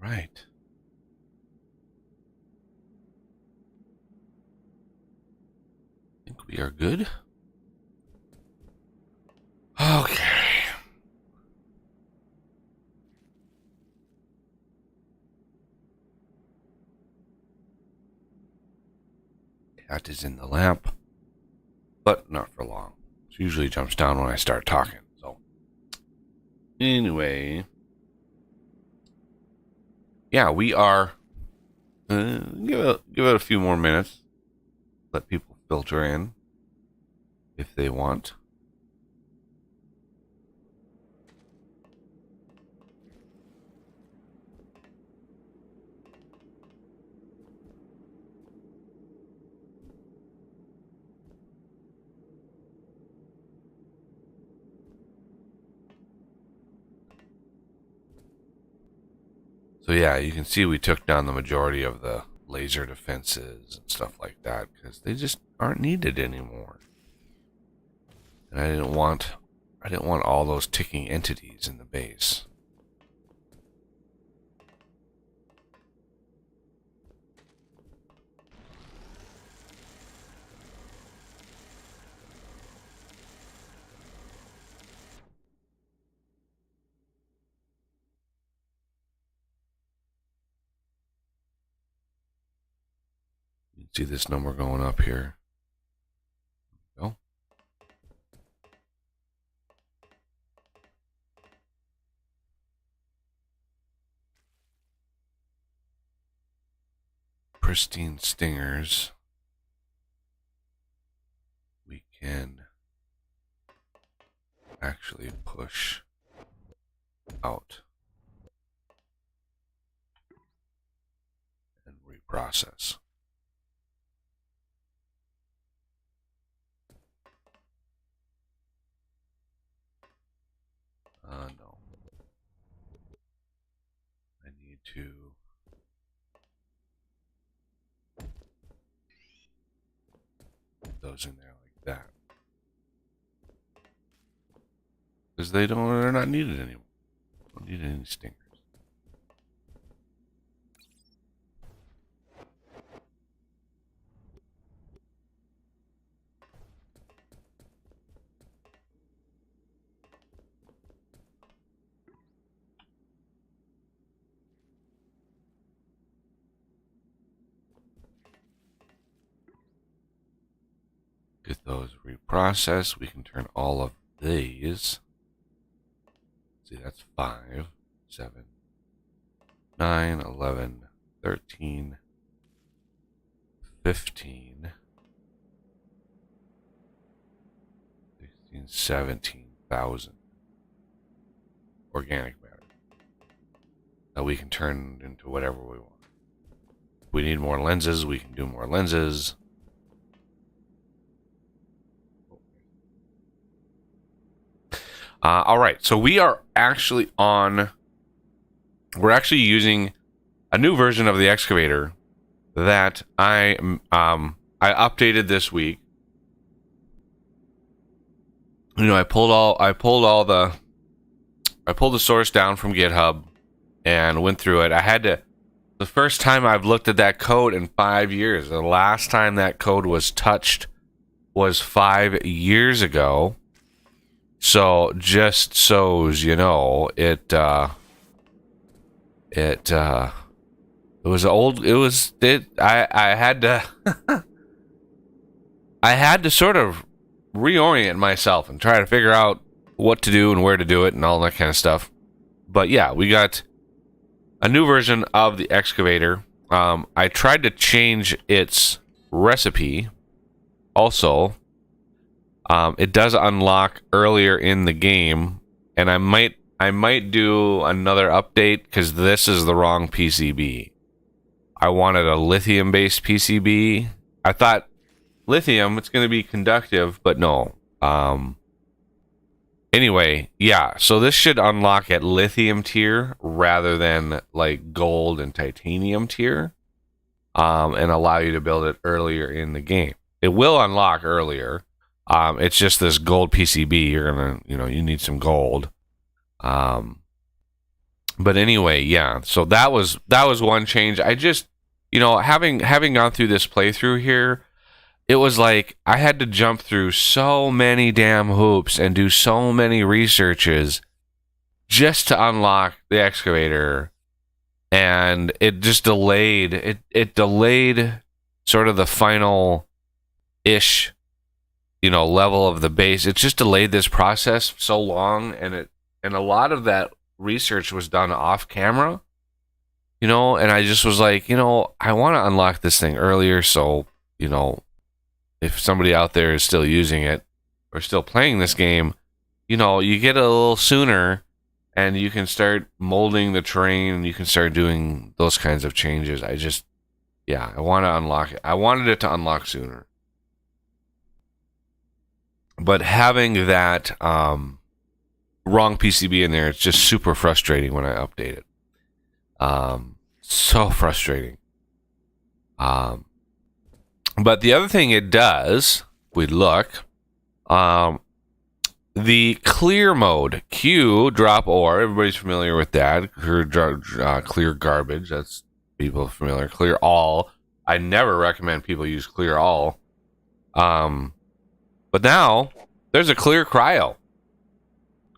right. I think we are good. Okay. Cat is in the lamp, but not for long. She usually jumps down when I start talking. So, anyway, yeah, we are. Give it a few more minutes. Let people filter in if they want. So yeah, you can see we took down the majority of the laser defenses and stuff like that because they just aren't needed anymore. And I didn't want all those ticking entities in the base. You see this number going up here. There we go. Pristine stingers. We can actually push out and reprocess. No. I need to put those in there like that. Because they're not needed anymore. Don't need any stingers. Get those reprocessed. We can turn all of these. See, that's 5, 7, 9, 11, 13, 15, 16, 17,000 organic matter that we can turn into whatever we want. If we need more lenses, we can do more lenses. All right, so we are actually we're actually using a new version of the excavator that I updated this week. You know, I pulled the source down from GitHub and went through it. The first time I've looked at that code in 5 years. The last time that code was touched was 5 years ago. So just so you know, it was old. I had to I had to sort of reorient myself and try to figure out what to do and where to do it and all that kind of stuff. But yeah, we got a new version of the excavator. I tried to change its recipe also. It does unlock earlier in the game, and I might do another update because this is the wrong PCB. I wanted a lithium-based PCB. I thought lithium, it's going to be conductive, but no. Anyway, yeah, so this should unlock at lithium tier rather than like gold and titanium tier, and allow you to build it earlier in the game. It will unlock earlier. It's just this gold PCB. You need some gold. But anyway, yeah. So that was one change. I just, having gone through this playthrough here, it was like I had to jump through so many damn hoops and do so many researches just to unlock the excavator, and it just delayed it delayed sort of the final ish level of the base. It just delayed this process so long, and a lot of that research was done off camera, and I just was like, I want to unlock this thing earlier, so if somebody out there is still using it or still playing this game, you get it a little sooner, and you can start molding the terrain, and you can start doing those kinds of changes. I want to unlock it. I wanted it to unlock sooner. But having that wrong PCB in there, it's just super frustrating when I update it. So frustrating. But the other thing it does, we look, the clear mode, Q, drop ore, everybody's familiar with that. Clear garbage, that's people familiar. Clear all, I never recommend people use clear all. But now, there's a clear cryo.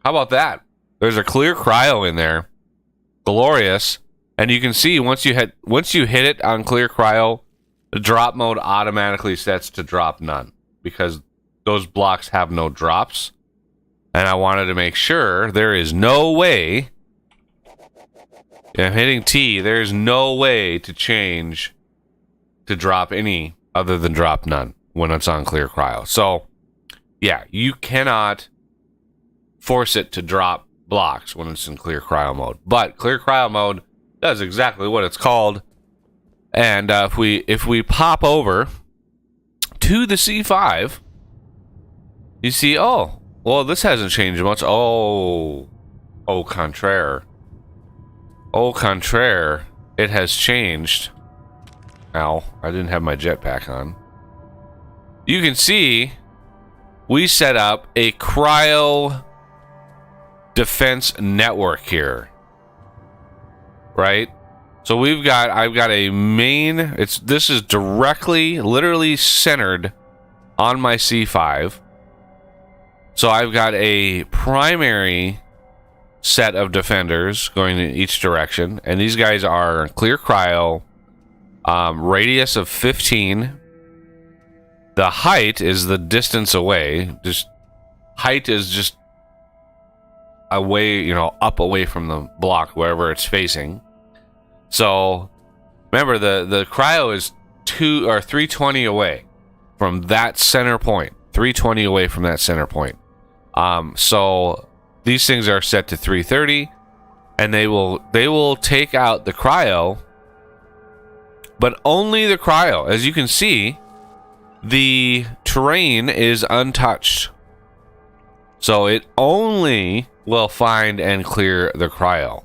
How about that? There's a clear cryo in there. Glorious. And you can see once you hit it on clear cryo, the drop mode automatically sets to drop none, because those blocks have no drops. And I wanted to make sure there is no way, I'm hitting T, there's no way to change to drop any other than drop none when it's on clear cryo. So, yeah, you cannot force it to drop blocks when it's in clear cryo mode. But clear cryo mode does exactly what it's called. And if we pop over to the C5, you see, oh, well, this hasn't changed much. Au contraire. Au contraire, it has changed. Ow, I didn't have my jetpack on. You can see we set up a cryo defense network here. Right? So I've got a main, this is directly, literally centered on my C5. So I've got a primary set of defenders going in each direction, and these guys are clear cryo, radius of 15. The height is the distance away. Just height is just away, up away from the block wherever it's facing. So remember, the cryo is 320 away from that center point. 320 away from that center point. So these things are set to 330, and they will take out the cryo, but only the cryo. As you can see, the terrain is untouched. So it only will find and clear the cryo.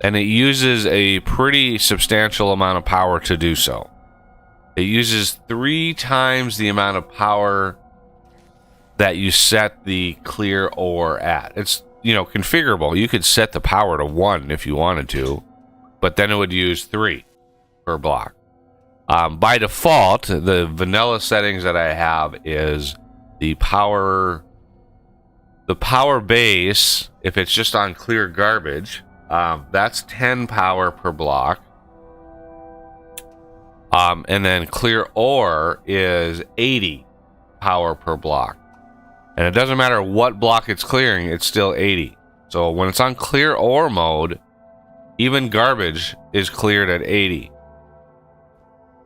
And it uses a pretty substantial amount of power to do so. It uses 3 times the amount of power that you set the clear ore at. It's, configurable. You could set the power to 1 if you wanted to, but then it would use 3 per block. By default, the vanilla settings that I have is the power base, if it's just on clear garbage, that's 10 power per block. And then clear ore is 80 power per block. And it doesn't matter what block it's clearing, it's still 80. So when it's on clear ore mode, even garbage is cleared at 80.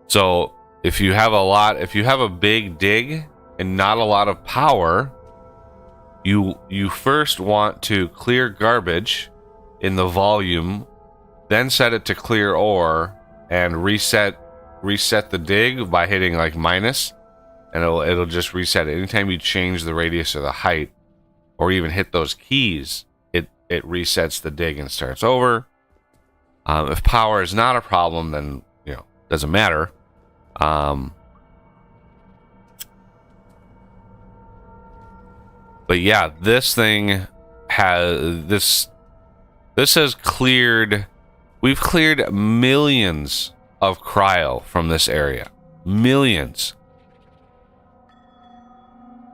So if you have a big dig and not a lot of power, you first want to clear garbage in the volume, then set it to clear ore, and reset the dig by hitting like minus, and it'll just reset it. Anytime you change the radius or the height, or even hit those keys, it resets the dig and starts over. If power is not a problem, then doesn't matter. But yeah, this thing has this This has cleared... We've cleared millions of cryo from this area. Millions.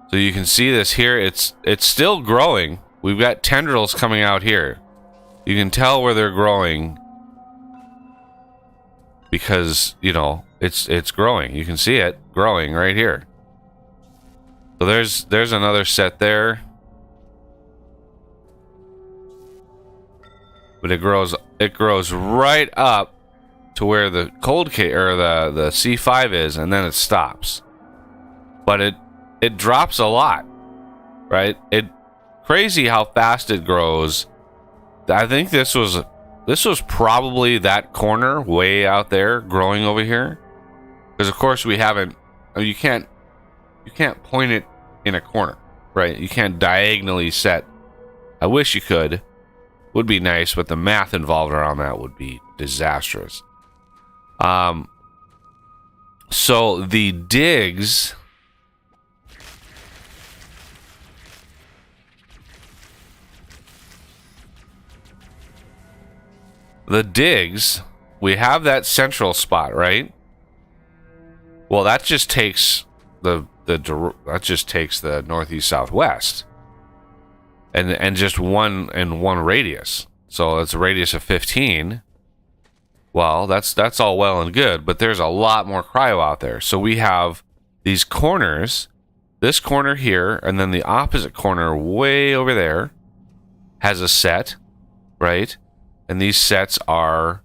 So you can see this here. It's still growing. We've got tendrils coming out here. You can tell where they're growing because, you know, it's growing. You can see it growing right here. So there's another set there. But it grows right up to where the cold K or the C5 is, and then it stops. But it drops a lot, right? Crazy how fast it grows. I think this was probably that corner way out there growing over here, because of course we haven't. You can't point it in a corner, right? You can't diagonally set. I wish you could. Would be nice, but the math involved around that would be disastrous. So the digs. We have that central spot, right? Well, that just takes the northeast southwest. And just one radius. So it's a radius of 15. Well, that's all well and good, but there's a lot more cryo out there. So we have these corners, this corner here, and then the opposite corner way over there has a set, right? And these sets are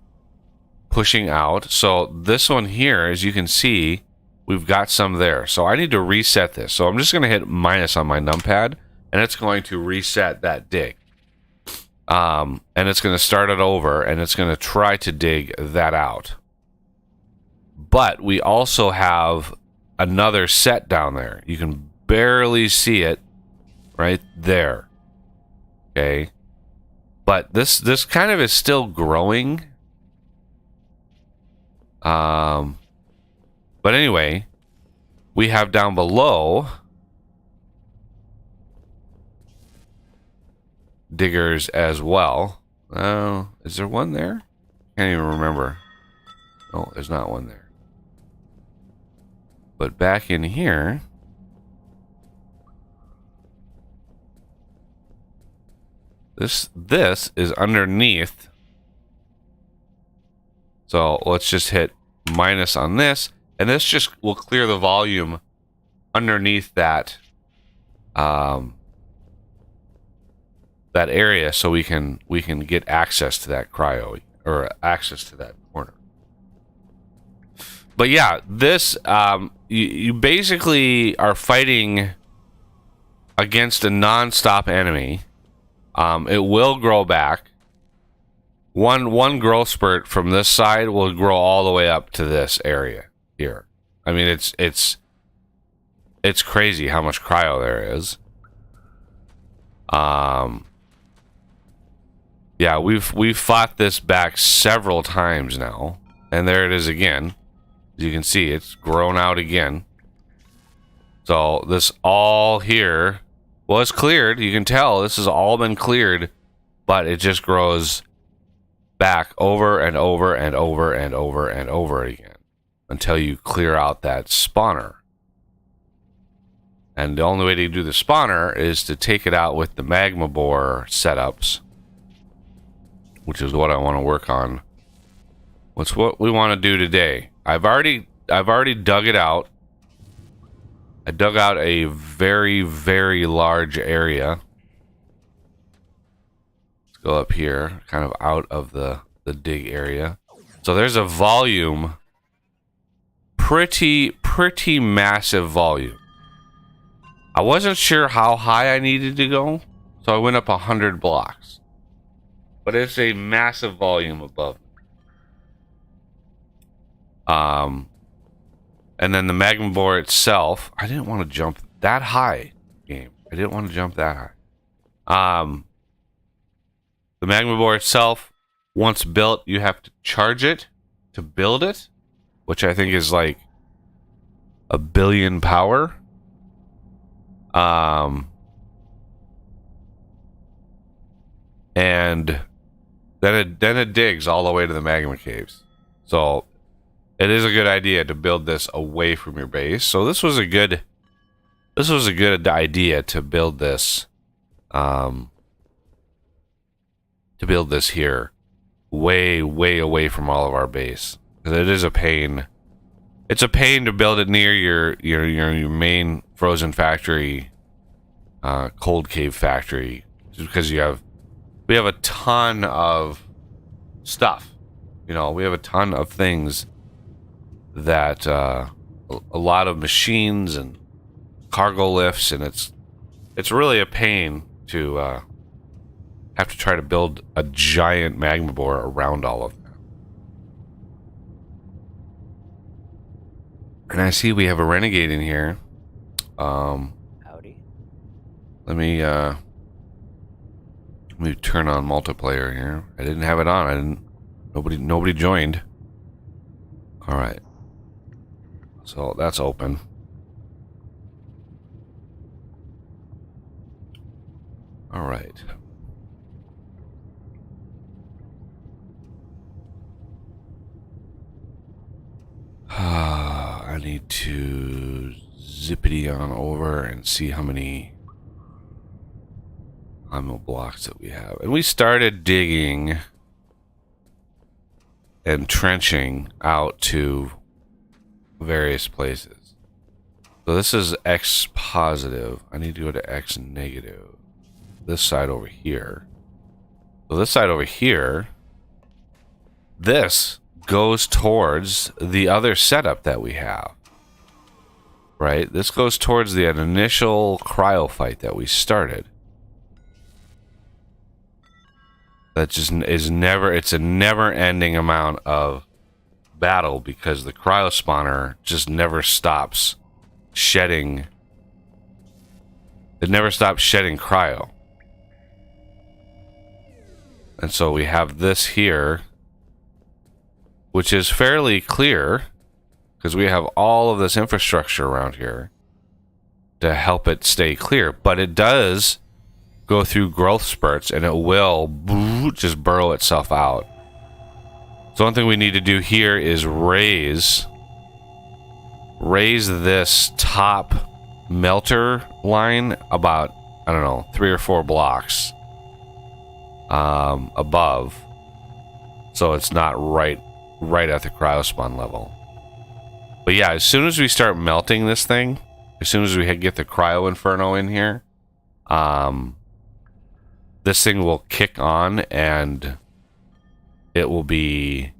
pushing out. So this one here, as you can see, we've got some there. So I need to reset this. So I'm just going to hit minus on my numpad. And it's going to reset that dig. And it's going to start it over, and it's going to try to dig that out. But we also have another set down there. You can barely see it right there. Okay. But this kind of is still growing. But anyway, we have down below diggers as well. Oh, is there one there? Can't even remember. No, there's not one there. But back in here, this is underneath. So let's just hit minus on this, and this just will clear the volume underneath that that area, so we can get access to that cryo, or access to that corner. But yeah, this you basically are fighting against a non-stop enemy. It will grow back. One growth spurt from this side will grow all the way up to this area here. I mean, it's crazy how much cryo there is. Yeah, we've fought this back several times now, and there it is again. As you can see, it's grown out again. So this all here was cleared. You can tell this has all been cleared, but it just grows back over and over and over and over and over again until you clear out that spawner. And the only way to do the spawner is to take it out with the magma bore setups, which is what I want to work on. What's what we want to do today. I've already dug it out. I dug out a very, very large area. Let's go up here, kind of out of the dig area. So there's a volume, pretty massive volume. I wasn't sure how high I needed to go, so I went up 100 blocks. But it's a massive volume above. And then the magma bore itself, I didn't want to jump that high, game. I didn't want to jump that high. The magma bore itself, once built, you have to charge it to build it, which I think is like 1 billion power. And then it digs all the way to the magma caves. So it is a good idea to build this away from your base. So this was a good idea to build this here way away from all of our base. Because it is a pain. It's a pain to build it near your main frozen factory, cold cave factory, just because we have a ton of stuff. You know, we have a ton of things that a lot of machines and cargo lifts, and it's really a pain to have to try to build a giant magma bore around all of them. And I see we have a renegade in here. Howdy. Let me turn on multiplayer here. I didn't have it on. Nobody joined. All right. So that's open. All right. I need to zippity on over and see how many ammo blocks that we have. And we started digging and trenching out to various places. So this is X positive. I need to go to X negative. This side over here. So this side over here, this goes towards the other setup that we have. Right? This goes towards the initial cryo fight that we started. That just is never, it's a never-ending amount of battle because the cryo spawner just never stops shedding. It never stops shedding cryo. And so we have this here, which is fairly clear because we have all of this infrastructure around here to help it stay clear. But it does go through growth spurts and it will just burrow itself out. So one thing we need to do here is raise this top melter line about, I don't know, 3 or 4 blocks above, so it's not right at the cryospawn level. But yeah, as soon as we start melting this thing, as soon as we get the cryo inferno in here, this thing will kick on and it will be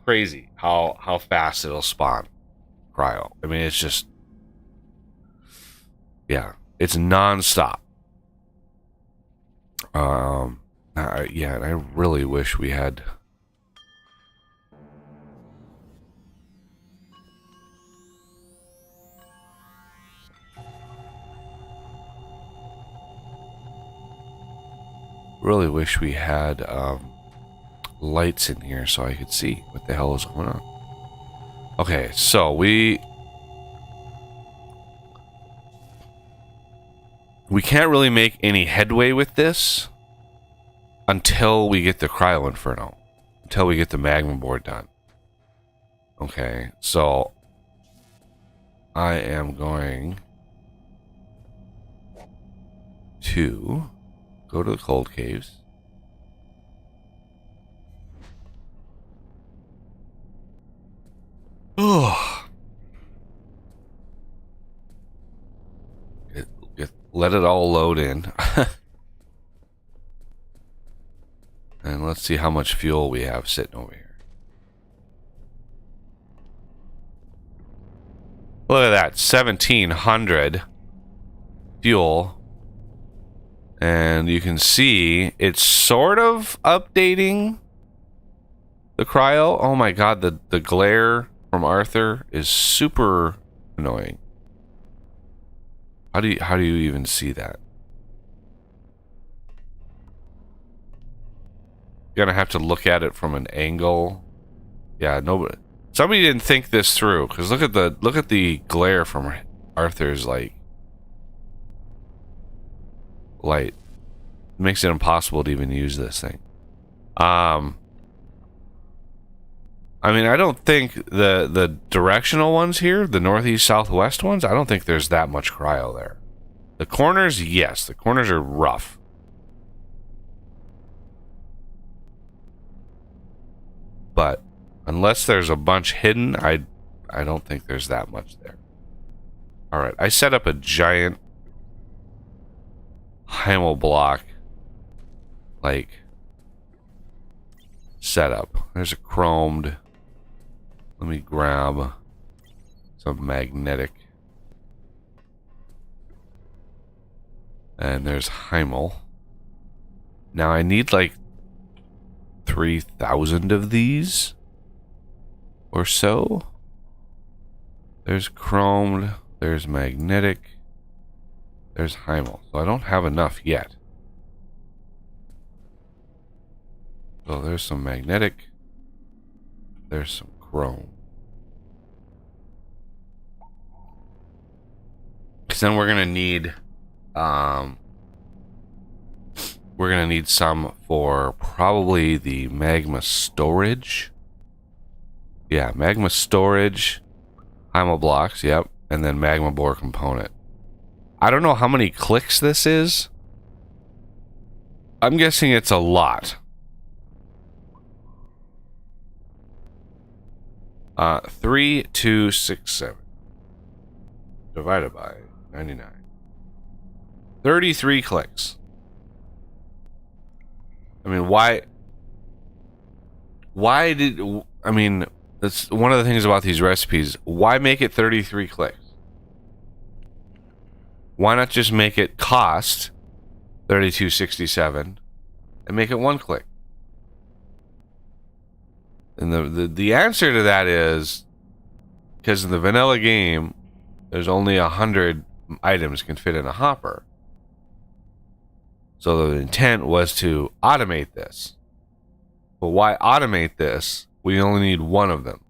crazy how fast it'll spawn cryo. I mean, it's just, yeah, it's non-stop. Yeah, and I really wish we had lights in here so I could see what the hell is going on. Okay, so we can't really make any headway with this until we get the cryo inferno, until we get the magma board done. Okay, so I am going to go to the cold caves. Oh, let it all load in. And let's see how much fuel we have sitting over here. Look at that, 1,700 fuel. And you can see it's sort of updating the cryo. Oh my god, the glare from Arthur is super annoying. How do you even see that? You're gonna have to look at it from an angle. Yeah, somebody didn't think this through, because look at the glare from Arthur's light. makes it impossible to even use this thing. I mean, I don't think the directional ones here, the northeast, southwest ones, I don't think there's that much cryo there. The corners, yes. The corners are rough. But unless there's a bunch hidden, I don't think there's that much there. Alright, I set up a giant Heimel block, like, setup. There's a chromed. Let me grab some magnetic. And there's Heimel. Now I need like 3,000 of these or so. There's chromed, there's magnetic, there's Heimel. So I don't have enough yet. So there's some magnetic, there's some chrome. Because then we're gonna need some for probably the magma storage. Yeah, magma storage, Heimel blocks, yep, and then magma bore component. I don't know how many clicks this is. I'm guessing it's a lot. 3,267 divided by 99. 33 clicks. I mean, why did, I mean, that's one of the things about these recipes. Why make it 33 clicks? Why not just make it cost 32.67 and make it 1 click? And the answer to that is because in the vanilla game, there's only 100 items can fit in a hopper. So the intent was to automate this. But why automate this? We only need one of them.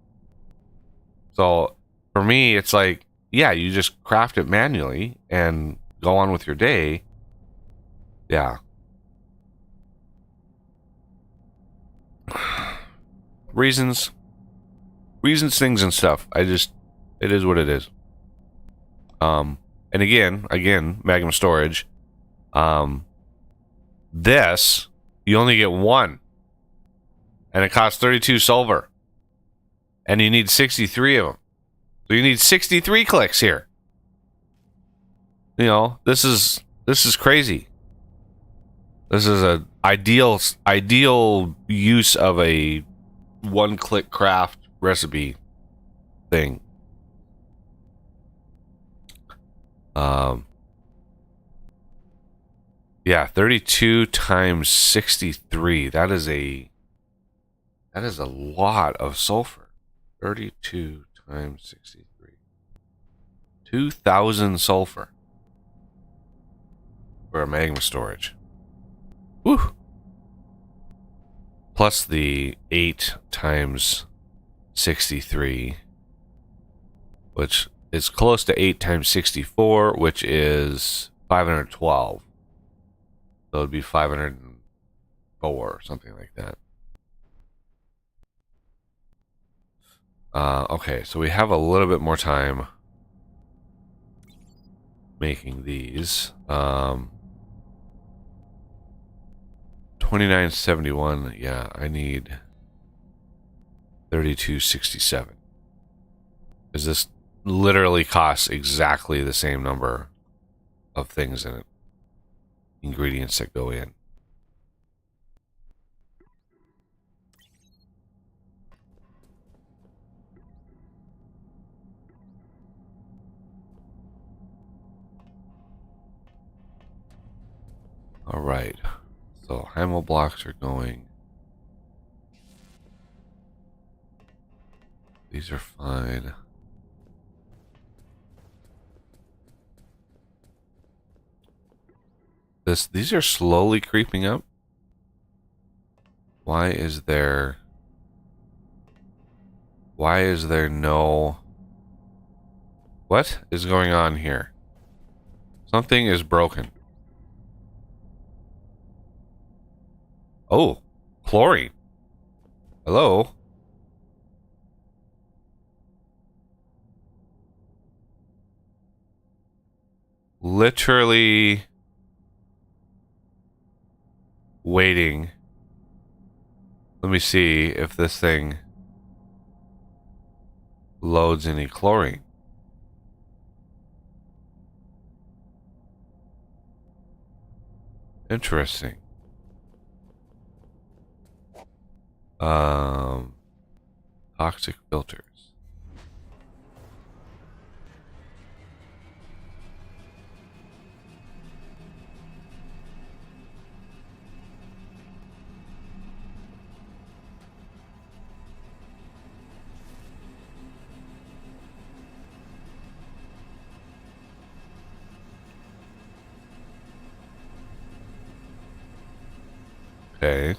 So for me, it's like, yeah, you just craft it manually and go on with your day. Yeah. Reasons, things and stuff. It is what it is. And again, magma storage. This, you only get one. And it costs 32 silver. And you need 63 of them. So you need 63 clicks here. You know, this is crazy. This is a ideal use of a one-click craft recipe thing. Yeah, 32 times 63. That is a lot of sulfur. 32 times 63. 2,000 sulfur for a magma storage. Woo! Plus the 8 times 63, which is close to 8 times 64, which is 512. So it would be 504 or something like that. Okay, so we have a little bit more time making these. 2971, yeah, I need 3267. Because this literally costs exactly the same number of things in it. Ingredients that go in. All right. So Heimel blocks are going. These are fine. These are slowly creeping up. Why is there no... What is going on here? Something is broken. Oh, chlorine. Hello? Literally waiting. Let me see if this thing loads any chlorine. Interesting. Toxic filters. Okay.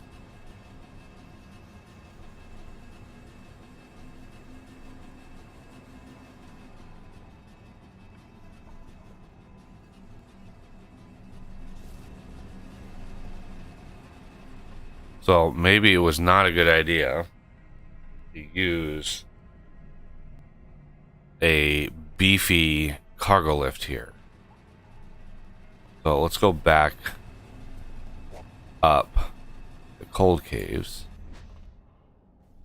So maybe it was not a good idea to use a beefy cargo lift here. So let's go back up the cold caves.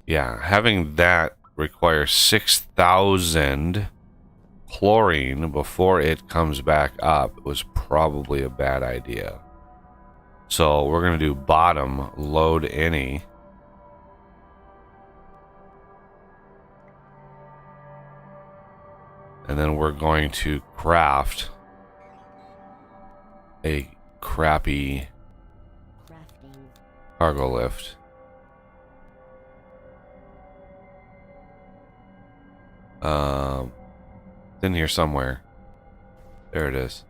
Yeah, having that requires 6,000 chlorine before it comes back up was probably a bad idea. So we're going to do bottom, load any. And then we're going to craft a crappy cargo lift. It's in here somewhere. There it is.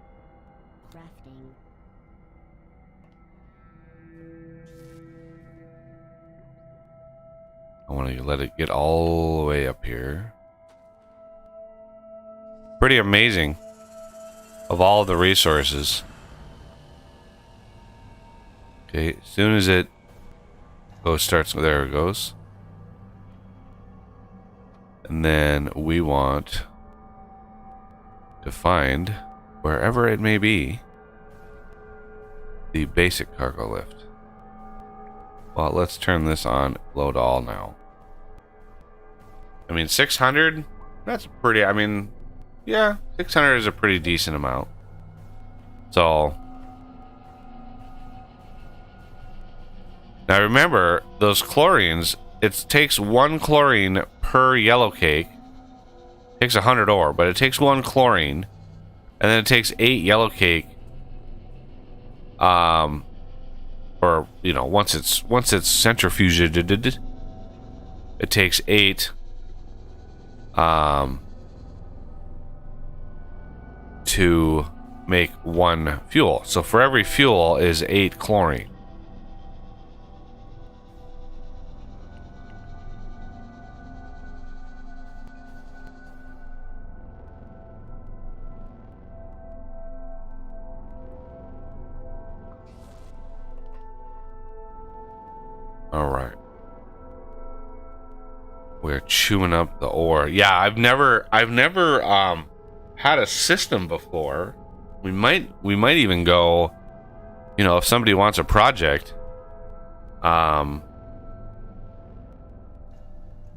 I want to let it get all the way up here. Pretty amazing of all the resources. Okay, as soon as it starts, there it goes. And then we want to find, wherever it may be, the basic cargo lift. Well, let's turn this on, load all now. I mean, 600, that's pretty, I mean, yeah, 600 is a pretty decent amount. So, now remember, those chlorines, it takes 1 chlorine per yellow cake. It takes 100 ore, but it takes 1 chlorine, and then it takes 8 yellow cake. Or, you know, once it's centrifuged, it takes 8 to make 1 fuel. So for every fuel is 8 chlorine. All right. We're chewing up the ore. Yeah, I've never had a system before. We might even go, you know, if somebody wants a project,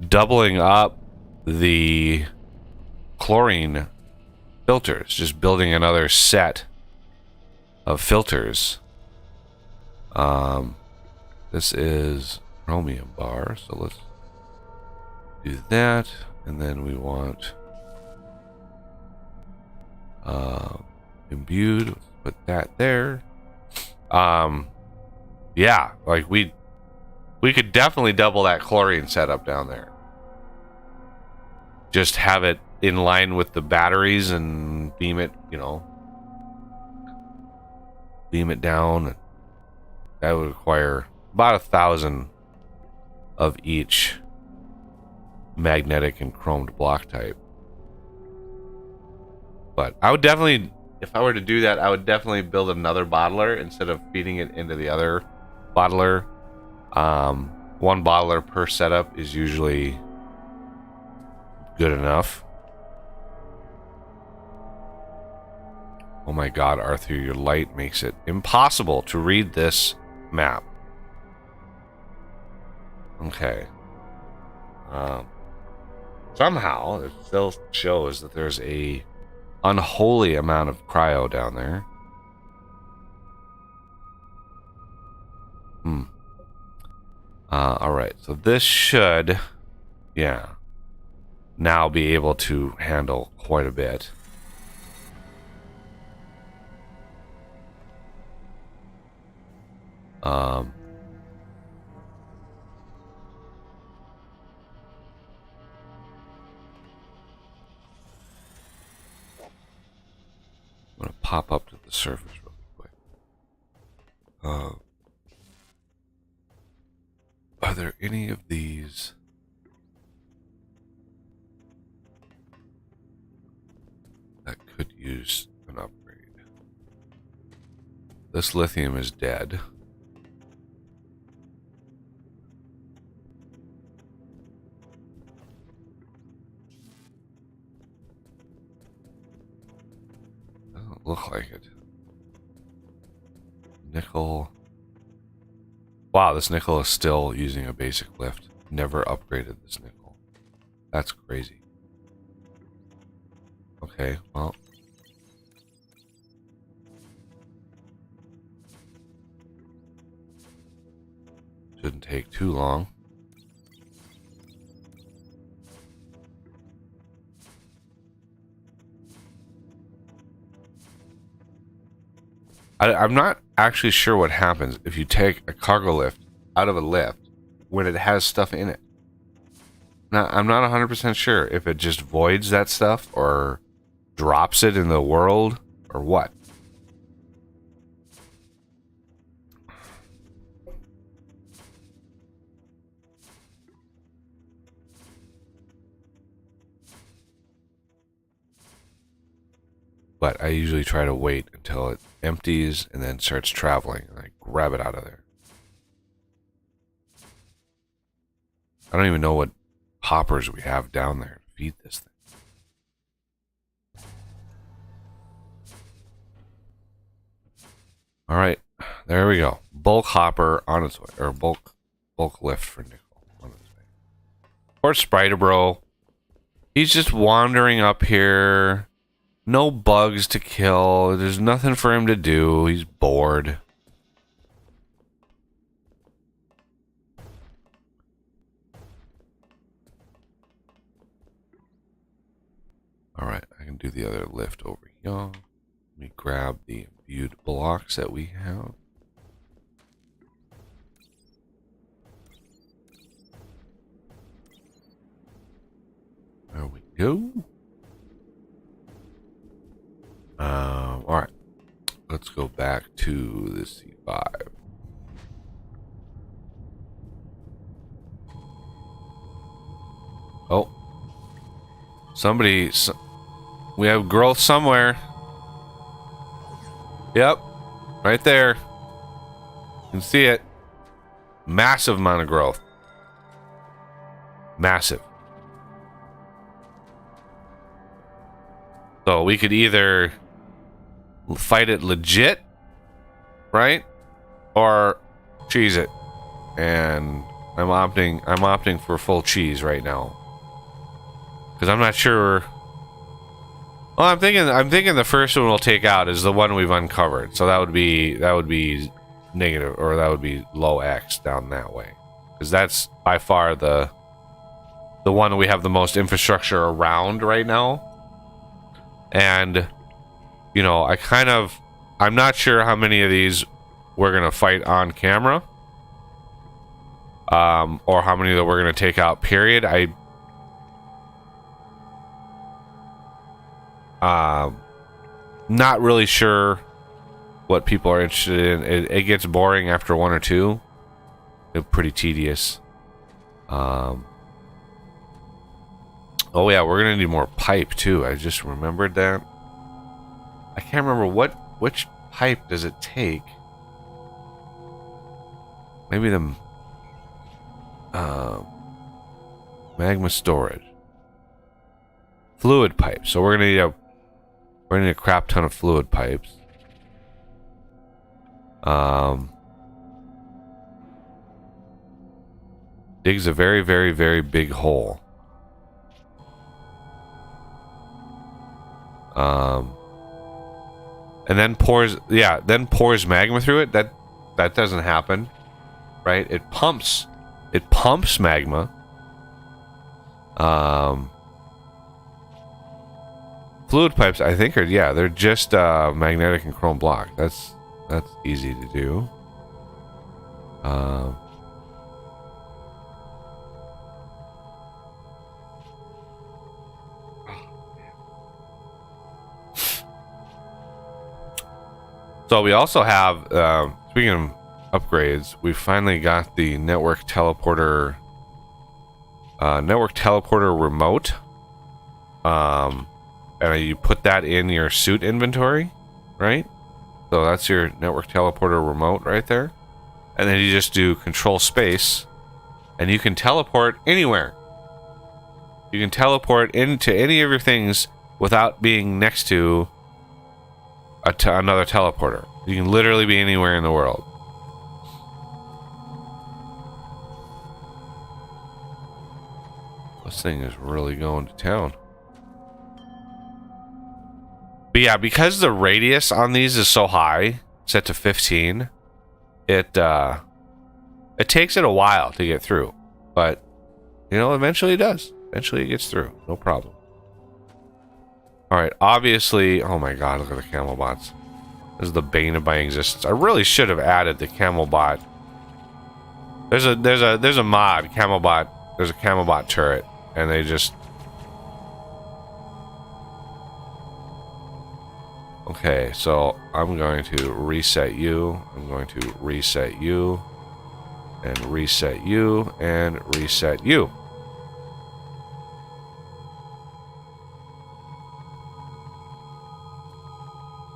doubling up the chlorine filters, just building another set of filters. This is chromium bar, so let's do that, and then we want imbued. Let's put that there. Yeah, like we could definitely double that chlorine setup down there. Just have it in line with the batteries and beam it, you know, beam it down. That would require about 1,000 of each magnetic and chromed block type. But I would definitely, if I were to do that, I would definitely build another bottler instead of feeding it into the other bottler. One bottler per setup is usually good enough. Oh my god, Arthur, your light makes it impossible to read this map. Okay. Somehow, it still shows that there's a unholy amount of cryo down there. Alright, so this should, yeah, now be able to handle quite a bit. I'm gonna pop up to the surface real quick. Are there any of these? That could use an upgrade. This lithium is dead. Doesn't look like it. Nickel. Wow, this nickel is still using a basic lift. Never upgraded this nickel. That's crazy. Okay, well. Shouldn't take too long. I'm not actually sure what happens if you take a cargo lift out of a lift when it has stuff in it. Now, I'm not 100% sure if it just voids that stuff or drops it in the world or what. But I usually try to wait until it empties and then starts traveling and I grab it out of there. I don't even know what hoppers we have down there to feed this thing. Alright, there we go. Bulk hopper on its way, or bulk lift for nickel on its way. Poor Spider Bro. He's just wandering up here. No bugs to kill. There's nothing for him to do. He's bored. Alright, I can do the other lift over here. Let me grab the imbued blocks that we have. There we go. Alright. Let's go back to the C5. Oh. We have growth somewhere. Yep. Right there. You can see it. Massive amount of growth. Massive. So we could either fight it legit, right? Or cheese it. And I'm opting for full cheese right now. Because I'm not sure. Well, I'm thinking the first one we'll take out is the one we've uncovered. So that would be negative, or that would be low X down that way. Because that's by far the one that we have the most infrastructure around right now. And you know, I'm not sure how many of these we're gonna fight on camera. Or how many that we're gonna take out, period. Not really sure what people are interested in. It gets boring after one or two. It's pretty tedious. Oh yeah, we're gonna need more pipe too. I just remembered that. I can't remember which pipe does it take. Maybe the Magma storage. Fluid pipes. So we're gonna need a crap ton of fluid pipes. Digs a very, very, very big hole. And then pours magma through it. That doesn't happen, right? It pumps magma. Fluid pipes, I think, they're just magnetic and chrome block. That's easy to do. So we also have, speaking of upgrades, we finally got the network teleporter remote. And you put that in your suit inventory, right? So that's your network teleporter remote right there. And then you just do control space, and you can teleport anywhere. You can teleport into any of your things without being next to another teleporter. You can literally be anywhere in the world. This thing is really going to town. But yeah, because the radius on these is so high, set to 15, it takes it a while to get through. But, you know, eventually it does. Eventually it gets through. No problem. Alright, obviously... Oh my god, look at the camel bots. This is the bane of my existence. I really should have added the camel bot. There's a mod, camel bot. There's a camel bot turret. And they just... Okay, so I'm going to reset you. I'm going to reset you. And reset you. And reset you.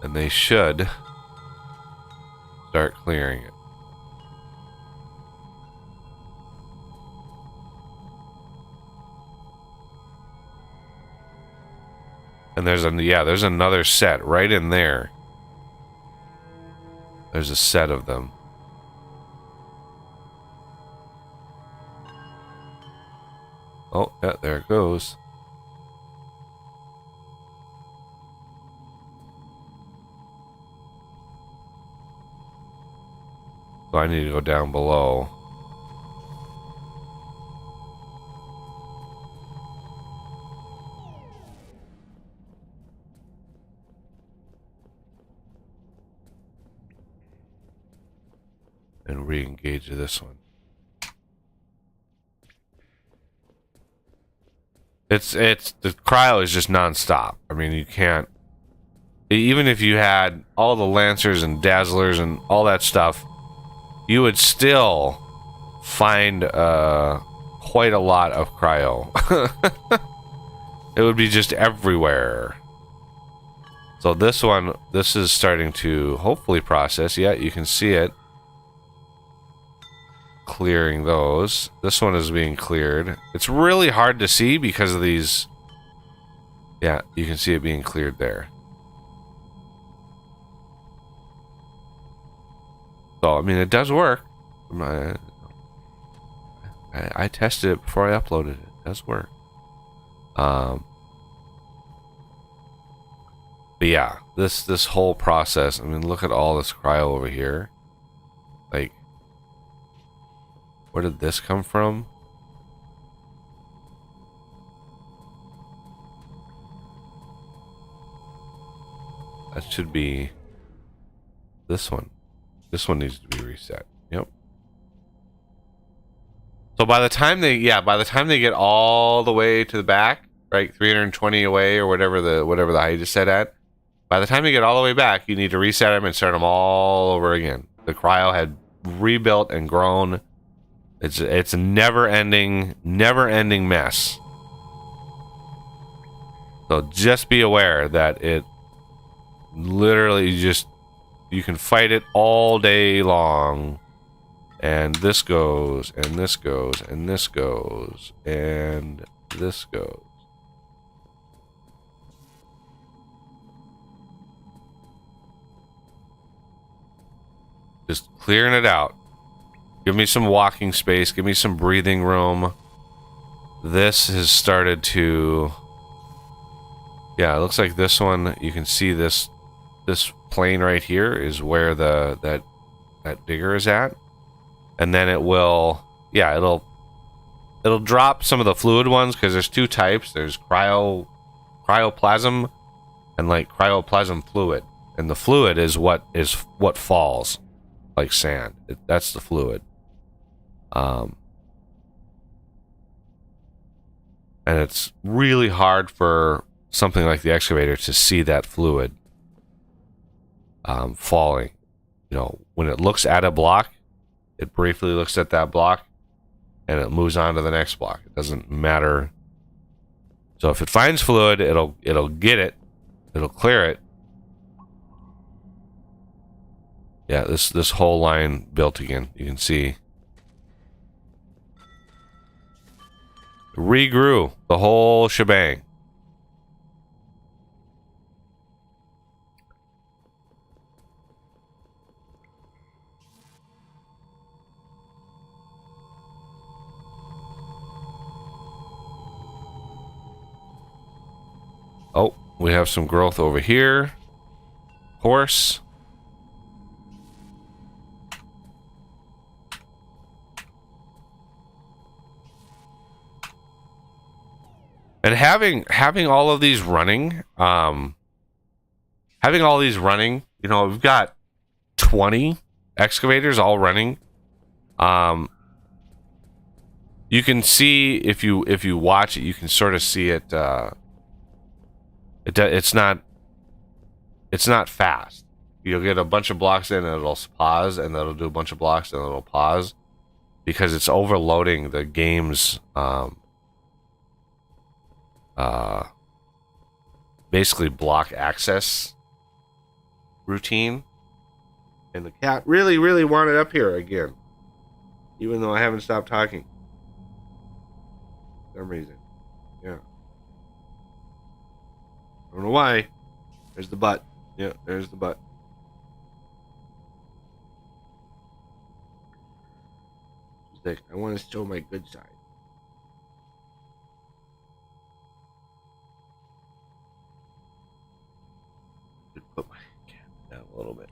And they should start clearing it. And there's another set right in there. There's a set of them. Oh, yeah, there it goes. So I need to go down below. And re-engage this one. It's the cryo is just non-stop. I mean, you can't, even if you had all the lancers and dazzlers and all that stuff, you would still find quite a lot of cryo. It would be just everywhere. So this is starting to hopefully process. Yeah, you can see it. Clearing those. This one is being cleared. It's really hard to see because of these. Yeah, you can see it being cleared there. So, I mean, it does work. I tested it before I uploaded it. It does work. But yeah, this whole process, I mean, look at all this cryo over here. Like, where did this come from? That should be this one. This one needs to be reset. Yep. So by the time they get all the way to the back, right, 320 away or whatever the height is set at, by the time you get all the way back, you need to reset them and start them all over again. The cryo had rebuilt and grown. It's a never-ending mess. So just be aware that it literally you can fight it all day long And this goes, and this goes, and this goes, and this goes. Just clearing it out. Give me some walking space. Give me some breathing room. This has started to... Yeah, it looks like this one, you can see this plane right here is where that digger is at. And then it will... Yeah, it'll drop some of the fluid ones, because there's two types. There's cryoplasm and like cryoplasm fluid. And the fluid is what falls. Like sand. That's the fluid. And it's really hard for something like the excavator to see that fluid falling. You know, when it looks at a block, it briefly looks at that block and it moves on to the next block. It doesn't matter. So if it finds fluid, it'll get it. It'll clear it. Yeah, this whole line built again. You can see. Regrew the whole shebang. Oh, we have some growth over here. Horse. And having all of these running, you know, we've got 20 excavators all running. You can see if you watch it, you can sort of see it. It's not fast. You'll get a bunch of blocks in and it'll pause, and then it'll do a bunch of blocks and it'll pause because it's overloading the game's basically block access routine. And the cat really wanted up here again, even though I haven't stopped talking for some reason. Yeah, I don't know why. There's the butt. Yeah, there's the butt. She's like, I want to show my good side. Put my cat down a little bit.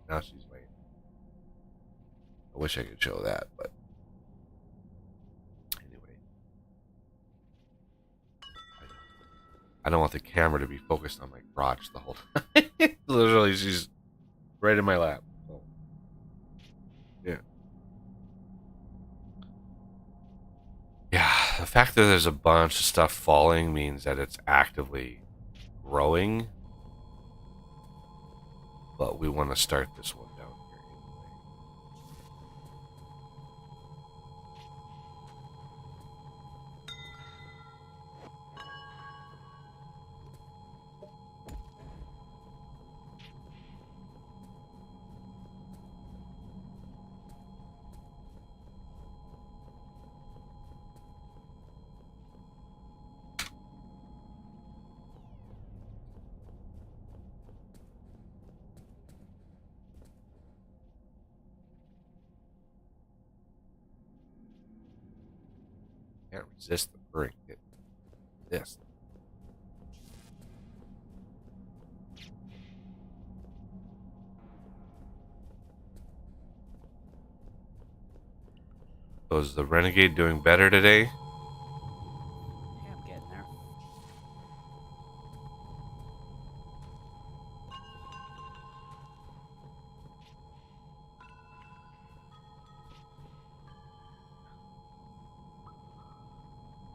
Now she's laying. I wish I could show that, but anyway. I don't want the camera to be focused on my crotch the whole time. Literally, she's right in my lap. So, yeah. Yeah, the fact that there's a bunch of stuff falling means that it's actively growing. But we want to start this one down here anyway. Can't resist the brink. This. So is the Renegade doing better today? Yeah, I'm getting there.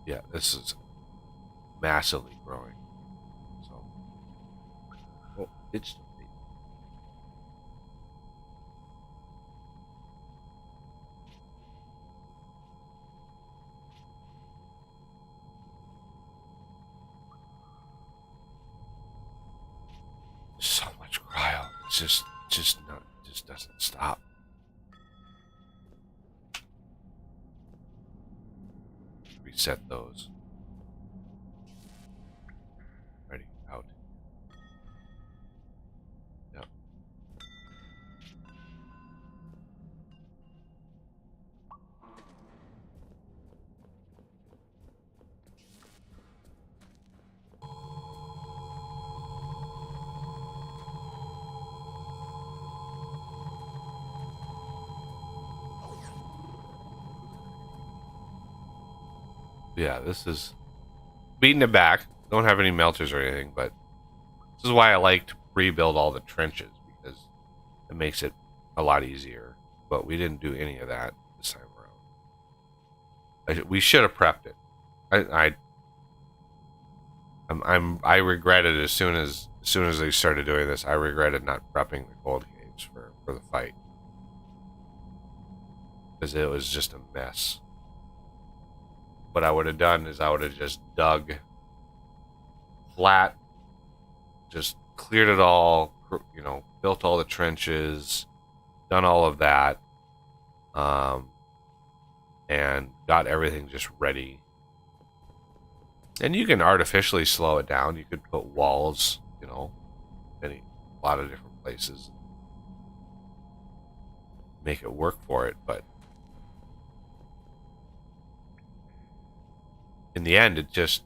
Yeah, this is massively growing. So, oh, it's just doesn't stop. Reset those. Ready, out. Yep. Yeah, this is beating it back. Don't have any melters or anything, but this is why I like to rebuild all the trenches, because it makes it a lot easier. But we didn't do any of that this time around. We should have prepped it. I regretted as soon as they started doing this. I regretted not prepping the cold caves for the fight, because it was just a mess. What I would have done is I would have just dug flat, just cleared it all, you know, built all the trenches, done all of that, and got everything just ready. And you can artificially slow it down. You could put walls, you know, a lot of different places, make it work for it, but in the end, it's just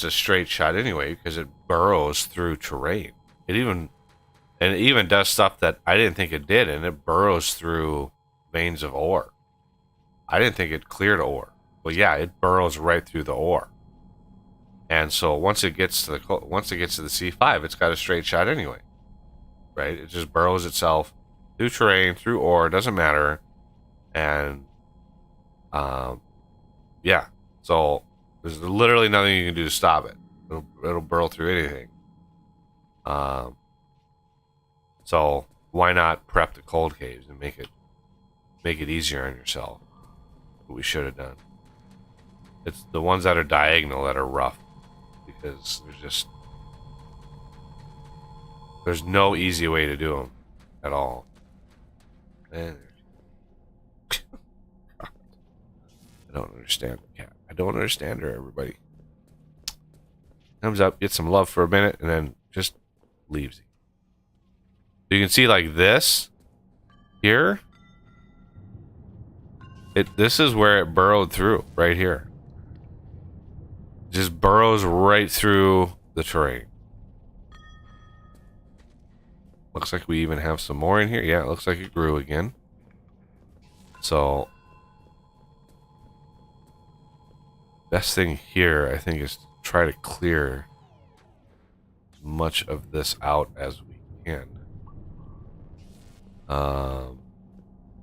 a straight shot anyway, because it burrows through terrain. It even does stuff that I didn't think it did, and it burrows through veins of ore. I didn't think it cleared ore. Well, yeah, it burrows right through the ore. And so once it gets to the C5, it's got a straight shot anyway, right? It just burrows itself through terrain, through ore, doesn't matter, and yeah, so there's literally nothing you can do to stop it. It'll burrow through anything. So why not prep the cold caves and make it easier on yourself? What we should have done. It's the ones that are diagonal that are rough, because there's no easy way to do them at all. And I don't understand the cat. I don't understand her, everybody. Comes up, gets some love for a minute, and then just leaves. You can see like this here. This is where it burrowed through, right here. Just burrows right through the terrain. Looks like we even have some more in here. Yeah, it looks like it grew again. So best thing here, I think, is to try to clear as much of this out as we can.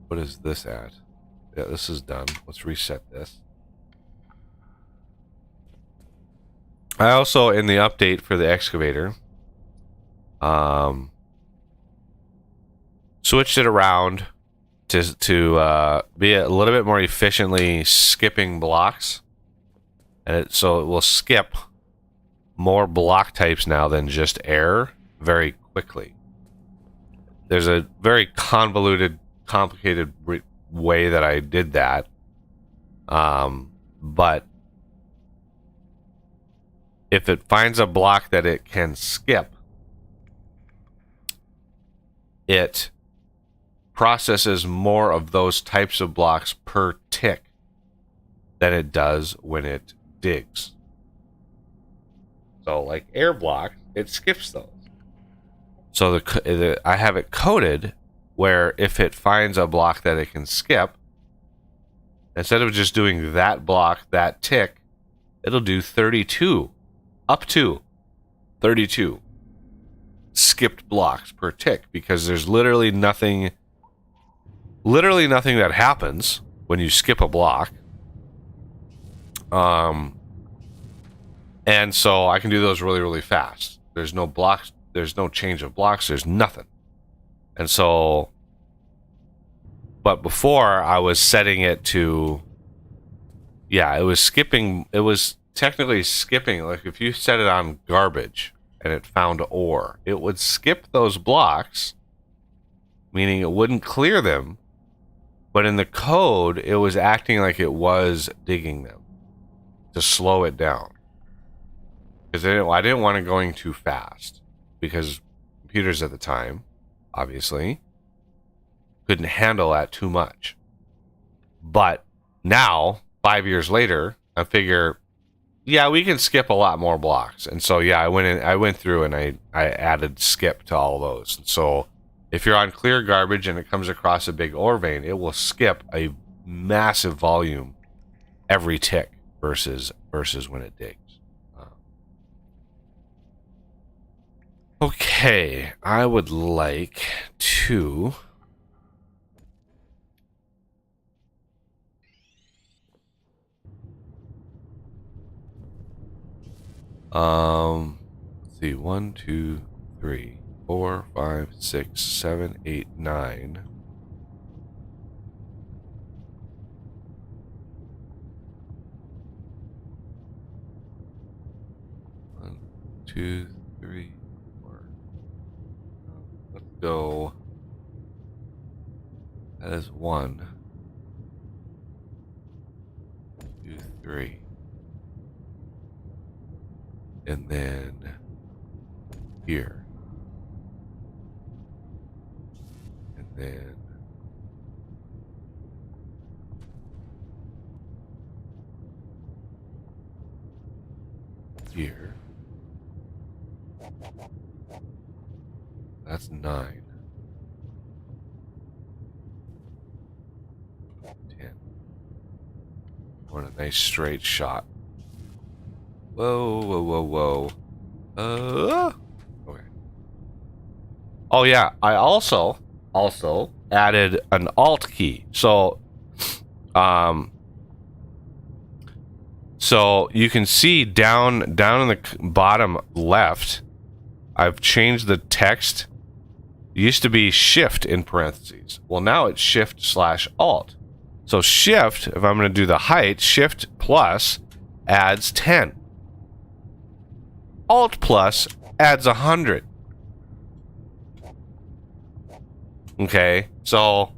What is this at? Yeah, this is done. Let's reset this. I also, in the update for the excavator, switched it around to be a little bit more efficiently skipping blocks. And so it will skip more block types now than just air very quickly. There's a very convoluted, complicated way that I did that. But if it finds a block that it can skip, it processes more of those types of blocks per tick than it does when it digs. So like air block, it skips those. So I have it coded where if it finds a block that it can skip, instead of just doing that block, that tick, it'll do 32, up to 32 skipped blocks per tick, because there's literally nothing that happens when you skip a block. And so I can do those really, really fast. There's no blocks, there's no change of blocks, there's nothing. And so, but before I was setting it to, yeah, it was skipping, it was technically skipping. Like if you set it on garbage, and it found ore, it would skip those blocks, meaning it wouldn't clear them, but in the code, it was acting like it was digging them to slow it down. Because I didn't want it going too fast, because computers at the time, obviously, couldn't handle that too much. But now, 5 years later, I figure, yeah, we can skip a lot more blocks. And so, yeah, I went through and I added skip to all those. And so if you're on clear garbage and it comes across a big ore vein, it will skip a massive volume every tick versus when it digs. Okay, I would like to let's see, 1, 2, 3, 4, 5, 6, 7, 8, 9. 1, 2, 3, 4. Let's go. That is 1, 2, 3. And then here. And then here. That's 9. 10. Want a nice straight shot. Whoa, whoa, whoa, whoa. Okay. Oh yeah, I also added an alt key. So you can see down in the bottom left, I've changed the text. It used to be shift in parentheses. Well, now it's shift/alt. So shift, if I'm going to do the height, shift plus adds 10. Alt plus adds 100. Okay, so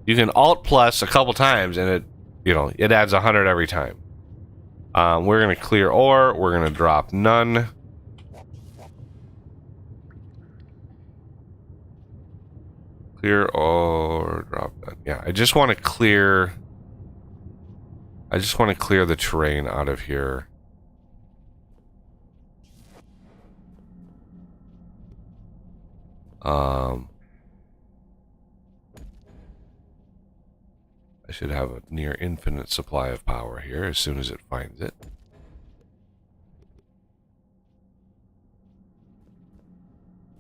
you can alt plus a couple times and it adds 100 every time. We're going to clear ore. We're going to drop none. Clear ore, drop none. Yeah, I just want to clear the terrain out of here. I should have a near infinite supply of power here as soon as it finds it.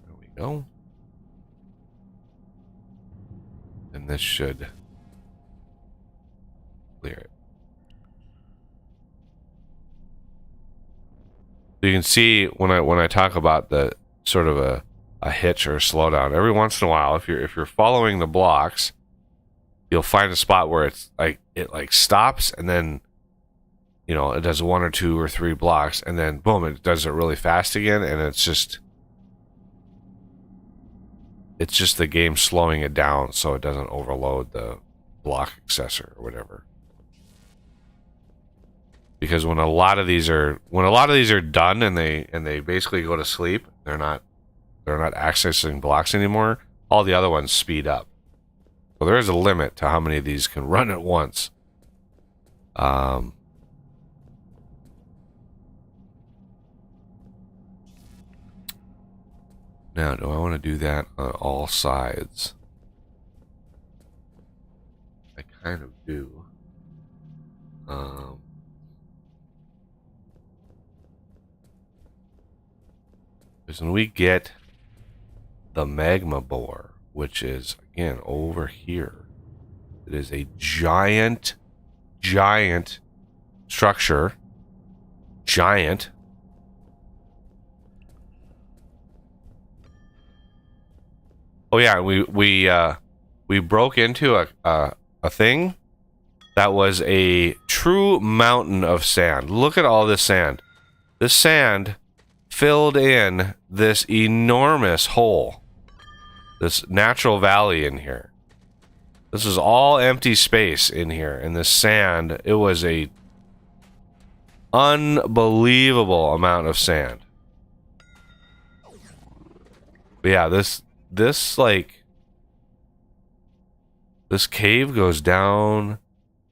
There we go. And this should clear it. So you can see when I talk about the sort of a hitch or a slowdown, every once in a while, if you're following the blocks, you'll find a spot where it's like it stops, and then it does 1 or 2 or 3 blocks, and then boom, it does it really fast again, and it's just the game slowing it down so it doesn't overload the block accessor or whatever. Because when a lot of these are done and they basically go to sleep, they're not accessing blocks anymore, all the other ones speed up. So there is a limit to how many of these can run at once. Now, do I want to do that on all sides? I kind of do. Because when we get the magma bore, which is again over here, it is a giant structure. Giant. Oh yeah, we broke into a thing that was a true mountain of sand. Look at all this sand. This sand filled in this enormous hole, this natural valley in here. This is all empty space in here, and this sand, it was a unbelievable amount of sand. But yeah, this cave goes down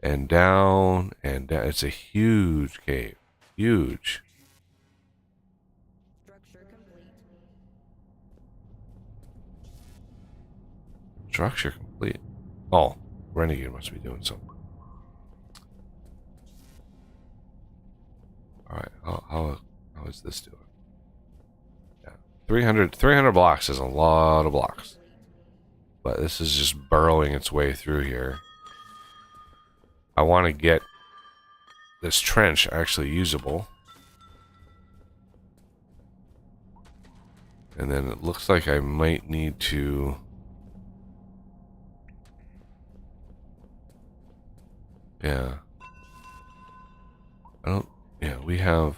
and down and down. It's a huge cave. Huge. Structure complete. Oh, Renegade must be doing something. Alright, how is this doing? Yeah. 300 blocks is a lot of blocks. But this is just burrowing its way through here. I want to get this trench actually usable. And then it looks like I might need to... Yeah. I don't... Yeah, we have...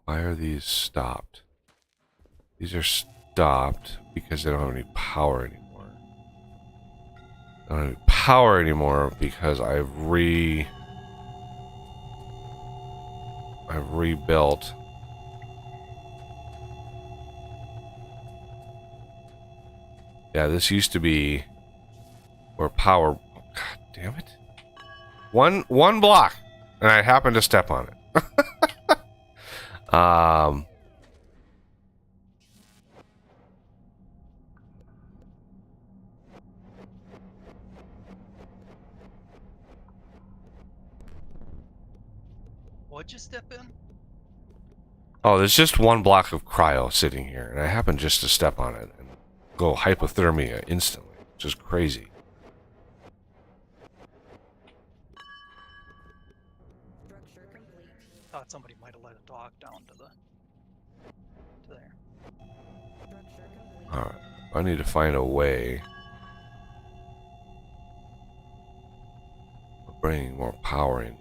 Why are these stopped? These are stopped because they don't have any power anymore. They don't have any power anymore because I've rebuilt. Yeah, this used to be where power... Oh, God damn it. One block, and I happened to step on it. What'd you step in? Oh, there's just one block of cryo sitting here, and I happened just to step on it and go hypothermia instantly, which is crazy. Thought somebody might have let a dog down to there. Alright, I need to find a way of bringing more power in here.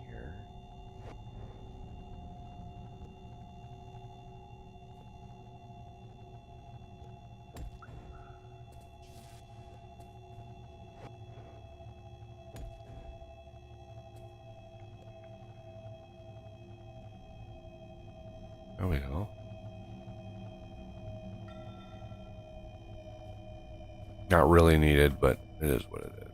There we go. Not really needed, but it is what it is.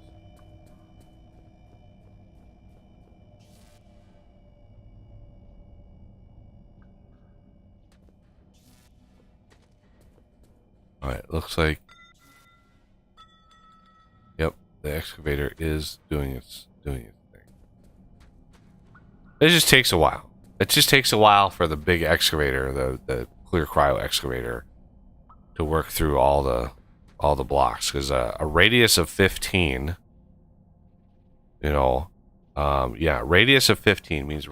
Alright, looks like... Yep, the excavator is doing its thing. It just takes a while. It just takes a while for the big excavator, the clear cryo excavator, to work through all the blocks, because a radius of 15, you know, yeah, radius of 15 means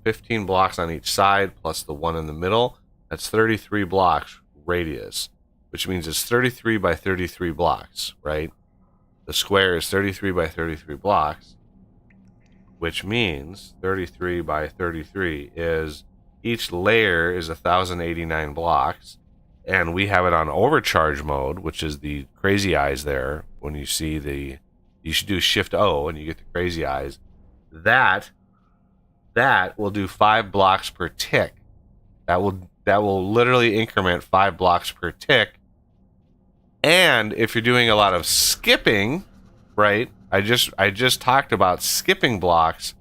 15 blocks on each side plus the one in the middle. That's 33 blocks radius, which means it's 33 by 33 blocks, right? The square is 33 by 33 blocks, which means 33 by 33 is, each layer is 1,089 blocks. And we have it on overcharge mode, which is the crazy eyes there. When you see the, you should do Shift O and you get the crazy eyes. That will do 5 blocks per tick. That will literally increment 5 blocks per tick. And if you're doing a lot of skipping, right? I just talked about skipping blocks.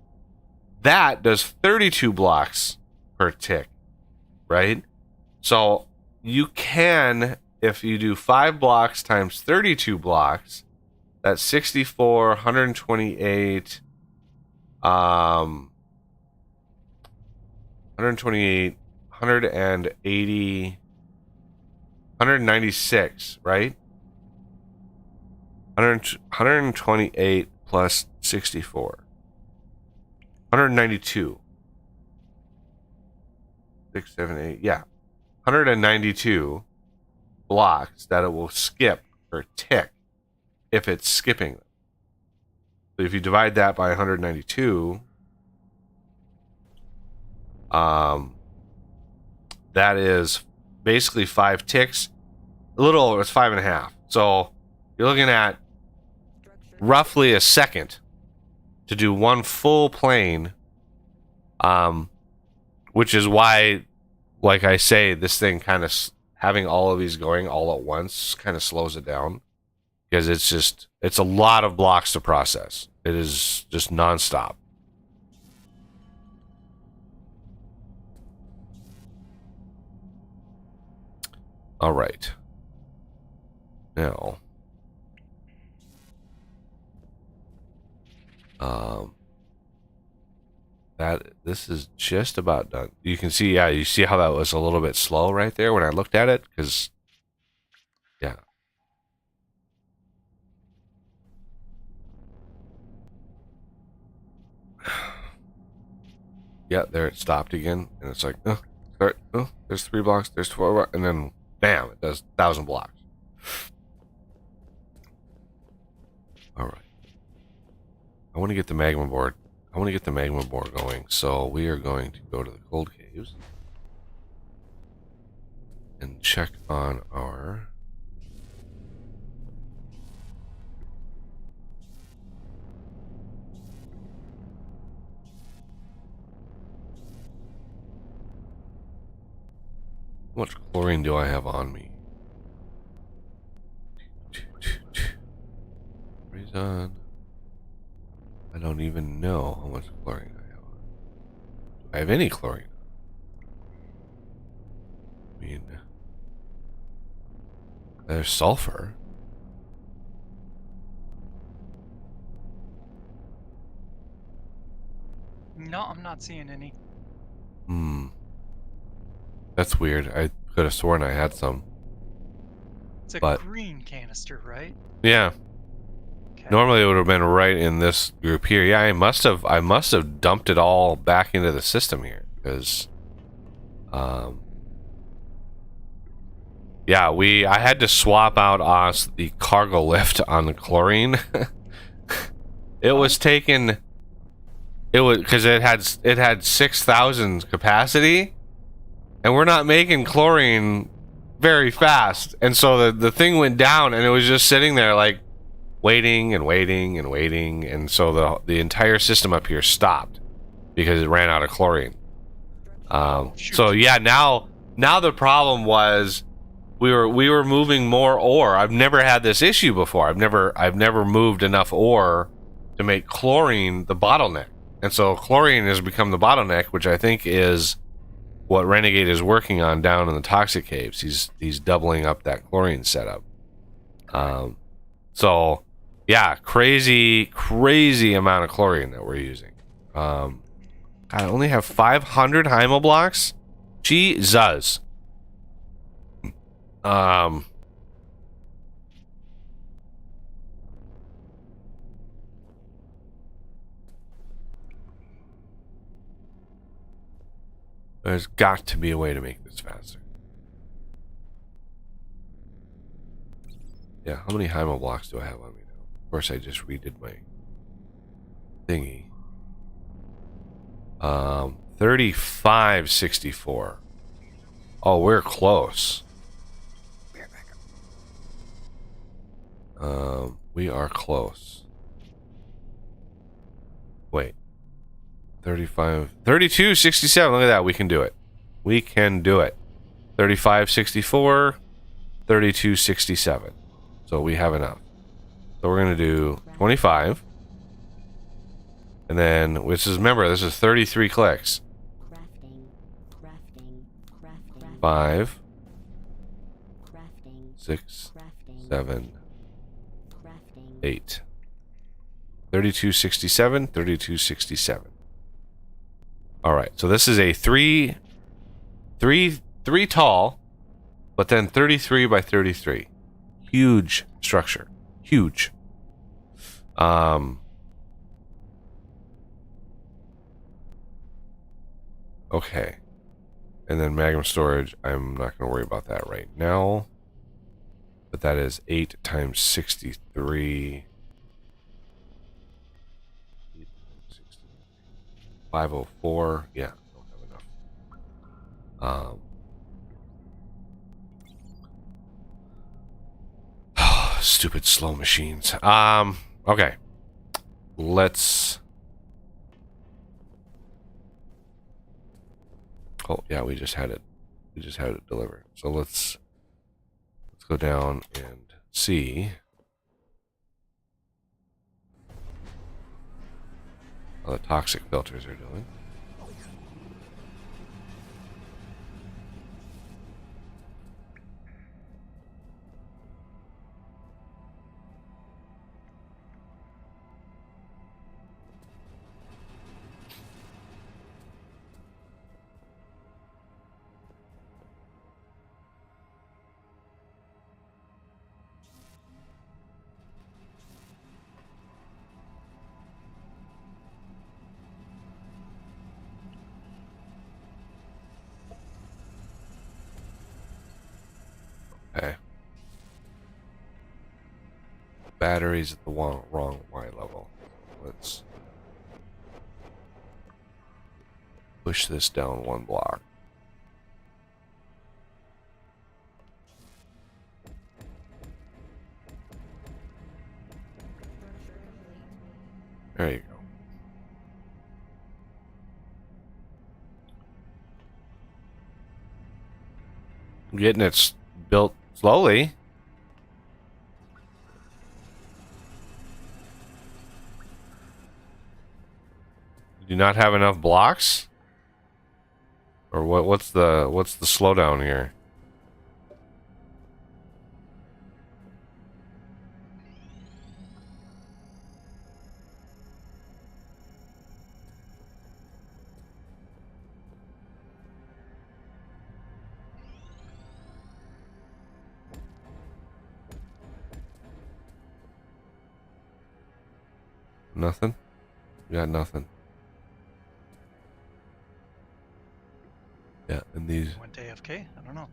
That does 32 blocks per tick, right? So you can, if you do 5 blocks times 32 blocks, that's 64, 128, 128, 180, 196, right? 128 plus 64. 192. 6, 7, 8, yeah. 192 blocks that it will skip per tick if it's skipping them. So But if you divide that by 192, that is basically 5 ticks. A little over, it's 5.5. So you're looking at roughly a second to do one full plane, which is why, like I say, this thing kind of having all of these going all at once kind of slows it down, because it's a lot of blocks to process. It is just nonstop. All right. Now, this is just about done. You can see, yeah, you see how that was a little bit slow right there when I looked at it, because, yeah. Yeah, there it stopped again, and it's like, oh, sorry, oh, there's 3 blocks, there's 4 blocks, and then bam, it does 1,000 blocks. All right. I want to get the magma board. I want to get the magma board going, so we are going to go to the cold caves and check on our how much chlorine do I have on me? Reason. I don't even know how much chlorine I have on. Do I have any chlorine? I mean, there's sulfur. No, I'm not seeing any. That's weird. I could have sworn I had some. It's a But- green canister, right? Yeah. Okay. Normally it would have been right in this group here. Yeah, I must have dumped it all back into the system here, because yeah, I had to swap out the cargo lift on the chlorine. It was taken, because it had 6,000 capacity, and we're not making chlorine very fast, and so the thing went down, and it was just sitting there like waiting and waiting and waiting, and so the entire system up here stopped because it ran out of chlorine. So yeah, now the problem was we were moving more ore. I've never had this issue before. I've never moved enough ore to make chlorine the bottleneck, and so chlorine has become the bottleneck, which I think is what Renegade is working on down in the toxic caves. He's doubling up that chlorine setup. So yeah, crazy amount of chlorine that we're using. I only have 500 Hymo blocks. Jesus. There's got to be a way to make this faster. Yeah, how many Hymo blocks do I have on me now? Of course, I just redid my thingy. 3564. Oh, we're close. We are close. Wait. 3267. Look at that. We can do it. We can do it. 3564, 3267. So we have enough. So we're going to do 25. And then, remember, this is 33 clicks. 5, 6, 7, 8. 3267, 3267. All right, so this is a three tall, but then 33 by 33. Huge structure. Huge. Okay. And then magma storage, I'm not going to worry about that right now. But that is 8 times 63. 504. Yeah, don't have enough. Stupid slow machines. Okay. Let's... Oh, yeah, we just had it. We just had it delivered. So let's go down and see how the toxic filters are doing. Okay. Batteries at the wrong Y level. Let's push this down one block. There you go. I'm getting it built slowly. You do not have enough blocks? Or what's the slowdown here? Nothing? You got nothing. Yeah, and these... Went to AFK? I don't know.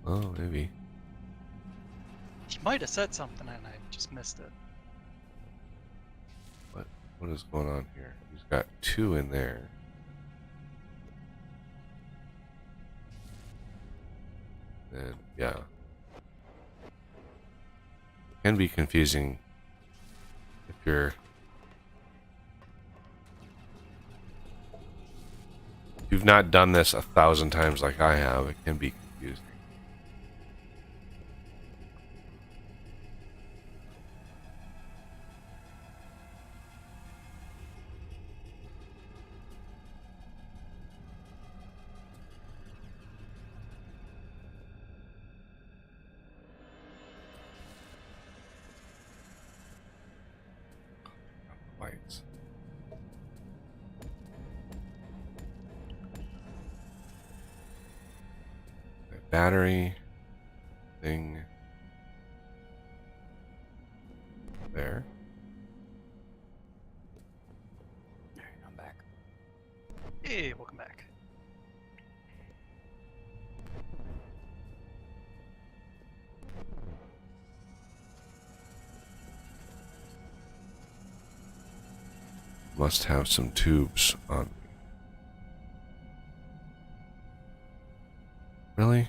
Oh, maybe. He might have said something and I just missed it. What is going on here? He's got 2 in there. And, yeah. Can be confusing if you're... If you've not done this 1,000 times like I have, it can be confusing. Lights. The battery thing there. Alright, I'm back. Hey, welcome back. Must have some tubes on me. Really?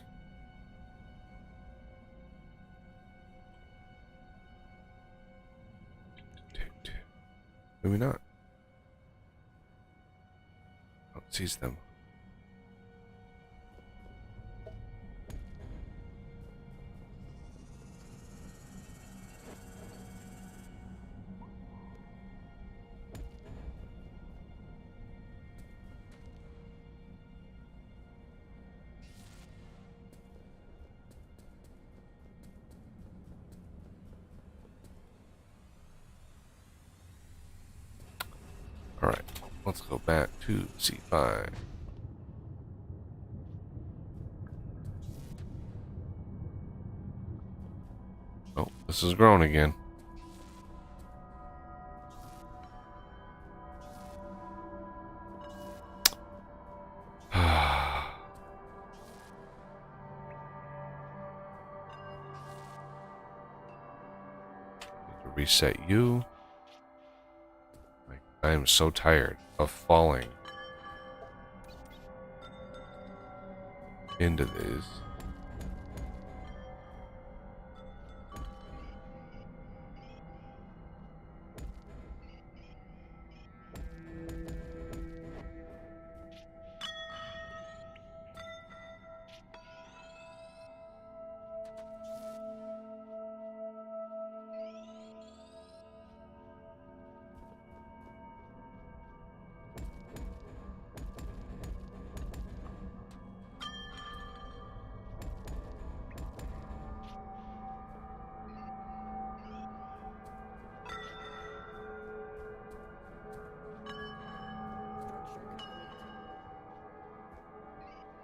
Maybe not. Oh, it sees them. Alright, let's go back to C5. Oh, this is growing again. Need to reset you. Like, I am so tired of falling into these.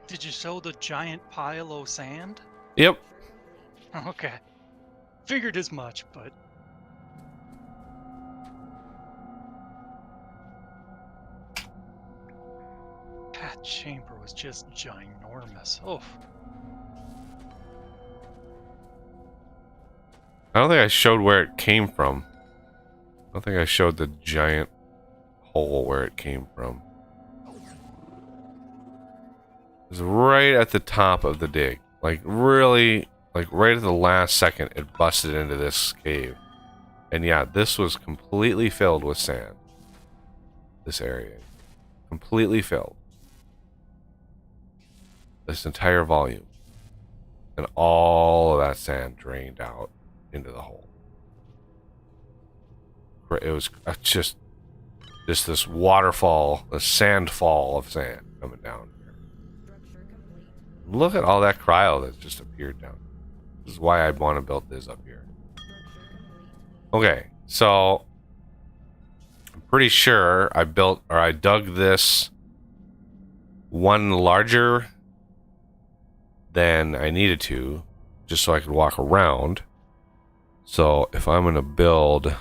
Did you show the giant pile of sand? Yep. Okay. Figured as much, but that chamber was just ginormous. Oh, I don't think I showed where it came from. I don't think I showed the giant hole where it came from. It was right at the top of the dig. Like, really, like, right at the last second, it busted into this cave. And yeah, this was completely filled with sand. This area. Completely filled. This entire volume. And all of that sand drained out into the hole. It was just this waterfall, a sand fall of sand coming down here. Look at all that cryo that just appeared down. This is why I want to build this up here. Okay, so I'm pretty sure I dug this one larger than I needed to, just so I could walk around. So if I'm gonna build,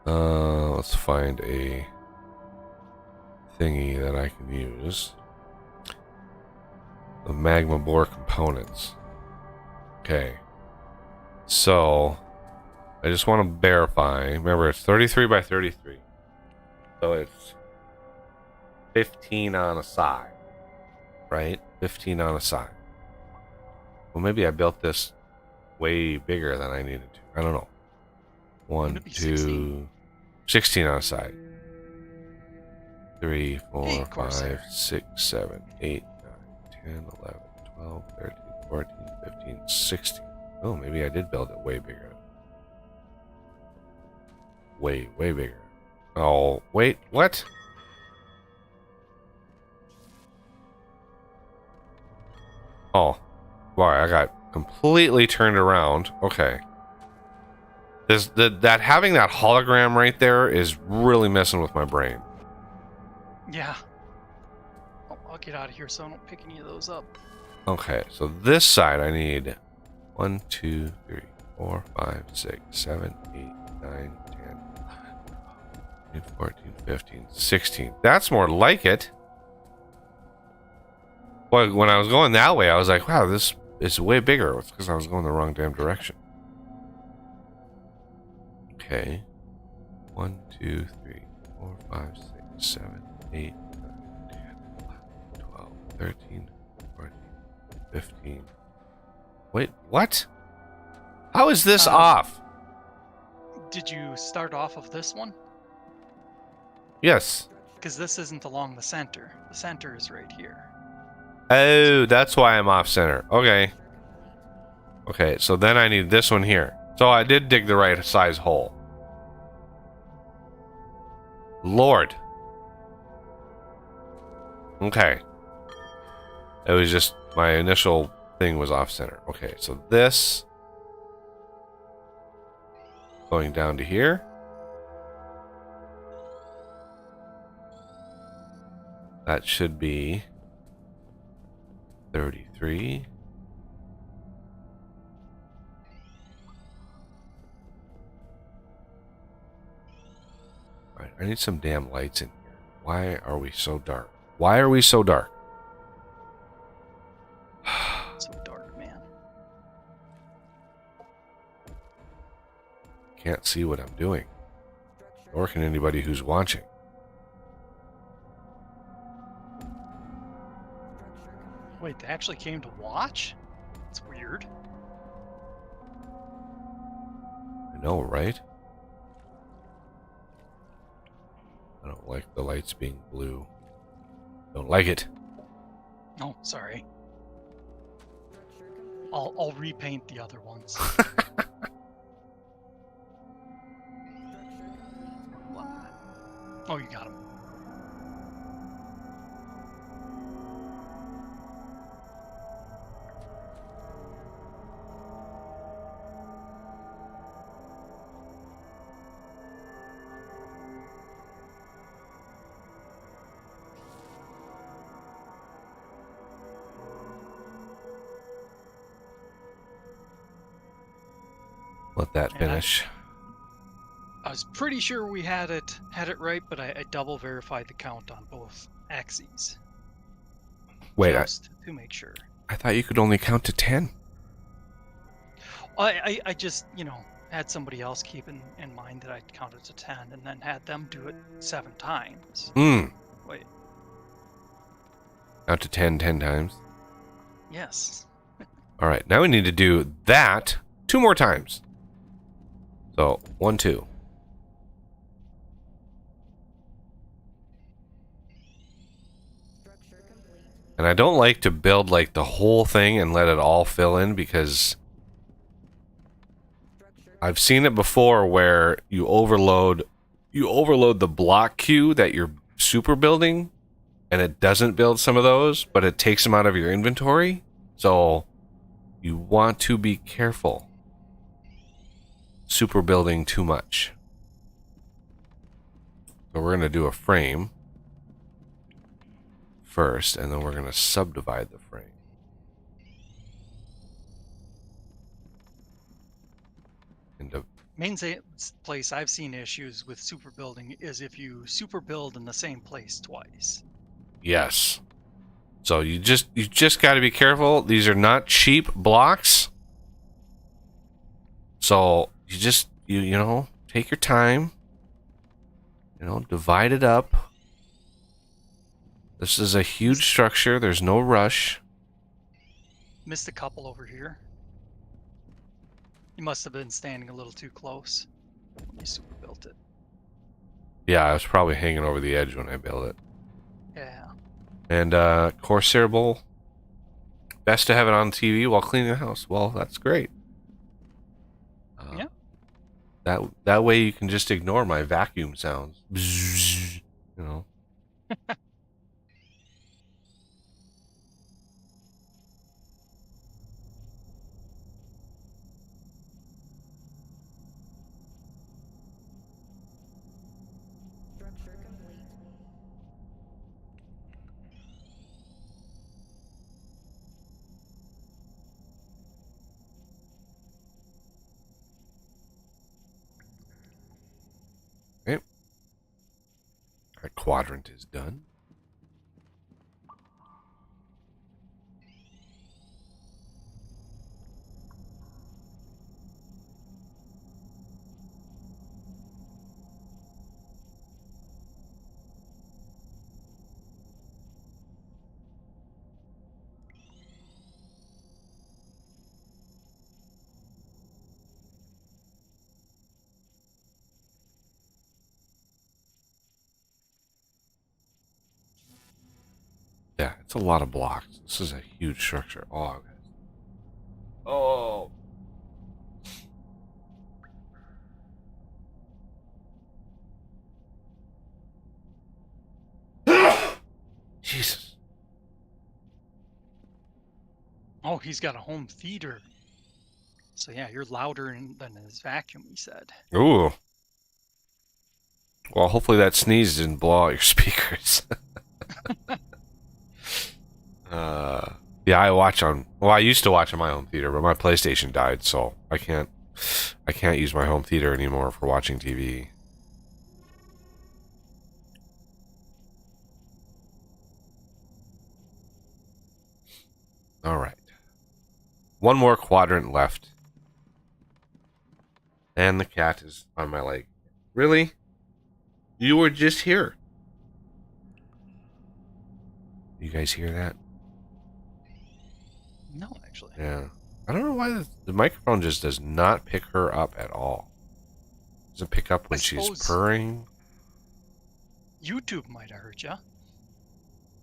let's find a thingy that I can use. The magma bore components. Okay. So I just want to verify. Remember, it's 33 by 33. So it's 15 on a side. Right? 15 on a side. Well, maybe I built this way bigger than I needed to. I don't know. 1, 2, 16 on a side. 3, 4, 5, 6, 7, 8, 9, 10, 11, 12, 13, 14, 15, 16. Oh, maybe I did build it way bigger. Way bigger. Oh, wait, what? Oh, wow, I got completely turned around. Okay. That having that hologram right there is really messing with my brain. yeah. Oh, I'll get out of here so I don't pick any of those up. Okay, so this side I need 1, 2, 3, 4, 5, 6, 7, 8, 9, 10, 14, 15, 16. That's more like it. Well, when I was going that way, I was like, wow, this is way bigger. It's because I was going the wrong damn direction. Okay. 1, 2, 3, 4, 5, 6, 7, 8, 9, 10, 11, 12, 13, 14, 15. Wait, what? How is this off? Did you start off of this one? Yes. Because this isn't along the center. The center is right here. Oh, that's why I'm off center. Okay. Okay, so then I need this one here. So I did dig the right size hole. Lord. Okay. It was just my initial thing was off center. Okay, so this going down to here. That should be 33. Alright, I need some damn lights in here. Why are we so dark? Why are we so dark? So dark, man. Can't see what I'm doing. Or can anybody who's watching? Wait, they actually came to watch? It's weird. I know, right? I don't like the lights being blue. Don't like it. Oh, sorry. I'll repaint the other ones. Oh, you got them. Let that And finish. I was pretty sure we had it right, but I double verified the count on both axes. Wait, just to make sure. I thought you could only count to 10. I just, had somebody else keep in mind that I'd counted to 10 and then had them do it 7 times. Wait. Count to 10 10 times. Yes. All right, now we need to do that 2 more times. So, 1, 2. And I don't like to build like the whole thing and let it all fill in because I've seen it before where you overload the block queue that you're super building and it doesn't build some of those, but it takes them out of your inventory. So you want to be careful super building too much. So we're going to do a frame first, and then we're going to subdivide the frame. Into Main place I've seen issues with super building is if you super build in the same place twice. yes. So you just got to be careful. These are not cheap blocks. So you just you know, take your time. Divide it up. This is a huge structure. There's no rush. Missed a couple over here. You must have been standing a little too close when you super built it. Yeah, I was probably hanging over the edge when I built it. Yeah. And Corsair Bowl. Best to have it on TV while cleaning the house. Well, that's great. Yeah. That way you can just ignore my vacuum sounds. Okay. Our quadrant is done. Yeah, it's a lot of blocks. This is a huge structure. Oh. Oh. Jesus. Oh, he's got a home theater. So yeah, you're louder than his vacuum, he said. Ooh. Well, hopefully that sneeze didn't blow out your speakers. Yeah, I used to watch on my home theater, but my PlayStation died, so I can't use my home theater anymore for watching TV. All right. One more quadrant left. And the cat is on my leg. Really? You were just here. You guys hear that? No, actually. Yeah. I don't know why the microphone just does not pick her up at all. Doesn't pick up when I she's suppose purring. YouTube might have heard ya.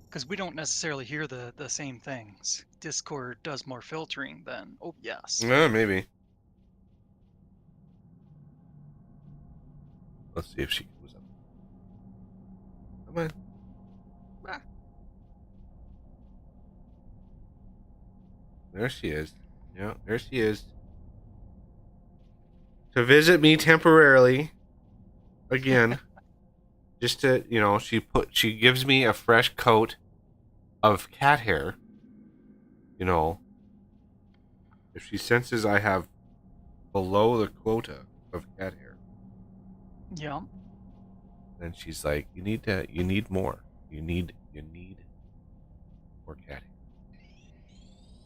Because we don't necessarily hear the same things. Discord does more filtering than OBS. Yeah, maybe. Let's see if she comes up. Come on. Ah. There she is. Yeah, there she is. To visit me temporarily. Again. Just to, she gives me a fresh coat of cat hair. You know, if she senses I have below the quota of cat hair, Yeah. then she's like, you need more. You need more cat hair.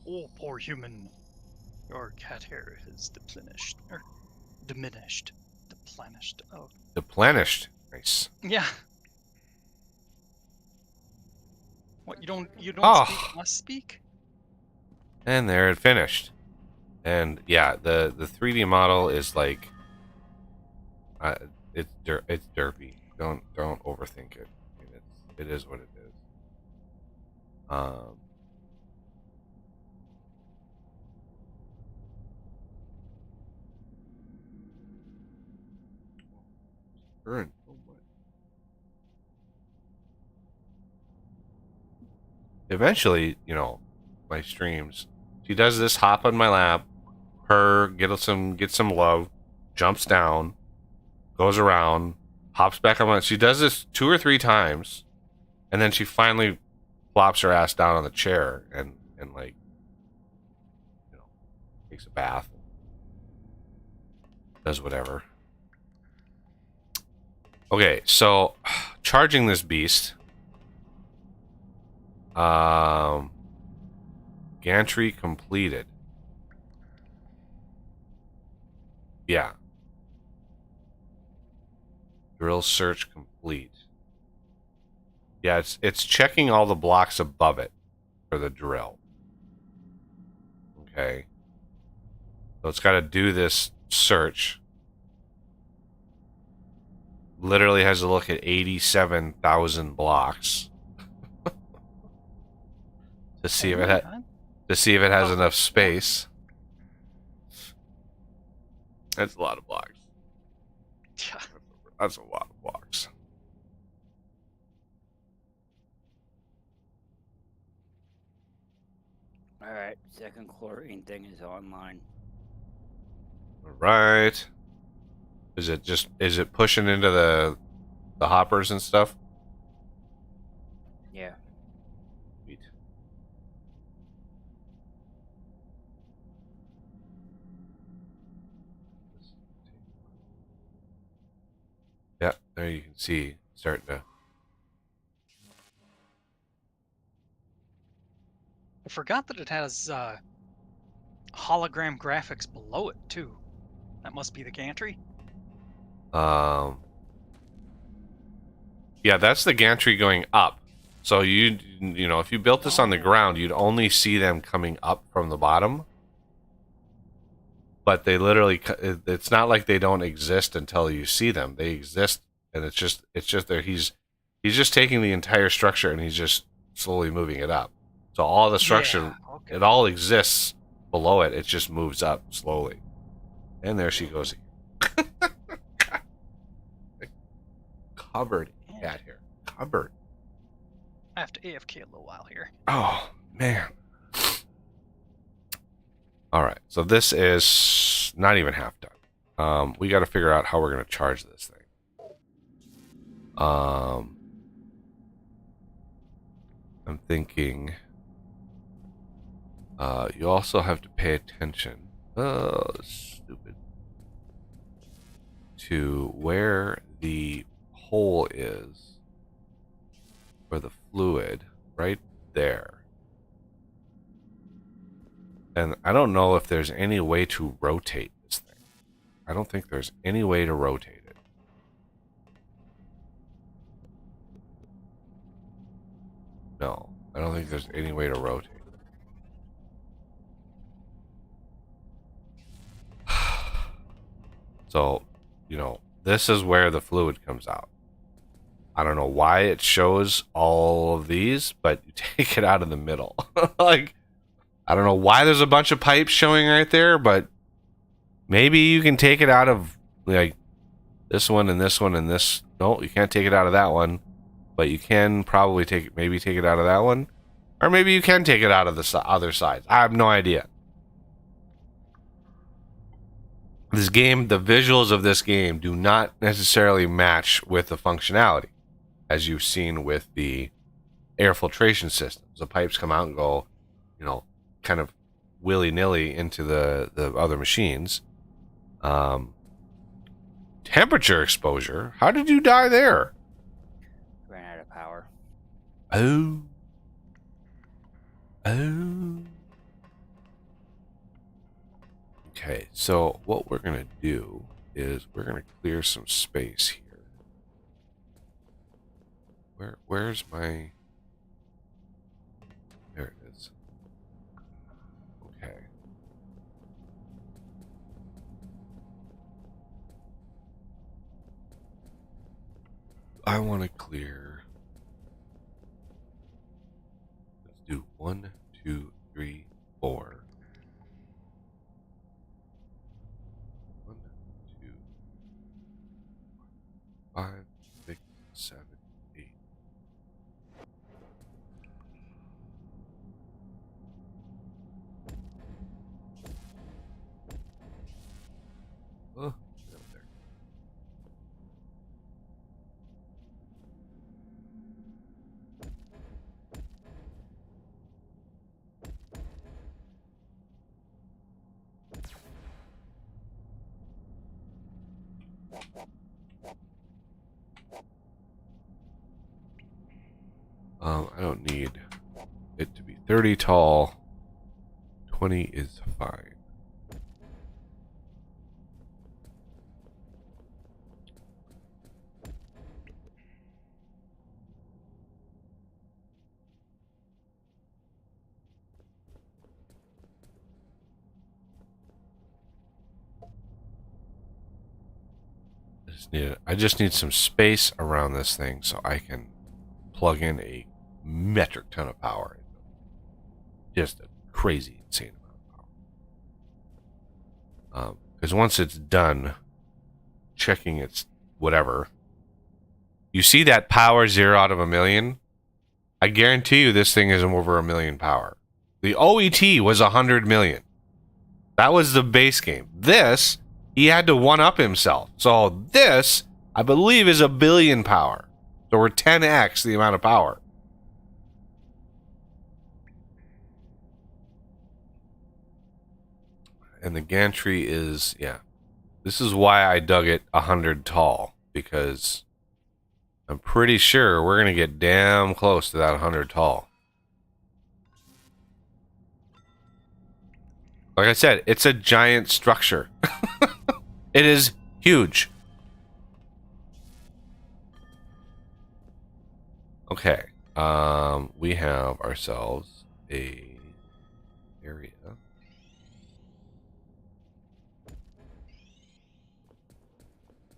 Oh, poor human. Your cat hair is deplenished. Or diminished. Deplenished. Oh. Deplenished. Nice. Yeah. What, you don't Oh. speak, must speak? And there it finished. And yeah, the 3D model is like, it's derpy. Don't overthink it. I mean, it is what it is. Burn so much. Eventually, my streams, she does this hop on my lap, get some love, jumps down, goes around, hops back on my. She does this 2 or 3 times, and then she finally flops her ass down on the chair and like, takes a bath, does whatever. Okay, so charging this beast. Gantry completed. Yeah. Drill search complete. Yeah, it's checking all the blocks above it for the drill. Okay. So it's got to do this search. Literally has to look at 87,000 blocks to see if it has enough space. That's a lot of blocks. Yeah. That's a lot of blocks. Alright, second chlorine thing is online. All right. Is it pushing into the hoppers and stuff? Yeah. Sweet. Yeah, there you can see starting to. I forgot that it has hologram graphics below it too. That must be the gantry. Yeah, that's the gantry going up. So if you built this on the ground, you'd only see them coming up from the bottom. But they literally, it's not like they don't exist until you see them. They exist, and it's just there. He's just taking the entire structure and he's just slowly moving it up. So all the structure, it all exists below it. It just moves up slowly. And there she goes. Covered in cat hair. Covered. I have to AFK a little while here. Oh, man. All right. So this is not even half done. We got to figure out how we're going to charge this thing. I'm thinking you also have to pay attention. Oh, stupid. To where the hole is for the fluid, right there. And I don't know if there's any way to rotate this thing. I don't think there's any way to rotate it. No, I don't think there's any way to rotate. So, you know, this is where the fluid comes out. I don't know why it shows all of these, but you take it out of the middle. Like, I don't know why there's a bunch of pipes showing right there, but maybe you can take it out of, like, this one and this one and this. No, you can't take it out of that one, but you can probably take it out of that one, or maybe you can take it out of the other sides. I have no idea. This game, the visuals of this game do not necessarily match with the functionality, as you've seen with the air filtration systems. The pipes come out and go, you know, kind of willy-nilly into the other machines. Temperature exposure? How did you die there? Ran out of power. Oh. Okay, so what we're going to do is we're going to clear some space here. Where's my... There it is. Okay. I want to clear... Let's do 1, 2, 3, 4. 1, 2, 5, 6, 7, 8. Oh, get up there. I don't need it to be 30 tall. 20 is fine. I just need some space around this thing so I can plug in a metric ton of power. Just a crazy, insane amount of power. Because once it's done checking its whatever, you see that power 0 out of 1,000,000? I guarantee you this thing is over 1,000,000 power. The OET was 100 million. That was the base game. This, he had to one-up himself. So this, I believe, is 1 billion power. So we're 10x the amount of power. And the gantry is, yeah. This is why I dug it 100 tall. Because I'm pretty sure we're going to get damn close to that 100 tall. Like I said, it's a giant structure. It is huge. Okay. We have ourselves a area.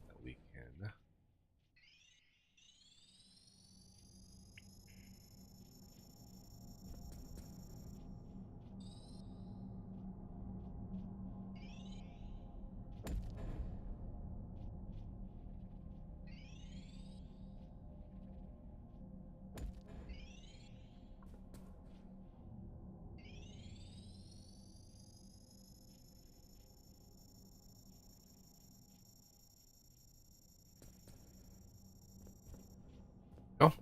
That we can. Oh.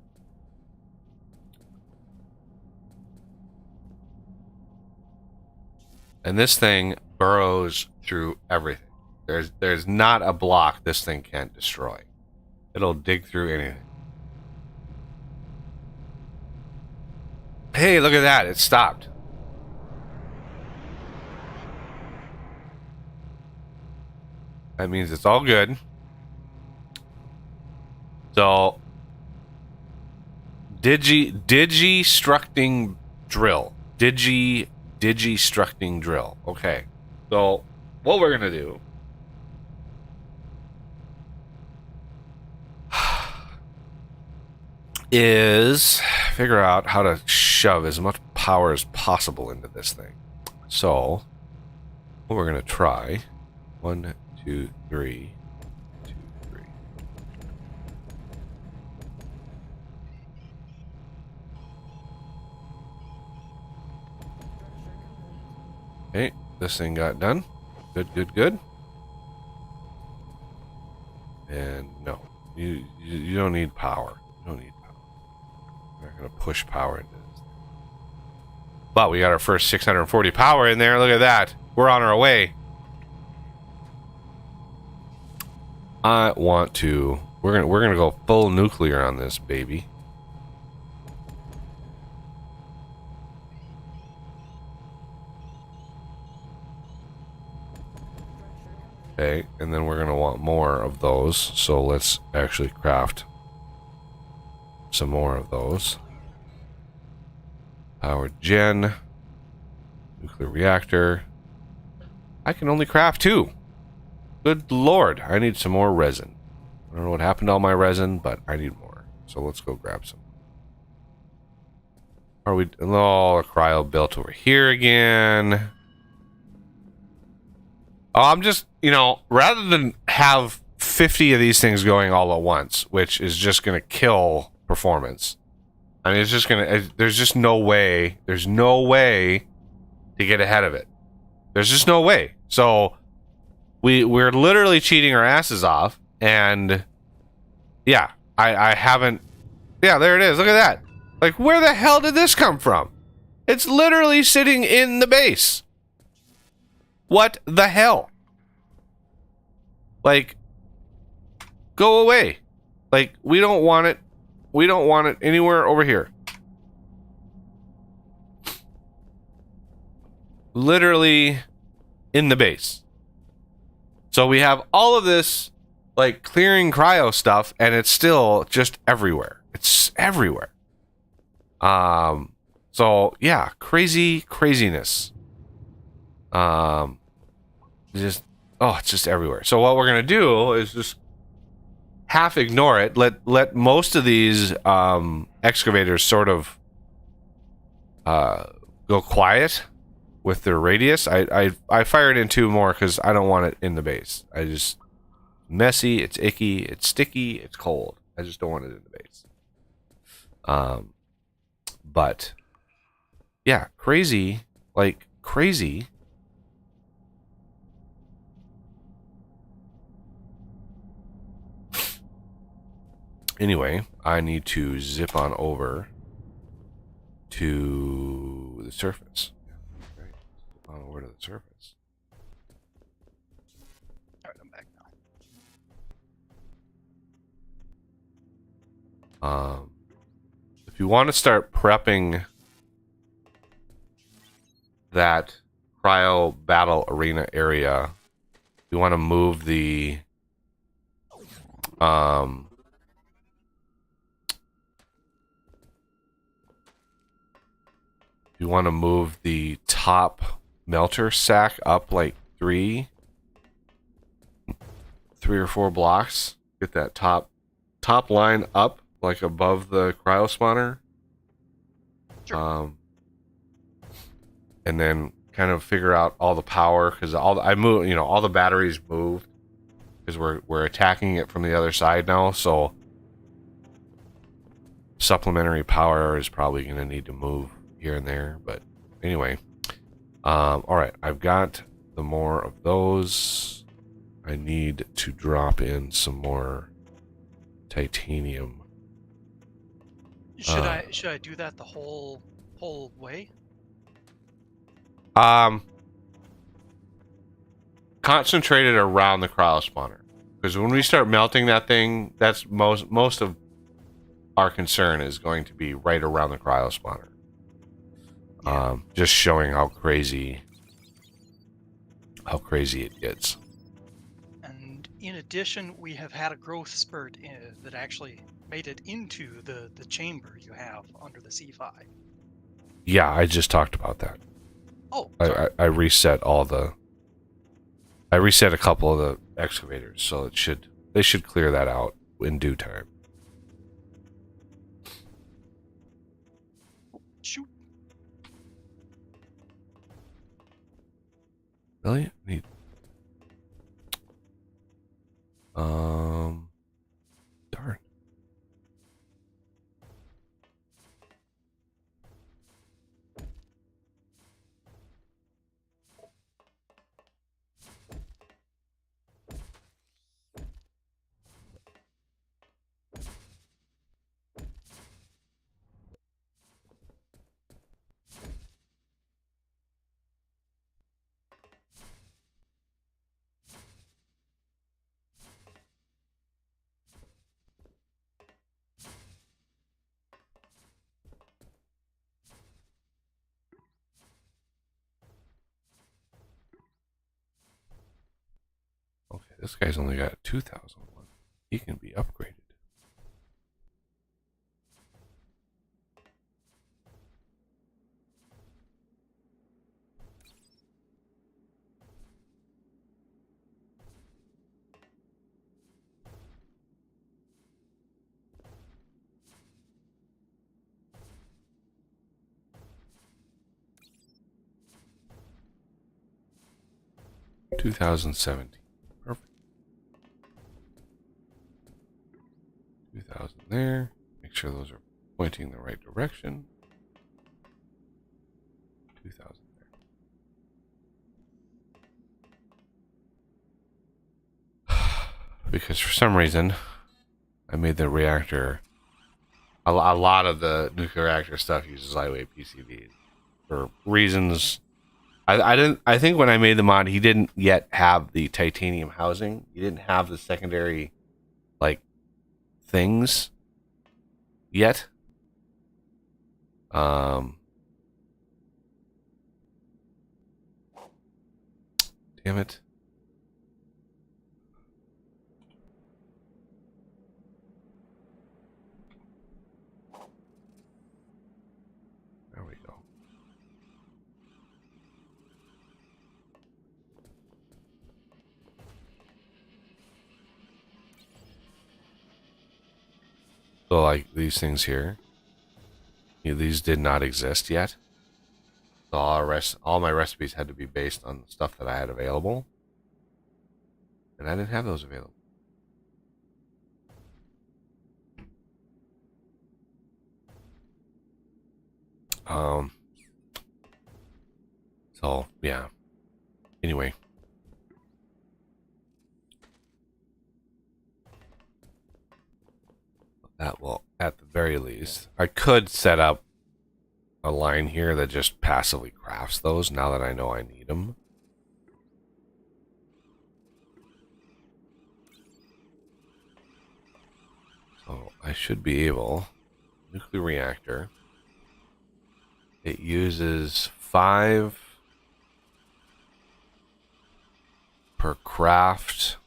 And this thing burrows through everything. There's not a block this thing can't destroy. It'll dig through anything. Hey, look at that. It stopped. That means it's all good. So Digi-structing drill. Digi-structing drill. Okay. So, what we're gonna do is figure out how to shove as much power as possible into this thing. So, what we're gonna try. 1, 2, 3. 2, 3. Okay, this thing got done. Good, good, good. And no, you don't need power. You don't need power. We're not gonna push power into this. But we got our first 640 power in there. Look at that. We're on our way. I want to. We're gonna go full nuclear on this baby. Okay, and then we're gonna want more of those. So let's actually craft some more of those. Power gen, nuclear reactor. I can only craft 2. Good lord, I need some more resin. I don't know what happened to all my resin, but I need more. So let's go grab some. Are we? Oh, a cryo built over here again. Oh, I'm just, rather than have 50 of these things going all at once, which is just going to kill performance. I mean, it's just going to, there's just no way, there's no way to get ahead of it. There's just no way. So we're literally cheating our asses off, and yeah, I haven't, yeah, there it is. Look at that. Like, where the hell did this come from? It's literally sitting in the base. What the hell? Like, go away. Like, we don't want it. We don't want it anywhere over here. Literally in the base. So we have all of this, like, clearing cryo stuff, and it's still just everywhere. It's everywhere. So yeah, craziness. Just, it's just everywhere. So what we're gonna do is just half ignore it. Let most of these excavators sort of go quiet with their radius. I fired in 2 more because I don't want it in the base. I just messy. It's icky. It's sticky. It's cold. I just don't want it in the base. But yeah, crazy, like crazy. Anyway, I need to zip on over to the surface. Right. Zip on over to the surface. All right, I'm back now. If you want to start prepping that cryo battle arena area, you want to move the you want to move the top melter sack up like 3 or 4 blocks. Get that top line up like above the cryo spawner. Sure. And then kind of figure out all the power, because all the batteries moved because we're attacking it from the other side now. So supplementary power is probably going to need to move here and there. But anyway, all right, I've got the more of those. I need to drop in some more titanium. Should I do that the whole way? Concentrated around the cryo spawner, because when we start melting that thing, that's most of our concern is going to be right around the cryo spawner. Yeah. Just showing how crazy it gets. And In addition, we have had a growth spurt that actually made it into the chamber you have under the C5. Yeah, I just talked about that. Oh, sorry. I reset all the... I reset a couple of the excavators, so they should clear that out in due time. Shoot. Really? Need... Darn. Okay, this guy's only got 2,001. He can be upgraded. $2,017. Perfect. 2,000 there. Make sure those are pointing the right direction. 2,000 there. Because for some reason, I made the reactor... A lot of the nuclear reactor stuff uses lightweight PCBs. For reasons... I think when I made the mod, he didn't yet have the titanium housing. He didn't have the secondary, like, things yet. Damn it. There we go. So, like, these things here, these did not exist yet. So all my recipes had to be based on the stuff that I had available. And I didn't have those available. So, yeah. Anyway. That will, at the very least, I could set up a line here that just passively crafts those now that I know I need them. So I should be able... Nuclear reactor. It uses 5 per craft.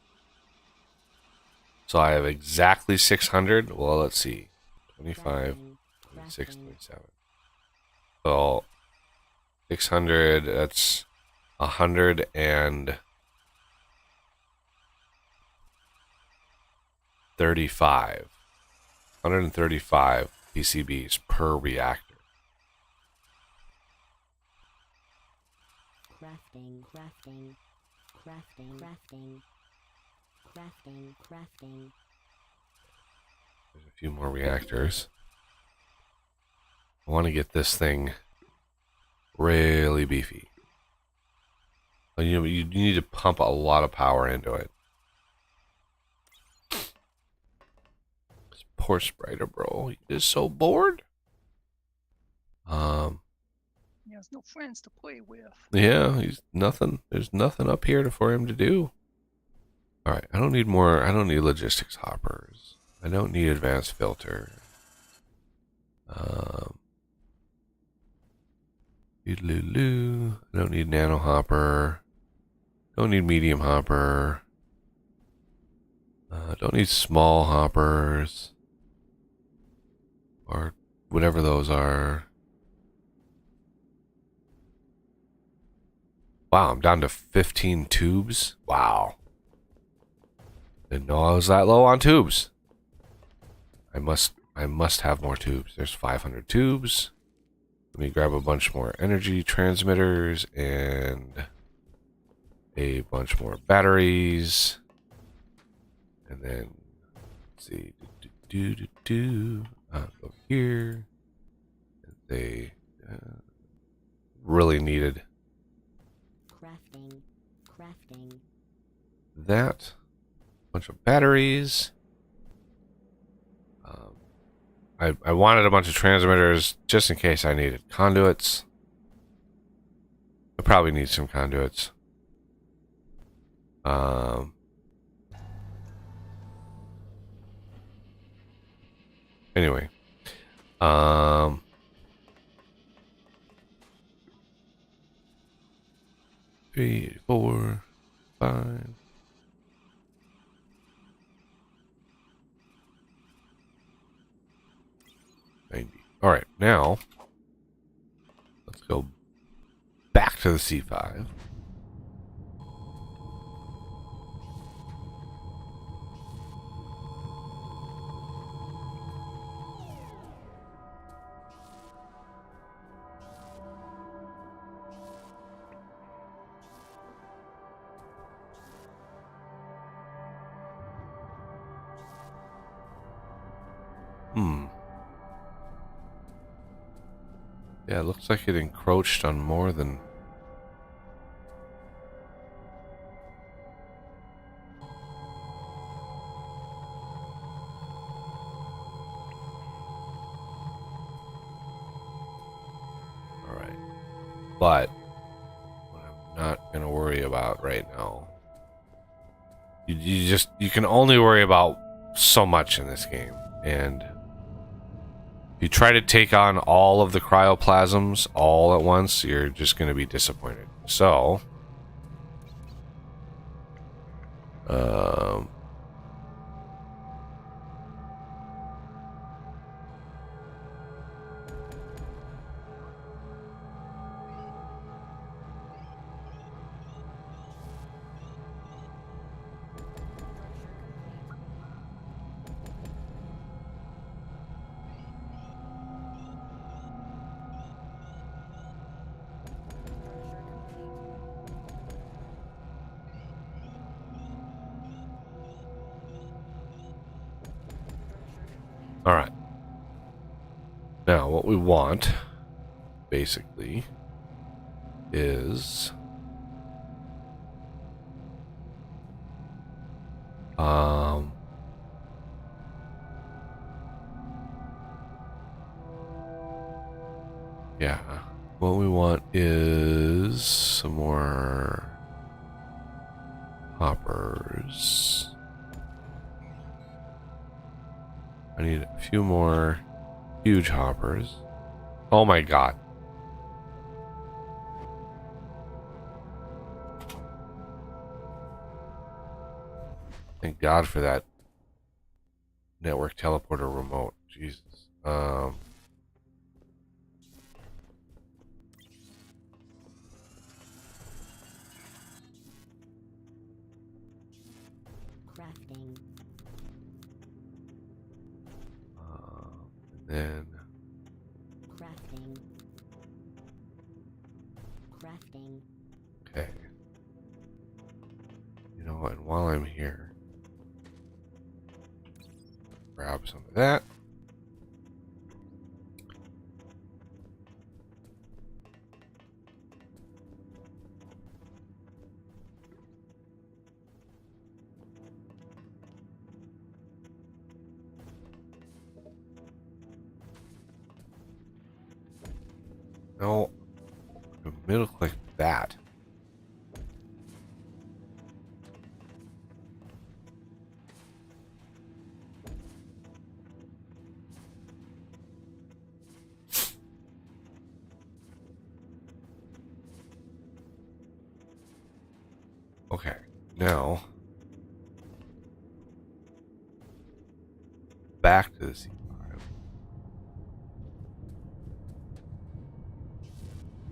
So I have exactly 600. Well, let's see. 25, 26, 27. So 600, that's 135. 135 PCBs per reactor. Crafting. There's a few more reactors. I want to get this thing really beefy. But you need to pump a lot of power into it. This poor Spriter, bro. He is so bored. He has no friends to play with. Yeah, he's nothing. There's nothing up here for him to do. All right, I don't need more. I don't need logistics hoppers. I don't need advanced filter. Doodaloo. I don't need nano hopper. Don't need medium hopper. Don't need small hoppers. Or whatever those are. Wow, I'm down to 15 tubes. Wow. Didn't know I was that low on tubes. I must have more tubes. There's 500 tubes. Let me grab a bunch more energy transmitters and a bunch more batteries. And then let's see. Go here. They really needed Crafting. that. Bunch of batteries. I wanted a bunch of transmitters just in case I needed conduits. I probably need some conduits. Anyway. 3, 4, 5. All right, now let's go back to the C5. Yeah, it looks like it encroached on more than... Alright. But what I'm not going to worry about right now... You can only worry about so much in this game. And... you try to take on all of the cryoplasms all at once, you're just going to be disappointed. So, all right. Now, what we want, basically, is... yeah. What we want is some more hoppers. I need a few more huge hoppers. Oh my god. Thank God for that network teleporter remote. Jesus. Crafting. Then Crafting. okay. You know what? And while I'm here, grab some of that. No, middle click that. Okay, now back to the C5.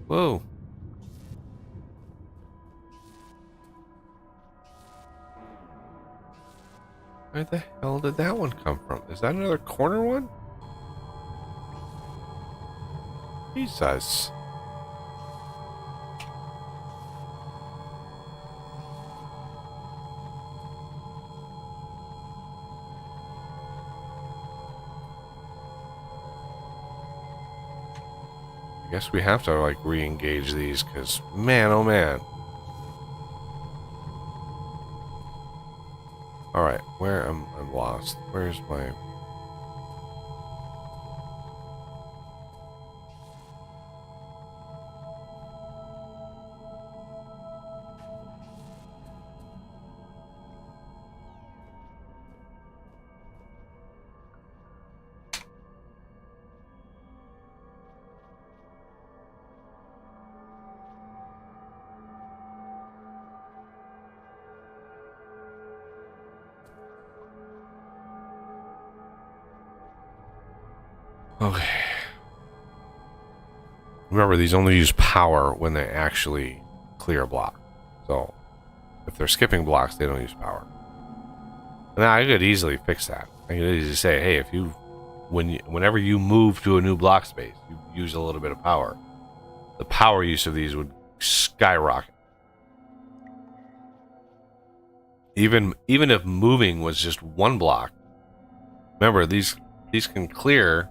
Whoa. Where the hell did that one come from? Is that another corner one? Jesus. I guess we have to like re-engage these because man, oh man. All right, where I'm lost. Where's my? Okay. Remember, these only use power when they actually clear a block. So, if they're skipping blocks, they don't use power. Now, I could easily fix that. I could easily say, hey, if you, whenever you move to a new block space, you use a little bit of power. The power use of these would skyrocket. Even if moving was just one block. Remember, these can clear.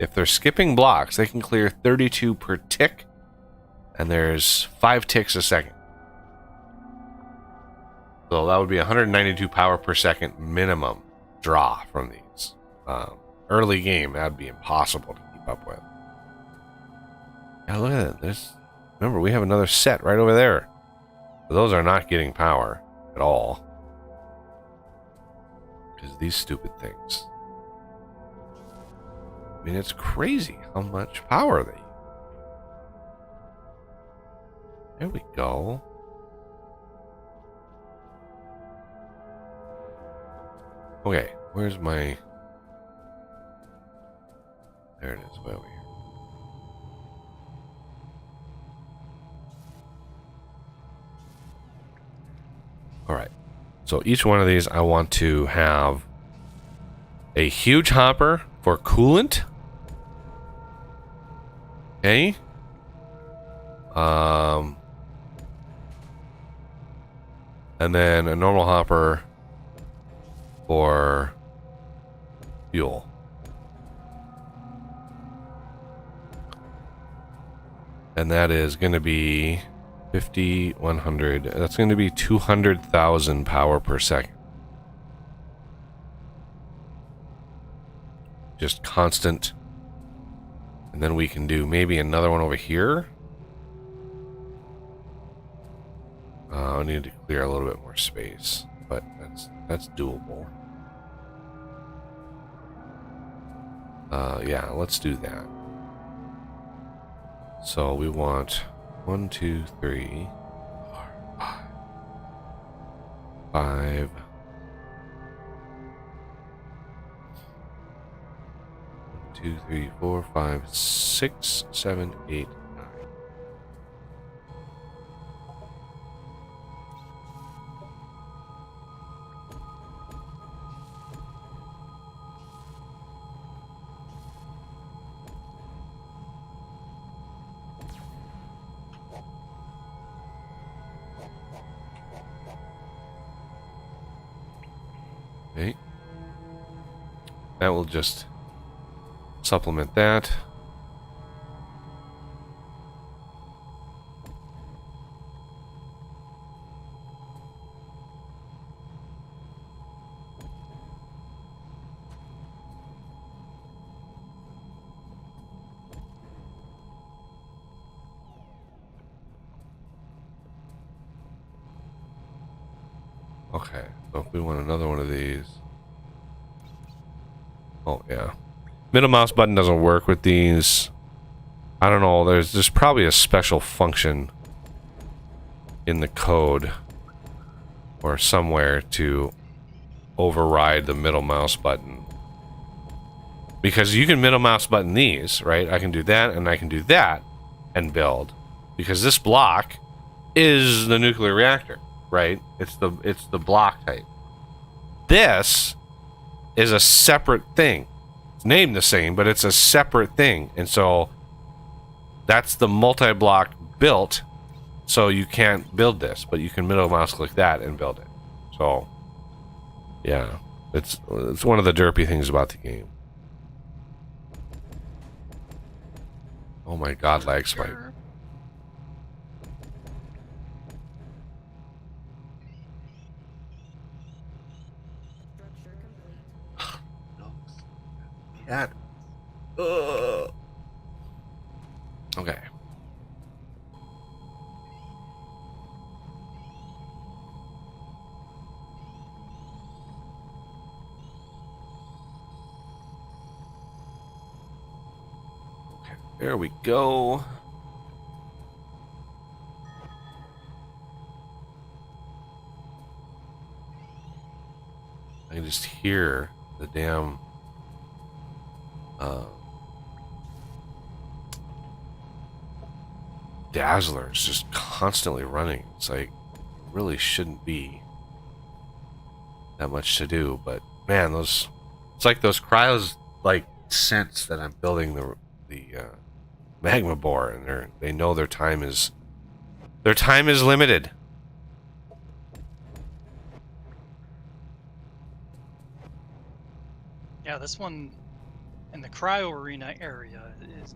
If they're skipping blocks, they can clear 32 per tick, and there's 5 ticks a second. So that would be 192 power per second minimum draw from these. Early game, that'd be impossible to keep up with. Yeah, look at that. Remember, we have another set right over there. Those are not getting power at all. Because these stupid things. I mean, it's crazy how much power they use. There we go. Okay, where's my... There it is, way over here. Alright, so each one of these I want to have a huge hopper for coolant. Okay. And then a normal hopper for fuel. And that is going to be 50, 100. That's going to be 200,000 power per second. Just constant. And then we can do maybe another one over here. I need to clear a little bit more space, but that's doable. Yeah, let's do that. So we want 1, 2, 3, 4, 5. 2, 3, 4, 5, 6, 7, 8, 9. Okay. That will just supplement that. Okay, so if we want another one of these. Oh, yeah. Middle mouse button doesn't work with these. I don't know, there's probably a special function in the code or somewhere to override the middle mouse button because you can middle mouse button these, right? I can do that and I can do that and build, because this block is the nuclear reactor, right? It's the block type. This is a separate thing. It's named the same, but it's a separate thing. And so that's the multi-block built, so you can't build this, but you can middle mouse click that and build it. So yeah, it's one of the derpy things about the game. Oh my god, lag spike. Cat. Ugh. Okay. Okay, there we go. I can just hear the damn Dazzler is just constantly running. It's like, really shouldn't be that much to do, but man, it's like those cryos like sense that I'm building the magma bore, and they know their time is limited. Yeah, this one in the cryo arena area is,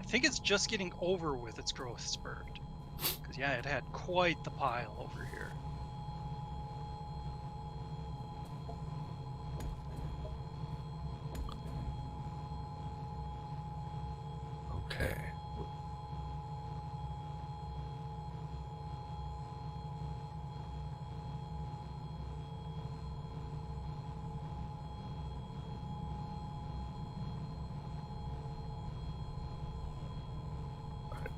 I think it's just getting over with its growth spurt. Because yeah, it had quite the pile over here. Okay.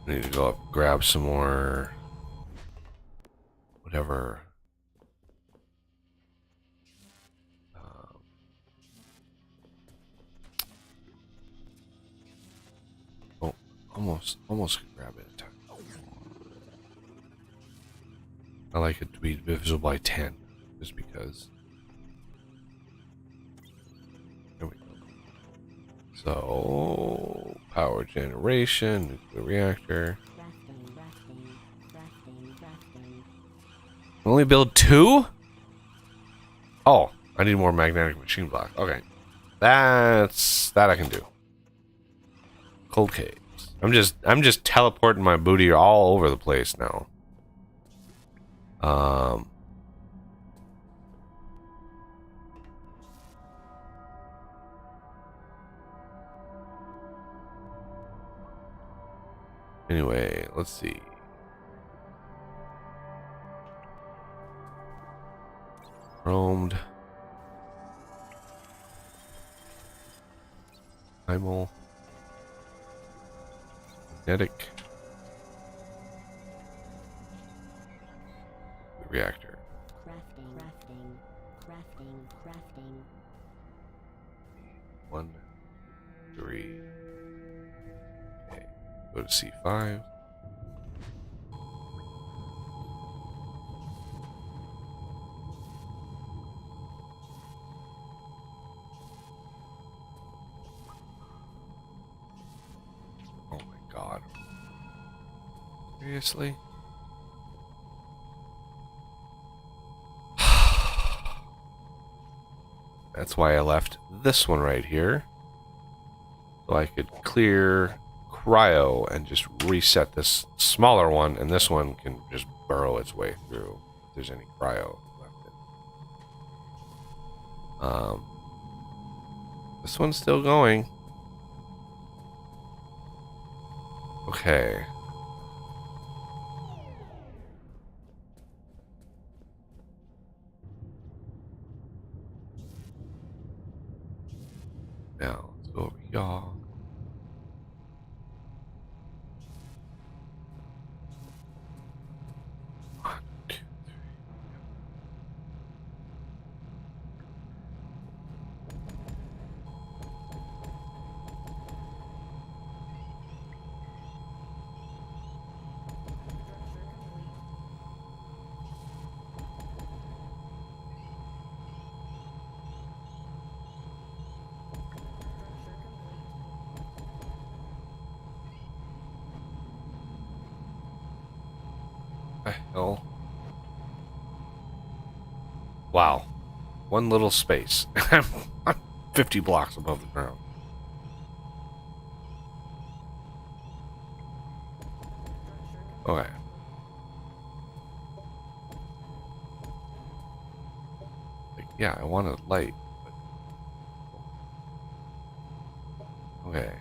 I need to go up, grab some more, whatever. Oh, almost could grab it in time. I like it to be visible by 10, just because. There we go. So, power generation, nuclear reactor. Only build 2? Oh, I need more magnetic machine block. Okay. That I can do. Cold caves. I'm just teleporting my booty all over the place now. Anyway, let's see. Chromed. Primal. Magnetic. Reactor. Crafting. 1, 3. Okay. Go to C5. Oh my god. Seriously? That's why I left this one right here. So I could clear Cryo and just reset this smaller one, and this one can just burrow its way through if there's any Cryo left in. This one's still going. Okay. Now, let's go over here. 1, 2, 3. the hell? Wow. One little space. I'm 50 blocks above the ground. Okay. Like, yeah, I want a light. But... Okay.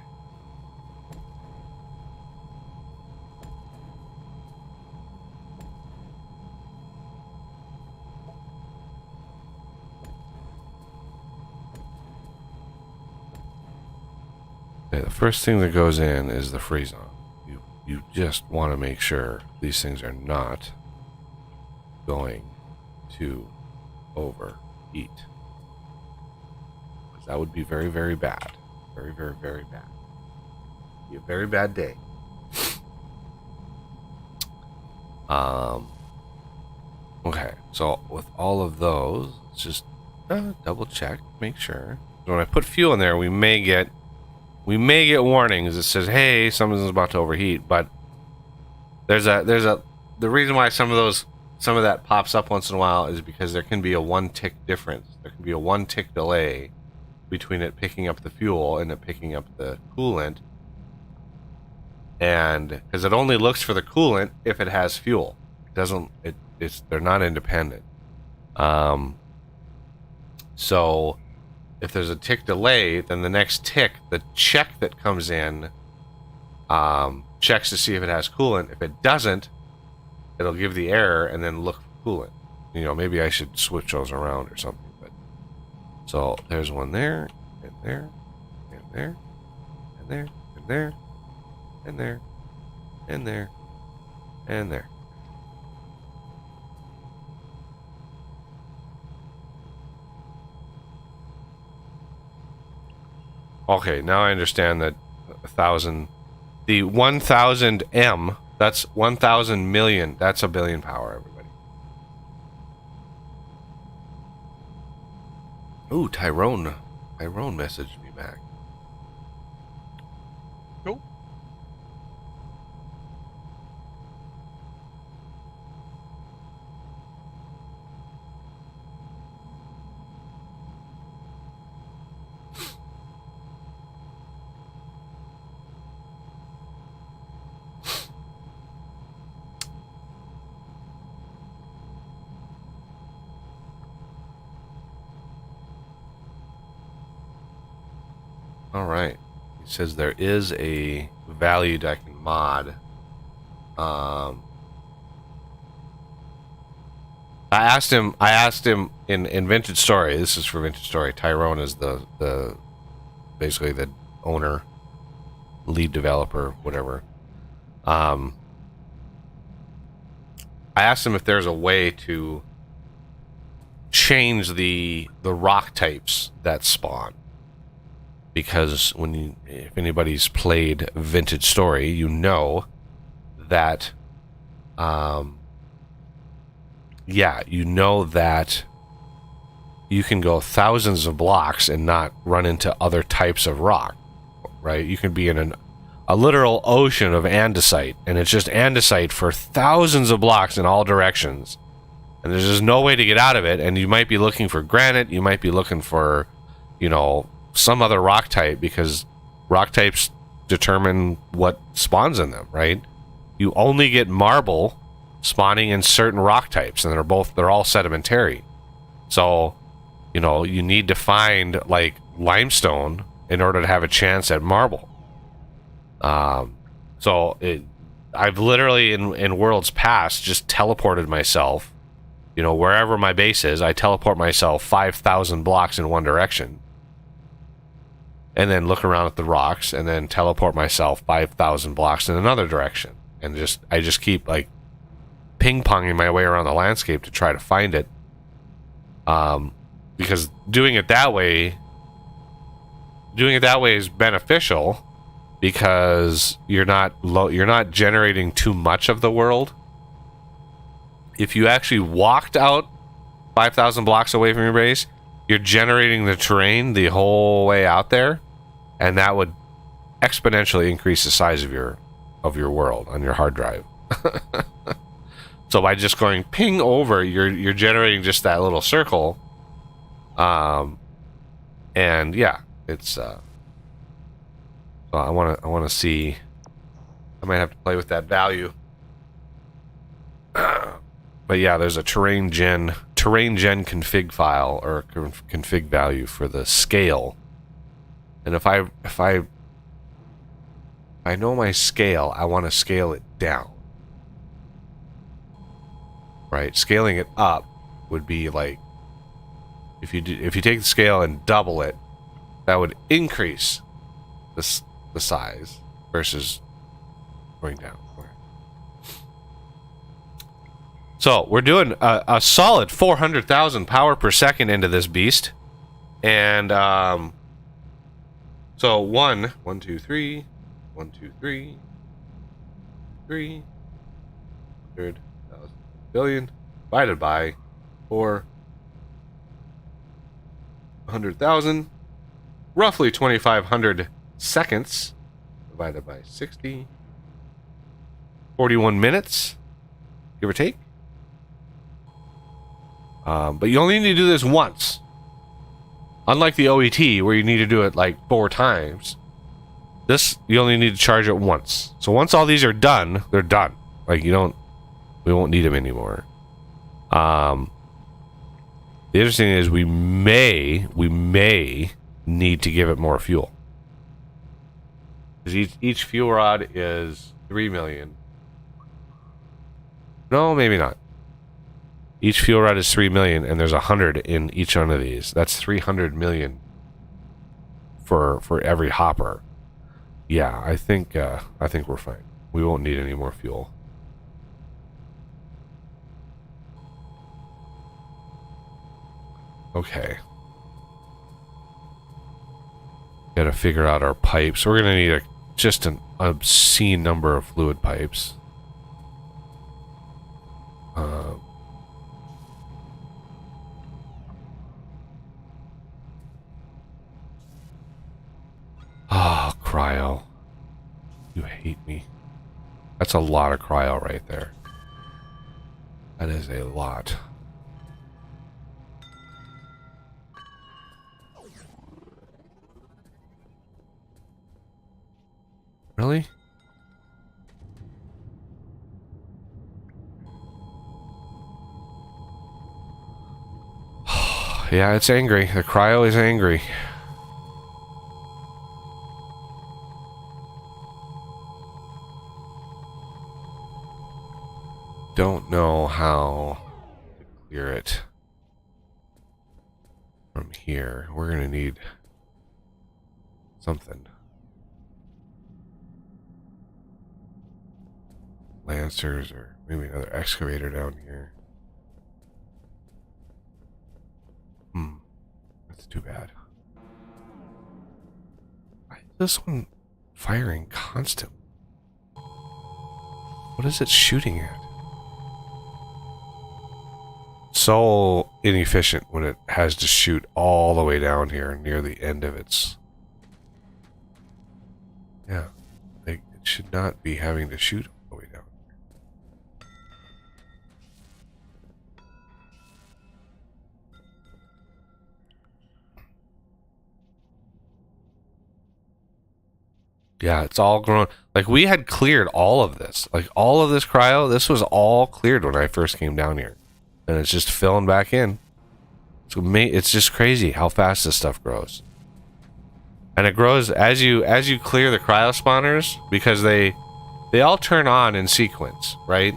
Okay, the first thing that goes in is the freeze on. You just want to make sure these things are not going to overheat. Because that would be very, very bad. Very, very, very bad. Be a very bad day. Okay, so with all of those, let's just double check, make sure. So when I put fuel in there, we may get warnings that says, "Hey, something's about to overheat." But the reason why some of that pops up once in a while is because there can be a 1 tick difference. There can be a 1 tick delay between it picking up the fuel and it picking up the coolant, and because it only looks for the coolant if it has fuel. It doesn't. They're not independent. So. If there's a tick delay, then the next tick, the check that comes in, checks to see if it has coolant. If it doesn't, it'll give the error and then look for coolant. You know, maybe I should switch those around or something. But so there's one there, and there, and there, and there, and there, and there, and there, and there. Okay, now I understand that 1,000, the 1,000 M, that's 1,000 million. That's a billion power, everybody. Ooh, Tyrone messaged me back. Nope. All right. He says there is a value that I can mod. I asked him in Vintage Story. This is for Vintage Story. Tyrone is the basically the owner, lead developer, whatever. I asked him if there's a way to change the rock types that spawn. Because if anybody's played Vintage Story, you know that, you can go thousands of blocks and not run into other types of rock, right? You can be in a literal ocean of andesite, and it's just andesite for thousands of blocks in all directions, and there's just no way to get out of it. And you might be looking for granite, you might be looking for, some other rock type, because rock types determine what spawns in them, right? You only get marble spawning in certain rock types, and they're all sedimentary. So, you need to find like limestone in order to have a chance at marble. I've literally in worlds past just teleported myself, wherever my base is. I teleport myself 5,000 blocks in one direction, and then look around at the rocks, and then teleport myself 5,000 blocks in another direction, and I just keep like ping-ponging my way around the landscape to try to find it. Because doing it that way is beneficial, because you're not generating too much of the world. If you actually walked out 5,000 blocks away from your base, you're generating the terrain the whole way out there, and that would exponentially increase the size of your world on your hard drive. So by just going ping over, you're generating just that little circle. And yeah, it's so I want to see. I might have to play with that value. But yeah, there's a terrain gen config file or config value for the scale. And if I know my scale, I want to scale it down. Right? Scaling it up would be like if you take the scale and double it, that would increase the size versus going down. So we're doing a solid 400,000 power per second into this beast, and so 1, 2, 3, 1, 2, 3, 300,000 billion divided by 400,000, roughly 2,500 seconds divided by 60, 41 minutes, give or take. But you only need to do this once. Unlike the OET, where you need to do it like 4 times, this, you only need to charge it once. So once all these are done, they're done. Like, we won't need them anymore. The interesting thing is we may need to give it more fuel. Because each fuel rod is 3 million. No, maybe not. Each fuel rod is 3 million, and there's 100 in each one of these. That's 300 million for every hopper. Yeah, I think we're fine. We won't need any more fuel. Okay. Gotta figure out our pipes. We're gonna need just an obscene number of fluid pipes. Oh, cryo. You hate me. That's a lot of cryo right there. That is a lot. Really? Yeah, it's angry. The cryo is angry. Don't know how to clear it from here. We're gonna need something. Lancers or maybe another excavator down here. That's too bad. Why is this one firing constant? What is it shooting at? So inefficient when it has to shoot all the way down here near the end of its... Yeah, it should not be having to shoot all the way down. Yeah, it's all grown. Like, we had cleared all of this. Like, all of this cryo, this was all cleared when I first came down here. And it's just filling back in. So it's just crazy how fast this stuff grows. And it grows as you clear the cryo spawners, because they all turn on in sequence, right?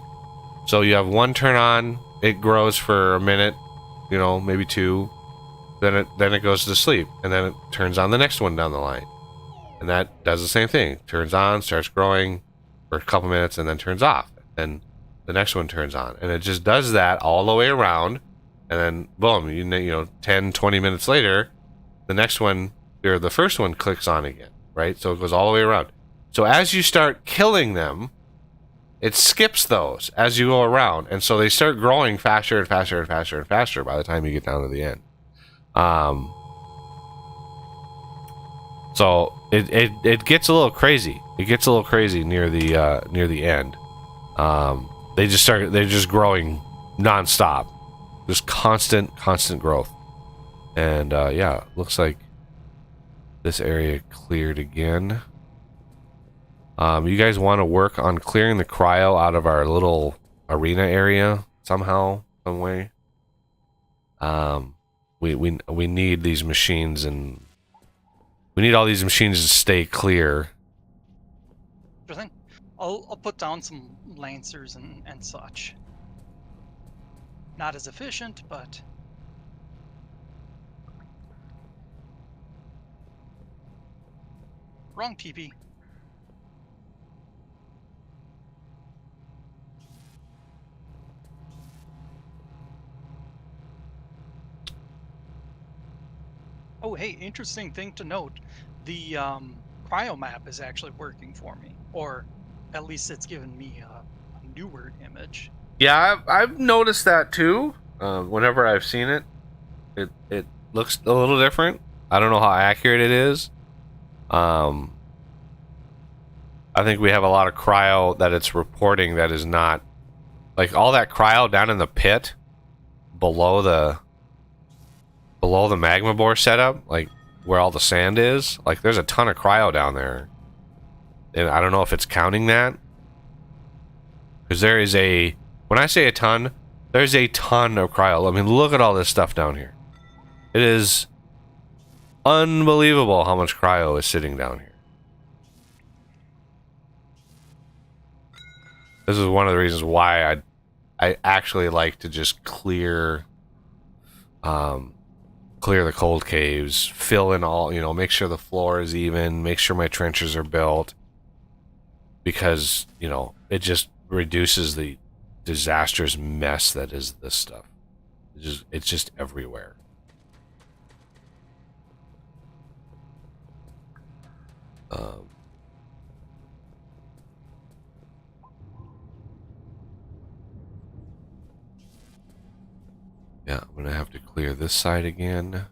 So you have one turn on, it grows for a minute, maybe 2. Then it goes to sleep, and then it turns on the next one down the line. And that does the same thing. Turns on, starts growing for a couple minutes, and then turns off. And the next one turns on. And it just does that all the way around. And then, boom, 10, 20 minutes later, the next one, or the first one clicks on again, right? So it goes all the way around. So as you start killing them, it skips those as you go around. And so they start growing faster and faster and faster and faster by the time you get down to the end. So it gets a little crazy. It gets a little crazy near the end. they're just growing non-stop. Just constant growth. And yeah, looks like this area cleared again. You guys want to work on clearing the cryo out of our little arena area somehow, some way. We need these machines, and we need all these machines to stay clear. Sure thing. I'll put down some lancers and such. Not as efficient, but wrong TP. Oh, hey, interesting thing to note. The cryo map is actually working for me, or at least it's given me a newer image. Yeah, I've noticed that too. Whenever I've seen it, it looks a little different. I don't know how accurate it is. I think we have a lot of cryo that it's reporting that is not, like, all that cryo down in the pit below the magma bore setup, like where all the sand is. Like, there's a ton of cryo down there, and I don't know if it's counting that, because there is a, when I say a ton, there's a ton of cryo. I mean, look at all this stuff down here. It is unbelievable how much cryo is sitting down here. This is one of the reasons why I actually like to just clear the cold caves, fill in all, you know, make sure the floor is even, make sure my trenches are built, because, you know, it just reduces the disastrous mess that is this stuff. It's just everywhere. Yeah, I'm gonna have to clear this side again.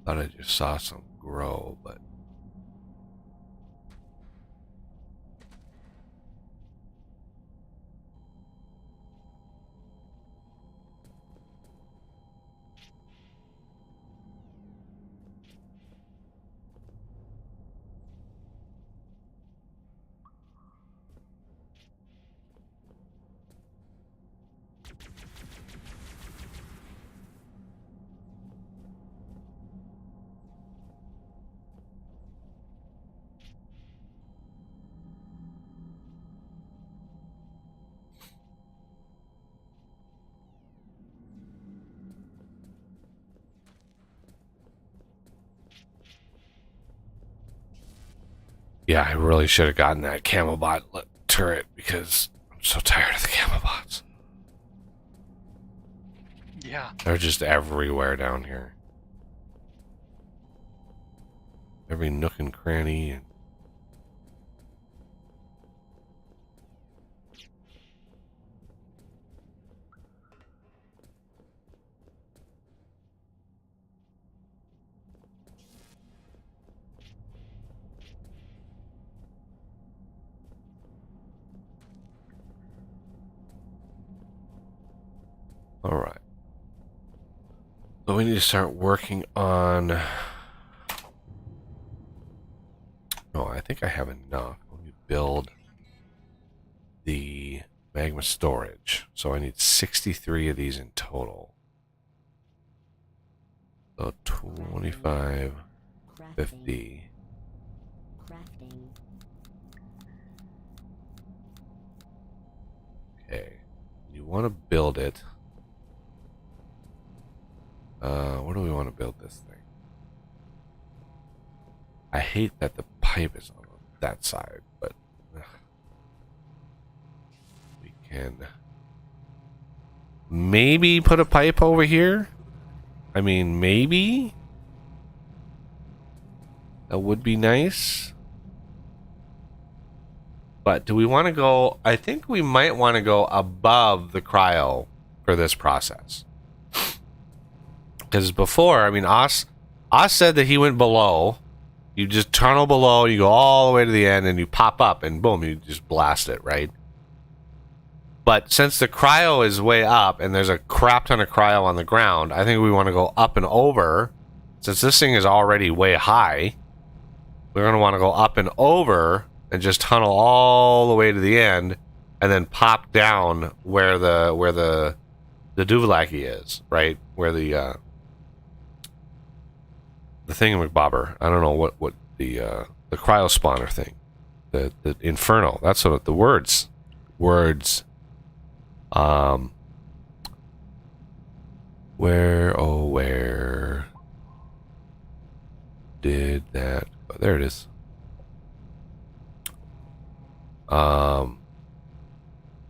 Thought I just saw some grow, but yeah, I really should have gotten that Camobot turret, because I'm so tired of the Camobots. Yeah. They're just everywhere down here. Every nook and cranny. And all right. So we need to start working on... No, I think I have enough. Let me build the magma storage. So I need 63 of these in total. So 25, 50. Crafting. Okay. You want to build it. Where do we want to build this thing? I hate that the pipe is on that side, but we can maybe put a pipe over here. I mean, maybe. That would be nice. But do we want to go... I think we might want to go above the cryo for this process. Because before, I mean, Os said that he went below. You just tunnel below, you go all the way to the end, and you pop up, and boom, you just blast it, right? But since the cryo is way up, and there's a crap ton of cryo on the ground, I think we want to go up and over. Since this thing is already way high, we're going to want to go up and over and just tunnel all the way to the end, and then pop down where the Duvlaki is, right? Where the thingamabobber. I don't know what the cryo spawner thing, the Inferno. That's what the words. Where did that? Oh, there it is.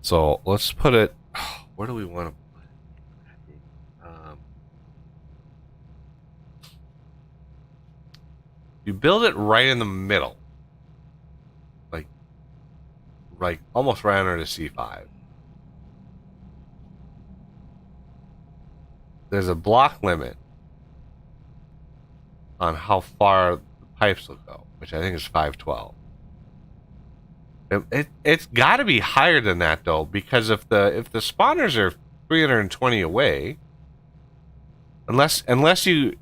So let's put it. Where do we want to put it? You build it right in the middle, like almost right under the C5. There's a block limit on how far the pipes will go, which I think is 512. It's got to be higher than that though, because if the spawners are 320 away, unless you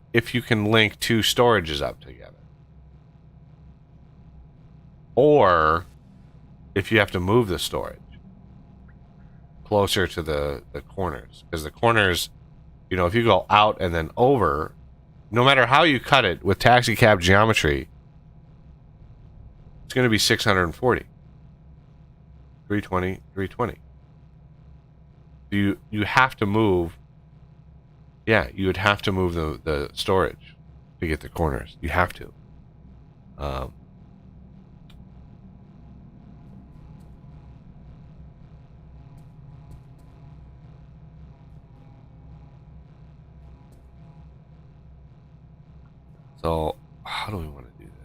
can link two storages up together, or if you have to move the storage closer to the corners, because the corners, you know, if you go out and then over, no matter how you cut it with taxi cab geometry, it's going to be 640. 320, 320. You have to move. Yeah, you would have to move the storage to get the corners. You have to. So, how do we want to do this?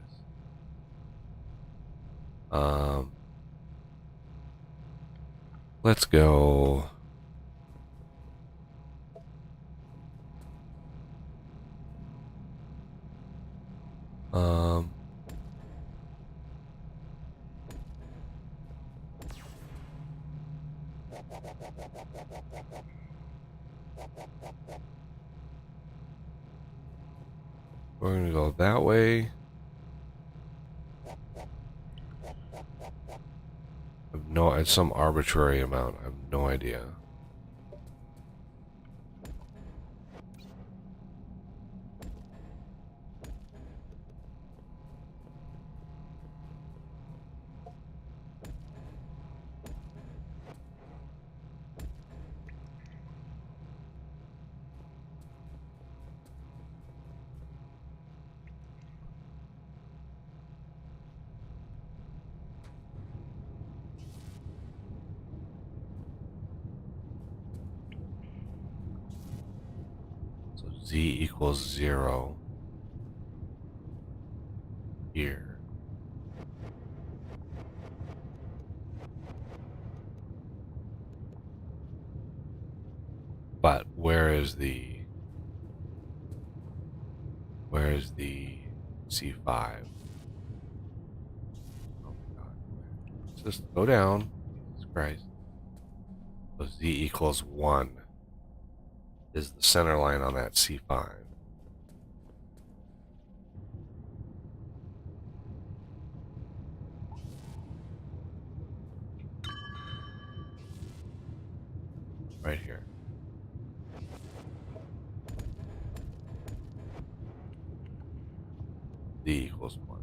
Let's go. We're going to go that way. It's some arbitrary amount. I have no idea. Z equals 0 here. But where is the C5? Oh my god. Let's just go down. Jesus Christ. So Z equals 1 is the center line on that C5. Right here. Z equals 1.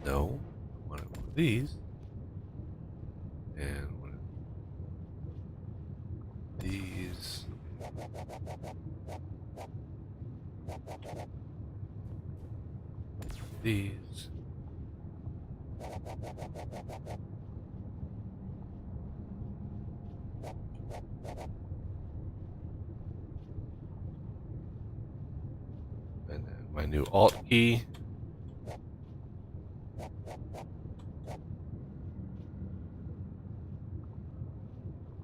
No, one of these, and one of these. These. new Alt key.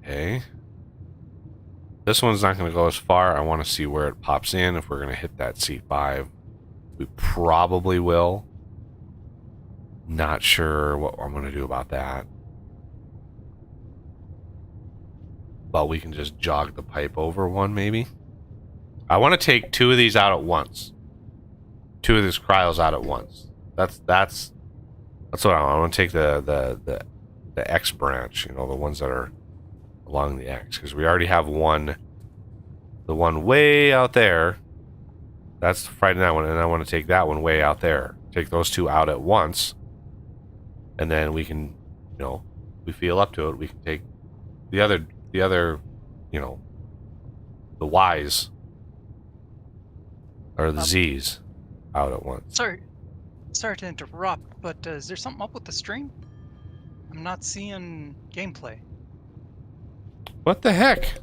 Okay. This one's not going to go as far. I want to see where it pops in. If we're going to hit that C5, we probably will. Not sure what I'm going to do about that. But we can just jog the pipe over one, maybe. I want to take 2 of these out at once. 2 of these cryos out at once. That's what I want to take the X branch, you know, the ones that are along the X, because we already have one. The one way out there. That's fighting that one, and I want to take that one way out there. Take those 2 out at once, and then we can, you know, we feel up to it. We can take the other, you know, the Y's or the Z's out at once. Sorry to interrupt, but is there something up with the stream? I'm not seeing gameplay. What the heck?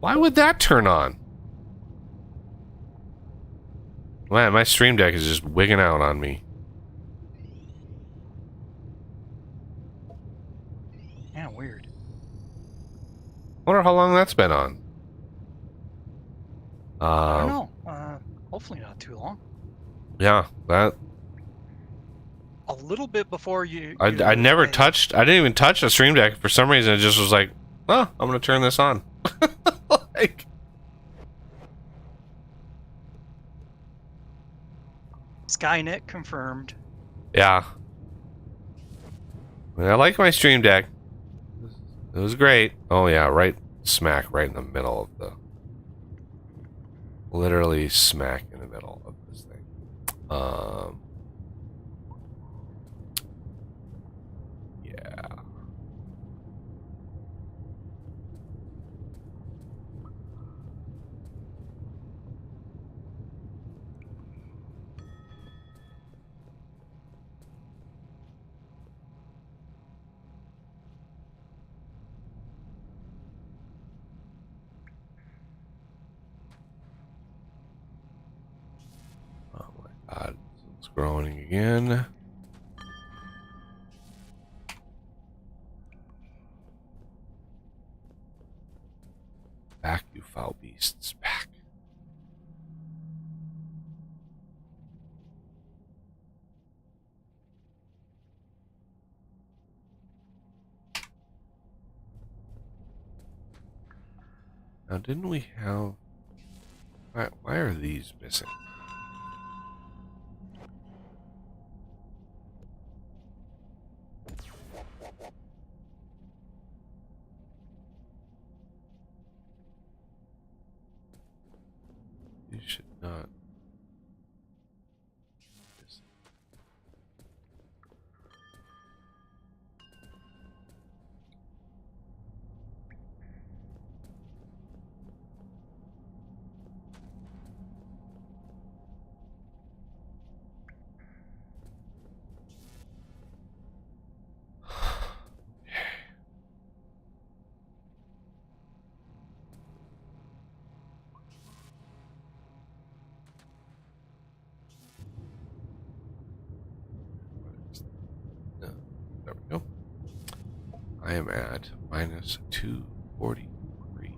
Why would that turn on? Man, my stream deck is just wigging out on me. Yeah, weird. Wonder how long that's been on. I don't know. Hopefully not too long. Yeah, that. A little bit before you. I never touched. I didn't even touch the stream deck. For some reason, it just was like, oh, I'm gonna turn this on. Like. Skynet confirmed. Yeah. I like my stream deck. It was great. Oh yeah, right smack right in the middle of the. Literally smack in the middle of this thing. Yeah. Oh my god, it's growing again. Back, you foul beasts, back. Now, didn't we have... Why are these missing? You should not... There we go. I am at minus 243.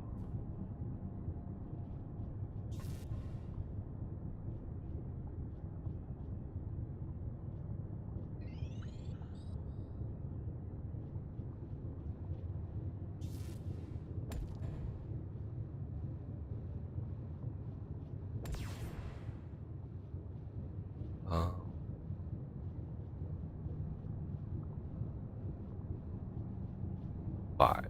Five.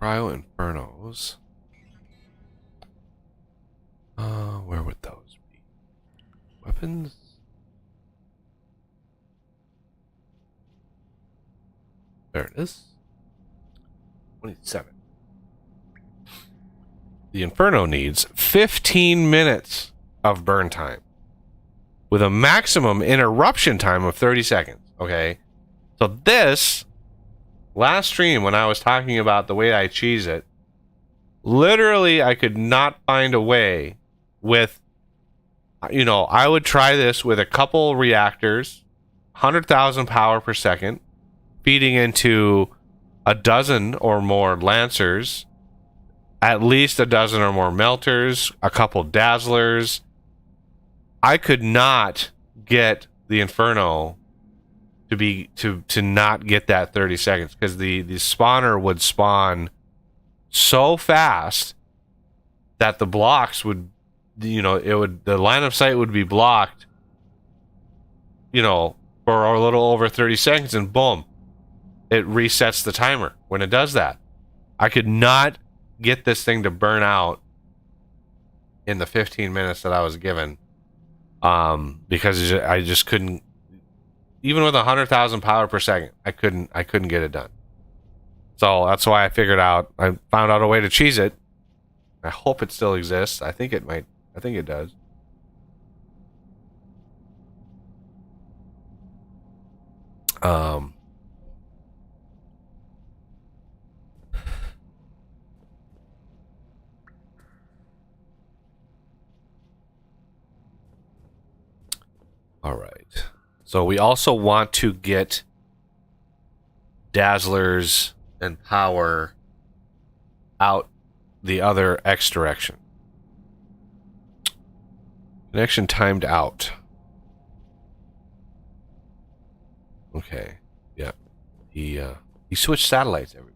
cryo infernos. Where would those be? Weapons? There it is. 27. The Inferno needs 15 minutes of burn time with a maximum interruption time of 30 seconds. Okay. So this last stream, when I was talking about the way I cheese it, literally I could not find a way with, you know, I would try this with a couple reactors, 100,000 power per second, feeding into a dozen or more lancers, at least a dozen or more melters, a couple dazzlers. I could not get the Inferno to not get that 30 seconds because the spawner would spawn so fast that the blocks would, you know, the line of sight would be blocked, you know, for a little over 30 seconds, and boom, it resets the timer when it does that. I could not get this thing to burn out in the 15 minutes that I was given, because I just couldn't, even with 100,000 power per second, I couldn't get it done. So that's why I found out a way to cheese it. I hope it still exists. I think it might. I think it does. All right. So we also want to get dazzlers and power out the other X direction. Connection timed out. Okay. Yeah. He switched satellites, everybody.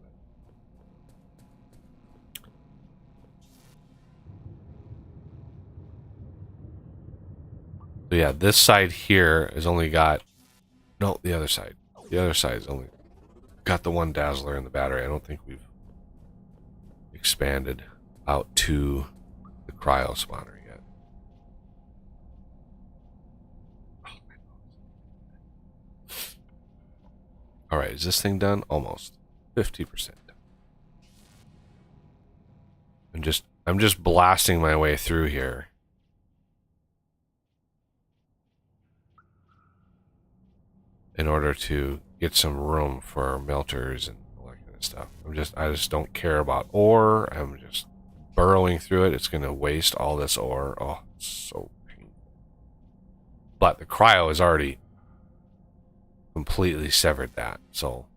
So yeah, this side here has only got, no, the other side. The other side has only got the one dazzler in the battery. I don't think we've expanded out to the cryo spawner yet. All right, is this thing done? Almost 50% done. I'm just blasting my way through here. In order to get some room for melters and all that kind of stuff. I just don't care about ore. I'm just burrowing through it. It's going to waste all this ore. Oh, it's so painful. But the cryo has already completely severed that. So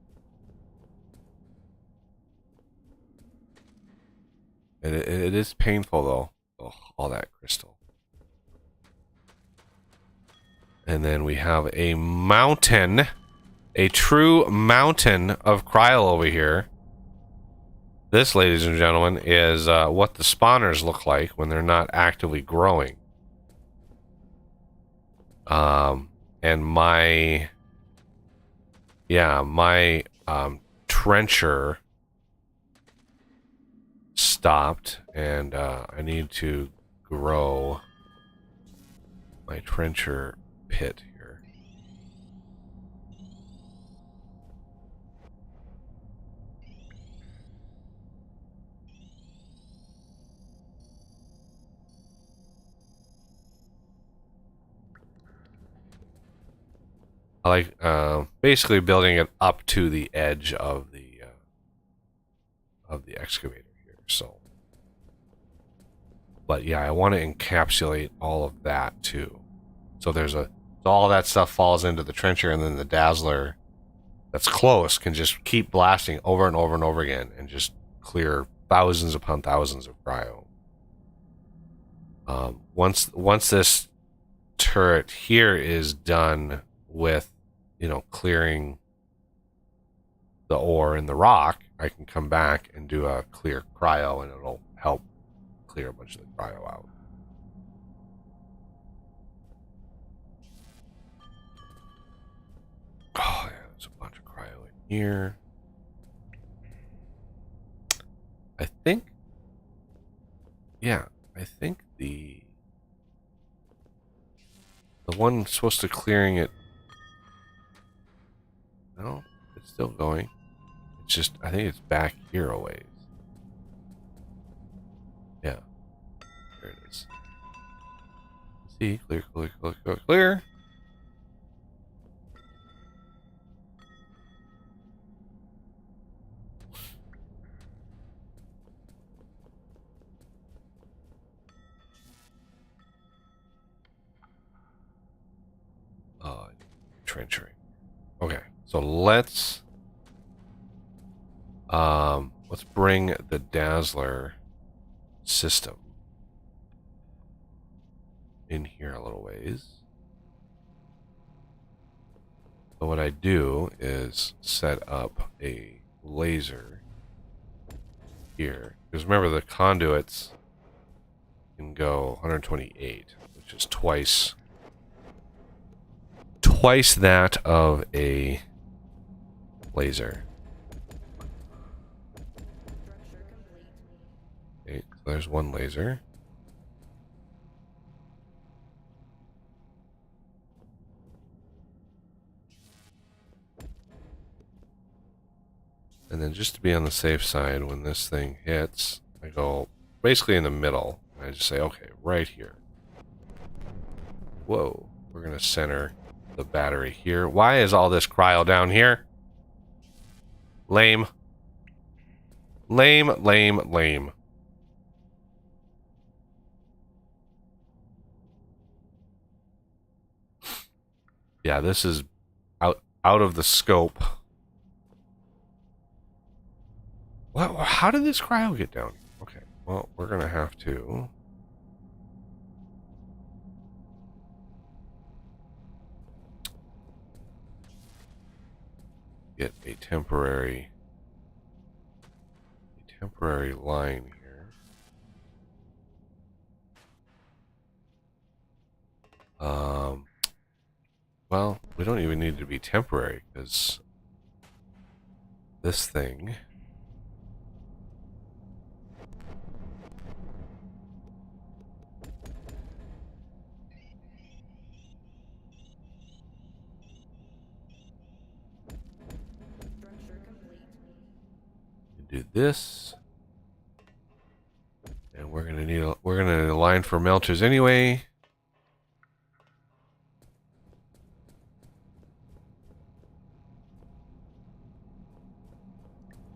it is painful though. Oh, all that crystal. And then we have a mountain, a true mountain of cryo over here. This, ladies and gentlemen, is what the spawners look like when they're not actively growing. And my trencher stopped, and I need to grow my trencher pit here. I like basically building it up to the edge of the excavator here. So, but yeah, I want to encapsulate all of that too. So all that stuff falls into the trencher, and then the dazzler that's close can just keep blasting over and over and over again and just clear thousands upon thousands of cryo. Once this turret here is done with, you know, clearing the ore and the rock, I can come back and do a clear cryo, and it'll help clear a bunch of the cryo out. Oh, yeah, there's a bunch of cryo in here. I think, yeah, I think the one supposed to clearing it. No, it's still going. It's just, I think it's back here a ways. Yeah, there it is. See, clear, clear, clear, clear, clear. Trenching. Okay, so let's bring the Dazzler system in here a little ways. So what I do is set up a laser here, because remember the conduits can go 128, which is twice that of a laser. Okay, so there's one laser. And then just to be on the safe side, when this thing hits, I go basically in the middle. I just say, okay, right here. Whoa, we're going to center the battery here. Why is all this cryo down here? Lame. Lame, lame, lame. Yeah, this is out of the scope. What? How did this cryo get down? Okay, well, we're gonna have to get a temporary line here. Well, we don't even need to be temporary because this thing do this, and we're gonna need a line for melters anyway.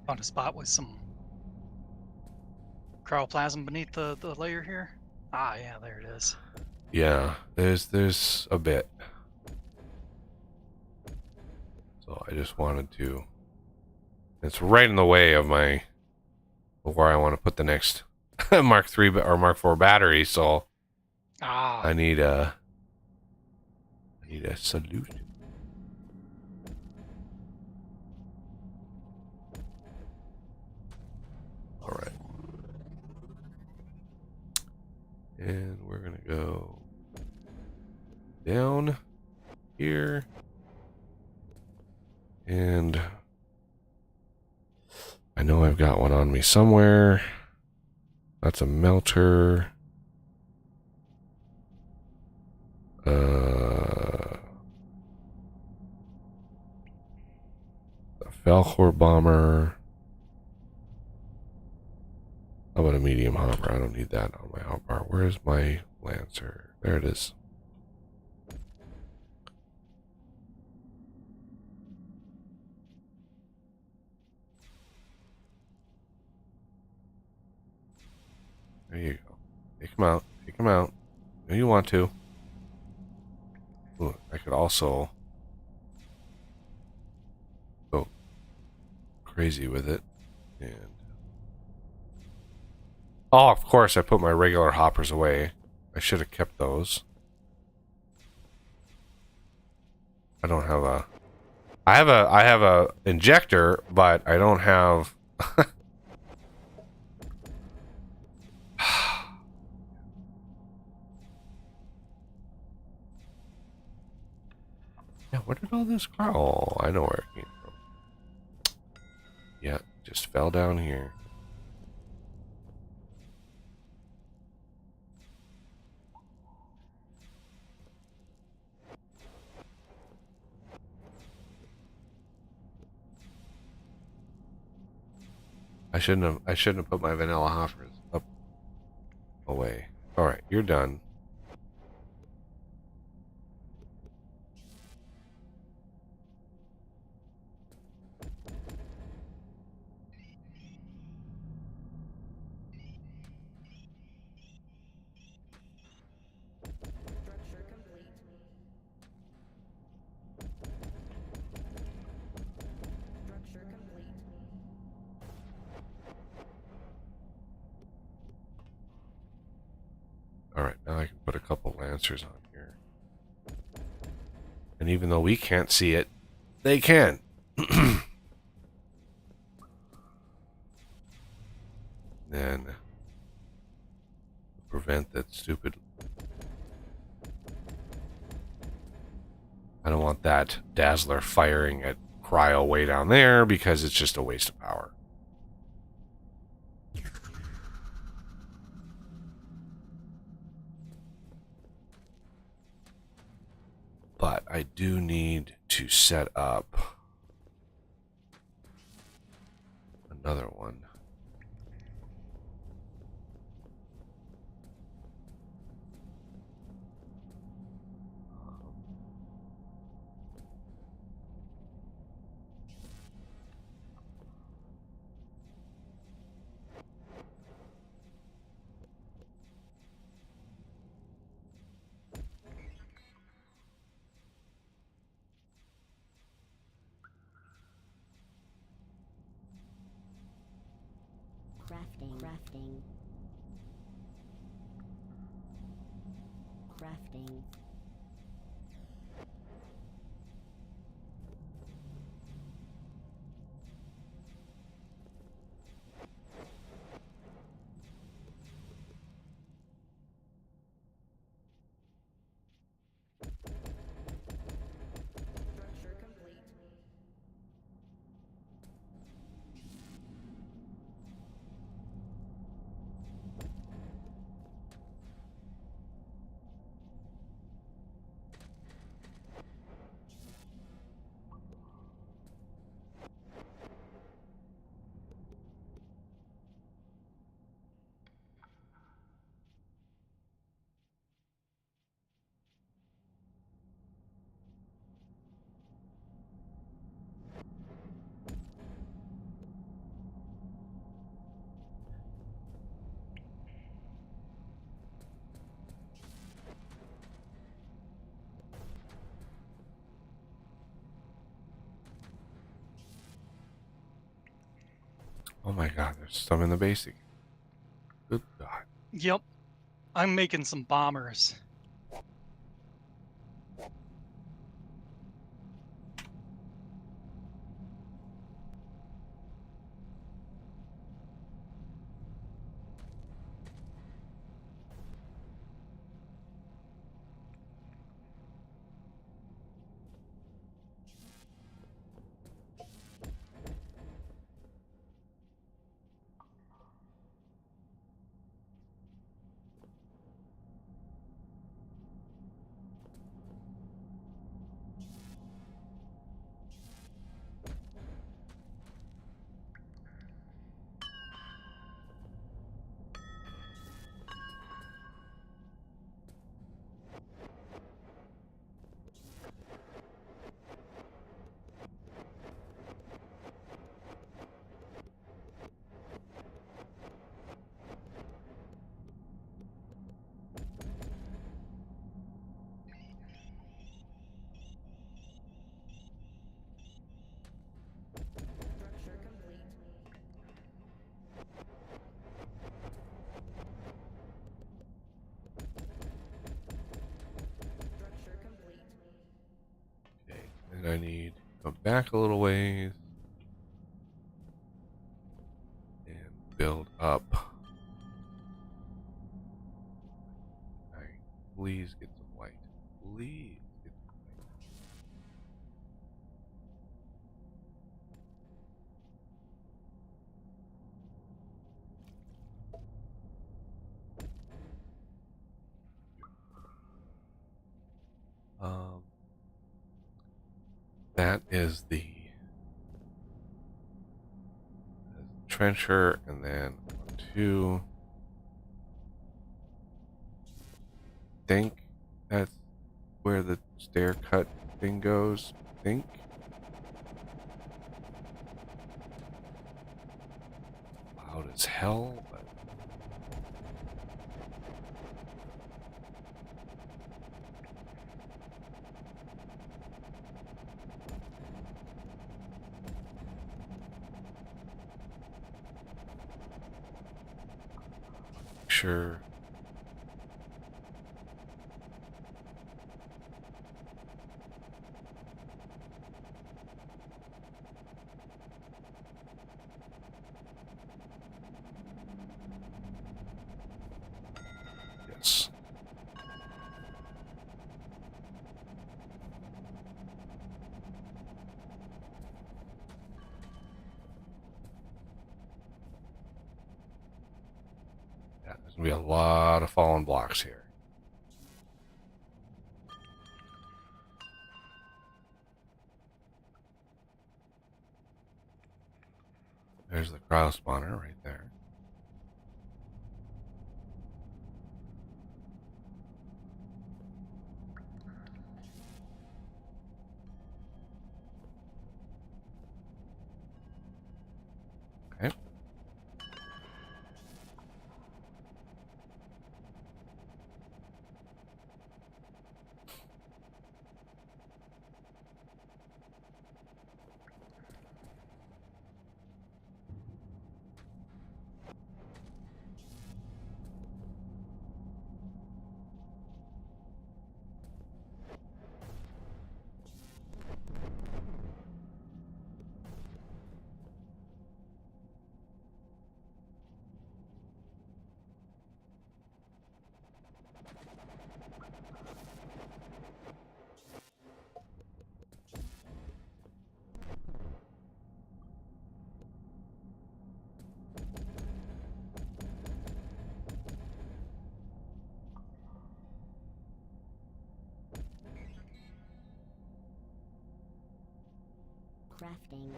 Found a spot with some cryoplasm beneath the layer here. Ah, yeah, there it is. Yeah, there's a bit. So I just wanted to. It's right in the way of where I want to put the next Mark III or Mark IV battery. So I need a solution. All right, and we're gonna go down here, and I know I've got one on me somewhere. That's a melter. A Falcor bomber. How about a medium hopper? I don't need that on my hopper. Where's my Lancer? There it is. There you go. Take him out. Take him out. No, you want to. Ooh, I could also go crazy with it. And oh, of course, I put my regular hoppers away. I should have kept those. I don't have a. I have a injector, but I don't have. Yeah, where did all this cryo? Oh, I know where it came from. Yeah, just fell down here. I shouldn't have put my vanilla hoppers up away. All right, you're done. Structure complete. Structure complete. All right, now I can put a couple lancers on here. And even though we can't see it, they can. Then prevent that stupid. I don't want that dazzler firing at Cryo way down there because it's just a waste of power. But I do need to set up another one. Crafting. Structure complete. Oh my god, there's some in the basic. Good god. Yep. I'm making some bombers. Structure complete. Structure complete. Okay, and I need to come back a little ways and build up. Alright, please get some white. Please get some white. That is the trencher, and then 2. Think that's where the stair cut thing goes. Think. Loud as hell, but sure. Yes. Yeah, there's gonna be a lot of fallen blocks here. There's the cryo spawner right there. Okay. Crafting.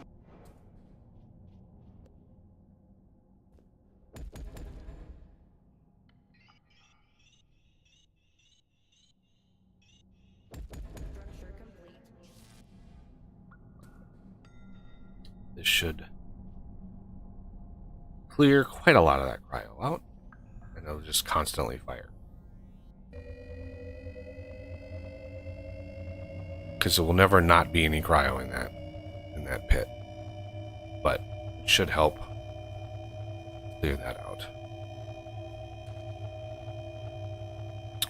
Structure complete. This should clear quite a lot of that cryo out, and it'll just constantly fire. Because there will never not be any cryo in that pit, but it should help clear that out.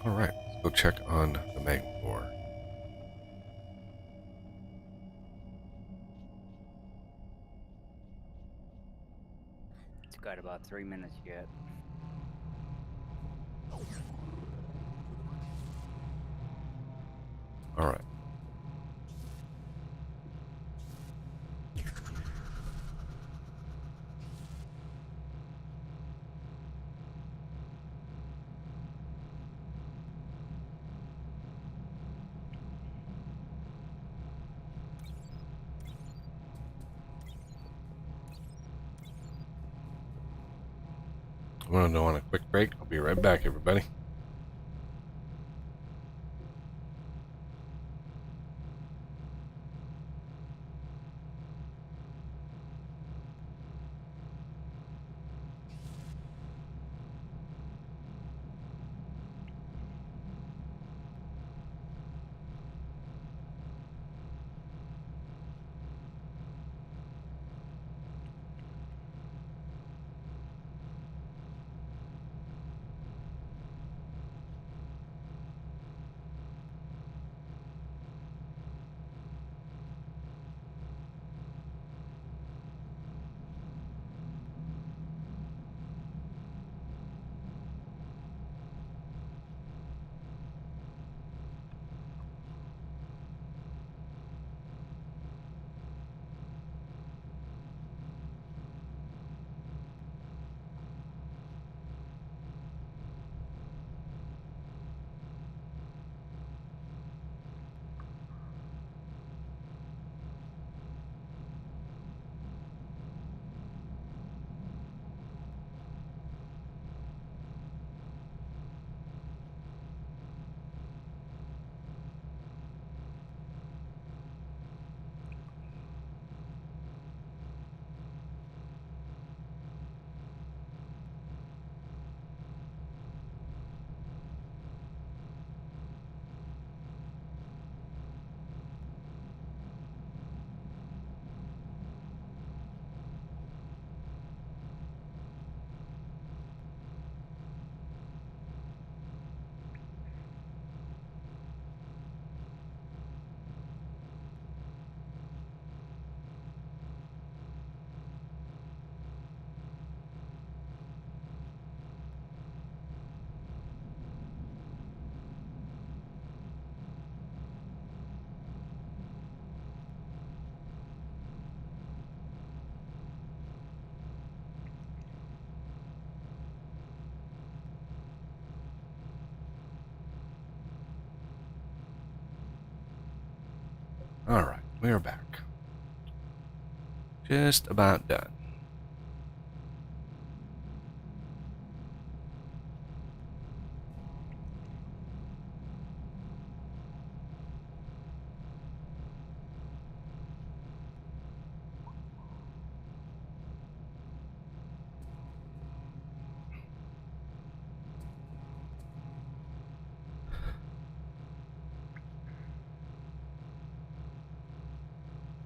All right, let's go check on the magma ore. It's got about 3 minutes yet. All right. I'm going to go on a quick break. I'll be right back, everybody. Alright, we're back. Just about done.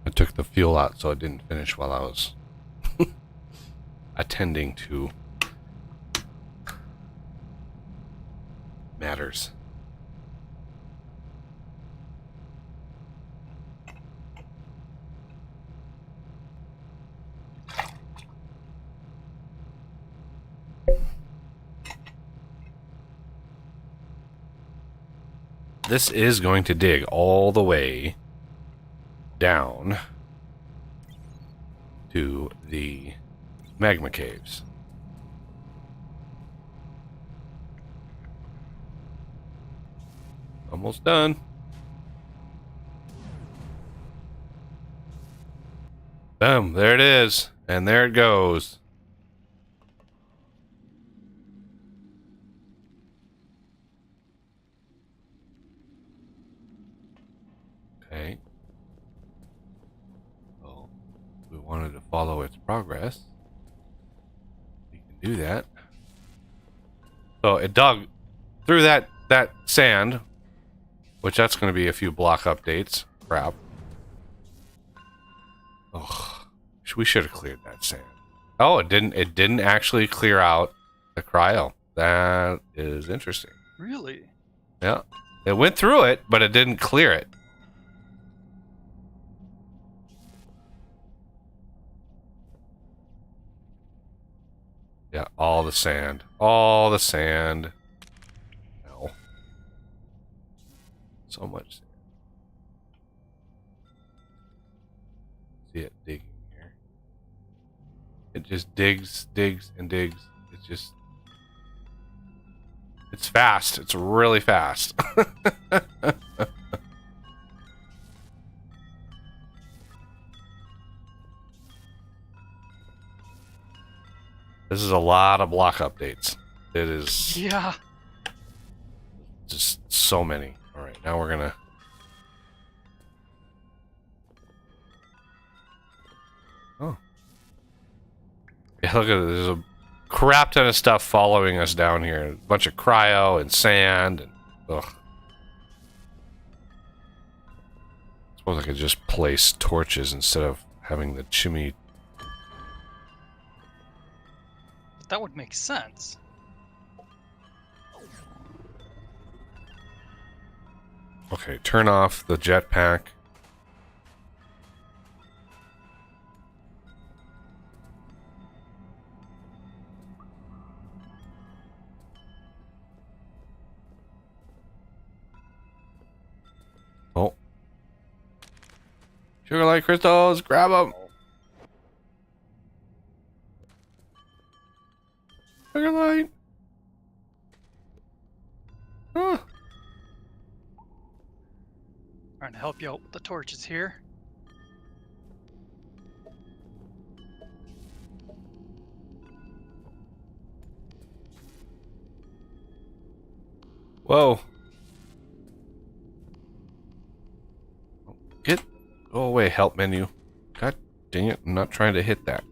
I took the fuel out so it didn't finish while I was attending to matters. This is going to dig all the way down to the magma caves. Almost done. Boom, there it is. And there it goes. Okay. So, we wanted to follow its progress. We can do that. So it dug through that sand, which that's going to be a few block updates. Crap. Ugh. We should have cleared that sand. Oh, it didn't. It didn't actually clear out the cryo. That is interesting. Really? Yeah. It went through it, but it didn't clear it. Yeah, all the sand. All the sand. No. So much sand. See it digging here. It just digs, and digs. It's just... It's fast. It's really fast. This is a lot of block updates. It is Yeah. just so many. All right, now we're gonna. Oh. Yeah, look at it. There's a crap ton of stuff following us down here. A bunch of cryo and sand. And, ugh. I suppose I could just place torches instead of having the chimney. That would make sense. Okay, turn off the jetpack. Oh. Sugar light crystals, grab them. Sugar light. Huh. Trying to help you out with the torches here. Whoa. Get. Go away, help menu. God dang it, I'm not trying to hit that.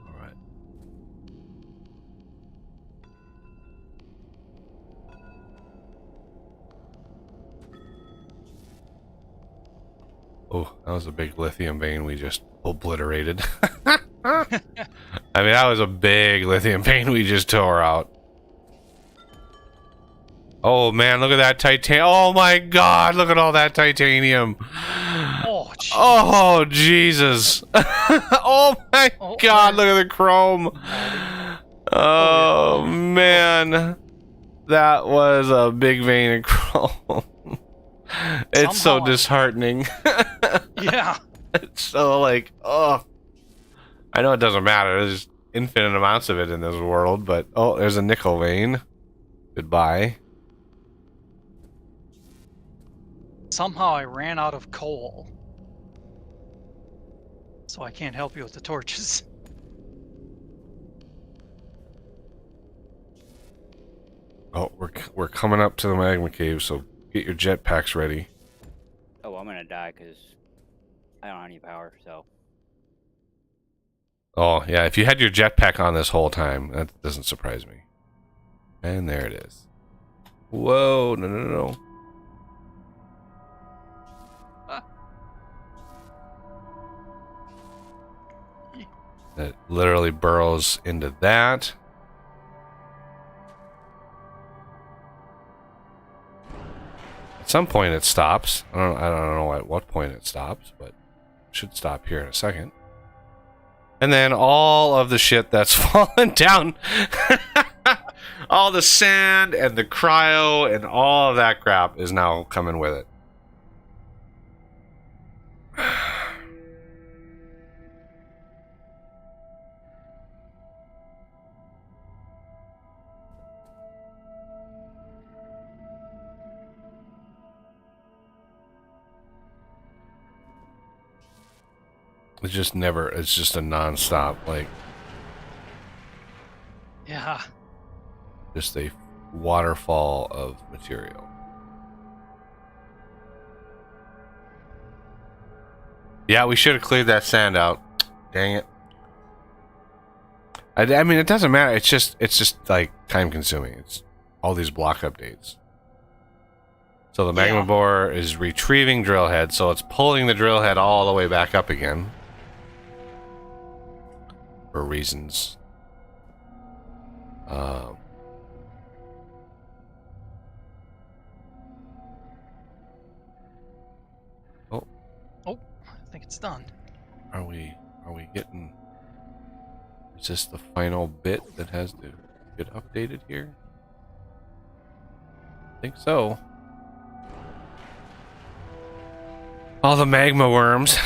Alright. Oh, that was a big lithium vein we just obliterated. I mean, that was a big lithium vein we just tore out. Oh man, look at that titanium. Oh my god, look at all that titanium. Oh, geez. Oh, Jesus. Oh my Oh, god, where? look at the chrome. Oh man. That was a big vein of chrome. It's so Somehow. disheartening. Yeah. It's so like, oh. I know it doesn't matter. There's infinite amounts of it in this world, but oh, there's a nickel vein. Goodbye. Somehow I ran out of coal. So I can't help you with the torches. Oh, we're coming up to the magma cave, so get your jetpacks ready. Oh, I'm gonna die because I don't have any power, so. Oh, yeah, if you had your jetpack on this whole time, that doesn't surprise me. And there it is. Whoa, no, no, no, no. It literally burrows into that. At some point it stops. I don't know at what point it stops, but it should stop here in a second. And then all of the shit that's fallen down, all the sand and the cryo and all of that crap is now coming with it. It's just never, it's just a non-stop, like, Yeah. just a waterfall of material. Yeah, we should have cleared that sand out. Dang it. I mean, it doesn't matter. It's just like time consuming. It's all these block updates. So the magma bore is retrieving drill head, so it's pulling the drill head all the way back up again. For reasons. Oh, I think it's done. are we getting... Is this the final bit that has to get updated here? I think so. All the magma worms.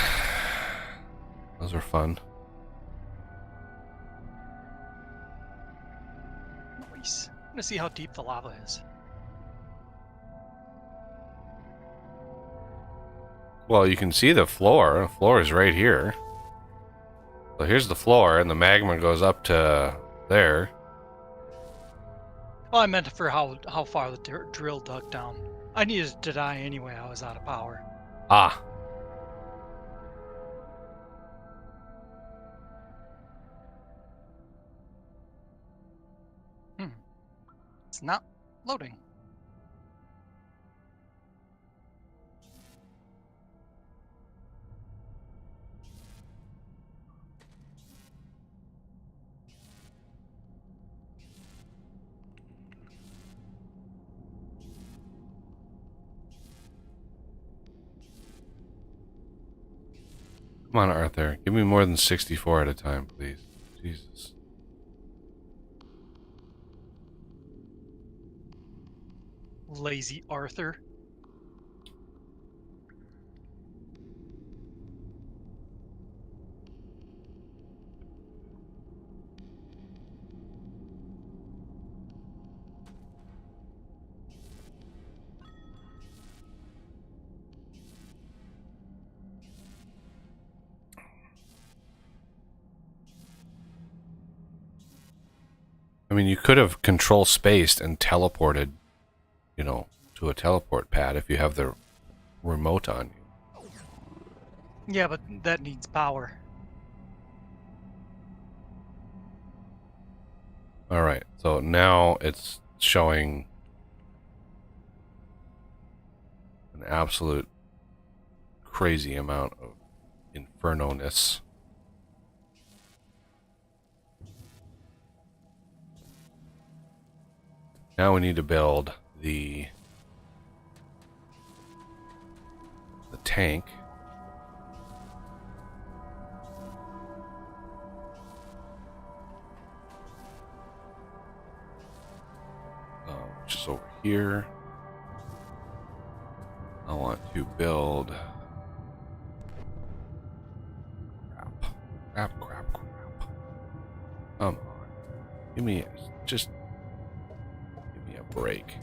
Those are fun. Nice. I'm gonna see how deep the lava is. Well, you can see the floor. The floor is right here. So here's the floor, and the magma goes up to there. Well, I meant for how far the drill dug down. I needed to die anyway. I was out of power. Ah. It's not loading. Come on, Arthur. Give me more than 64 at a time, please. Jesus. Lazy Arthur. I mean, you could have control spaced and teleported, you know, to a teleport pad if you have the remote on you. Yeah, but that needs power. Alright, so now it's showing an absolute crazy amount of inferno-ness. Now we need to build the tank. Which is over here. I want to build crap. Give me a break.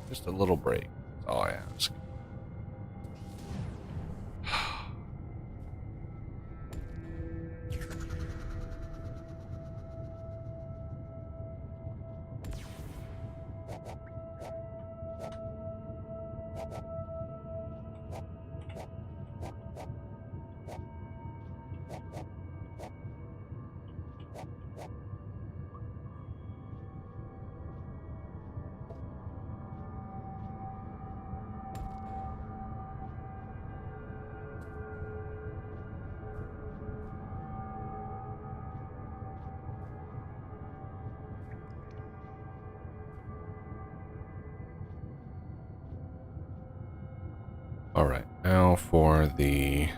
Just a little break. That's all I ask. All right, now for the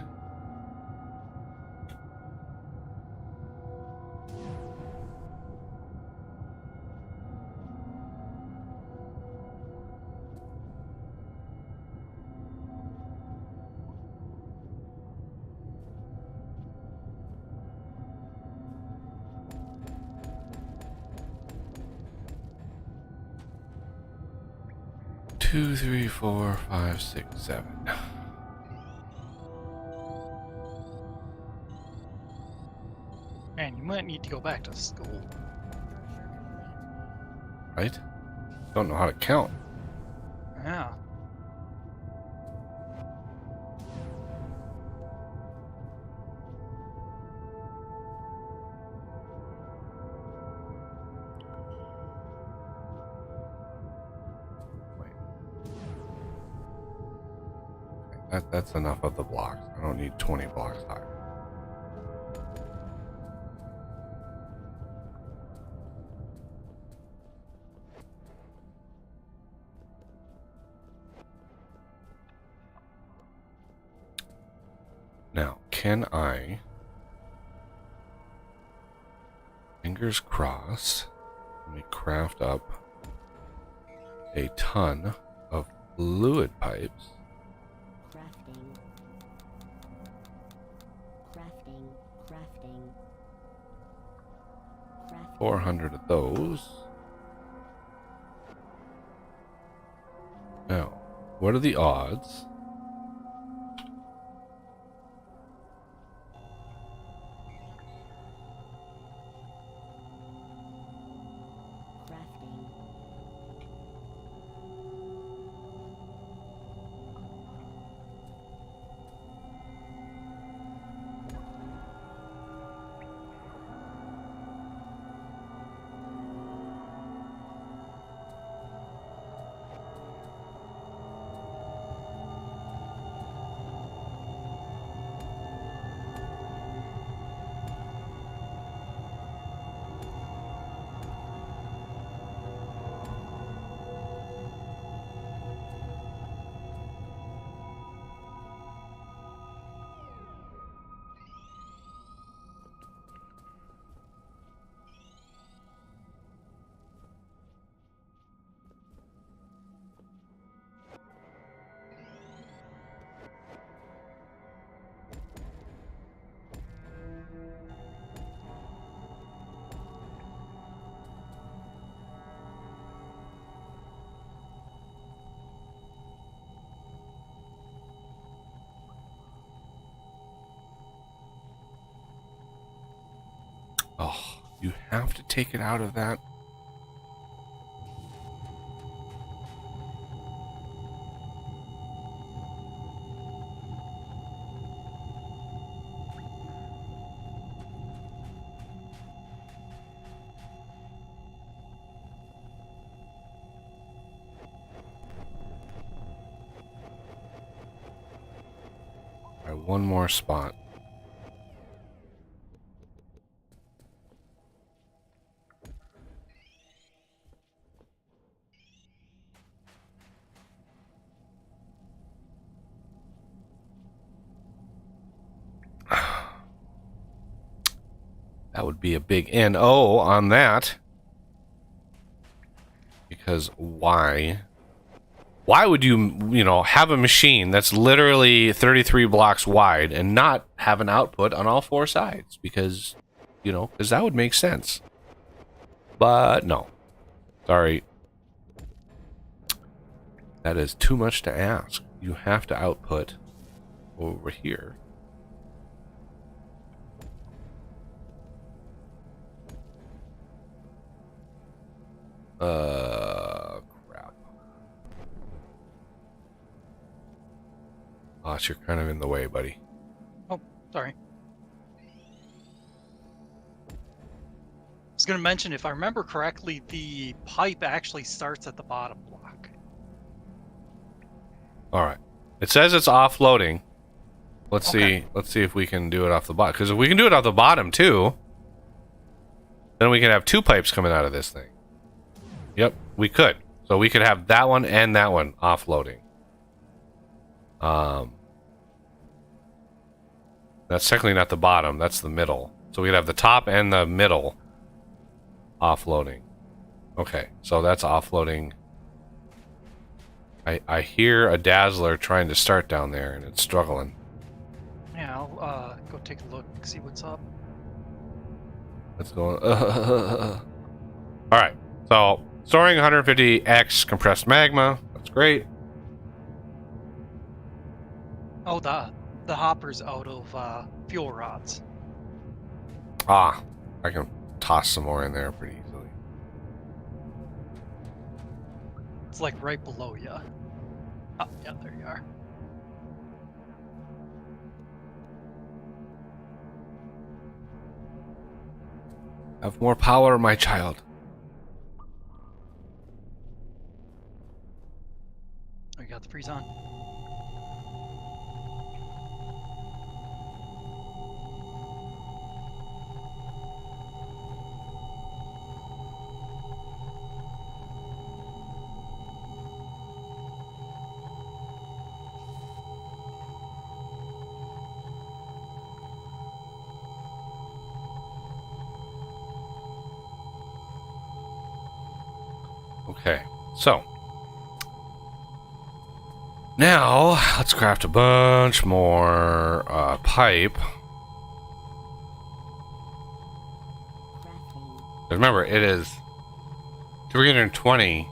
two, three, four, five, six, seven. Man, you might need to go back to school. Right? Don't know how to count. Yeah. That's enough of the blocks. I don't need 20 blocks high. Now, can I, fingers crossed, let me craft up a ton of fluid pipes. Crafting. 400 of those. Now, what are the odds? Oh, you have to take it out of that. All right, one more spot. That would be a big NO on that. Because why? Why would you have a machine that's literally 33 blocks wide and not have an output on all four sides? Because that would make sense. But no. Sorry. That is too much to ask. You have to output over here. Crap. Boss, you're kind of in the way, buddy. Oh, sorry. I was going to mention, if I remember correctly, the pipe actually starts at the bottom block. All right. It says it's offloading. Let's Okay. see. Let's see if we can do it off the bottom. Because if we can do it off the bottom too, then we can have two pipes coming out of this thing. Yep, we could. So we could have that one and that one offloading. That's technically not the bottom. That's the middle. So we'd have the top and the middle offloading. Okay, so that's offloading. I hear a Dazzler trying to start down there, and it's struggling. Yeah, I'll go take a look, see what's up. What's going on? Alright, so storing 150x compressed magma. That's great. Oh, the hopper's out of fuel rods. Ah, I can toss some more in there pretty easily. It's like right below you. Oh, yeah, there you are. Have more power, my child. Oh, you got the freeze on. Okay, so now let's craft a bunch more pipe. Crafting. Remember, it is 320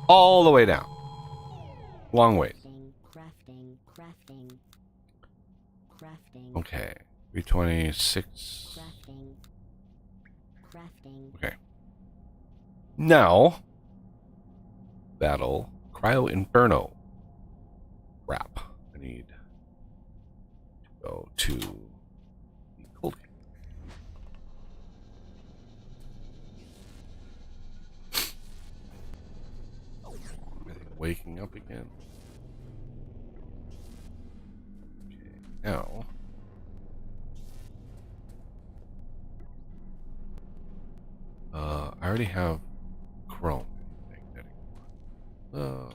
all the way down. Long ways. Crafting. Crafting. Crafting. Okay, 326. Crafting. Crafting. Okay. Now, battle Cryo Inferno. Crap. I need to go to the cold cave. Waking up again. Okay, now. I already have Chrome. Oh.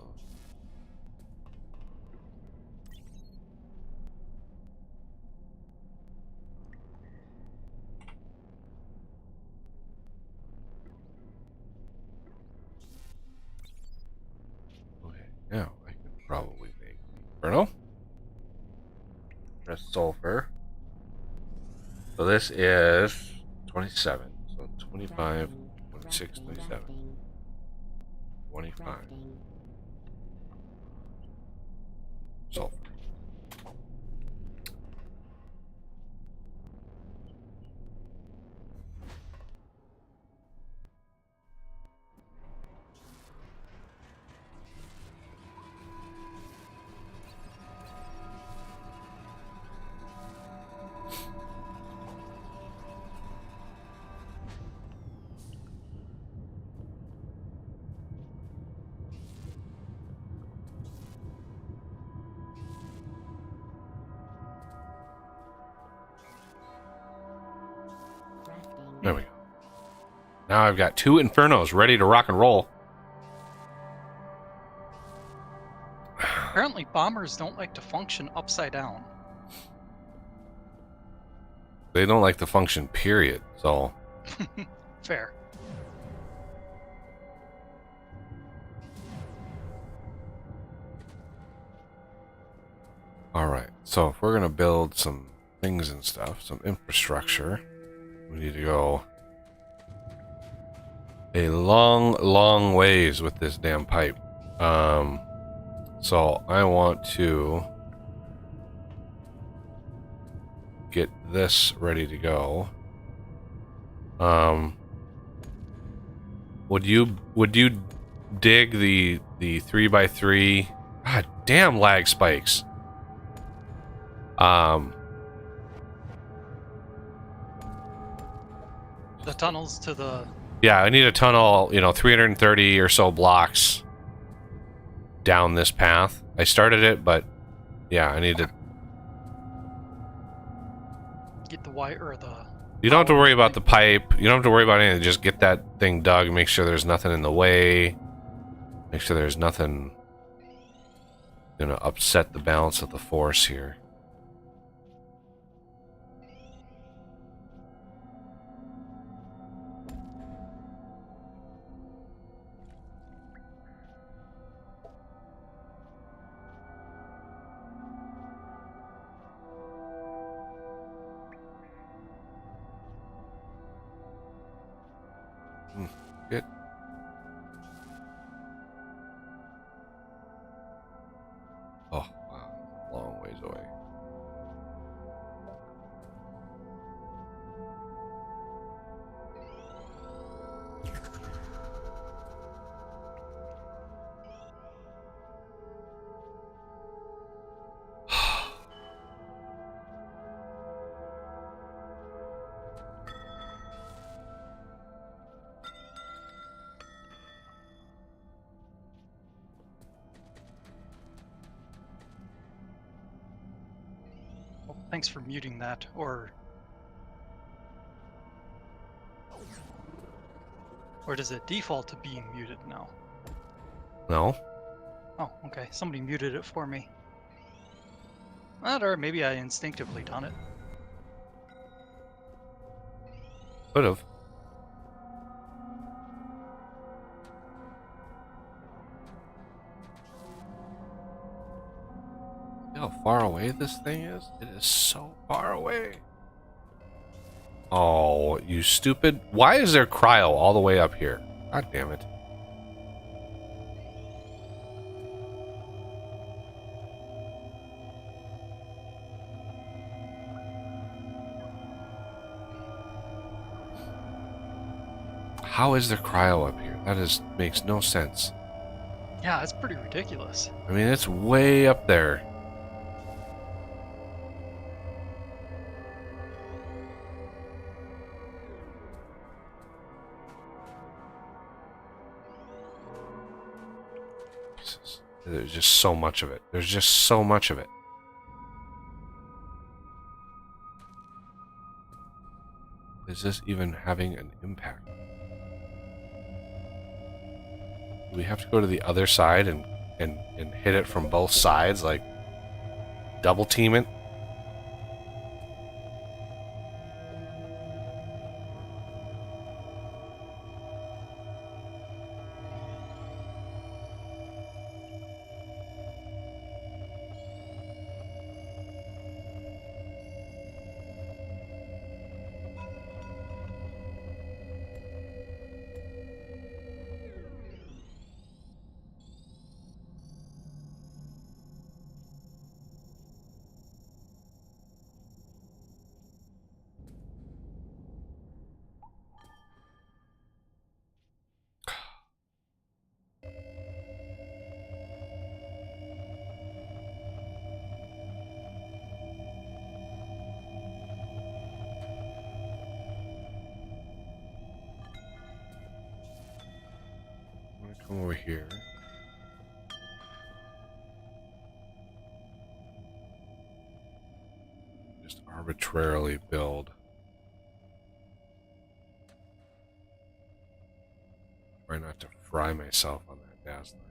Okay, now I can probably make Inferno. Press sulfur. So this is 27. So 25, 26, 27, 25. Sulfur. There we go. Now I've got 2 Infernos ready to rock and roll. Apparently, bombers don't like to function upside down. They don't like the function, period. So, Fair. alright. So if we're going to build some things and stuff, some infrastructure, we need to go a long, long ways with this damn pipe. So I want to get this ready to go. Would you dig the 3x3? God damn lag spikes. The tunnels to the... Yeah, I need a tunnel, 330 or so blocks down this path. I started it, but yeah, I need to... Get the wire, or the... You don't have to worry about the pipe. You don't have to worry about anything. Just get that thing dug. Make sure there's nothing in the way. Make sure there's nothing gonna upset the balance of the force here. Good. Oh, wow. Long ways away. Oh, thanks for muting that, or does it default to being muted now? No? Oh, okay. Somebody muted it for me. Or maybe I instinctively done it. Could have. See how far away this thing is? It is so far away. Oh, you stupid. Why is there cryo all the way up here? God damn it. How is there cryo up here? That makes no sense. Yeah, it's pretty ridiculous. I mean, it's way up there. Jesus. There's just so much of it. There's just so much of it. Is this even having an impact? Do we have to go to the other side and hit it from both sides, like double team it? Come over here. Just arbitrarily build. Try not to fry myself on that gas line.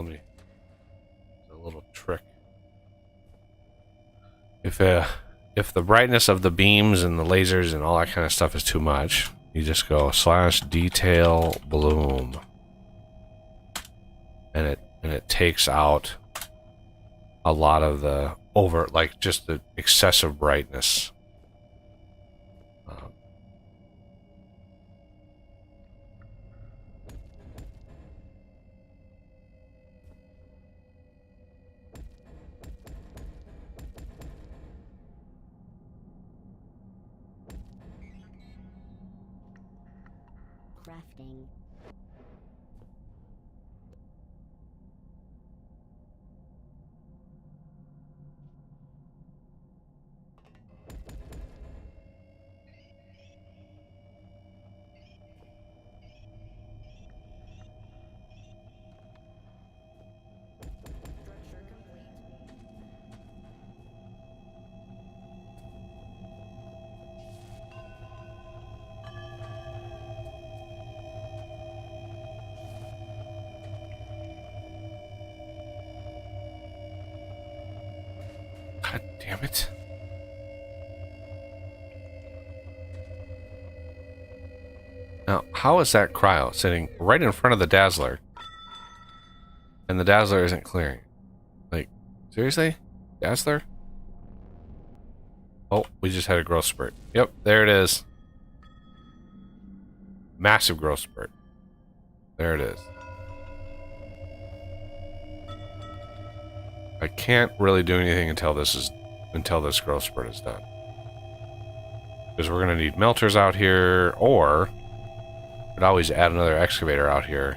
let me. A little trick. If the brightness of the beams and the lasers and all that kind of stuff is too much, you just go /detail bloom, and it takes out a lot of the like just the excessive brightness. Crafting. Structure complete. God damn it. Now, how is that cryo sitting right in front of the Dazzler? And the Dazzler isn't clearing. Like, seriously? Dazzler? Oh, we just had a growth spurt. Yep, there it is. Massive growth spurt. There it is. I can't really do anything until this growth spurt is done. Because we're gonna need melters out here, or could always add another excavator out here.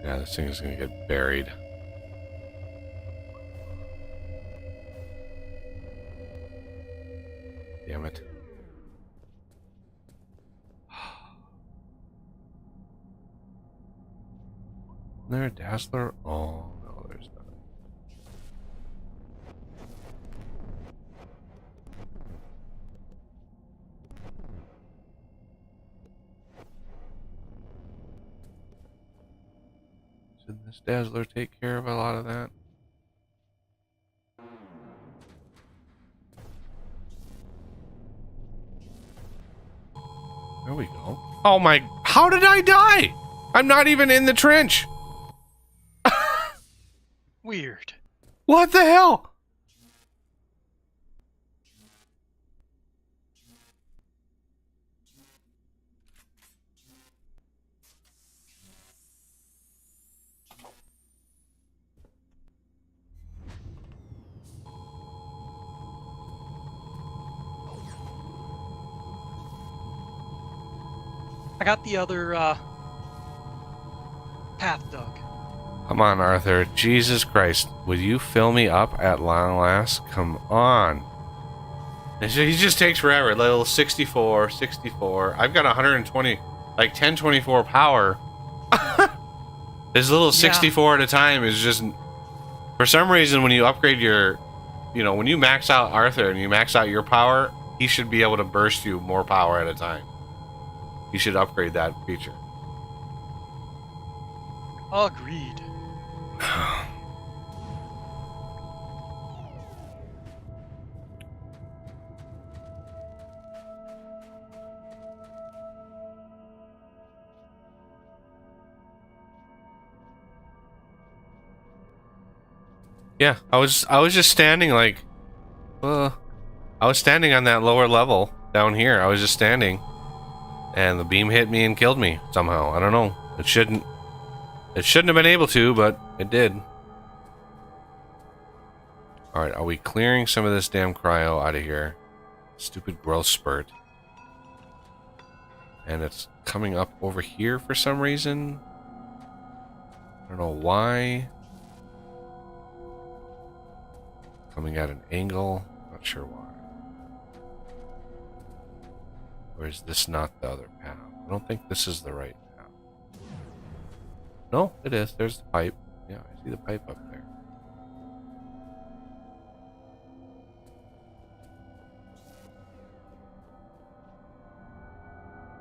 Yeah, this thing is gonna get buried. Damn it. Isn't there a Dazzler? Oh, no, there's not. Should this Dazzler take care of a lot of that? There we go. Oh my, how did I die? I'm not even in the trench. Weird. What the hell? I got the other path dug. Come on, Arthur. Jesus Christ. Would you fill me up at long last? Come on. And so he just takes forever. Little 64, 64. I've got 120, like 1024 power. This little 64 at a time is just... For some reason, when you upgrade your... You know, when you max out Arthur and you max out your power, he should be able to burst you more power at a time. You should upgrade that feature. Agreed. Yeah, I was just standing like, I was standing on that lower level down here. I was just standing, and the beam hit me and killed me somehow. I don't know. It shouldn't have been able to, but it did. All right, are we clearing some of this damn cryo out of here? Stupid growth spurt. And it's coming up over here for some reason. I don't know why. Coming at an angle. Not sure why. Or is this not the other path? I don't think this is the right path. No, it is. There's the pipe. Yeah, I see the pipe up there.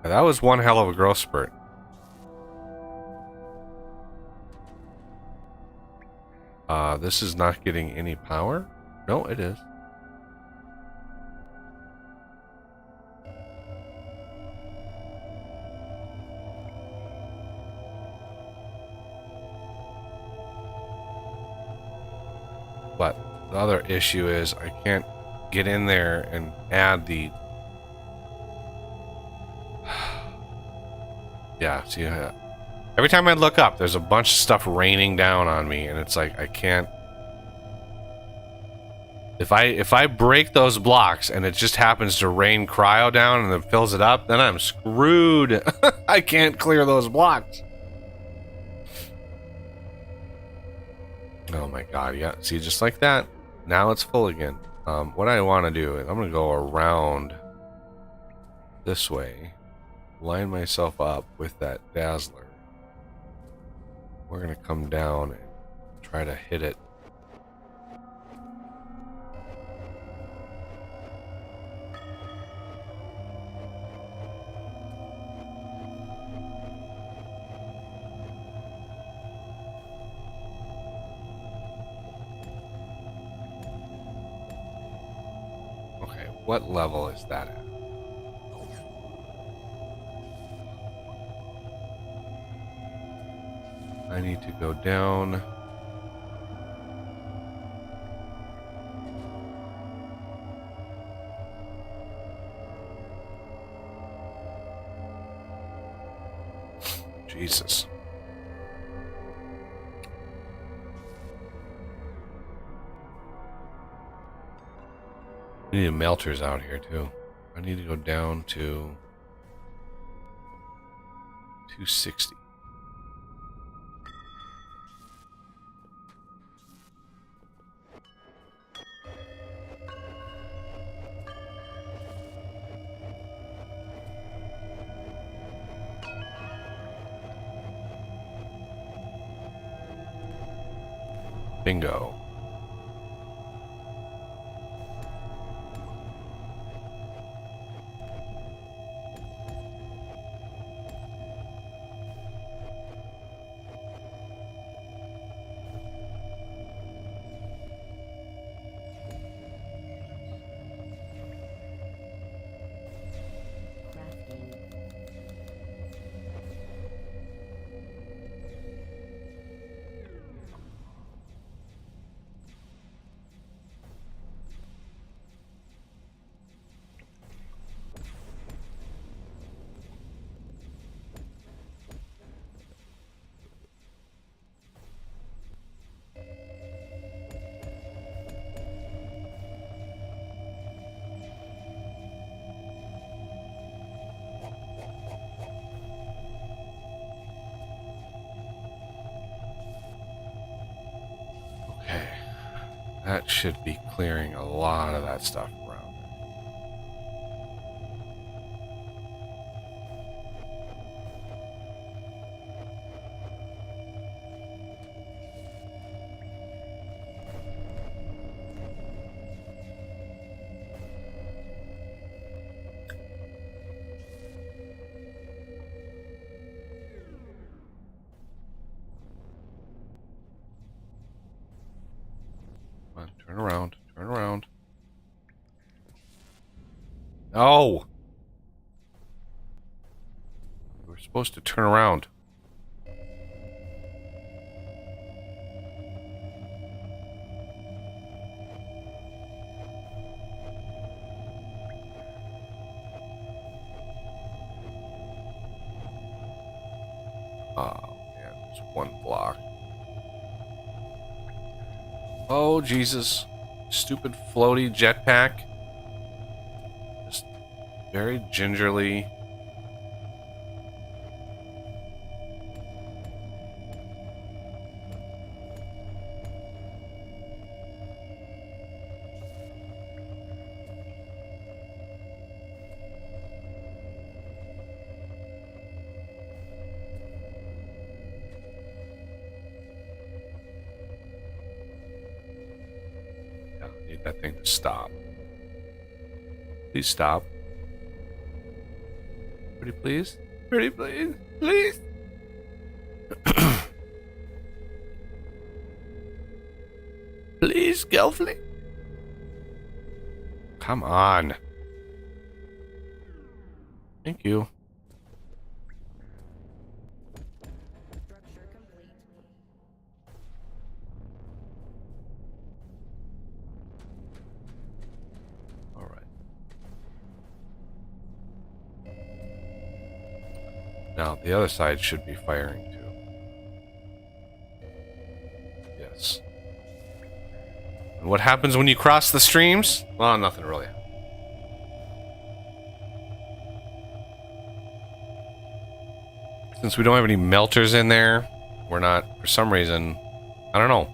That was one hell of a growth spurt. This is not getting any power? No, it is. But the other issue is I can't get in there and add the... Yeah, see, every time I look up, there's a bunch of stuff raining down on me, and it's like I can't... If I break those blocks and it just happens to rain cryo down and then fills it up, then I'm screwed. I can't clear those blocks. Oh my god, yeah. See, just like that. Now it's full again. What I want to do is I'm going to go around this way. Line myself up with that dazzler. We're going to come down and try to hit it. Okay, what level is that at? I need to go down. Jesus. We need melters out here too. I need to go down to 260. Bingo. That should be clearing a lot of that stuff around. Come on, turn around, turn around. No! We're supposed to turn around. Oh, man, there's one block. Oh, Jesus. Stupid floaty jetpack. Just very gingerly. Need that thing to stop. Please stop. Pretty please? Pretty please? Please? Please, Gelfling? Come on. Thank you. Structure complete. All right. Now, the other side should be firing too. Yes. And what happens when you cross the streams? Well, nothing really. Since we don't have any melters in there, we're not, for some reason, I don't know.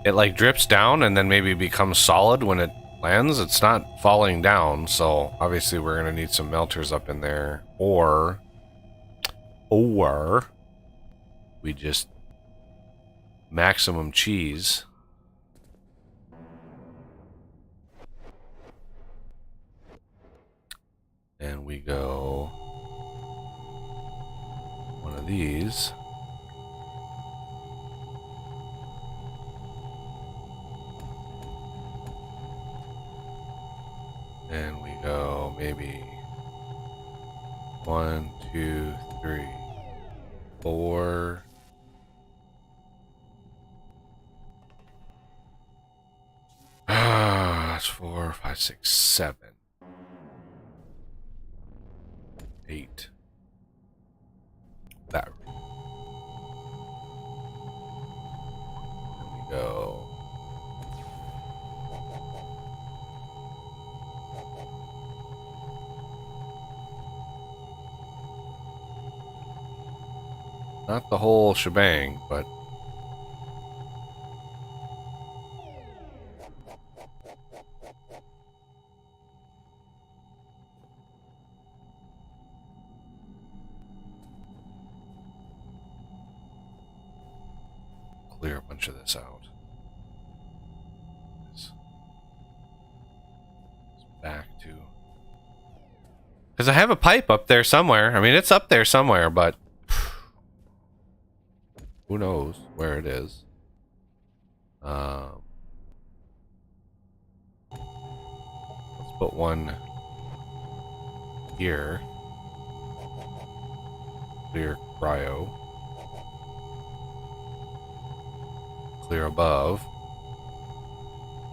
It like drips down and then maybe becomes solid when it lands. It's not falling down, so obviously we're gonna need some melters up in there, or we just maximum cheese. And we go one of these. And we go maybe 1, 2, 3, 4. That's 4, 5, 6, 7, 8. That. There we go. Not the whole shebang, but clear a bunch of this out. It's back to, because I have a pipe up there somewhere. I mean, it's up there somewhere, but who knows where it is. Let's put one here. Clear cryo. Clear above.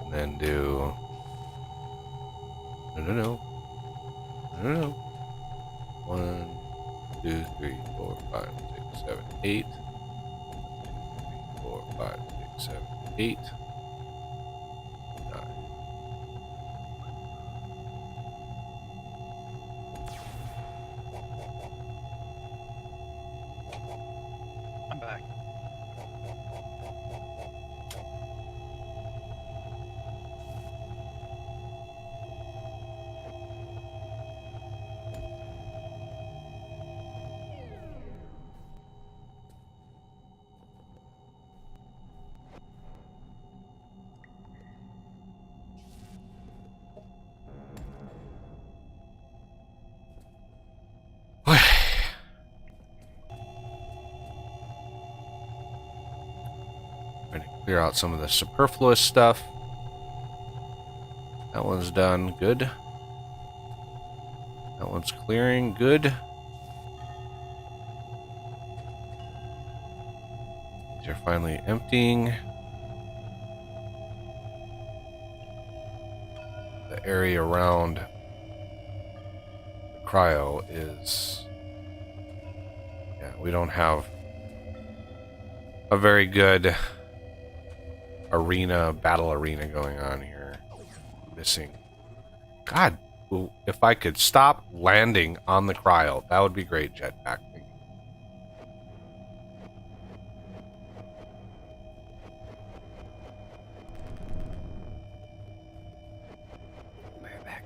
And then do... No. 1, 2, 3, 4, 5, 6, 7, 8. 4, 5, 6, 7, 8. 9. I'm back. Trying to clear out some of the superfluous stuff. That one's done. Good. That one's clearing. Good. These are finally emptying. The area around the cryo is... Yeah, we don't have a very good battle arena going on here. Missing. God, if I could stop landing on the cryo, that would be great, jetpack thing. Back.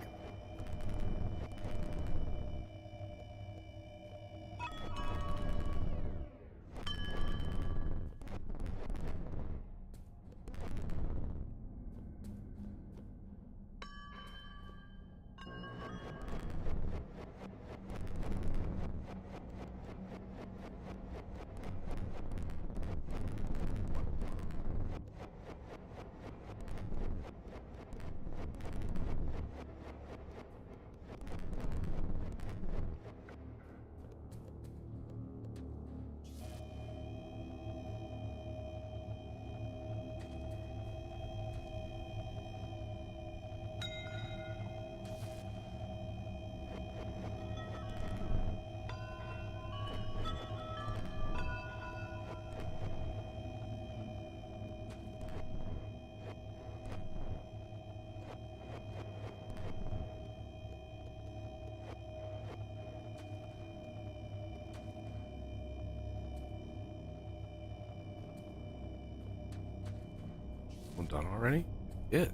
One done already? It is.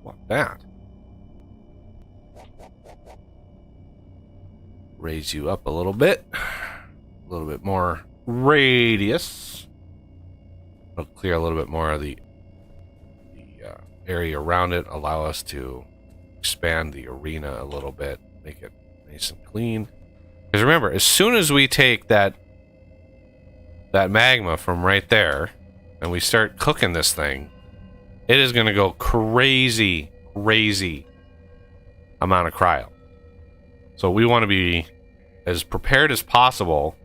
What that? Raise you up a little bit. A little bit more radius. It'll clear a little bit more of the area around it. Allow us to expand the arena a little bit. Make it nice and clean. Because remember, as soon as we take that magma from right there and we start cooking this thing, it is going to go crazy amount of cryo. So we want to be as prepared as possible.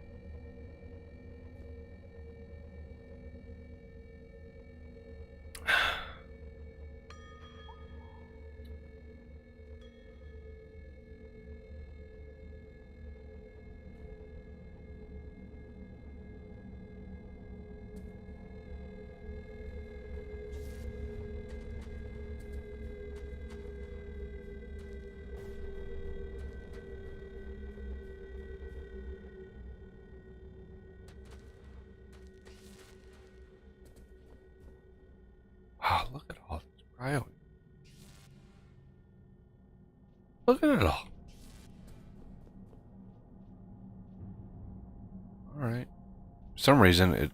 Wow, look at all this cryo. Look at it all. Alright. For some reason, it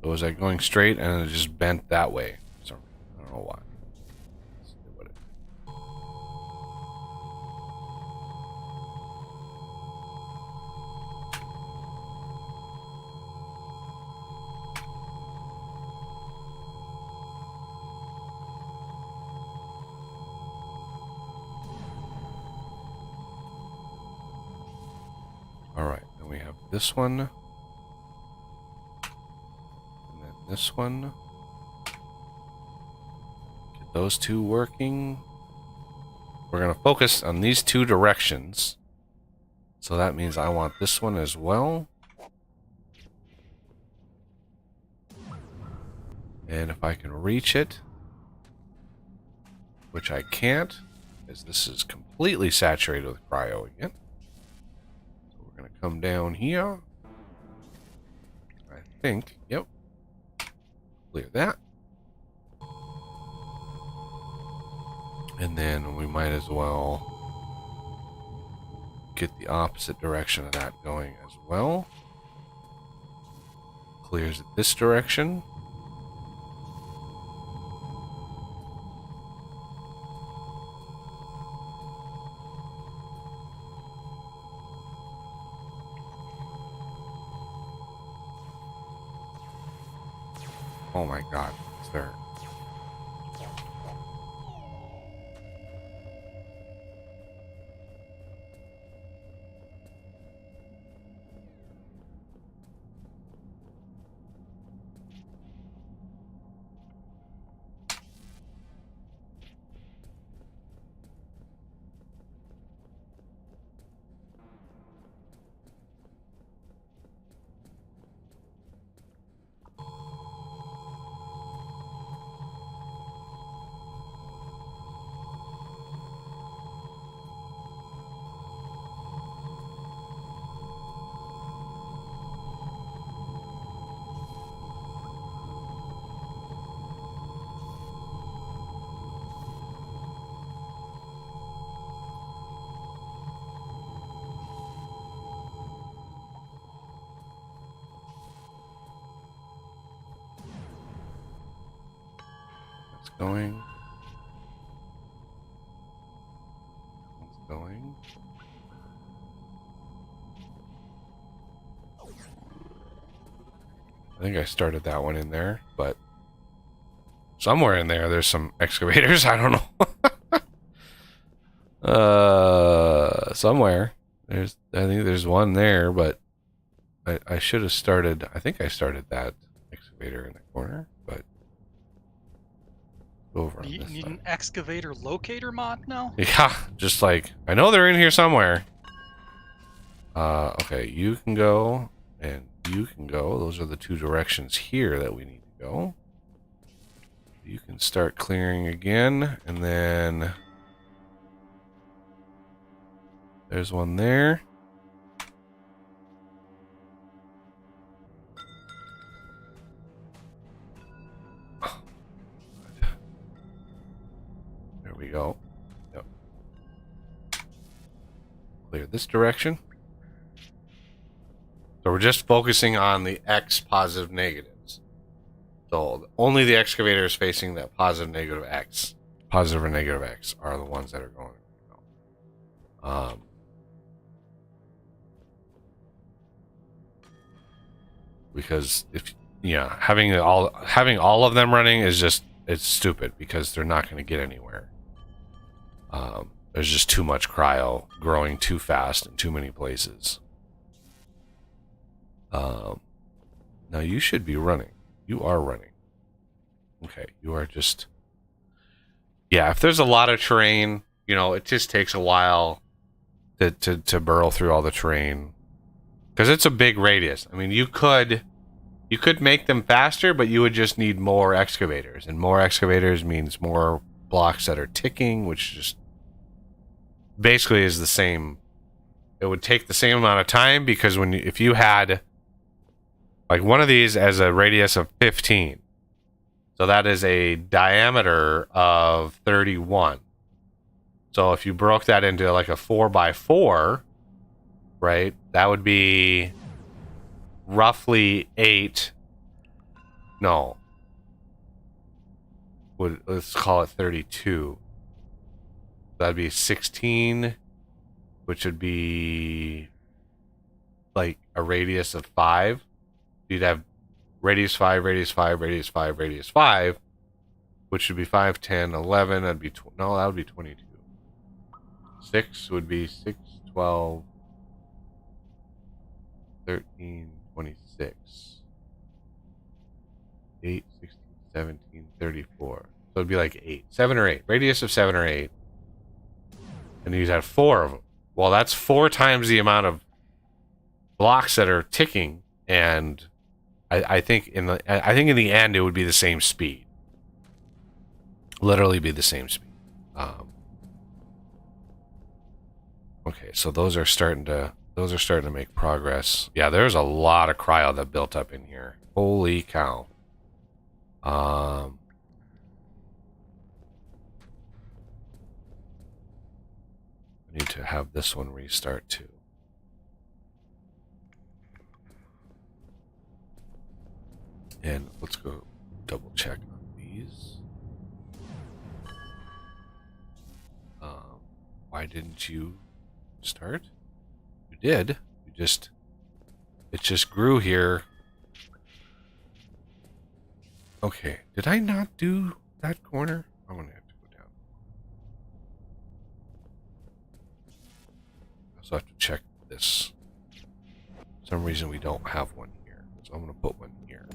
was like going straight and it just bent that way. I don't know why. Let's see what it. Alright, then we have this one. And then this one. Get those two working. We're going to focus on these two directions. So that means I want this one as well. And if I can reach it, which I can't, because this is completely saturated with cryo again. Gonna come down here. I think. Yep. Clear that. And then we might as well get the opposite direction of that going as well. Clears it this direction. Oh my god, it's there. Going. It's going. I think I started that one in there, but somewhere in there there's some excavators. I don't know. Somewhere. I think there's one there, but I should have started. I think I started that excavator in the corner, but over on You this need side. an excavator locator mod now? Yeah, just like, I know they're in here somewhere. Okay, you can go, and you can go. Those are the two directions here that we need to go. You can start clearing again, and then there's one there. clear this direction. So we're just focusing on the X positive negatives. So only the excavator is facing that positive negative X. Positive or negative X are the ones that are going. Because if having all of them running is just, it's stupid because they're not going to get anywhere. There's just too much cryo growing too fast in too many places. Now you should be running. You are running. Okay, you are just... Yeah, if there's a lot of terrain, it just takes a while to burrow through all the terrain. Because it's a big radius. I mean, you could make them faster, but you would just need more excavators. And more excavators means more blocks that are ticking, which just basically is the same. It would take the same amount of time, because if you had like one of these as a radius of 15, so that is a diameter of 31. So if you broke that into like a 4x4, right, that would be roughly 8. No. Let's call it 32. That'd be 16, which would be like a radius of 5. You'd have radius 5, radius 5, radius 5, radius 5, which would be 5, 10, 11. That'd be no, that would be 22. 6 would be 6, 12, 13, 26. 8, 16, 17, 34. So it'd be like 8. 7 or 8. Radius of 7 or 8. And you'd have 4 of them. Well, that's 4 times the amount of blocks that are ticking, and I think in the end it would be the same speed. Literally be the same speed. Okay, so those are starting to make progress. Yeah, there's a lot of cryo that built up in here. Holy cow. I need to have this one restart too. And let's go double check on these. Why didn't you start? You did. It just grew here. Okay, did I not do that corner? I'm gonna have to go down. I also have to check this. For some reason we don't have one here, so I'm gonna put one here.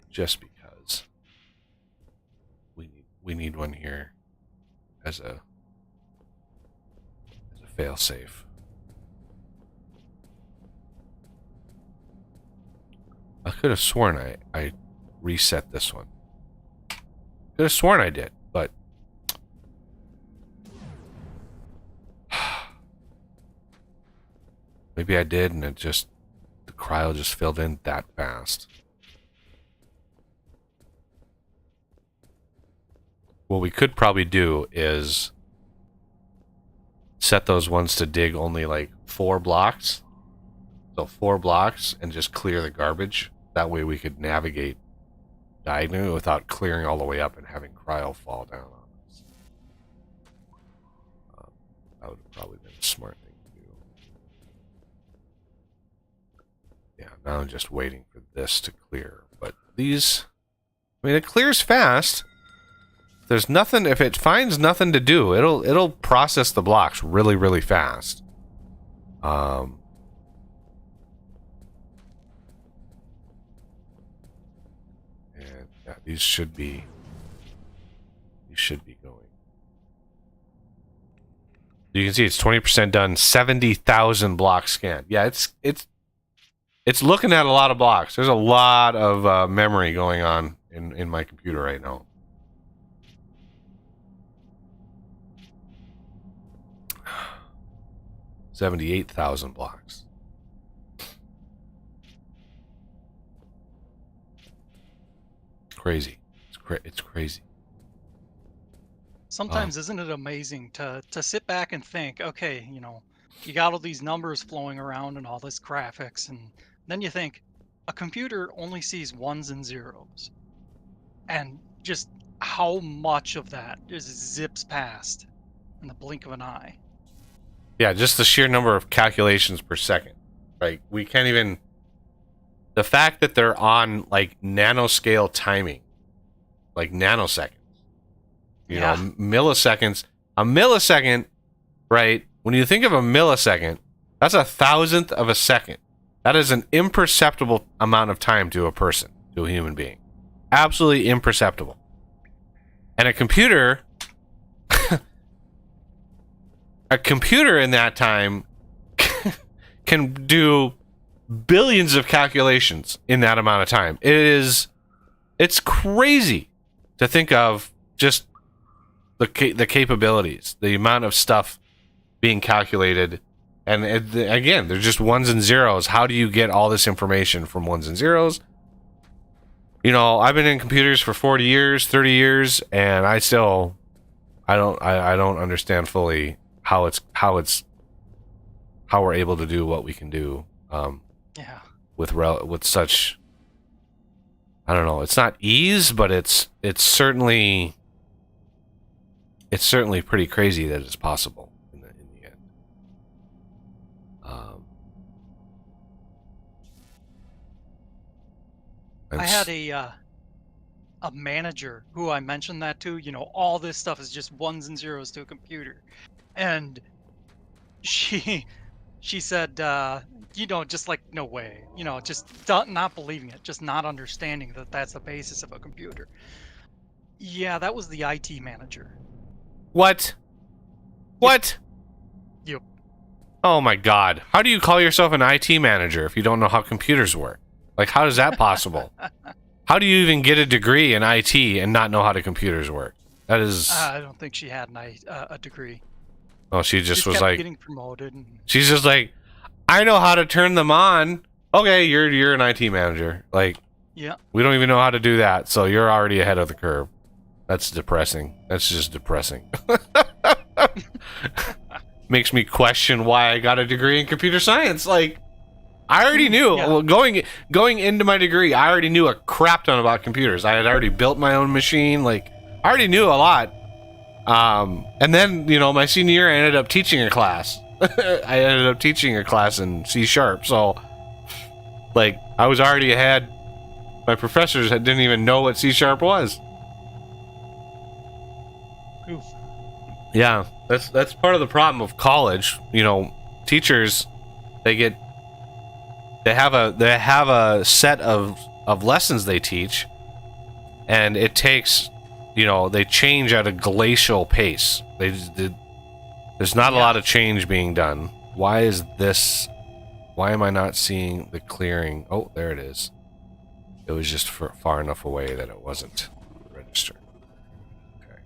Just because we need one here as a fail-safe. I could have sworn I reset this one. Could have sworn I did, but maybe I did, and the cryo just filled in that fast. What we could probably do is set those ones to dig only like 4 blocks. So 4 blocks, and just clear the garbage. That way we could navigate diagonally without clearing all the way up and having cryo fall down on us. That would have probably been a smart thing to do. Yeah, now I'm just waiting for this to clear. But these, I mean, it clears fast. There's nothing, if it finds nothing to do, it'll process the blocks really, really fast. And yeah, these should be going. You can see it's 20% done, 70,000 blocks scanned. Yeah, it's looking at a lot of blocks. There's a lot of memory going on in my computer right now. 78,000 blocks. crazy. It's crazy. Sometimes isn't it amazing to sit back and think, okay, you know, you got all these numbers flowing around and all this graphics, and then you think a computer only sees ones and zeros, and just how much of that just zips past in the blink of an eye. Yeah, just the sheer number of calculations per second. Like, we can't even... The fact that they're on, like, nanoscale timing. Like, nanoseconds. You know, milliseconds. A millisecond, right? When you think of a millisecond, that's a thousandth of a second. That is an imperceptible amount of time to a person, to a human being. Absolutely imperceptible. And a computer... a computer in that time can do billions of calculations in that amount of time. It's crazy to think of just the capabilities, the amount of stuff being calculated. And again, they're just ones and zeros. How do you get all this information from ones and zeros? You know, I've been in computers for 40 years, 30 years, and I don't understand fully how we're able to do what we can do. With such, I don't know, it's not ease, but it's certainly pretty crazy that it's possible in the end. I had a manager who I mentioned that to. You know, all this stuff is just ones and zeros to a computer, and she said, you know, just like, no way, you know, just not believing it, just not understanding that that's the basis of a computer. Yeah, that was the IT manager. What? Yep. Oh my God! How do you call yourself an IT manager if you don't know how computers work? Like, how is that possible? How do you even get a degree in IT and not know how the computers work? That is... I don't think she had a degree. Oh, she just was kept like... getting promoted. And... She's just like, I know how to turn them on. Okay, you're an IT manager. Like, yeah, we don't even know how to do that, so you're already ahead of the curve. That's depressing. That's just depressing. Makes me question why I got a degree in computer science. Like, I already knew. Yeah. Well, going into my degree, I already knew a crap ton about computers. I had already built my own machine. Like, I already knew a lot. And then, you know, my senior year, I ended up teaching a class. I ended up teaching a class in C#. So, like, I was already ahead. My professors didn't even know what C# was. Oof. Yeah, that's part of the problem of college. You know, teachers, they have a set of lessons they teach, and it takes, you know, they change at a glacial pace. There's not a lot of change being done. Why am I not seeing the clearing? Oh, there it is. It was just far enough away that it wasn't registered. Okay.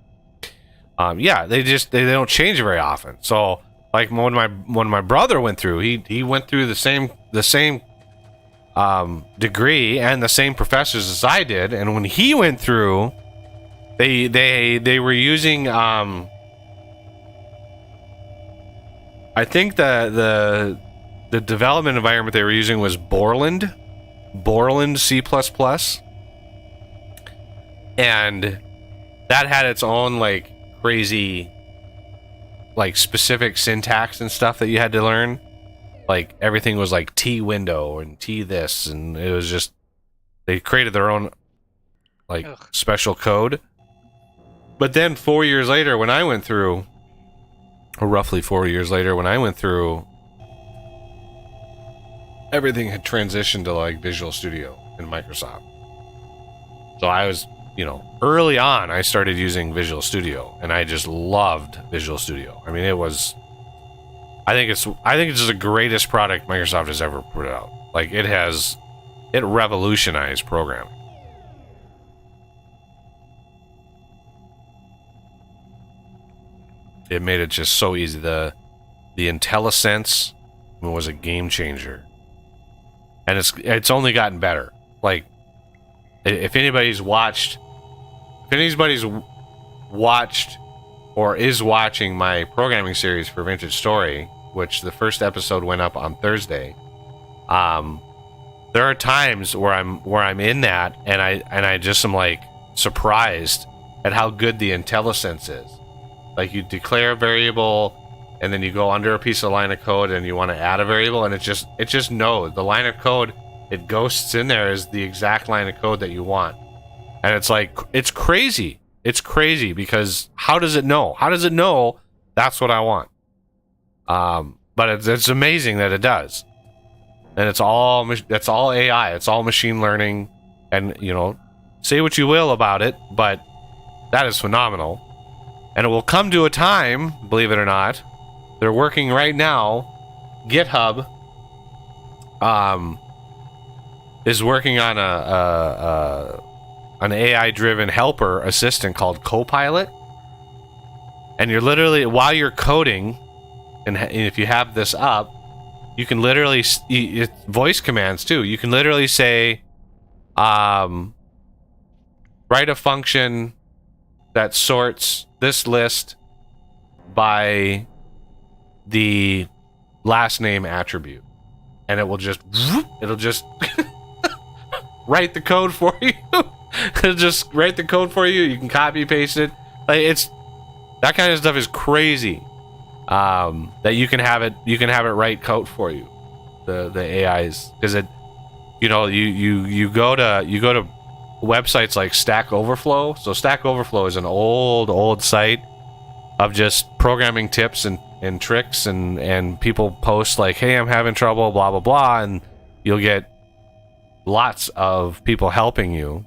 Yeah, they don't change very often. So, like, when my brother went through, he went through the same degree and the same professors as I did, and when he went through, they were using I think the development environment they were using was Borland C++, and that had its own, like, crazy, like, specific syntax and stuff that you had to learn. Like, everything was like T window and T this, and it was just, they created their own, like, special code. But then 4 years later, when I went through, or roughly 4 years later, when I went through, everything had transitioned to, like, Visual Studio in Microsoft. So I was, you know, early on, I started using Visual Studio, and I just loved Visual Studio. I mean, it was, I think it's the greatest product Microsoft has ever put out. Like, it revolutionized programming. It made it just so easy. The IntelliSense was a game changer, and it's only gotten better. Like, if anybody's watched or is watching my programming series for Vintage Story, which the first episode went up on Thursday, there are times where I'm in that and I just am like surprised at how good the IntelliSense is. Like, you declare a variable and then you go under a piece of line of code and you want to add a variable, and it just knows the line of code it ghosts in there is the exact line of code that you want. And it's like, it's crazy. It's crazy because how does it know? How does it know that's what I want? But it's amazing that it does. And it's all AI. It's all machine learning. And, you know, say what you will about it, but that is phenomenal. And it will come to a time, believe it or not, they're working right now. GitHub is working on an AI-driven helper assistant called Copilot. And you're literally, while you're coding, and if you have this up, you can literally, voice commands too. You can literally say, write a function that sorts this list by the last name attribute, and it'll just write the code for you. It'll just write the code for you. You can copy paste it. Like, it's that kind of stuff is crazy. That you can have it write code for you. The AIs, because it, you know, you go to websites like Stack Overflow. So Stack Overflow is an old site of just programming tips and tricks, and people post like, hey, I'm having trouble, blah blah blah, and you'll get lots of people helping you,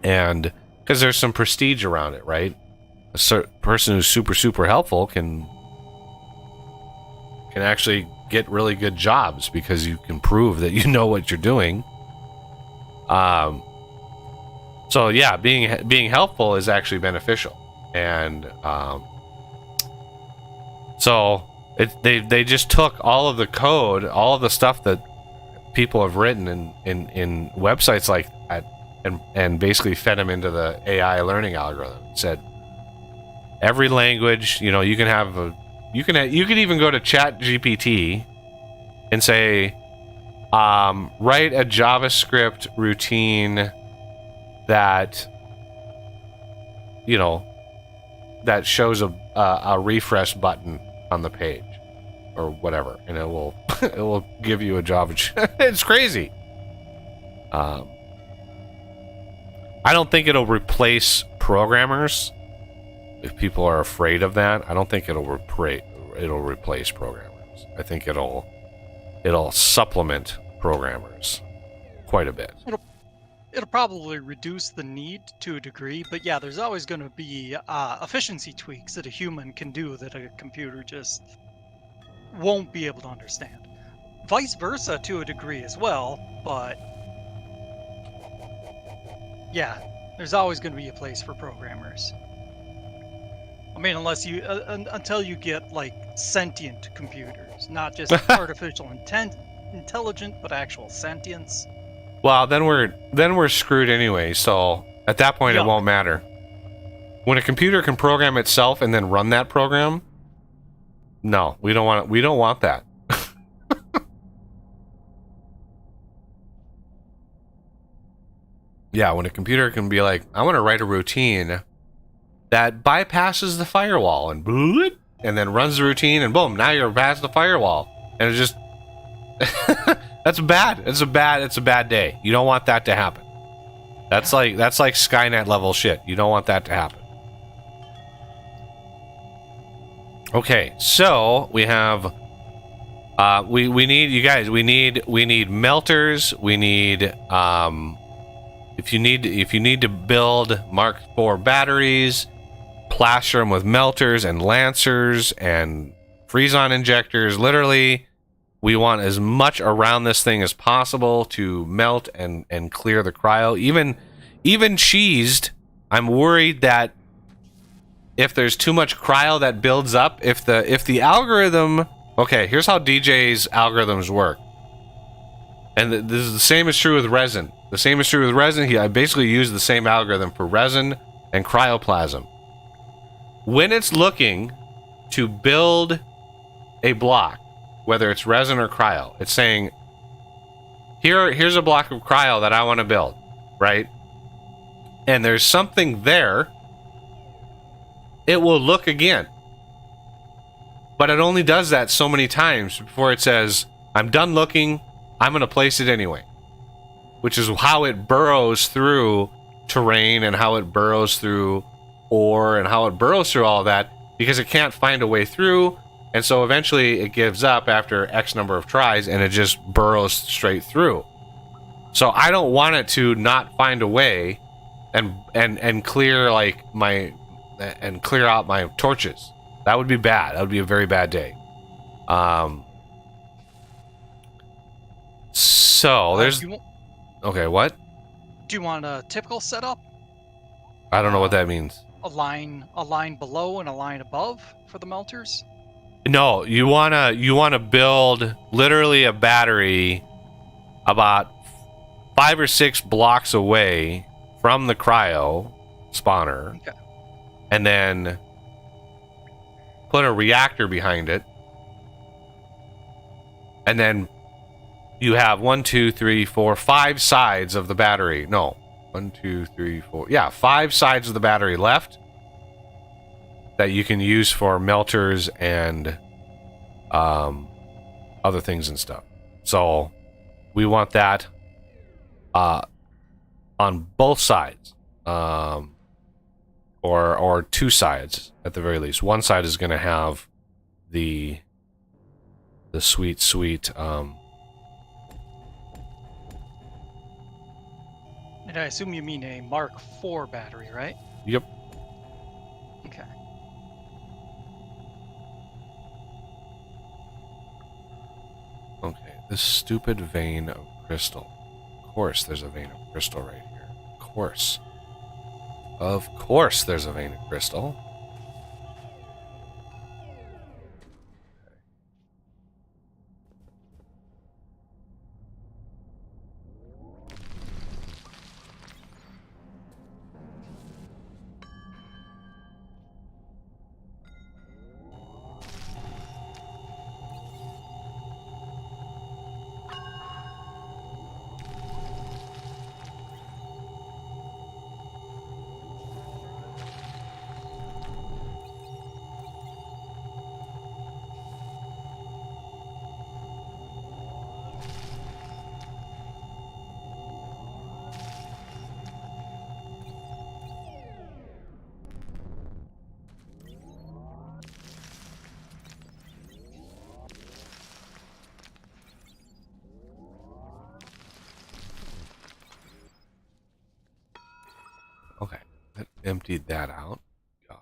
and because there's some prestige around it, right? A certain person who's super helpful can actually get really good jobs because you can prove that you know what you're doing. So yeah, being helpful is actually beneficial, and so they just took all of the code, all of the stuff that people have written in websites like that, and basically fed them into the AI learning algorithm. It said every language, you know, you can even go to ChatGPT and say, write a JavaScript routine that, you know, that shows a refresh button on the page or whatever, and it will give you a Java. It's crazy. I don't think it'll replace programmers. If people are afraid of that, I don't think it'll replace programmers. I think it'll supplement programmers quite a bit. It'll probably reduce the need to a degree, but yeah, there's always going to be efficiency tweaks that a human can do that a computer just won't be able to understand. Vice versa to a degree as well, but yeah, there's always going to be a place for programmers. I mean, unless you until you get like sentient computers, not just artificial intelligent, but actual sentience. Well, then we're screwed anyway. So at that point, It won't matter. When a computer can program itself and then run that program, no, we don't want that. Yeah, when a computer can be like, I want to write a routine that bypasses the firewall and bloop, and then runs the routine, and boom, now you're past the firewall, and it just that's bad. It's a bad day. You don't want that to happen. That's like Skynet level shit. You don't want that to happen. Okay, so we have we need, you guys, we need melters. We need if you need to build Mark IV batteries, plaster them with melters and lancers and freeze-on injectors. Literally, we want as much around this thing as possible to melt and clear the cryo. Even cheesed, I'm worried that if there's too much cryo that builds up, if the algorithm, okay, here's how DJ's algorithms work. And this is the same is true with resin. The same is true with resin. I basically use the same algorithm for resin and cryoplasm. When it's looking to build a block, whether it's resin or cryo, it's saying, here's a block of cryo that I want to build, right? And there's something there, it will look again. But it only does that so many times before it says, I'm done looking, I'm going to place it anyway. Which is how it burrows through terrain and how it burrows through ore and how it burrows through all of that, because it can't find a way through. And so eventually it gives up after X number of tries and it just burrows straight through. So I don't want it to not find a way and clear clear out my torches. That would be bad. That would be a very bad day. So there's okay. What? Do you want a typical setup? I don't know what that means. A line below and a line above for the melters? No, you wanna build literally a battery about 5 or 6 blocks away from the cryo spawner, Okay. and then put a reactor behind it, and then you have 1, 2, 3, 4, 5 sides of the battery. No, 1, 2, 3, 4. Yeah, 5 sides of the battery left that you can use for melters and other things and stuff. So we want that on both sides, or 2 sides at the very least. One side is going to have the sweet And I assume you mean a Mark IV battery, right? Yep. Okay. Okay, this stupid vein of crystal. Of course there's a vein of crystal right here. Of course. Of course there's a vein of crystal. Okay, that emptied that out. God.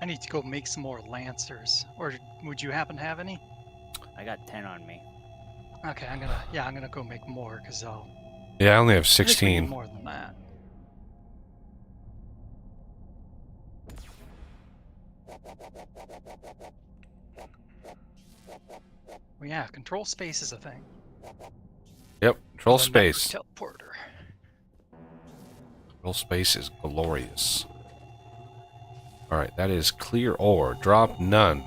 I need to go make some more lancers. Or would you happen to have any? I got 10 on me. Okay, I'm gonna go make more because I'll. Yeah, I only have I think we need 16. more than that. Well, yeah, control space is a thing. Yep, control The network space. Teleporter. Control space is glorious. Alright, that is clear ore. Drop none.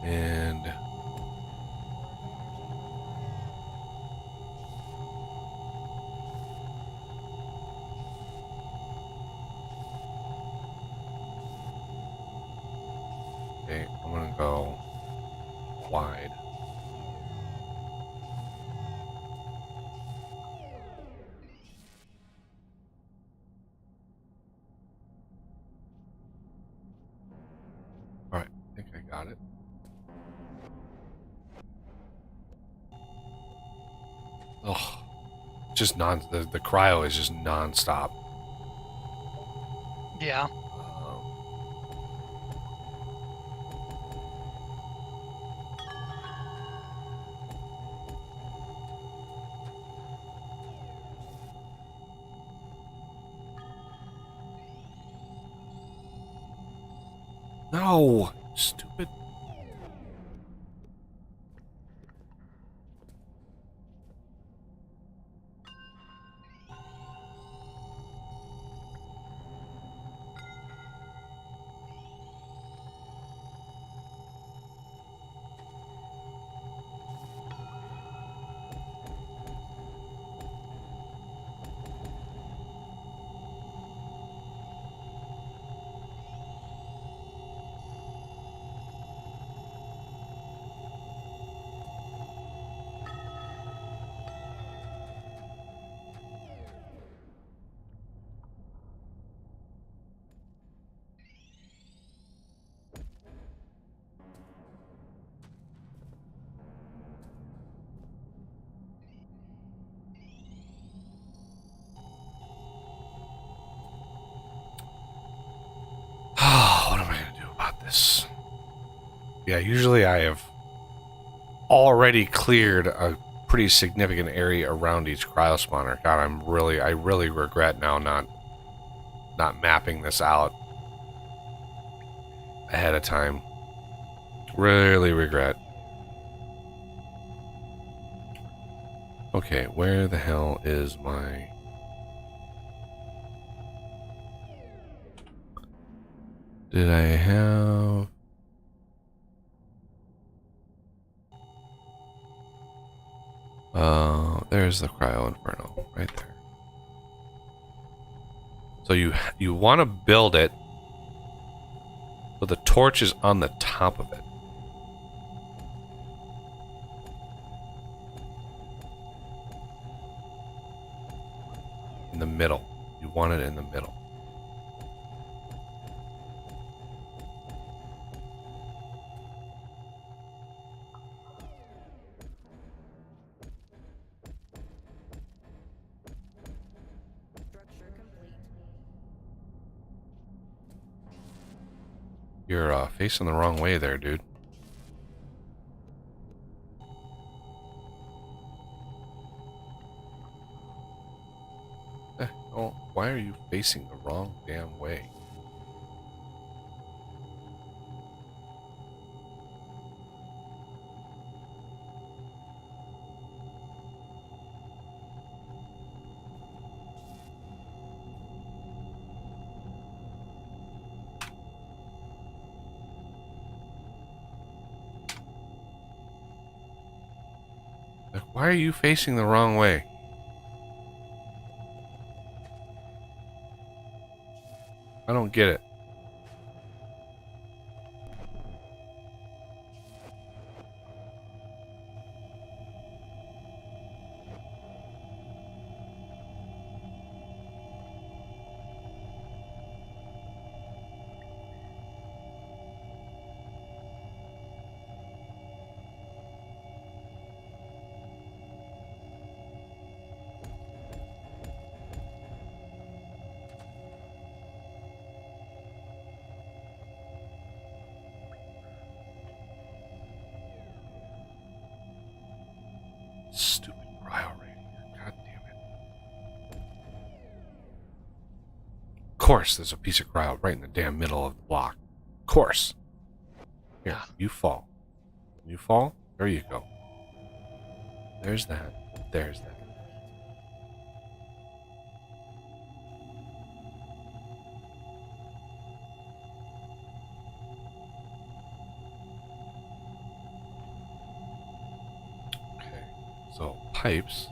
And okay, I'm gonna go wide. Alright, I think I got it. Oh, just the cryo is just non-stop. Yeah. No, stupid. What am I going to do about this? Yeah, usually I have already cleared a pretty significant area around each cryo spawner. God, I really regret now not mapping this out ahead of time. Really regret. Okay, where the hell is my... Did I have... There's the Cryo Inferno right there. So you want to build it, but the torch is on the top of it. In the middle. You want it in the middle. Structure complete. You're facing the wrong way there, dude. Oh, why are you facing the wrong damn way? Like, why are you facing the wrong way? I don't get it. Stupid cryo radiator. God damn it. Of course, there's a piece of cryo right in the damn middle of the block. Of course. Here, you fall. You fall? There you go. There's that. There's that. So, pipes.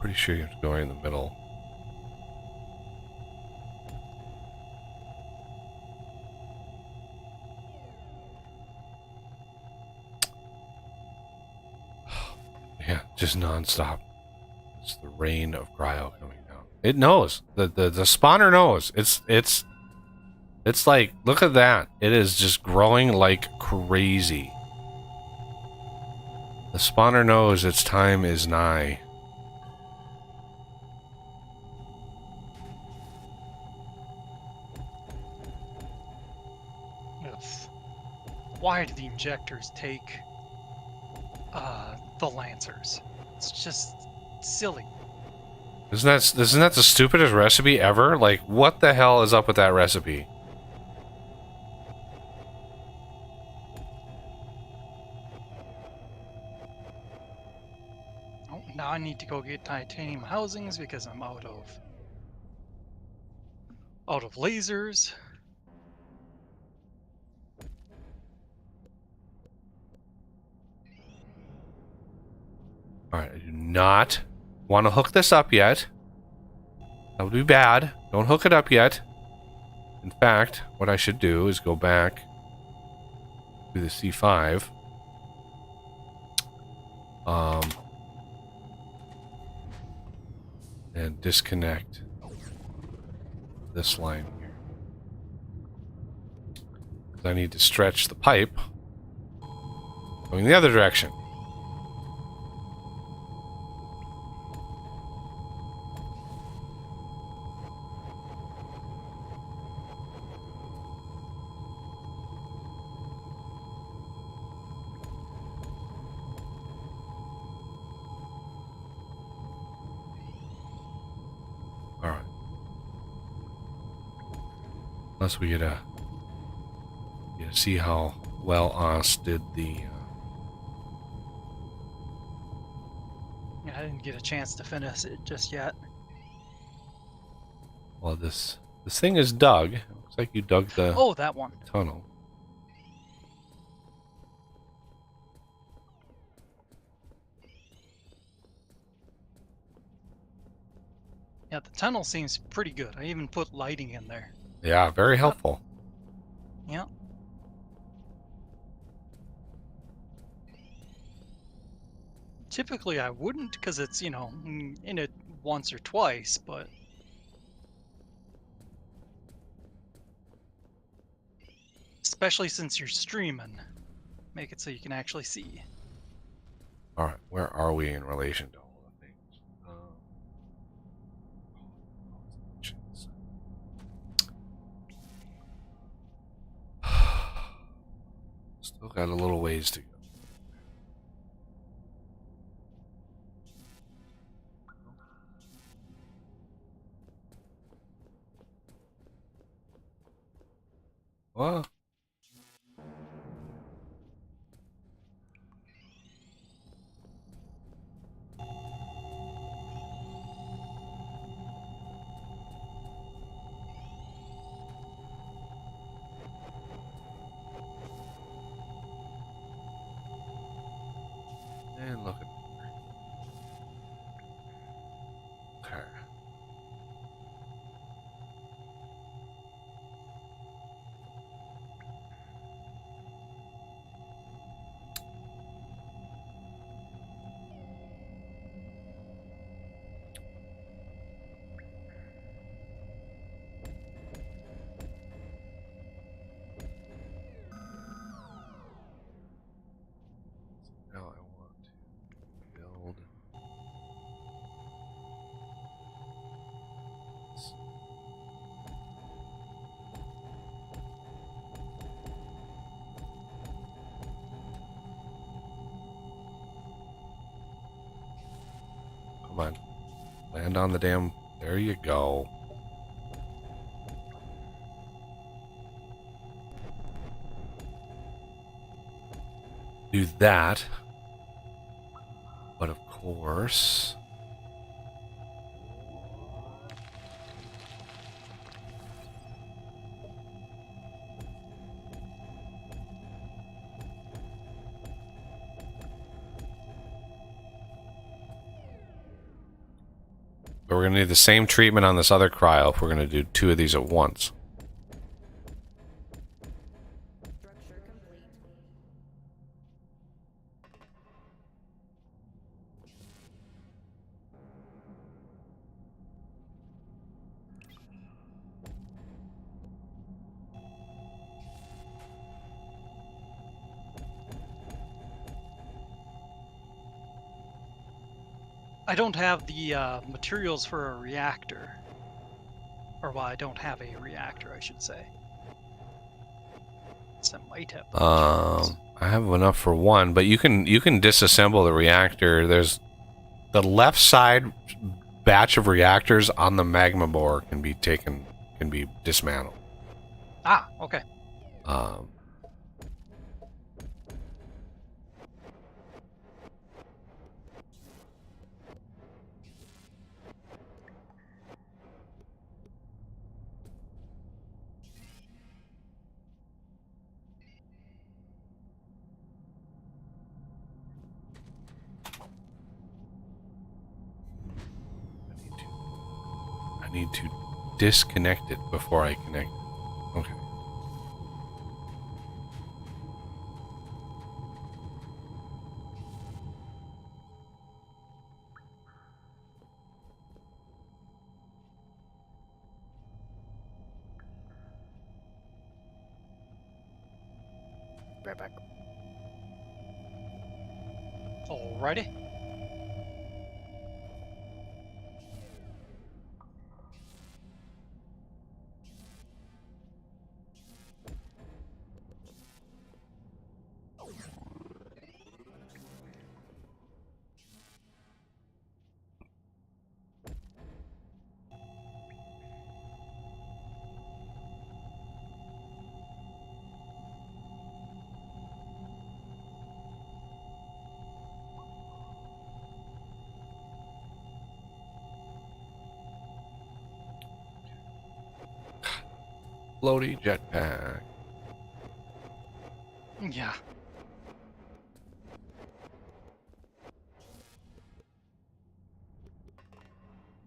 Pretty sure you have to go right in the middle. Yeah, just non-stop. It's the rain of cryo coming down. It knows. The spawner knows. It's like, look at that. It is just growing like crazy. The spawner knows its time is nigh. why do the injectors take the lancers? It's just silly. Isn't that the stupidest recipe ever? Like, what the hell is up with that recipe? Oh, now I need to go get titanium housings because I'm out of lasers. Alright, I do not want to hook this up yet. That would be bad. Don't hook it up yet. In fact, what I should do is go back to the C5. And disconnect this line here. 'Cause I need to stretch the pipe going the other direction. Alright. Unless we get to see how well Oz did the... Yeah, I didn't get a chance to finish it just yet. well, this thing is dug. It looks like you dug the Oh, that one. tunnel. Yeah, the tunnel seems pretty good. I even put lighting in there. Yeah, very helpful. Yeah. Typically I wouldn't because it's, you know, in it once or twice, but especially since you're streaming, make it so you can actually see. Alright, where are we in relation to all the things? Still got a little ways to go. Well, and look at okay. Now I want to build this. Come on. Land on the damn... There you go. Do that. But of course... But we're going to need the same treatment on this other cryo if we're going to do two of these at once. Structure complete. I don't have the materials for a reactor. Or well, I don't have a reactor, I should say. So I might have. I have enough for one, but you can disassemble the reactor. There's the left side batch of reactors on the magma bore can be dismantled. Ah, okay. I need to disconnect it before I connect it. Okay. Right back. Alrighty. Floaty jetpack. Yeah.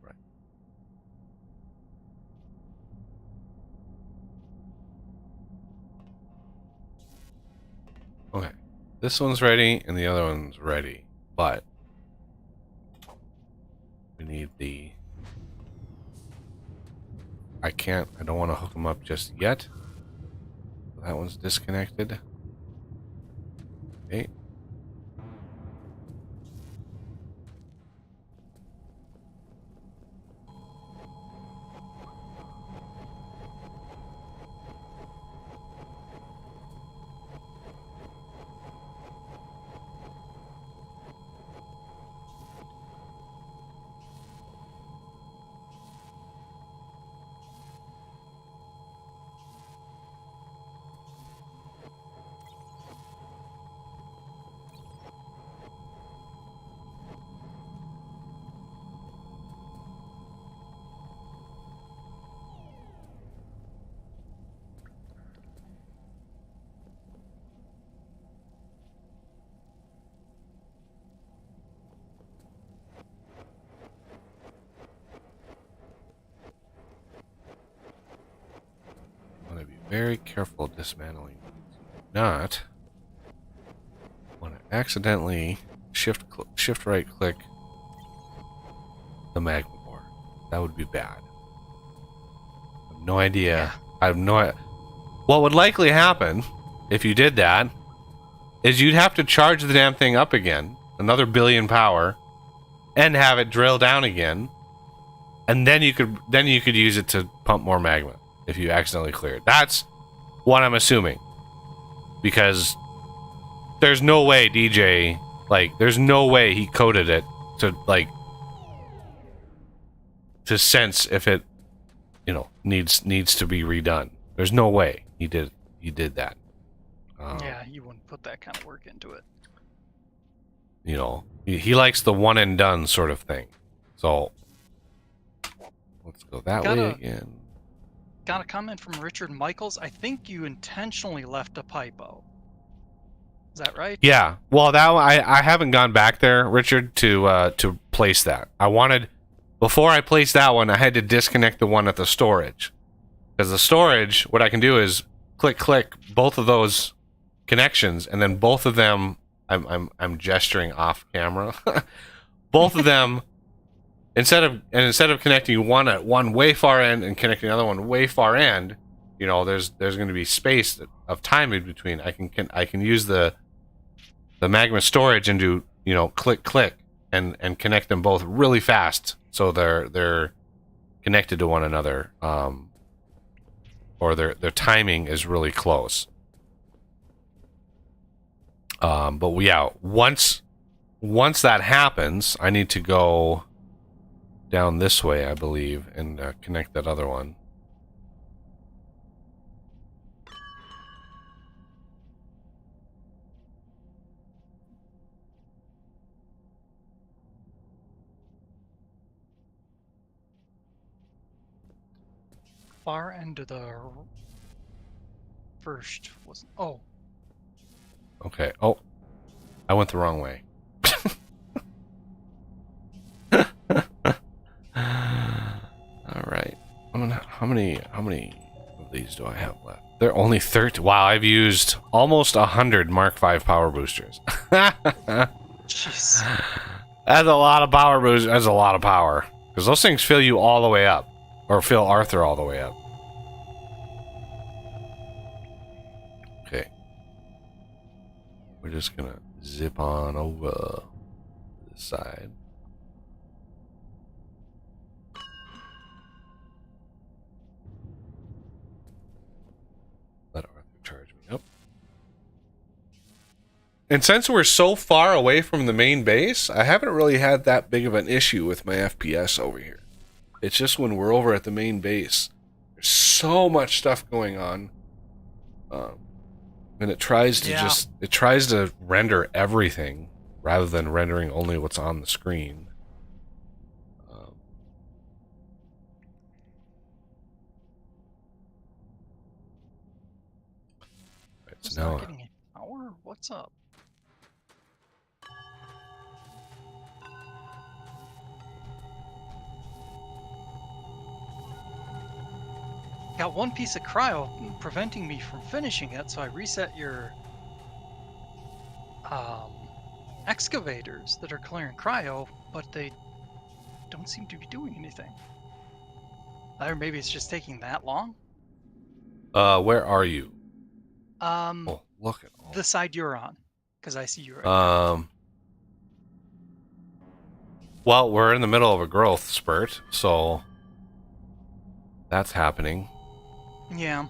Right. Okay. This one's ready and the other one's ready, but we need the... I don't want to hook them up just yet. That one's disconnected. Okay. Very careful dismantling. Not want to accidentally shift right click the magma core. That would be bad. I have no idea. Yeah. I have no. What would likely happen if you did that is you'd have to charge the damn thing up again, another billion power, and have it drill down again, and then you could use it to pump more magma. If you accidentally clear it. That's what I'm assuming. Because there's no way DJ, there's no way he coded it to, to sense if it, needs to be redone. There's no way he did that. Yeah, you wouldn't put that kind of work into it. He likes the one and done sort of thing. So, let's go that way again. Got a comment from Richard Michaels. I think you intentionally left a typo. Is that right? Yeah. Well, I haven't gone back there, Richard, to place that. Before I placed that one, I had to disconnect the one at the storage. Because the storage, what I can do is click both of those connections, and then both of them, I'm gesturing off camera. Both of them. Instead of connecting one at one way far end and connecting the other one way far end, there's going to be space of time in between. I can use the magma storage and do click and connect them both really fast so they're connected to one another, or their timing is really close. But yeah, once that happens, I need to go down this way, I believe, and connect that other one. Far end of the first was. Oh, Okay. Oh, I went the wrong way. All right. How many of these do I have left? There are only 30. Wow, I've used almost 100 Mark V power boosters. jeez. That's a lot of power boosters. That's a lot of power. Because those things fill you all the way up. Or fill Arthur all the way up. Okay. We're just gonna zip on over to this side. Let Arthur charge me up. And since we're so far away from the main base, I haven't really had that big of an issue with my FPS over here. It's just when we're over at the main base, there's so much stuff going on. And it tries to render everything rather than rendering only what's on the screen. Right, Is so not now, getting any power? What's up? Got one piece of cryo preventing me from finishing it, so I reset your excavators that are clearing cryo, but they don't seem to be doing anything. Or maybe it's just taking that long. where are you? Oh, Look at all. the side you're on, because I see you right now. Well, we're in the middle of a growth spurt, so that's happening. Yeah.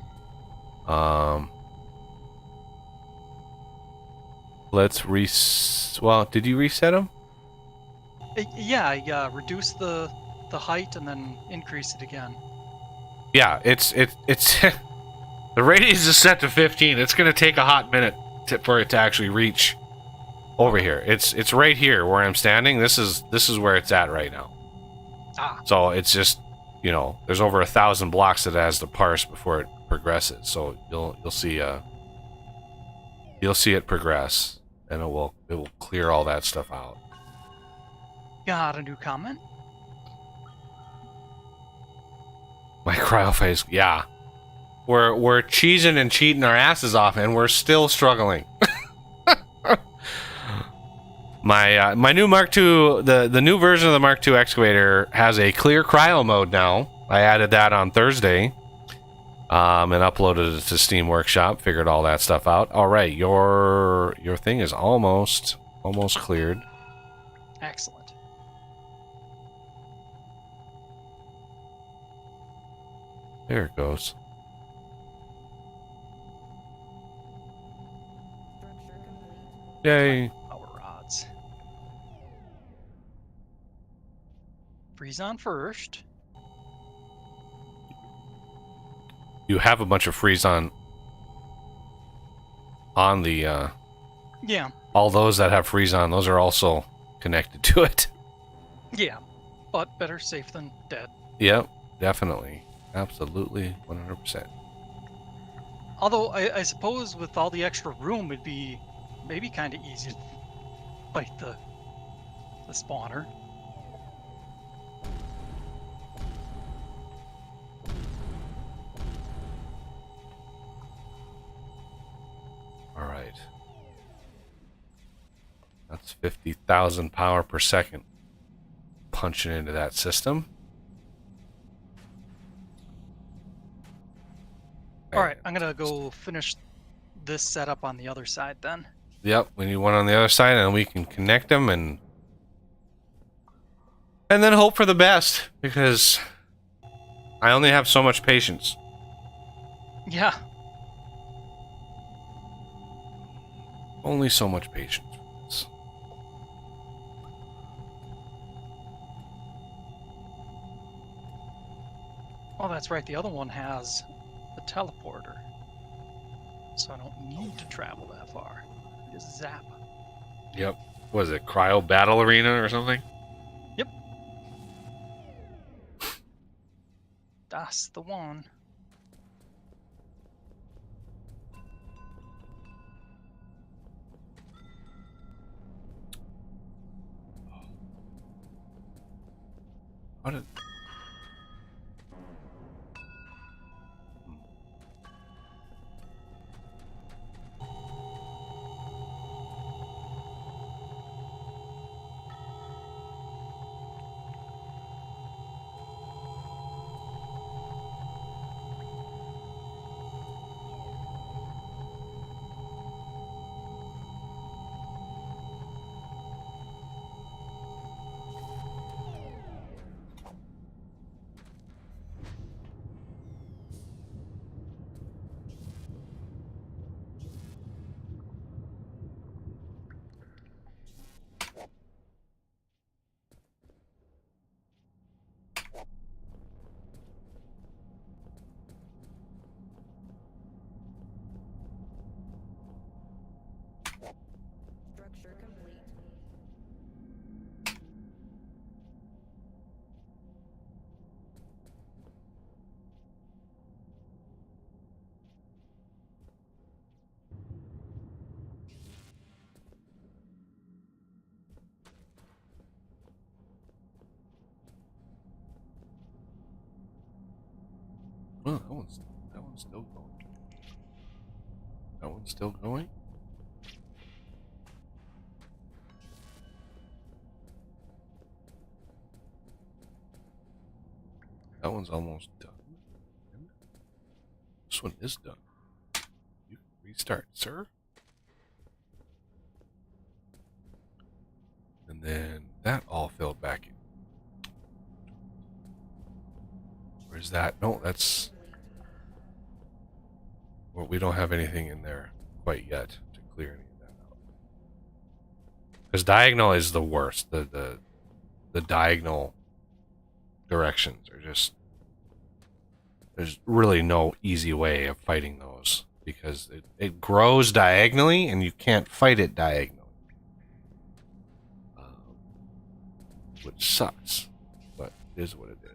Let's well, did you reset them? Yeah, I reduce the height and then increase it again. Yeah, it's the radius is set to 15. It's gonna take a hot minute for it to actually reach over here. It's right here where I'm standing. This is where it's at right now. Ah. So it's just, you know, there's over 1,000 blocks that it has to parse before it progresses. So you'll see it progress, and it will clear all that stuff out. Got a new comment. My cryo phase, yeah. We're cheesing and cheating our asses off, and we're still struggling. My new Mark II, the new version of the Mark II excavator has a clear cryo mode now. I added that on Thursday, and uploaded it to Steam Workshop. Figured all that stuff out. All right, your thing is almost cleared. Excellent. There it goes. Structure complete. Yay! Power rods. Freeze on first. You have a bunch of freeze on the Yeah. all those that have freeze on. Those are also connected to it. Yeah. But better safe than dead. Yep, definitely. Absolutely, 100%. Although I suppose with all the extra room, it'd be maybe kind of easy to fight the spawner. All right. That's 50,000 power per second punching into that system. All right, I'm gonna go finish this setup on the other side then. Yep, we need one on the other side, and we can connect them and then hope for the best, because I only have so much patience. Yeah. Only so much patience for this. Oh, that's right. The other one has the teleporter. So I don't need to travel that far. Just zap. Yep. Was it Cryo Battle Arena or something? Yep. That's the one. How did... Structure complete. Oh, that one's still going. That one's still going? That one's almost done. This one is done. You can restart, sir. And then that all filled back in. Where's that? No, that's... Well, we don't have anything in there quite yet to clear any of that out. Because diagonal is the worst. The diagonal directions are just... There's really no easy way of fighting those. Because it grows diagonally and you can't fight it diagonally. Which sucks. But it is what it is.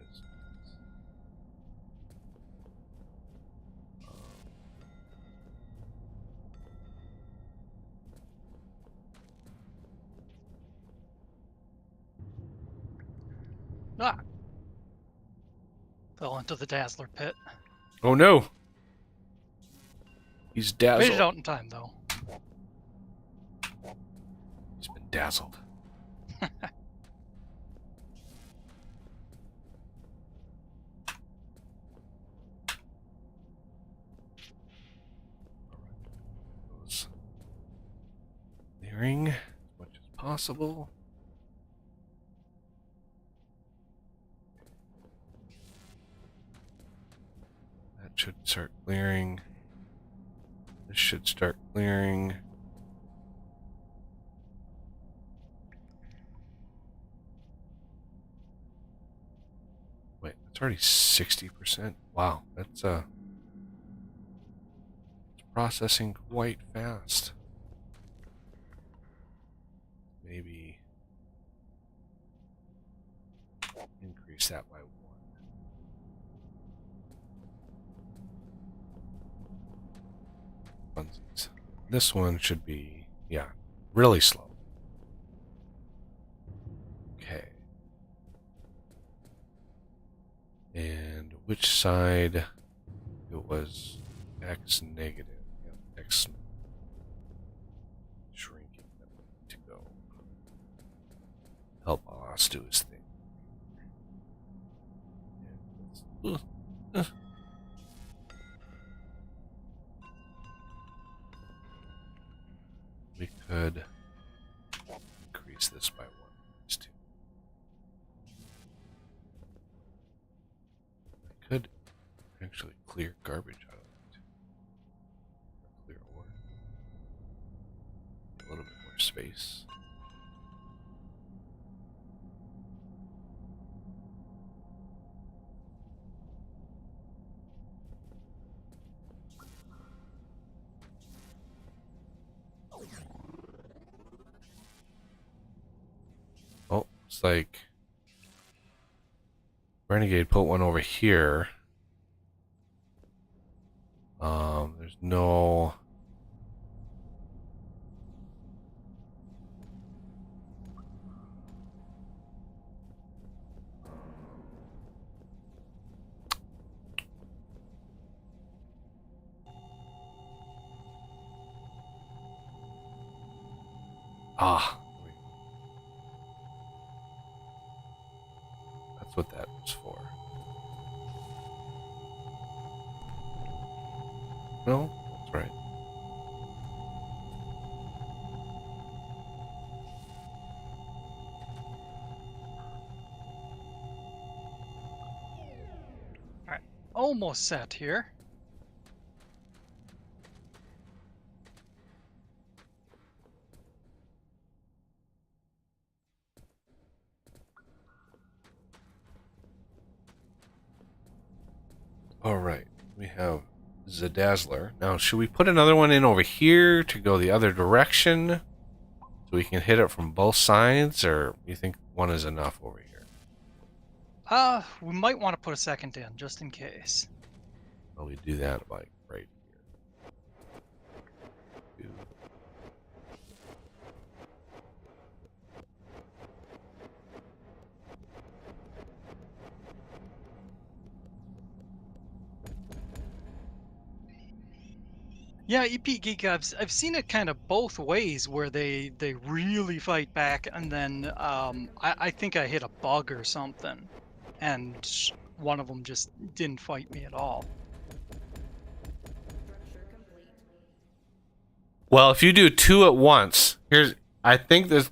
Ah! Fell into the Dazzler pit. Oh no! He's Made dazzled. it out in time, though. He's been dazzled. Those clearing as much as possible. That should start clearing. This should start clearing. Wait, that's already 60%. Wow, that's it's processing quite fast. Maybe increase that by 1. Funsies. This one should be, yeah, really slow. Okay. And which side? It was X negative. Yeah, X shrinking. That we need to go. Help Oz do his thing. We could increase this by 1. These two. I could actually clear garbage out of it. Clear ore. space. Oh, it's like Renegade put one over here. There's no. Ah, that's what that was for. No, that's right. Almost set here. All right, we have the Dazzler. Now, should we put another one in over here to go the other direction so we can hit it from both sides, or you think one is enough over here? We might want to put a second in just in case. Well, we do that like right here. Two. Yeah, EP Geek, I've seen it kind of both ways where they really fight back, and then I think I hit a bug or something, and one of them just didn't fight me at all. Structure complete. Well, if you do two at once, I think this,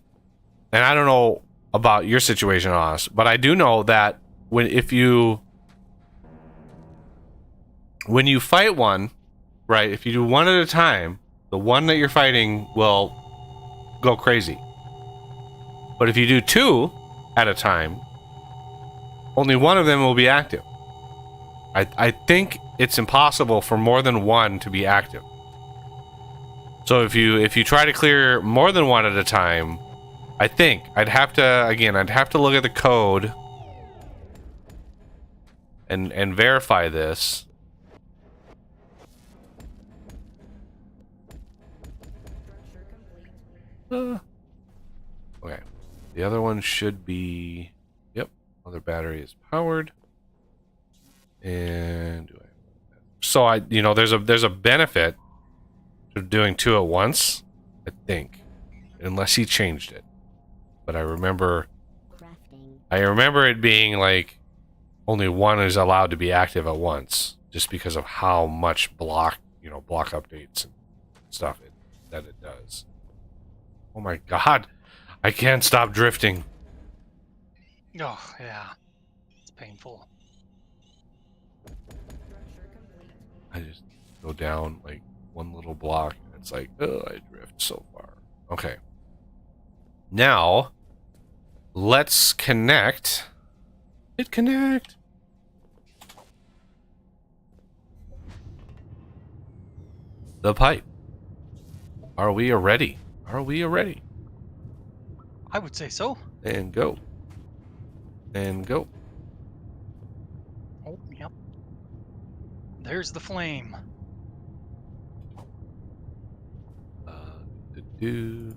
and I don't know about your situation, Oz, but I do know that when you fight one, right, if you do one at a time, the one that you're fighting will go crazy. But if you do two at a time, only one of them will be active. I think it's impossible for more than one to be active. So if you try to clear more than one at a time, I think I'd have to look at the code and verify this. Structure complete. Okay. The other one should be, yep, other battery is powered. And so there's a benefit to doing two at once, I think, unless he changed it. But I remember it being like only one is allowed to be active at once, just because of how much block updates and stuff that it does. Oh my god, I can't stop drifting. Oh yeah, it's painful. Structure complete. I just go down like one little block and it's like, oh, I drift so far. Okay. Now, let's connect. Hit connect. The pipe. Are we ready? Are we ready? I would say so. And go. And go. Oh, yep. There's the flame. Do.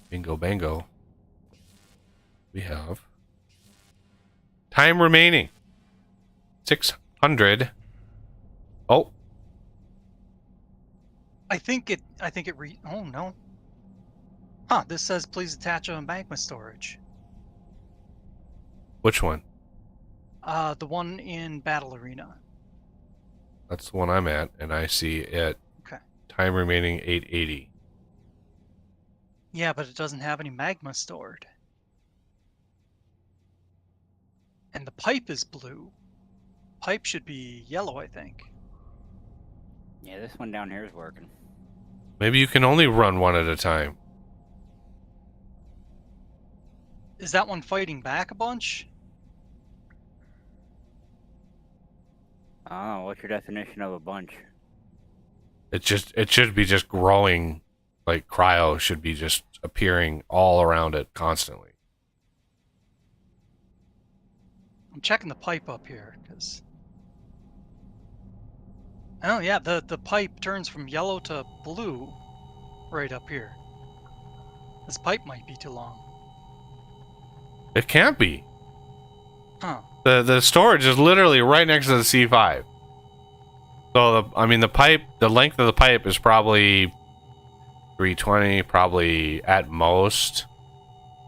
Bingo bango. We have time remaining. 600. Oh, I think it oh no. Huh, this says please attach a magma storage. which one? The one in Battle Arena. That's the one I'm at, and I see it. Okay. Time remaining 880. Yeah, but it doesn't have any magma stored. And the pipe is blue. Pipe should be yellow, I think. Yeah, this one down here is working. Maybe you can only run one at a time. Is that one fighting back a bunch? I don't know. What's your definition of a bunch? It should be just growing, like cryo should be just appearing all around it constantly. I'm checking the pipe up here, because... Oh, yeah, the pipe turns from yellow to blue right up here. This pipe might be too long. It can't be. Huh. The storage is literally right next to the C5. So the pipe, the length of the pipe is probably 320, probably at most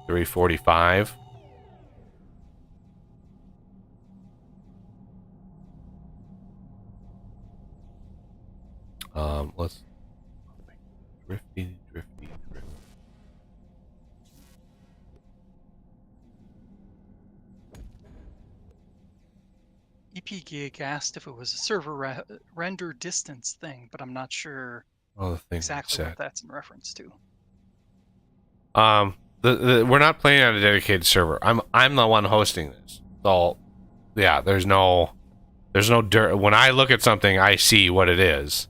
345. Let's drifty. EP Gig asked if it was a server render distance thing, but I'm not sure Oh, the thing exactly what that's in reference to. we're not playing on a dedicated server. I'm the one hosting this. So, yeah, there's no dirt. When I look at something, I see what it is.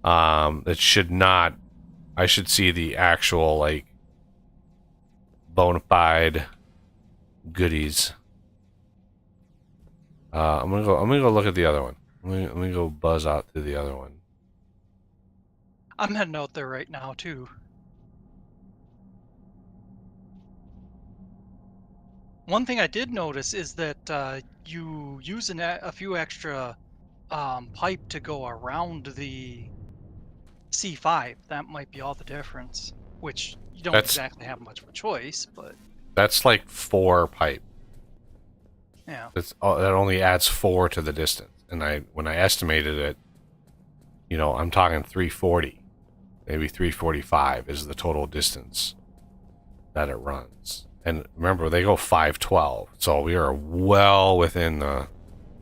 It should not. I should see the actual like bona fide goodies. I'm gonna go look at the other one. Let me go buzz out to the other one. I'm heading out there right now, too. One thing I did notice is that you use a few extra pipe to go around the C5. That might be all the difference, which you don't exactly have much of a choice, but... That's like 4 pipe. Yeah. That only adds 4 to the distance. And when I estimated it, I'm talking 340, maybe 345 is the total distance that it runs. And remember, they go 512, so we are well within the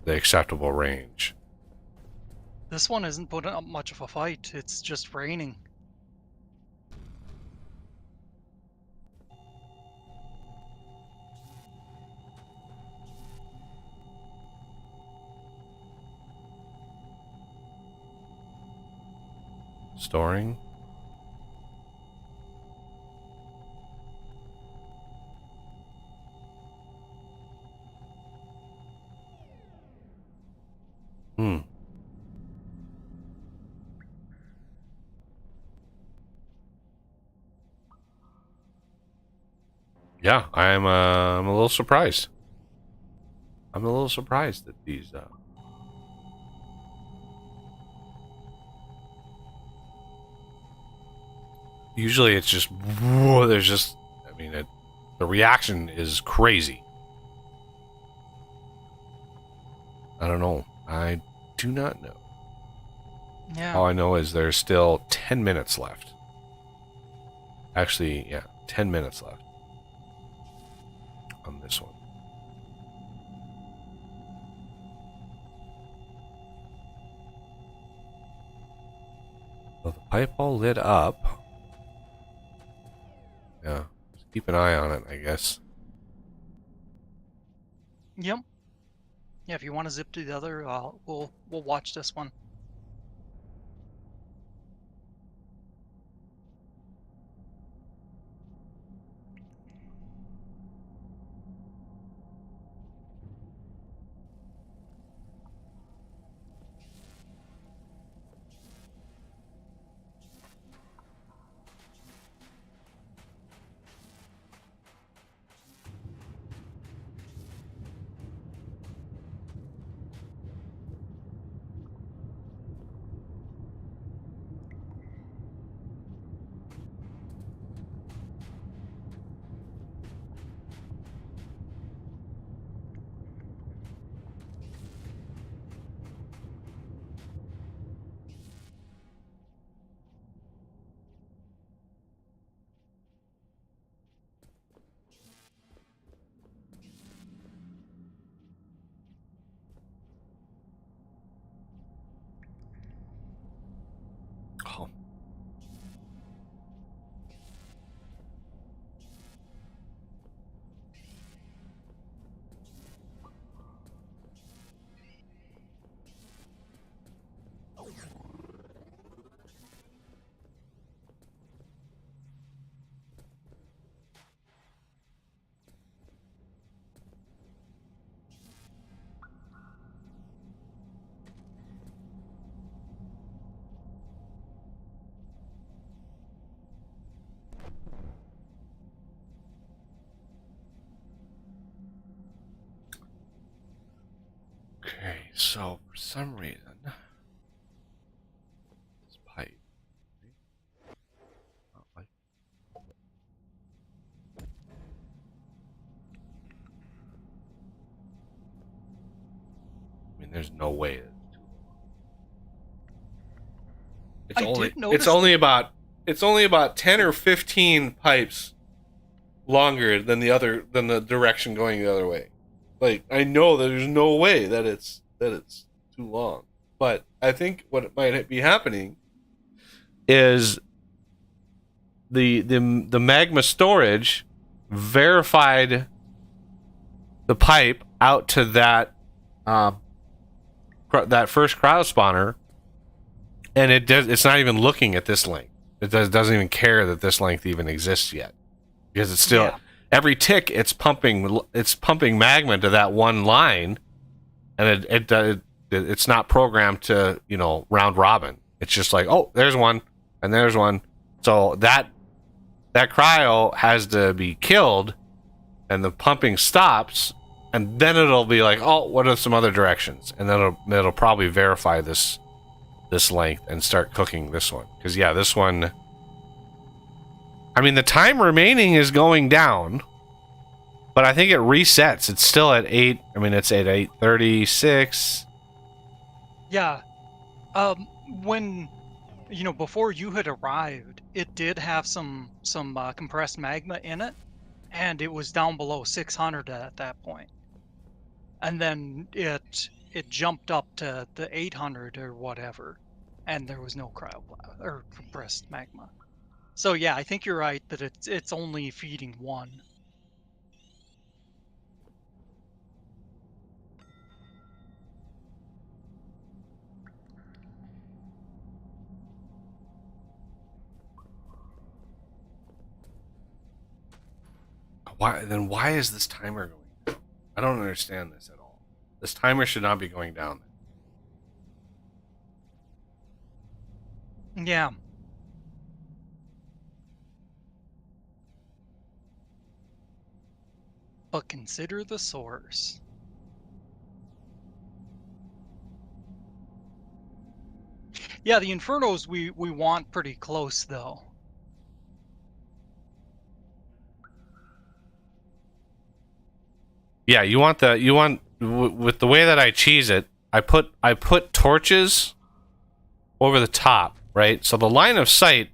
acceptable range. This one isn't putting up much of a fight. It's just raining. Storing. Yeah, I'm a little surprised. I'm a little surprised that these usually it's just there's just the reaction is crazy. I don't know. I do not know. Yeah. All I know is there's still 10 minutes left. Actually, yeah, 10 minutes left on this one. So the pipe all lit up. Yeah, just keep an eye on it, I guess. Yep. Yeah, if you want to zip to the other, we'll watch this one. So for some reason, this pipe. Not like- I mean, there's no way. It's I only did notice it's only about 10 or 15 pipes longer than the direction going the other way. Like, I know that there's no way that it's too long. But I think what might be happening is the magma storage verified the pipe out to that that first cryo spawner, and it's not even looking at this length. It doesn't even care that this length even exists yet, because it's still every tick it's pumping magma to that one line, and it's not programmed to round robin. It's just like, oh, there's one and there's one. So that cryo has to be killed, and the pumping stops, and then it'll be like, oh, what are some other directions? And then it'll probably verify this length and start cooking this one. Because this one, I mean, the time remaining is going down, but I think it resets. It's still at 8. I mean, it's at 8:36. Yeah. When before you had arrived, it did have some compressed magma in it, and it was down below 600 at that point. And then it jumped up to the 800 or whatever, and there was no or compressed magma. So yeah, I think you're right that it's only feeding one. Why is this timer going down? I don't understand this at all. This timer should not be going down. Yeah. But consider the source. Yeah, the Infernos we want pretty close though. Yeah, with the way that I cheese it, I put torches over the top, right? So the line of sight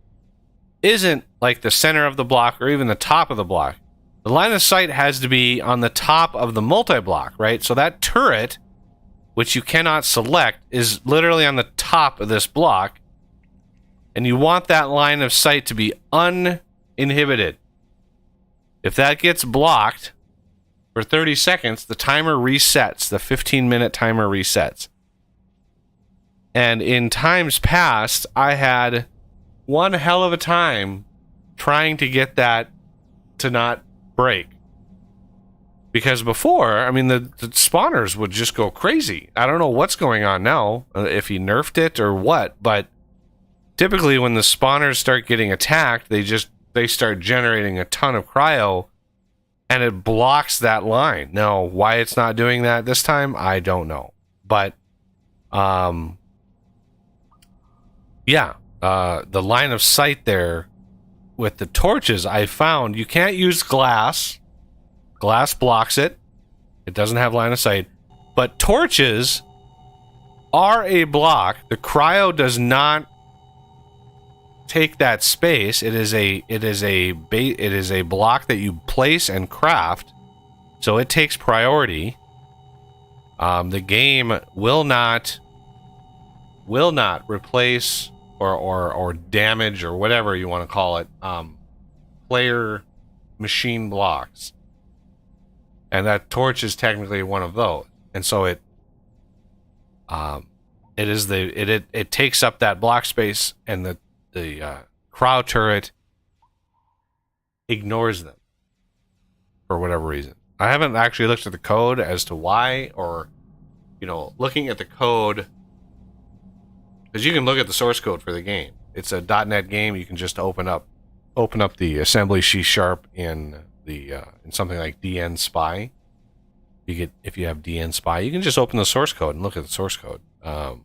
isn't like the center of the block or even the top of the block. The line of sight has to be on the top of the multi-block, right? So that turret, which you cannot select, is literally on the top of this block, and you want that line of sight to be uninhibited. If that gets blocked for 30 seconds, the timer resets. The 15-minute timer resets. And in times past, I had one hell of a time trying to get that to not break. Because before, I mean, the spawners would just go crazy. I don't know what's going on now, if he nerfed it or what, but typically when the spawners start getting attacked, they start generating a ton of cryo, and it blocks that line. Now, why it's not doing that this time, I don't know. But, the line of sight there with the torches, I found you can't use glass. Glass blocks it. It doesn't have line of sight. But torches are a block. The cryo does not take that space. It is a block that you place and craft, so it takes priority. The game will not replace or damage or whatever you want to call it player machine blocks, and that torch is technically one of those. And so it takes up that block space, and the cryo turret ignores them for whatever reason. I haven't actually looked at the code as to why, or looking at the code, because you can look at the source code for the game. It's a .NET game. You can just open up the assembly C# in something like DN Spy, if you have DN Spy, you can just open the source code and look at the source code. But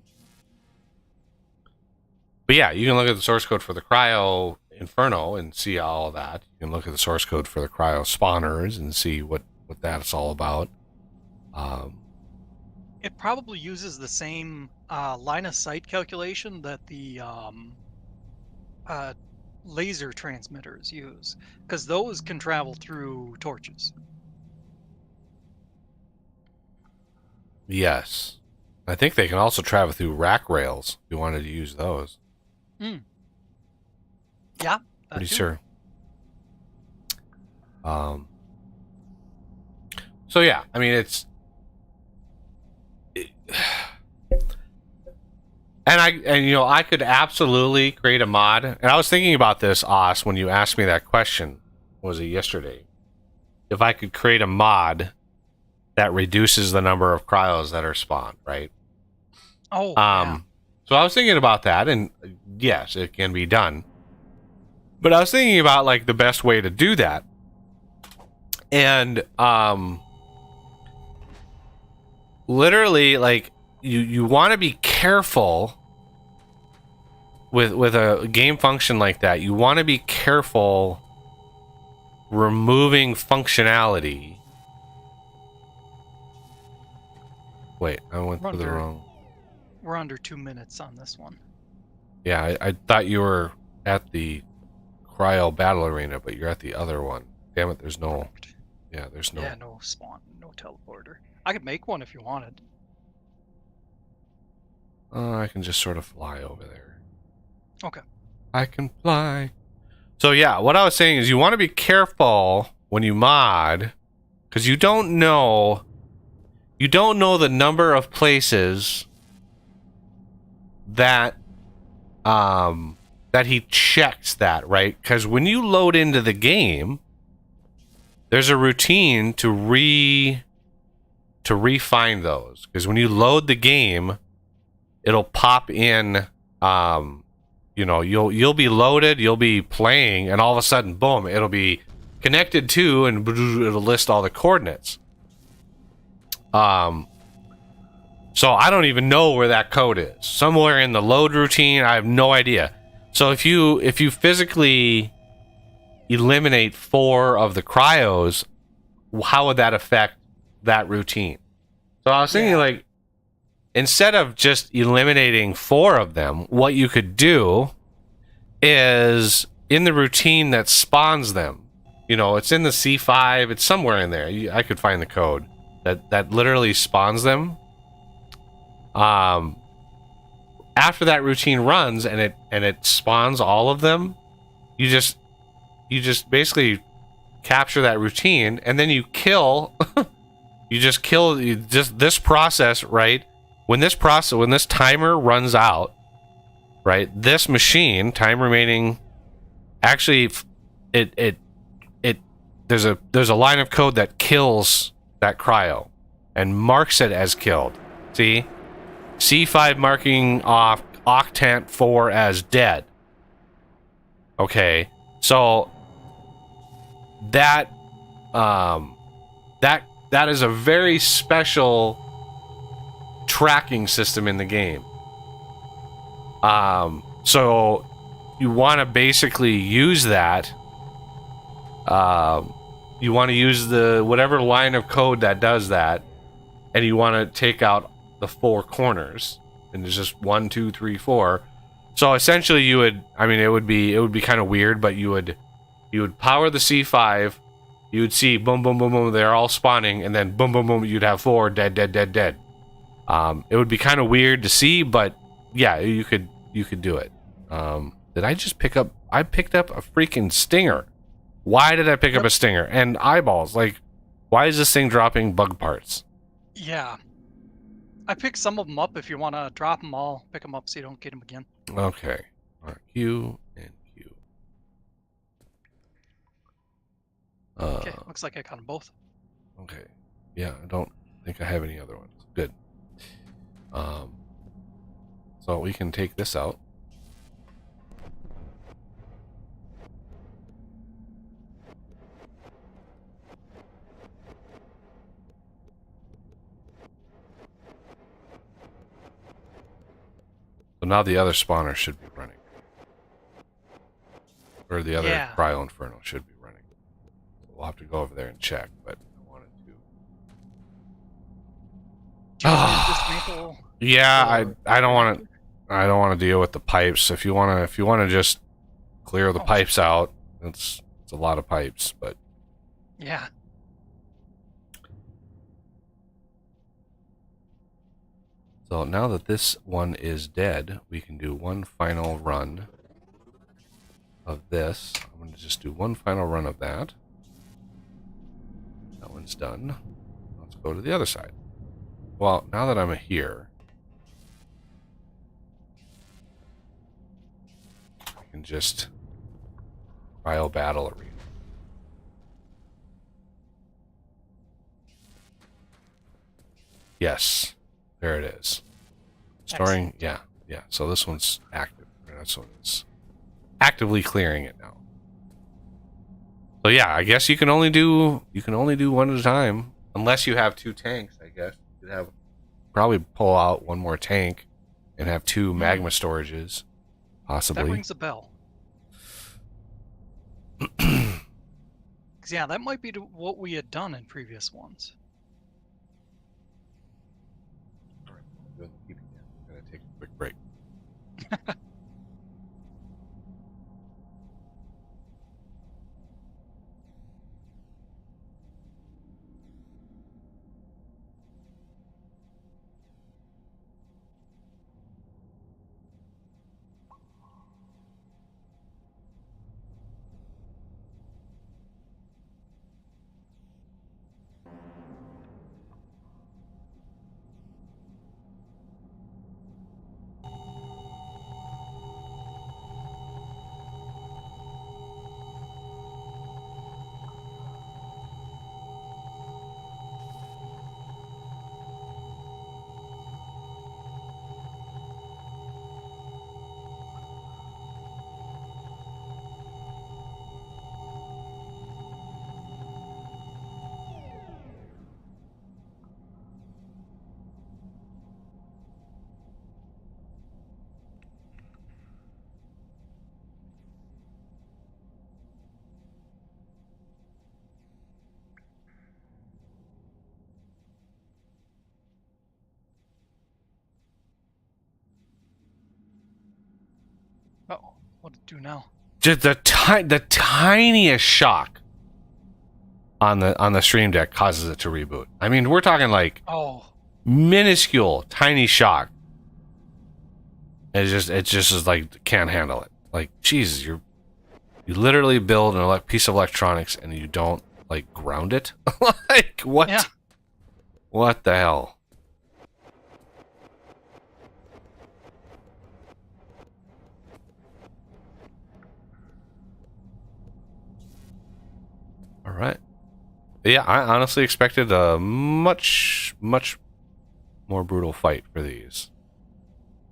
yeah, you can look at the source code for the Cryo Inferno and see all of that. You can look at the source code for the Cryo Spawners and see what that's all about. It probably uses the same line of sight calculation that the laser transmitters use, because those can travel through torches. Yes. I think they can also travel through rack rails if you wanted to use those. Yeah. Pretty too. sure. So yeah, I mean and I could absolutely create a mod. And I was thinking about this, Os, when you asked me that question. Was it yesterday? If I could create a mod that reduces the number of cryos that are spawned, right? Oh, yeah. So I was thinking about that, and yes, it can be done. But I was thinking about like the best way to do that. And literally, like you want to be careful with a game function like that. You want to be careful removing functionality. Wait, I went to the wrong. We're under 2 minutes on this one. Yeah, I thought you were at the Cryo Battle Arena, but you're at the other one. Damn it, there's no. Yeah, there's no. Yeah, no spawn, no teleporter. I could make one if you wanted. I can just sort of fly over there. Okay. I can fly. So yeah, what I was saying is you want to be careful when you mod, because you don't know the number of places that that he checks that, right? Because when you load into the game, there's a routine to refine those. Because when you load the game, it'll pop in. You'll be loaded, you'll be playing, and all of a sudden, boom, it'll be connected to, and it'll list all the coordinates. So I don't even know where that code is. Somewhere in the load routine, I have no idea. So if you physically eliminate 4 of the cryos, how would that affect that routine? So I was thinking, like, instead of just eliminating 4 of them, what you could do is in the routine that spawns them. It's in the C5. It's somewhere in there. I could find the code that literally spawns them. After that routine runs and it spawns all of them, you just basically capture that routine, and then you kill. This process, right? When this timer runs out, right? This machine, time remaining, actually, there's a line of code that kills that cryo and marks it as killed. See? C5 marking off Octant 4 as dead. Okay, so that is a very special tracking system in the game. So you want to basically use that. You want to use whatever line of code that does that, and you want to take out the 4 corners, and there's just 1, 2, 3, 4. So essentially, it would be kind of weird, but you would power the C5. You would see boom, boom, boom, boom. They're all spawning, and then boom, boom, boom. You'd have 4 dead, dead, dead, dead. It would be kind of weird to see, but yeah, you could do it. Did I just pick up? I picked up a freaking stinger. Why did I pick up a stinger and eyeballs? Like, why is this thing dropping bug parts? Yeah. I picked some of them up. If you want to drop them all, pick them up so you don't get them again. Okay. Q and Q. Okay, looks like I got them both. Okay. Yeah, I don't think I have any other ones. Good. So we can take this out. now the other spawner should be running. Or the other Yeah. Cryo Inferno should be running. We'll have to go over there and check, but I wanted to. Do you want to dismantle? Yeah, or- I don't want to. I don't want to deal with the pipes. If you want to just clear the Oh. pipes out, it's a lot of pipes, but Yeah. so now that this one is dead, we can do one final run of this. I'm going to just do one final run of that. That one's done. Let's go to the other side. Well, now that I'm here, I can just cryo battle arena. Yes, there it is. Storing, Excellent. yeah. So this one's active. This one's actively clearing it now. So yeah, I guess you can only do one at a time, unless you have 2 tanks. I guess you could have probably pull out one more tank and have 2 magma storages, possibly. That rings a bell. 'Cause, yeah, that might be what we had done in previous ones. I'm gonna take a quick break. Oh, what to do now? Just the tiniest shock on the stream deck causes it to reboot. I mean, we're talking like Oh, minuscule, tiny shock. It just is like can't handle it. Like, Jesus, you literally build an piece of electronics and you don't like ground it. Like what? Yeah. What the hell? All right. Yeah, I honestly expected a much more brutal fight for these.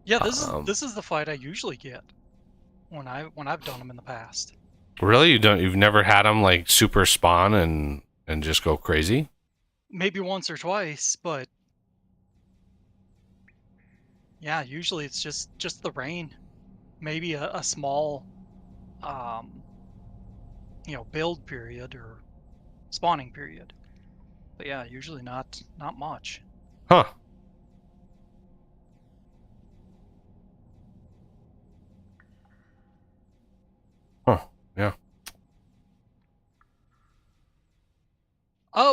yeah. Um, This is the fight I usually get when I've done them in the past. Really, you've never had them like super spawn and just go crazy? Maybe once or twice, but yeah, usually it's just the rain. Maybe a small, build period or spawning period. But yeah, usually not much. Huh. Huh. Yeah.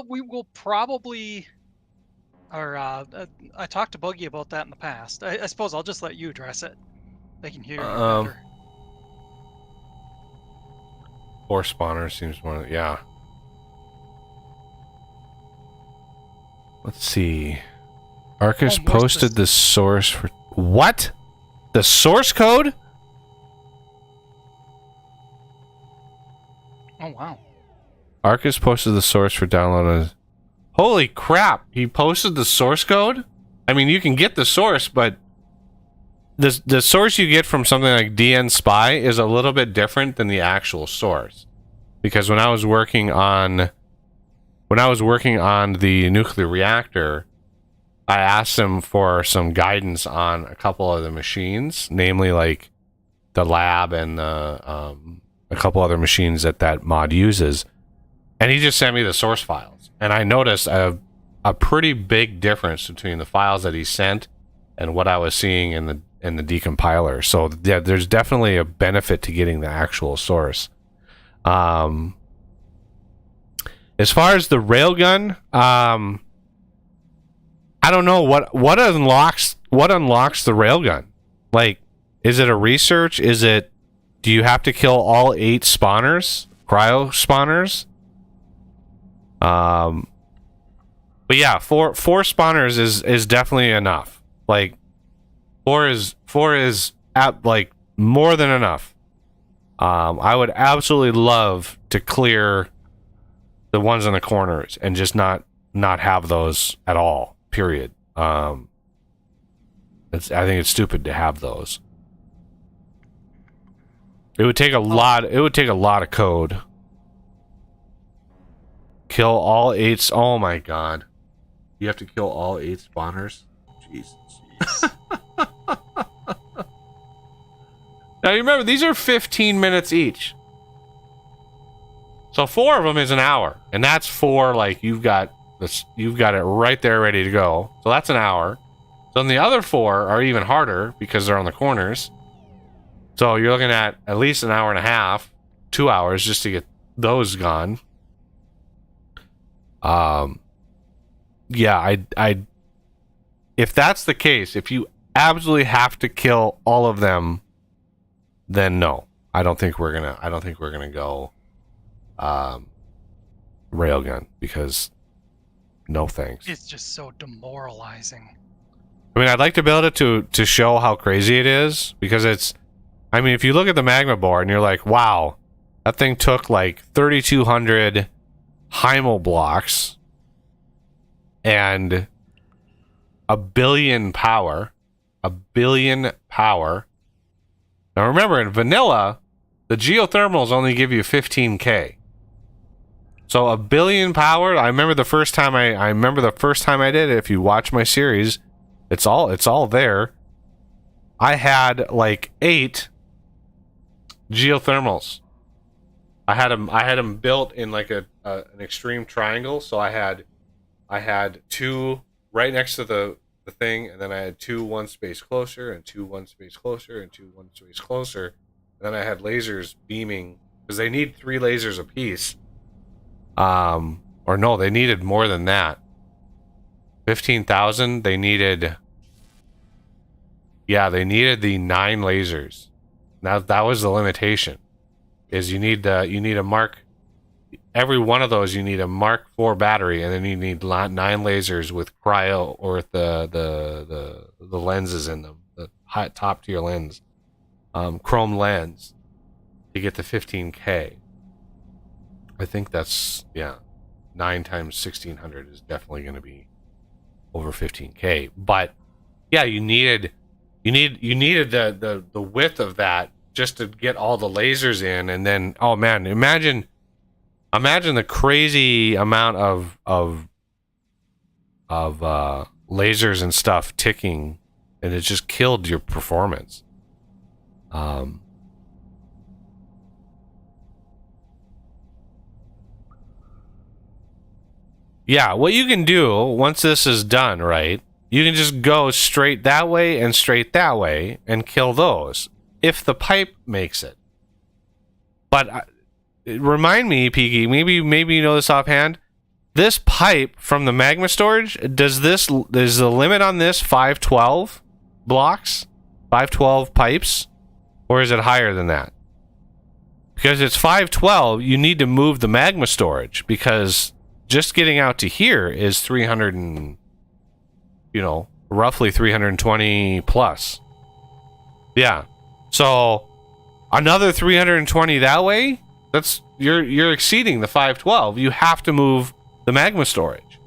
We will probably, or I talked to Buggy about that in the past. I suppose I'll just let you address it. They can hear you better. 4 spawners seems more. Yeah. Let's see. Arcus Oh, more posted the source for what? The source code? Oh wow. Arcus posted the source for download. Holy crap! He posted the source code. I mean, you can get the source, but the source you get from something like DN Spy is a little bit different than the actual source. Because when I was working on the nuclear reactor, I asked him for some guidance on a couple of the machines, namely like the lab and a couple other machines that mod uses. And he just sent me the source files. And I noticed a pretty big difference between the files that he sent and what I was seeing in the decompiler. So yeah, there's definitely a benefit to getting the actual source. As far as the railgun, I don't know what unlocks the railgun. Like, is it a research? Do you have to kill all 8 spawners, cryo spawners? But yeah, four spawners is definitely enough. Like, four is like more than enough. I would absolutely love to clear the ones in the corners and just not have those at all. Period. I think it's stupid to have those. It would take a lot. It would take a lot of code. Kill all 8. Oh my god! You have to kill all 8 spawners. Jesus. Now you remember, these are 15 minutes each. So 4 of them is an hour, and that's 4. Like, you've got it right there ready to go. So that's an hour. So then the other 4 are even harder because they're on the corners. So you're looking at least an hour and a half, 2 hours just to get those gone. Yeah, I if that's the case, if you absolutely have to kill all of them, then no. I don't think we're gonna go railgun, because no thanks. It's just so demoralizing. I mean, I'd like to build it to show how crazy it is, because I mean, if you look at the magma board and you're like, wow, that thing took like 3,200 Heimel blocks and a billion power. Now remember, in vanilla, the geothermals only give you 15k. So a billion power. I remember the first time I did it. If you watch my series, it's all there. I had like 8 geothermals. I had them built in like an extreme triangle. So I had 2 right next to the thing, and then I had 2 one space closer, and 2 one space closer, and 2 one space closer. And then I had lasers beaming, because they need 3 lasers apiece. Or no, they needed more than that. 15,000. They needed the 9 lasers. Now that was the limitation. Is you need a Mark. Every one of those, you need a Mark IV battery, and then you need 9 lasers with cryo, or with the lenses in them, the high top tier lens, chrome lens, to get the 15k. I think that's 9 times 1600 is definitely going to be over 15k. But yeah, you needed the width of that just to get all the lasers in, and then, oh man, imagine the crazy amount of lasers and stuff ticking, and it just killed your performance. Yeah, what you can do once this is done, right? You can just go straight that way and straight that way and kill those, if the pipe makes it. But remind me, Peaky, maybe you know this offhand. This pipe from the magma storage, is the limit on this 512 blocks? 512 pipes? Or is it higher than that? Because it's 512, you need to move the magma storage, because just getting out to here is 300 and, roughly 320 plus. Yeah. So another 320 that way, that's you're exceeding the 512. You have to move the magma storage.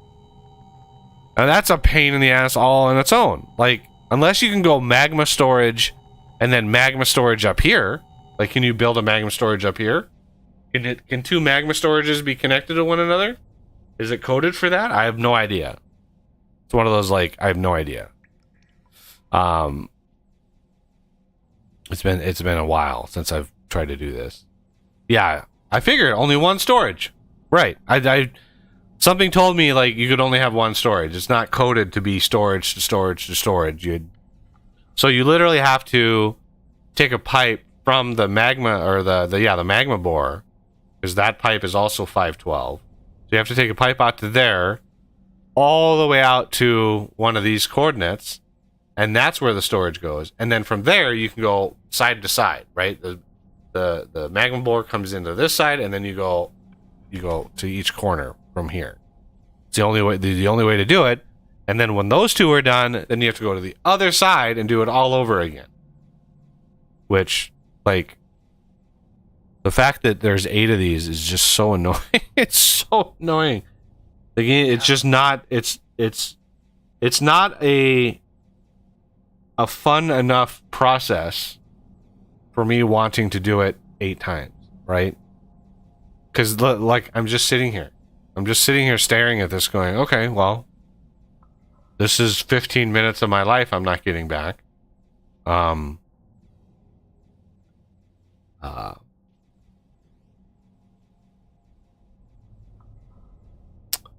And that's a pain in the ass all on its own. Like, unless you can go magma storage and then magma storage up here, like, can you build a magma storage up here? Can 2 magma storages be connected to one another? Is it coded for that? I have no idea. It's one of those like I have no idea. It's been a while since I've tried to do this. Yeah, I figured only one storage. Right. I something told me like you could only have one storage. It's not coded to be storage to storage to storage. So you literally have to take a pipe from the magma or the magma bore, because that pipe is also 512. So you have to take a pipe out to there, all the way out to one of these coordinates, and that's where the storage goes. And then from there you can go side to side, right? The magma bore comes into this side, and then you go to each corner from here. It's the only way to do it. And then when those two are done, then you have to go to the other side and do it all over again. Which, like, the fact that there's 8 of these is just so annoying. It's so annoying. Again, it's just not. It's not a fun enough process for me wanting to do it 8 times, right? Because like I'm just sitting here staring at this, going, okay, well, this is 15 minutes of my life I'm not getting back.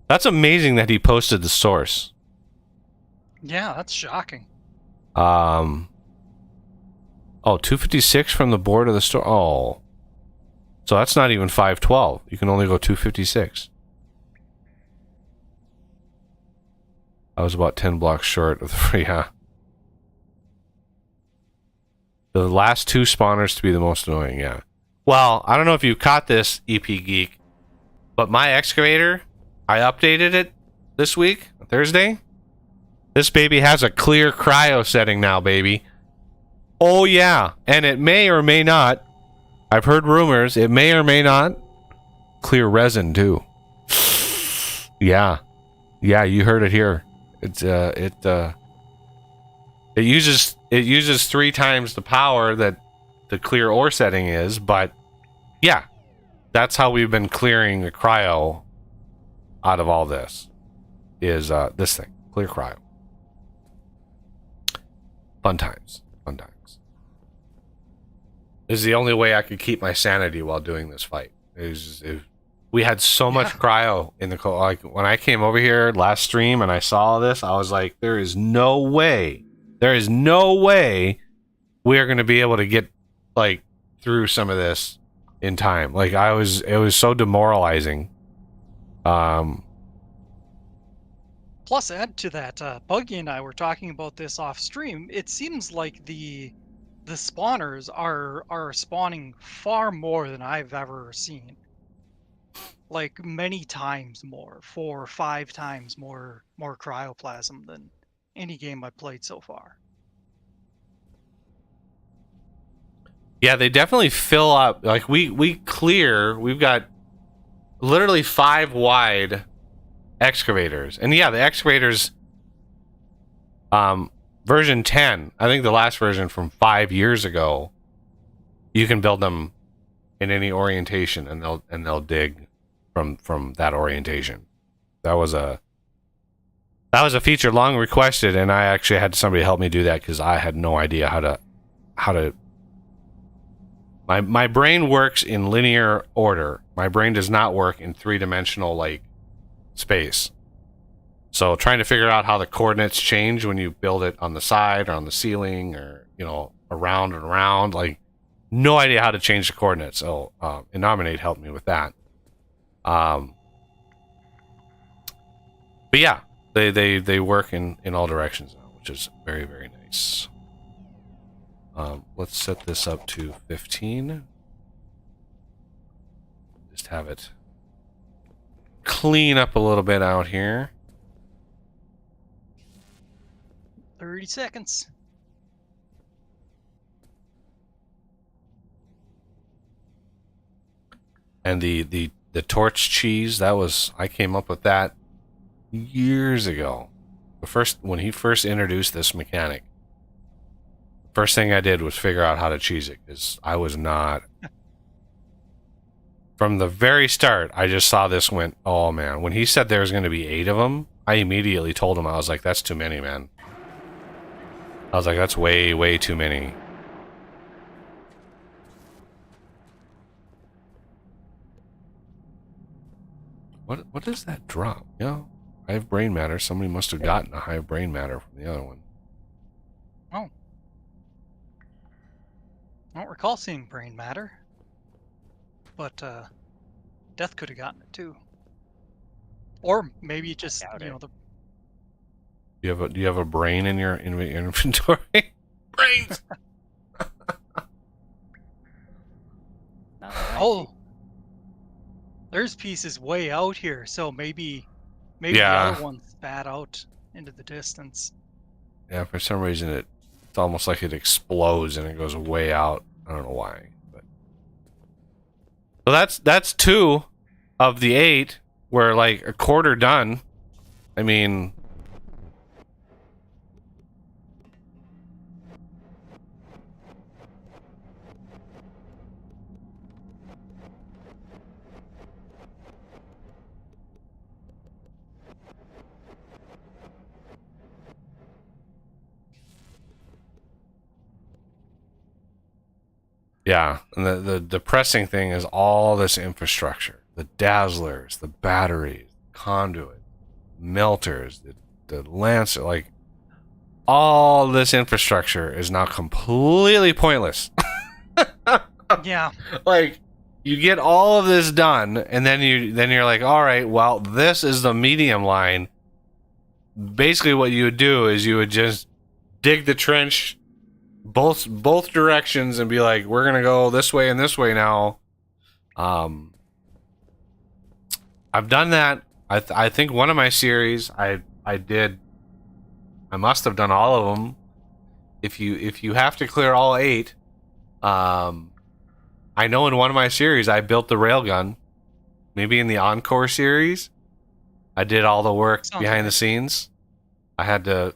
That's amazing that he posted the source. Yeah, that's shocking. 256 from the board of the store. Oh, so that's not even 512. You can only go 256. I was about 10 blocks short of the yeah. The last 2 spawners to be the most annoying, yeah. Well, I don't know if you caught this, EP Geek, but my excavator, I updated it this week, Thursday. This baby has a clear cryo setting now, baby. Oh, yeah. And it may or may not, I've heard rumors, it may or may not clear resin, too. Yeah. Yeah, you heard it here. It uses 3 times the power that the clear ore setting is, but yeah, that's how we've been clearing the cryo out of all this. Is this thing, clear cryo. Fun times. This is the only way I could keep my sanity while doing this fight. We had so much cryo in the like when I came over here last stream and I saw this, I was like, there is no way we are going to be able to get like through some of this in time. Like it was so demoralizing. Plus, add to that, Buggy and I were talking about this off stream. It seems like the spawners are spawning far more than I've ever seen. Like many times more, 4 or 5 times more cryoplasm than any game I've played so far. Yeah, they definitely fill up. Like we've got literally 5 wide excavators. And yeah, the excavators version 10, I think the last version from 5 years ago, you can build them in any orientation and they'll dig from that orientation. That was a feature long requested, and I actually had somebody help me do that because I had no idea how to my brain works in linear order. My brain does not work in 3-dimensional like space. So trying to figure out how the coordinates change when you build it on the side or on the ceiling or, around and around, like no idea how to change the coordinates. So Innominate helped me with that. But yeah, they work in all directions now, which is very, very nice. Let's set this up to 15. Just have it clean up a little bit out here. 30 seconds. And the torch cheese, I came up with that years ago. When he first introduced this mechanic, first thing I did was figure out how to cheese it, because I was not. From the very start, I just saw this, went, oh man. When he said there was going to be 8 of them, I immediately told him, I was like, that's too many, man. I was like, that's way, way too many. What does that drop? You know, I have brain matter. Somebody must have gotten a high brain matter from the other one. Oh. I don't recall seeing brain matter. But, Death could have gotten it too. Or maybe it just, doubt you it. know, Do you have a brain in your inventory? Brains. Not that I Oh, see. there's pieces way out here, so maybe the Yeah. other one spat out into the distance. Yeah, for some reason it's almost like it explodes and it goes way out. I don't know why. But so that's 2 of the 8. We're like a quarter done. I mean, yeah, and the depressing thing is all this infrastructure, the dazzlers, the batteries, conduit, melters, the lancer, like all this infrastructure is now completely pointless. Yeah. Like, you get all of this done, and then you're like, all right, well, this is the medium line. Basically, what you would do is you would just dig the trench both directions and be like, we're gonna go this way and this way now. I've done that. I think one of my series I must have done all of them. If you have to clear all 8, I know in one of my series I built the railgun. Maybe in the Encore series, I did all the work Sounds behind right. the scenes. I had to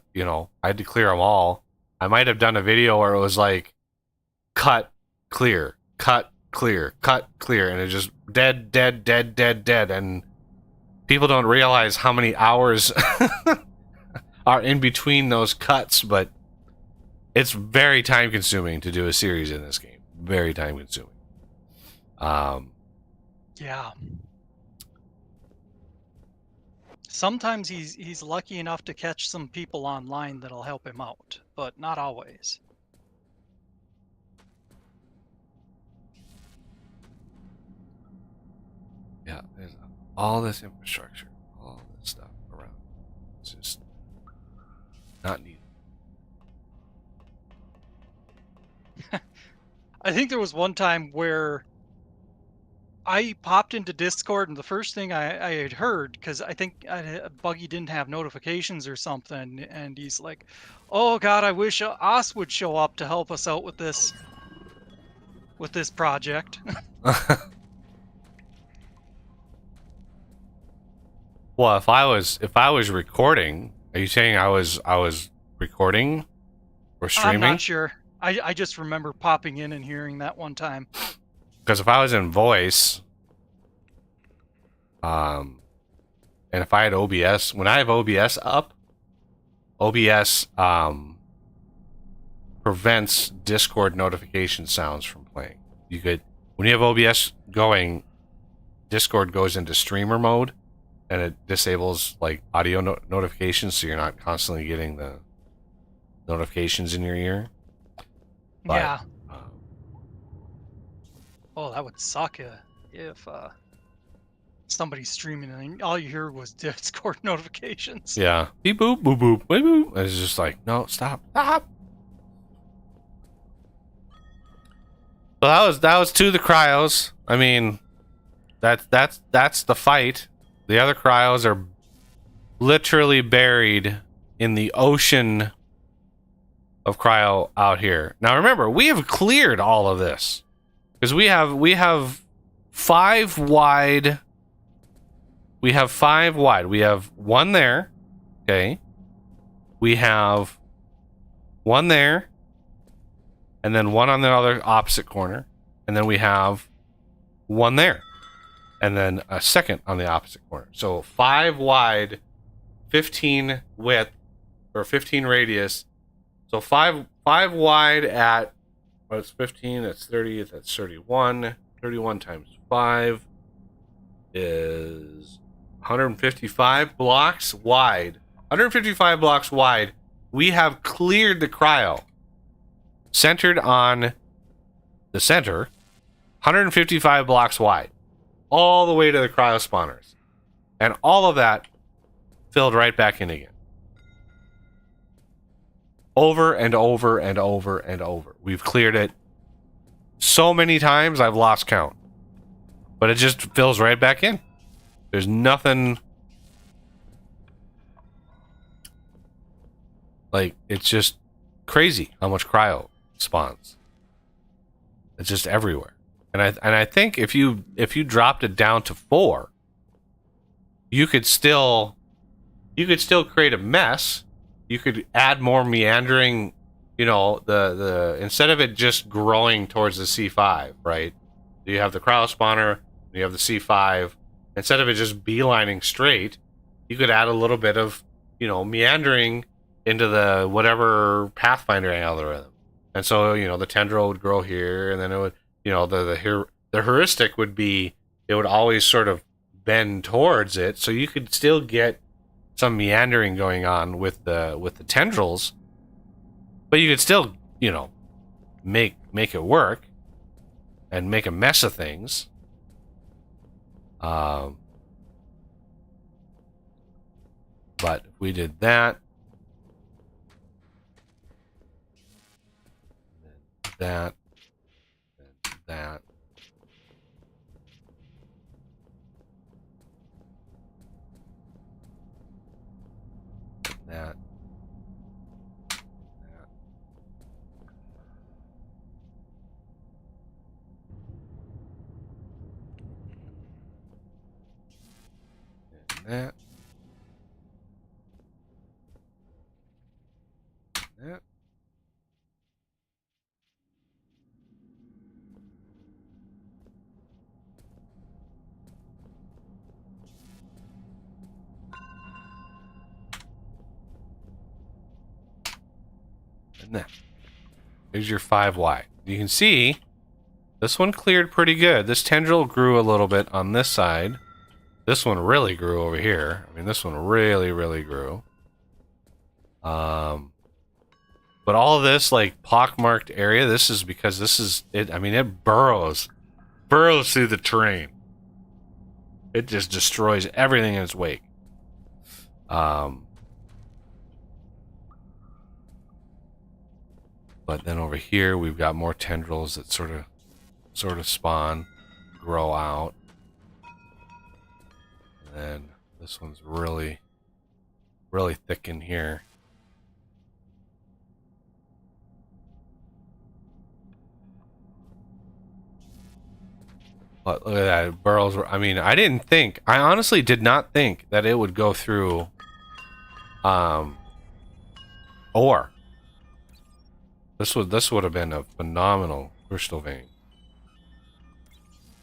clear them all. I might have done a video where it was like, cut, clear, cut, clear, cut, clear, and it just dead, dead, dead, dead, dead, and people don't realize how many hours are in between those cuts, but it's very time consuming to do a series in this game. Very time consuming. Yeah. Sometimes he's lucky enough to catch some people online that'll help him out, but not always. Yeah, there's all this infrastructure, all this stuff around. It's just not needed. I think there was one time where I popped into Discord, and the first thing I had heard, because I think Buggy didn't have notifications or something, and he's like, "Oh God, I wish Os would show up to help us out with this project." Well, if I was recording, are you saying I was recording or I'm streaming? not sure. I just remember popping in and hearing that one time. Because if I was in voice, and if I had OBS, when I have OBS up, OBS prevents Discord notification sounds from playing. When you have OBS going, Discord goes into streamer mode, and it disables like audio notifications, so you're not constantly getting the notifications in your ear. But, Yeah. Oh, that would suck if somebody's streaming and all you hear was Discord notifications. Yeah. Beep boop boop boop beep boop. And it's just like, no, stop. So that was 2 of the cryos. I mean, that's the fight. The other cryos are literally buried in the ocean of cryo out here. Now remember, we have cleared all of this. Because we have 5 wide. We have 5 wide. We have 1 there. Okay. We have 1 there. And then 1 on the other opposite corner. And then we have 1 there. And then a second on the opposite corner. So 5 wide, 15 width or 15 radius. So five wide at, well, it's 15, that's 30, that's 31. 31 times 5 is 155 blocks wide. 155 blocks wide. We have cleared the cryo. Centered on the center, 155 blocks wide. All the way to the cryo spawners. And all of that filled right back in again. Over and over and over and over. We've cleared it so many times I've lost count. But it just fills right back in. There's nothing... Like, it's just crazy how much cryo spawns. It's just everywhere. And I think if you dropped it down to 4, you could still create a mess. You could add more meandering, you know, the instead of it just growing towards the C5, right? You have the cryo spawner, you have the C5. Instead of it just beelining straight, you could add a little bit of, you know, meandering into the whatever Pathfinder algorithm. And so, you know, the tendril would grow here, and then it would, you know, the heuristic would be, it would always sort of bend towards it, so you could still get some meandering going on with the tendrils, but you could still, you know, make it work and make a mess of things. But if we did that, that, and that, that, that, that. And that. Here's your 5 wide. You can see this one cleared pretty good. This tendril grew a little bit on this side. This one really grew over here. I mean, this one really, really grew. But all of this, like, pockmarked area, this is because this is it. I mean, it burrows through the terrain. It just destroys everything in its wake. But then over here, we've got more tendrils that sort of spawn, grow out. And then this one's really, really thick in here. But look at that, it burrows. I mean, I honestly did not think that it would go through ore. This would have been a phenomenal crystal vein.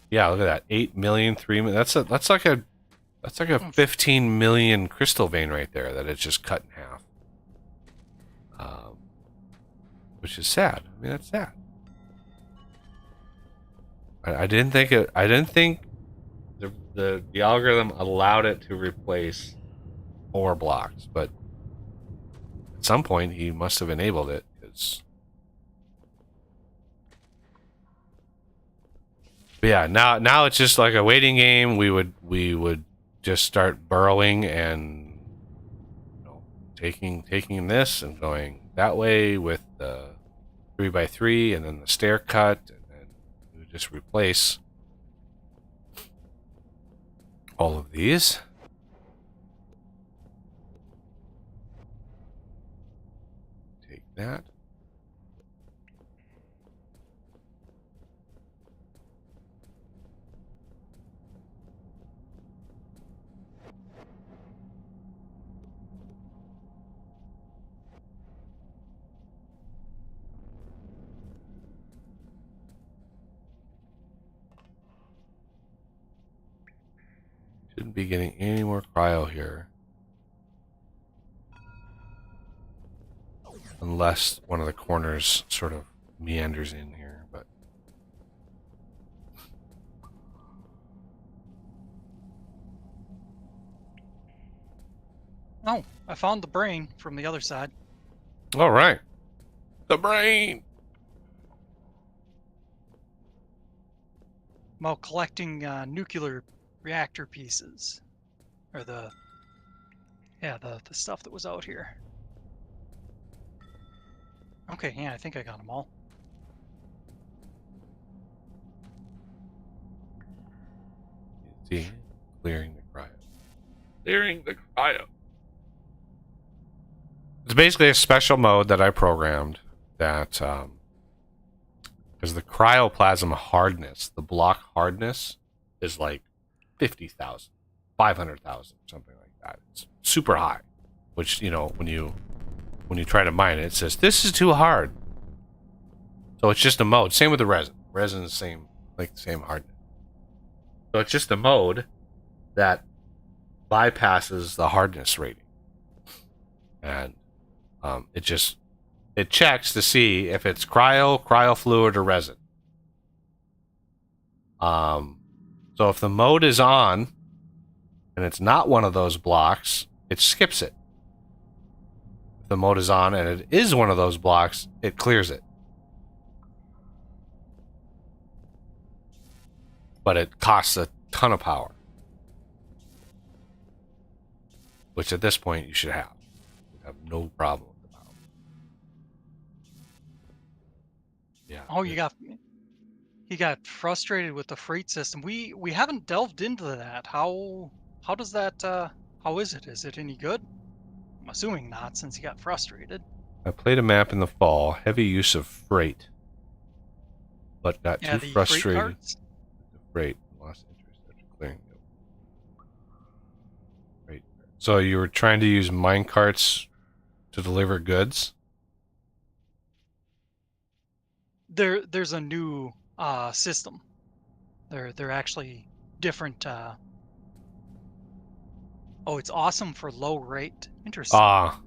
Yeah, look at that. 8 million, 3 million. That's like a 15 million crystal vein right there that it's just cut in half. Which is sad. I mean, that's sad. I didn't think the algorithm allowed it to replace ore blocks, but at some point he must have enabled it. But yeah, now it's just like a waiting game. We would just start burrowing and, you know, taking this and going that way with the 3x3 and then the stair cut, and then we would just replace all of these. Take that. Shouldn't be getting any more cryo here. unless one of the corners sort of meanders in here, but Oh, I found the brain from the other side. all right. The brain. While collecting nuclear reactor pieces. Or the stuff that was out here. Okay, yeah, I think I got them all. See, clearing the cryo. Clearing the cryo. It's basically a special mode that I programmed that, because the cryoplasm hardness, the block hardness, is like 50,000, 500,000, something like that. It's super high, which, you know, when you try to mine it, it says, this is too hard. So it's just a mode. Same with the resin. Resin is the same, like the same hardness. So it's just a mode that bypasses the hardness rating. And it checks to see if it's cryo fluid, or resin. So if the mode is on and it's not one of those blocks, it skips it. If the mode is on and it is one of those blocks, it clears it. But it costs a ton of power, which at this point you should have. You have no problem with the power. Yeah. Oh, he got frustrated with the freight system. We haven't delved into that. How does that how is it? Is it any good? I'm assuming not, since he got frustrated. I played a map in the fall, heavy use of freight, but got Yeah, too the frustrated. freight carts. The freight, lost interest after clearing it. Right. So you were trying to use mine carts to deliver goods? There's a new system. They're actually different. Oh, it's awesome for low rate. Interesting. Ah,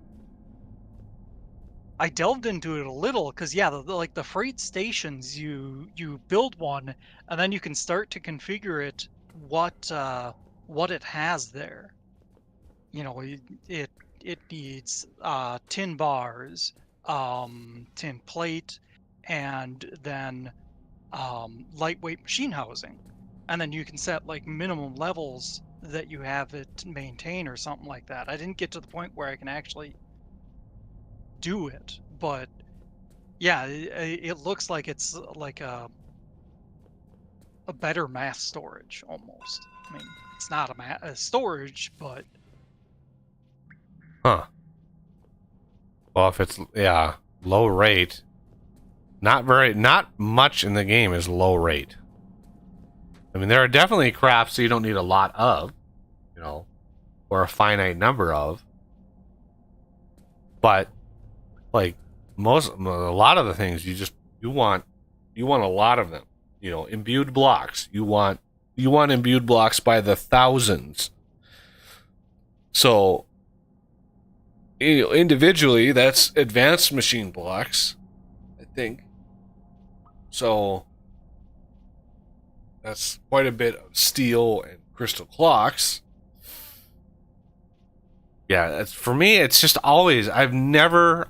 I delved into it a little because yeah, like the freight stations, you build one and then you can start to configure it what it has there. You know, it needs tin bars, tin plate, and then lightweight machine housing, and then you can set like minimum levels that you have it maintain or something like that. I didn't get to the point where I can actually do it, but yeah, it looks like it's like a better mass storage almost. I mean, it's not a storage, but huh. Well, if it's, yeah, low rate, not much in the game is low rate. I mean, there are definitely crafts that you don't need a lot of, you know, or a finite number of. But like a lot of the things you want a lot of them. You know, imbued blocks. You want imbued blocks by the thousands. So, you know, individually, that's advanced machine blocks, I think. So that's quite a bit of steel and crystal clocks. Yeah, that's, for me, it's just always, I've never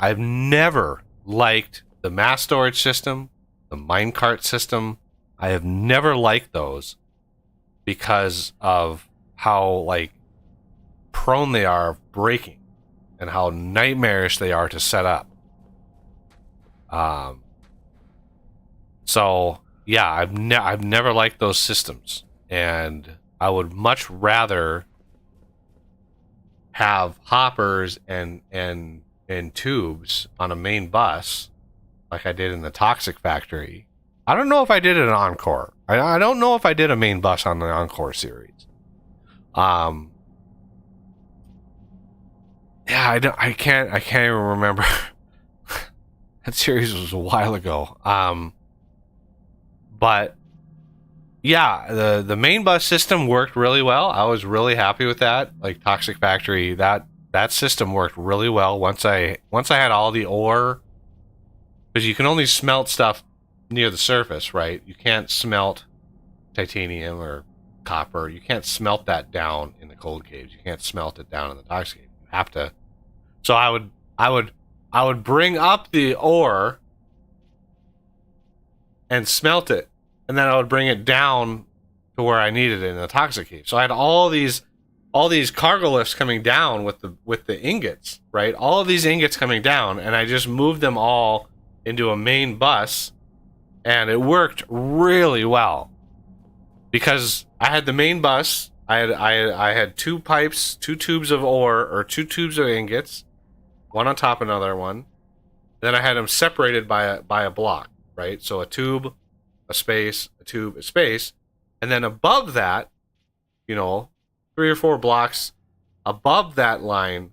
liked the mass storage system, the minecart system. I have never liked those because of how, like, prone they are of breaking and how nightmarish they are to set up. So yeah, I've never liked those systems, and I would much rather have hoppers and tubes on a main bus, like I did in the Toxic Factory. I don't know if I did it in Encore. I don't know if I did a main bus on the Encore series. Yeah, I can't even remember. That series was a while ago. But yeah, the main bus system worked really well. I was really happy with that. Like Toxic Factory, that That system worked really well once I had all the ore, because you can only smelt stuff near the surface, right? You can't smelt titanium or copper. You can't smelt that down in the cold caves. You can't smelt it down in the dark cave. You have to. So I would bring up the ore and smelt it, and then I would bring it down to where I needed it in the toxic cave. So I had all these cargo lifts coming down with the ingots, right? All of these ingots coming down, and I just moved them all into a main bus, and it worked really well because I had the main bus. I had two pipes, two tubes of ore, or two tubes of ingots, one on top of another one. Then I had them separated by a block, right? So a tube, a space, a tube, a space, and then above that, 3 or 4 blocks above that line,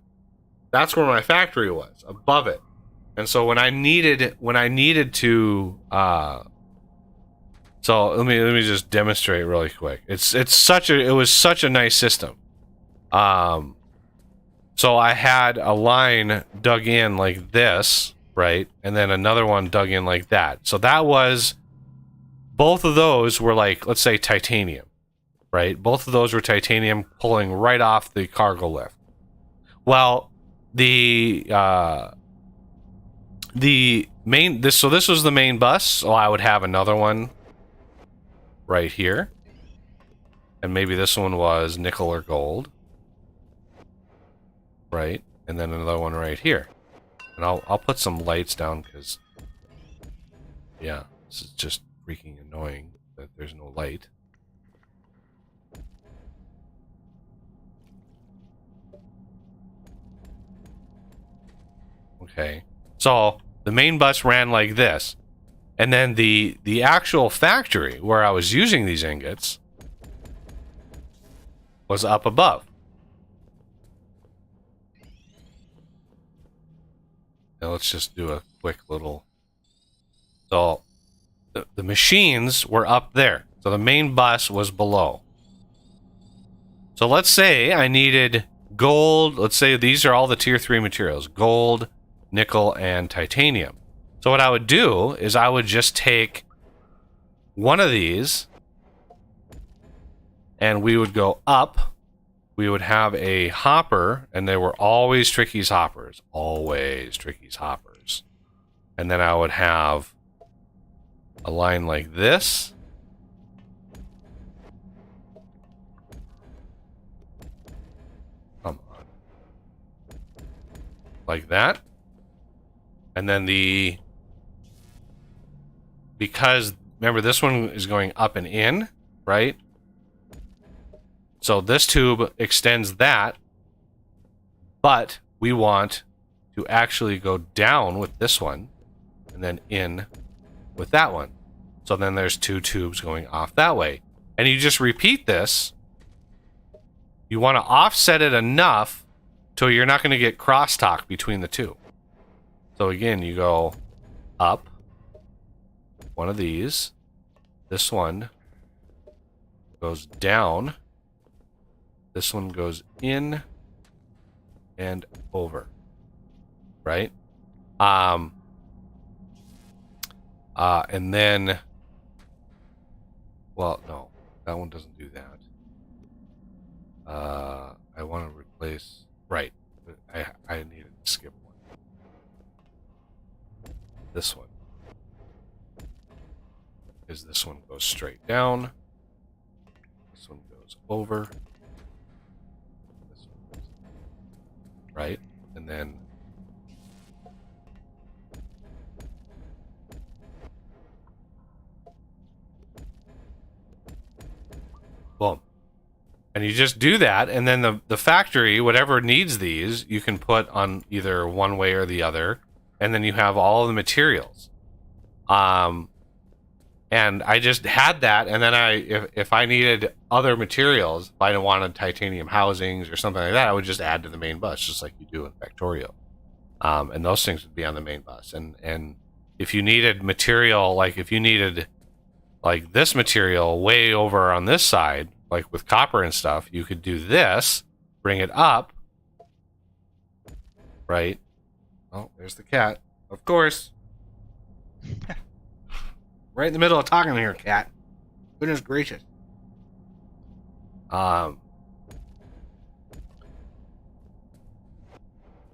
that's where my factory was, above it. And so when I needed to so let me just demonstrate really quick. It was such a nice system. So I had a line dug in like this, right? And then another one dug in like that. So that was, both of those were like, let's say titanium, right? Both of those were titanium pulling right off the cargo lift. Well, this was the main bus, so I would have another one right here. And maybe this one was nickel or gold. Right? And then another one right here. And I'll put some lights down because, yeah, this is just freaking annoying that there's no light. Okay. So the main bus ran like this. And then the actual factory where I was using these ingots was up above. Now let's just do a quick little. So the machines were up there. So the main bus was below. So let's say I needed gold. Let's say these are all the tier 3 materials: gold, nickel, and titanium. So what I would do is I would just take one of these and we would go up. We would have a hopper, and they were always Tricky's hoppers. Always Tricky's hoppers. And then I would have a line like this. Come on. Like that. And then because, remember, this one is going up and in, right? So this tube extends that, but we want to actually go down with this one and then in with that one. So then there's 2 tubes going off that way. And you just repeat this. You want to offset it enough so you're not going to get crosstalk between the two. So again, you go up one of these. This one goes down. This one goes in and over, right? And then, well, no, that one doesn't do that. I want to replace, right? I needed to skip one. This one, because this one goes straight down. This one goes over. Right? And then boom. And you just do that, and then the factory, whatever needs these, you can put on either one way or the other, and then you have all of the materials. And I just had that, and then if I needed other materials, if I wanted titanium housings or something like that, I would just add to the main bus, just like you do in Factorio. And those things would be on the main bus. And if you needed material, like if you needed like this material way over on this side, like with copper and stuff, you could do this, bring it up, right? Oh, there's the cat. Of course. Right in the middle of talking here, cat. Goodness gracious.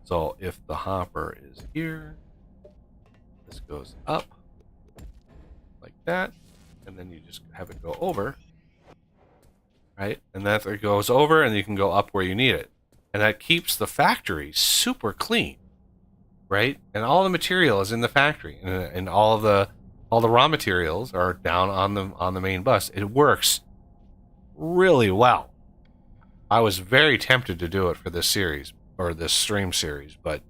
So if the hopper is here, this goes up like that, and then you just have it go over, right? And that it goes over, and you can go up where you need it, and that keeps the factory super clean, right? And all the material is in the factory, and all the raw materials are down on the main bus. It works really well. I was very tempted to do it for this series or this stream series, but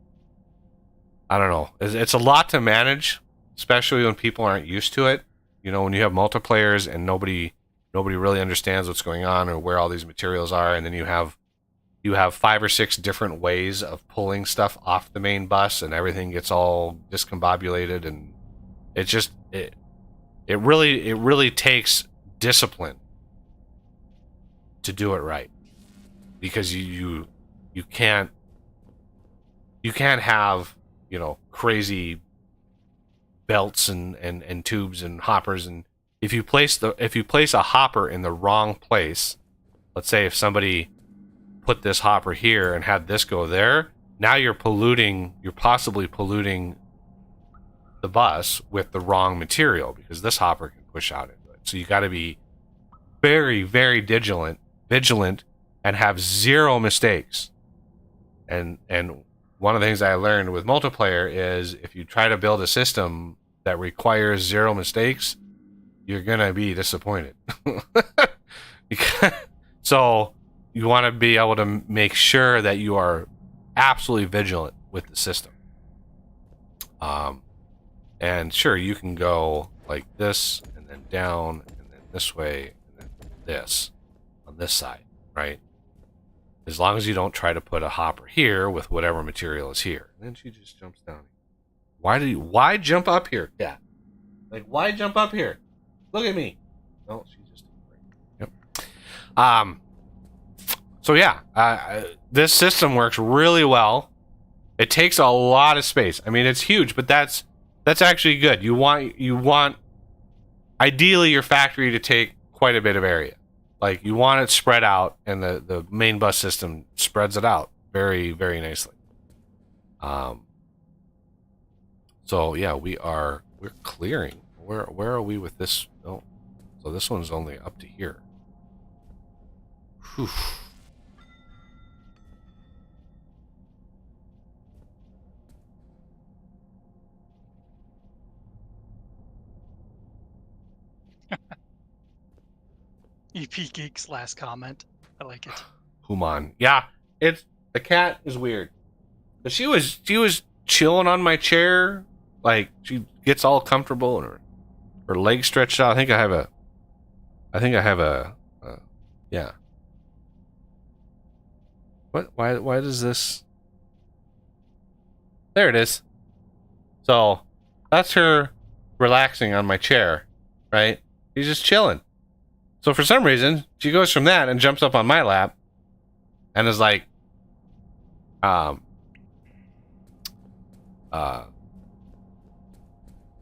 I don't know. It's a lot to manage, especially when people aren't used to it. You know, when you have multiplayers and nobody really understands what's going on or where all these materials are, and then you have 5 or 6 different ways of pulling stuff off the main bus, and everything gets all discombobulated, and it really takes discipline to do it right, because you can't have, you know, crazy belts and tubes and hoppers, and if you place a hopper in the wrong place, let's say if somebody put this hopper here and had this go there, now you're possibly polluting the bus with the wrong material, because this hopper can push out into it. So you got to be very, very vigilant and have zero mistakes. And one of the things I learned with multiplayer is if you try to build a system that requires 0 mistakes, you're gonna be disappointed. So you want to be able to make sure that you are absolutely vigilant with the system. And sure, you can go like this, and then down, and then this way, and then this on this side, right? As long as you don't try to put a hopper here with whatever material is here. And then she just jumps down. Why jump up here, cat? Like, why jump up here? Look at me. No, she just didn't. Yep. So yeah, this system works really well. It takes a lot of space. I mean, it's huge, but that's actually good. You want ideally your factory to take quite a bit of area. Like, you want it spread out, and the main bus system spreads it out very, very nicely. So yeah, we're clearing. Where are we with this? Oh, so this one's only up to here. Whew. EP Geek's last comment. I like it. Human. Yeah, the cat is weird. But she was chilling on my chair, like she gets all comfortable and her legs stretched out. I think I have a yeah. What? Why does this? There it is. So that's her relaxing on my chair, right? She's just chilling. So for some reason, she goes from that and jumps up on my lap and is like, you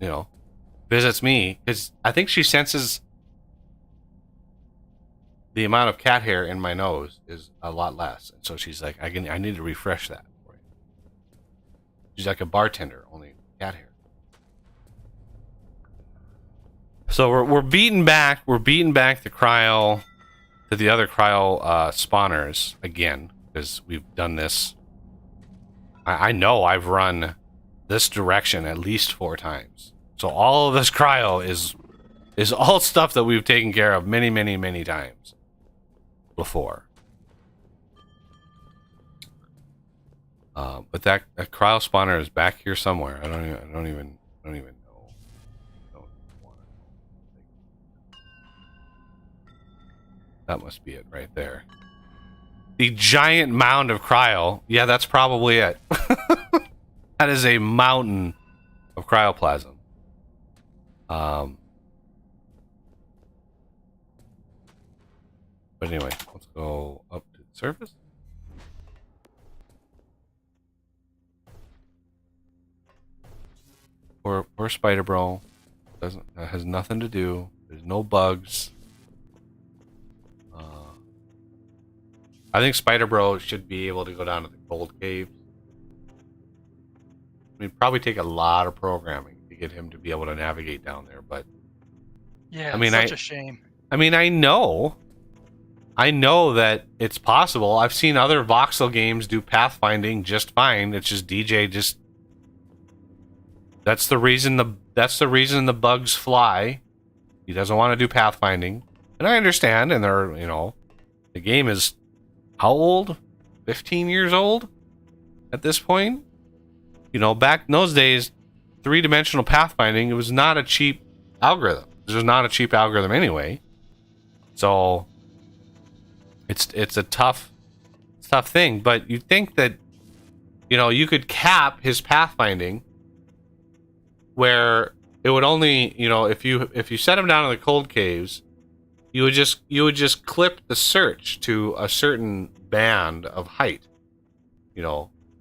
know, visits me, because I think she senses the amount of cat hair in my nose is a lot less. And so she's like, I need to refresh that for you. She's like a bartender, only cat hair. So we're beating back the cryo to the other cryo spawners again, because we've done this. I know I've run this direction at least 4 times. So all of this cryo is all stuff that we've taken care of many, many, many times before. But that cryo spawner is back here somewhere. I don't even know. That must be it right there. The giant mound of cryo. Yeah, that's probably it. That is a mountain of cryoplasm. But anyway, let's go up to the surface. Poor Spider Bro. Has nothing to do. There's no bugs. I think Spider Bro should be able to go down to the cold cave. I mean, probably take a lot of programming to get him to be able to navigate down there, but Yeah, I mean, such a shame. I mean, I know that it's possible. I've seen other voxel games do pathfinding just fine. It's just DJ just. That's the reason the bugs fly. He doesn't want to do pathfinding, and I understand. And they're the game is how old? 15 years old at this point. Back in those days, 3-dimensional pathfinding, it was not a cheap algorithm. This was not a cheap algorithm anyway. So it's a tough thing. But you'd think that you could cap his pathfinding where it would only if you set him down in the cold caves, you would just clip the search to a certain band of height,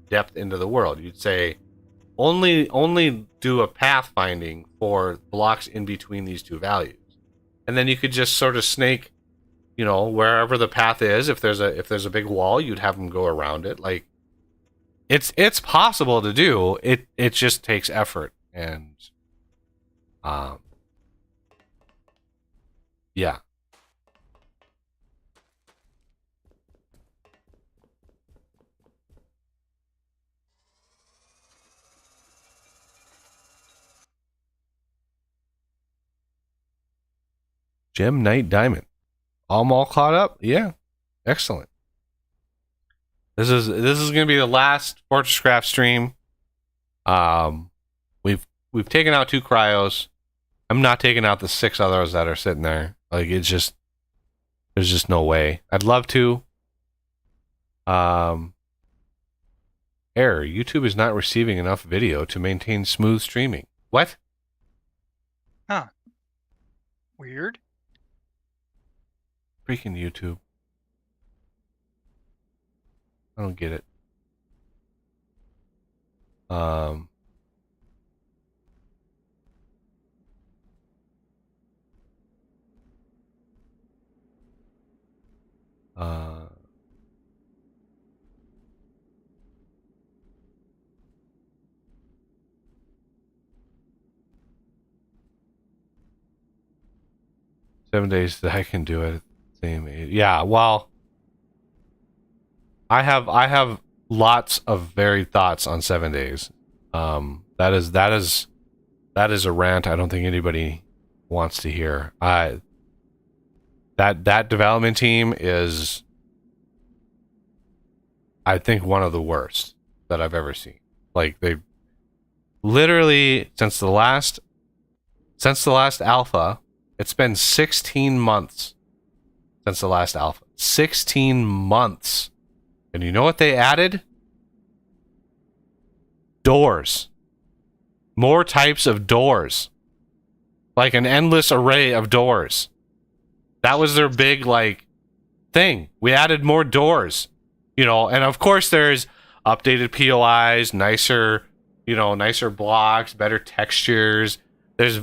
depth into the world. You'd say only do a pathfinding for blocks in between these two values, and then you could just sort of snake, wherever the path is. If there's a big wall, you'd have them go around it. Like it's possible to do. It just takes effort and yeah. Gem, Knight, Diamond. All caught up? Yeah. Excellent. This is going to be the last FortressCraft stream. We've taken out 2 cryos. I'm not taking out the 6 others that are sitting there. Like there's just no way. I'd love to. Error. YouTube is not receiving enough video to maintain smooth streaming. What? Huh. Weird. Freaking YouTube. I don't get it. 7 days that I can do it. Same age. Yeah, well, I have lots of varied thoughts on 7 days. That is a rant I don't think anybody wants to hear. That development team is, I think, one of the worst that I've ever seen. Like they literally since the last alpha, it's been 16 months since the last alpha. 16 months. And you know what they added? Doors. More types of doors. Like an endless array of doors. That was their big, thing. We added more doors. And of course there's updated POIs, nicer blocks, better textures. There's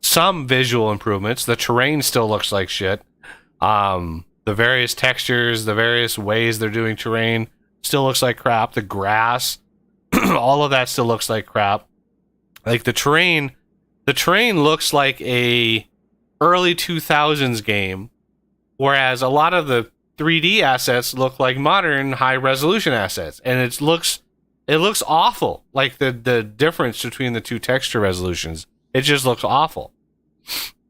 some visual improvements. The terrain still looks like shit. The various textures, the various ways they're doing terrain still looks like crap. The grass, all of that still looks like crap. Like the terrain looks like a early 2000s game, whereas a lot of the 3D assets look like modern high resolution assets, and it looks awful. Like the difference between the two texture resolutions, it just looks awful.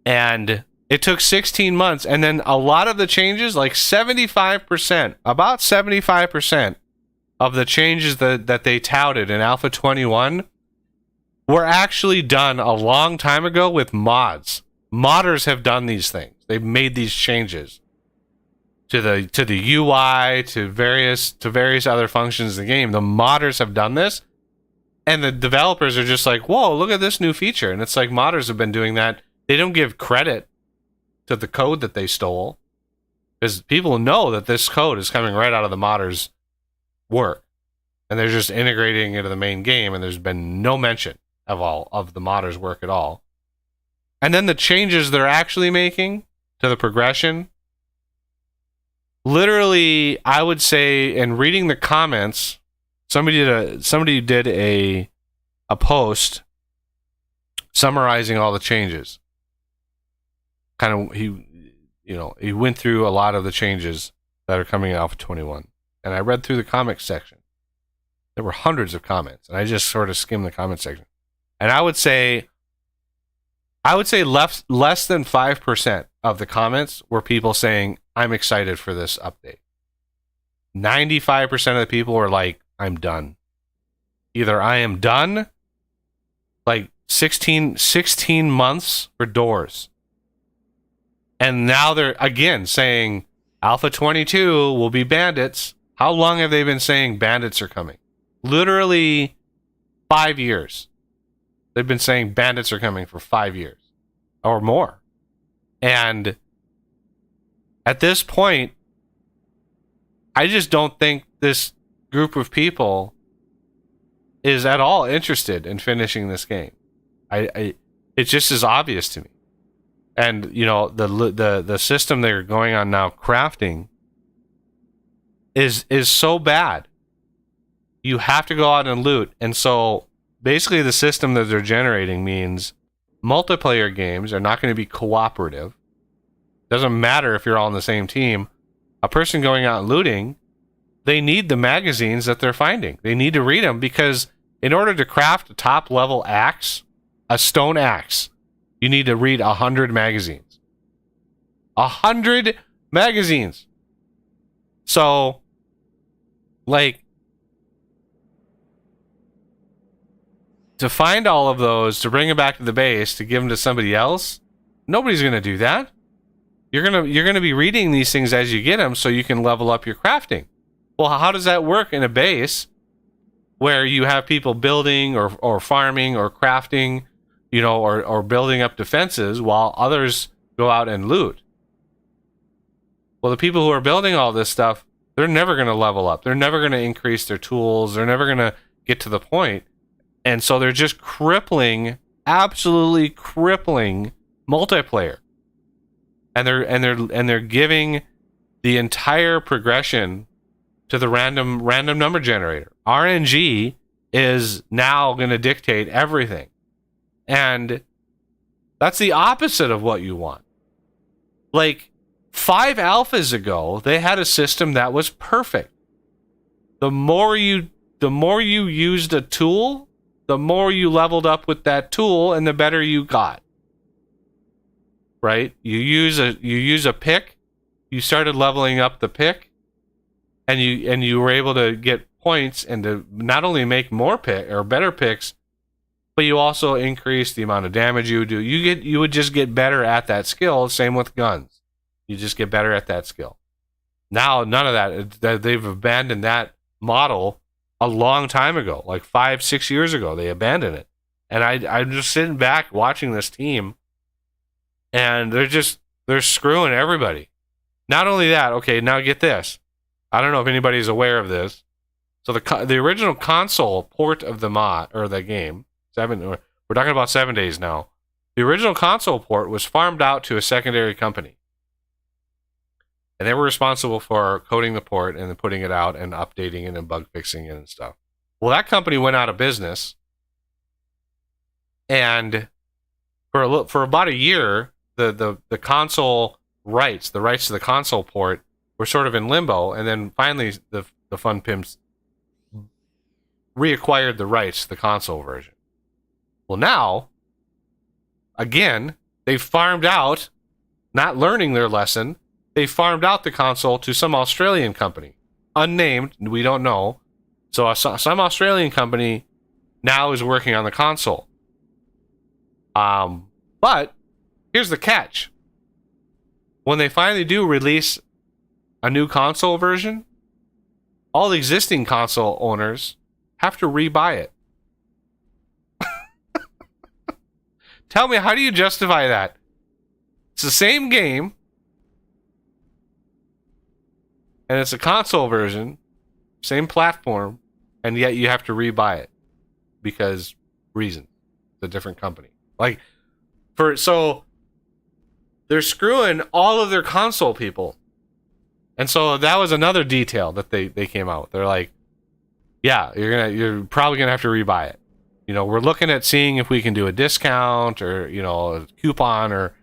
And it took 16 months, and then a lot of the changes, like 75%, about 75% of the changes that they touted in Alpha 21 were actually done a long time ago with mods. Modders have done these things. They've made these changes to the UI, to various other functions in the game. The modders have done this, and the developers are just like, whoa, look at this new feature. And it's like modders have been doing that. They don't give credit to the code that they stole, because people know that this code is coming right out of the modders' work, and they're just integrating it into the main game, and there's been no mention of the modders' work at all. And then the changes they're actually making to the progression. Literally, I would say, in reading the comments, somebody did a post summarizing all the changes. He went through a lot of the changes that are coming in Alpha 21. And I read through the comment section. There were hundreds of comments, and I just sort of skimmed the comment section. And I would say less than 5% of the comments were people saying, I'm excited for this update. 95% of the people were like, I'm done. Either I am done, like 16 months for doors. And now they're again saying Alpha 22 will be bandits. How long have they been saying bandits are coming? Literally 5 years. They've been saying bandits are coming for 5 years or more. And at this point, I just don't think this group of people is at all interested in finishing this game. It just is obvious to me. And the system they're going on now, crafting, is so bad. You have to go out and loot. And so basically the system that they're generating means multiplayer games are not going to be cooperative. Doesn't matter if you're all on the same team. A person going out and looting, they need the magazines that they're finding. They need to read them, because in order to craft a top level axe, a stone axe, you need to read 100 magazines. 100 magazines. So, like, to find all of those, to bring them back to the base, to give them to somebody else, nobody's going to do that. You're gonna be reading these things as you get them, so you can level up your crafting. Well, how does that work in a base where you have people building or farming or crafting, or building up defenses while others go out and loot? Well, the people who are building all this stuff, they're never going to level up. They're never going to increase their tools. They're never going to get to the point. And so they're just absolutely crippling multiplayer. And they're giving the entire progression to the random number generator. RNG is now going to dictate everything. And that's the opposite of what you want. Like 5 alphas ago, they had a system that was perfect. The more you used a tool, the more you leveled up with that tool, and the better you got. Right? You use a pick, you started leveling up the pick, and you were able to get points and to not only make more better picks, but you also increase the amount of damage you would do. You would just get better at that skill. Same with guns. You just get better at that skill. Now, none of that. They've abandoned that model a long time ago, like 5-6 years ago. They abandoned it. And I'm just sitting back watching this team, and they're screwing everybody. Not only that, okay, now get this. I don't know if anybody's aware of this. So the original console port of the mod, or the game, we're talking about 7 days now. The original console port was farmed out to a secondary company. And they were responsible for coding the port and then putting it out and updating it and bug fixing it and stuff. Well, that company went out of business. And for about a year, the console rights, the rights to the console port, were sort of in limbo. And then finally, the Fun Pimps reacquired the rights to the console version. Well, now, again, they farmed out, not learning their lesson, they farmed out the console to some Australian company. Unnamed, we don't know. So some Australian company now is working on the console. But here's the catch. When they finally do release a new console version, all the existing console owners have to rebuy it. Tell me, how do you justify that? It's the same game, and it's a console version, same platform, and yet you have to rebuy it because reason. It's a different company. Like, so they're screwing all of their console people. And so that was another detail that they came out with. They're like, yeah, you're probably gonna have to rebuy it. You know, we're looking at seeing if we can do a discount or, you know, a coupon or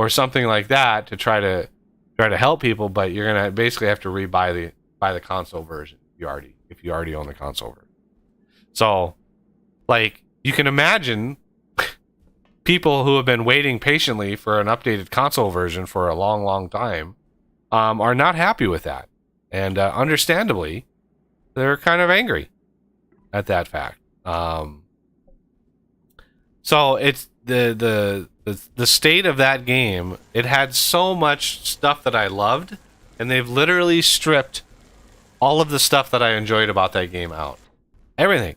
something like that to try to help people, but you're gonna basically have to buy the console version if you already own the console version. So, like, you can imagine people who have been waiting patiently for an updated console version for a long, long time are not happy with that, and understandably, they're kind of angry at that fact. So it's the state of that game. It had so much stuff that I loved, and they've literally stripped all of the stuff that I enjoyed about that game out. Everything.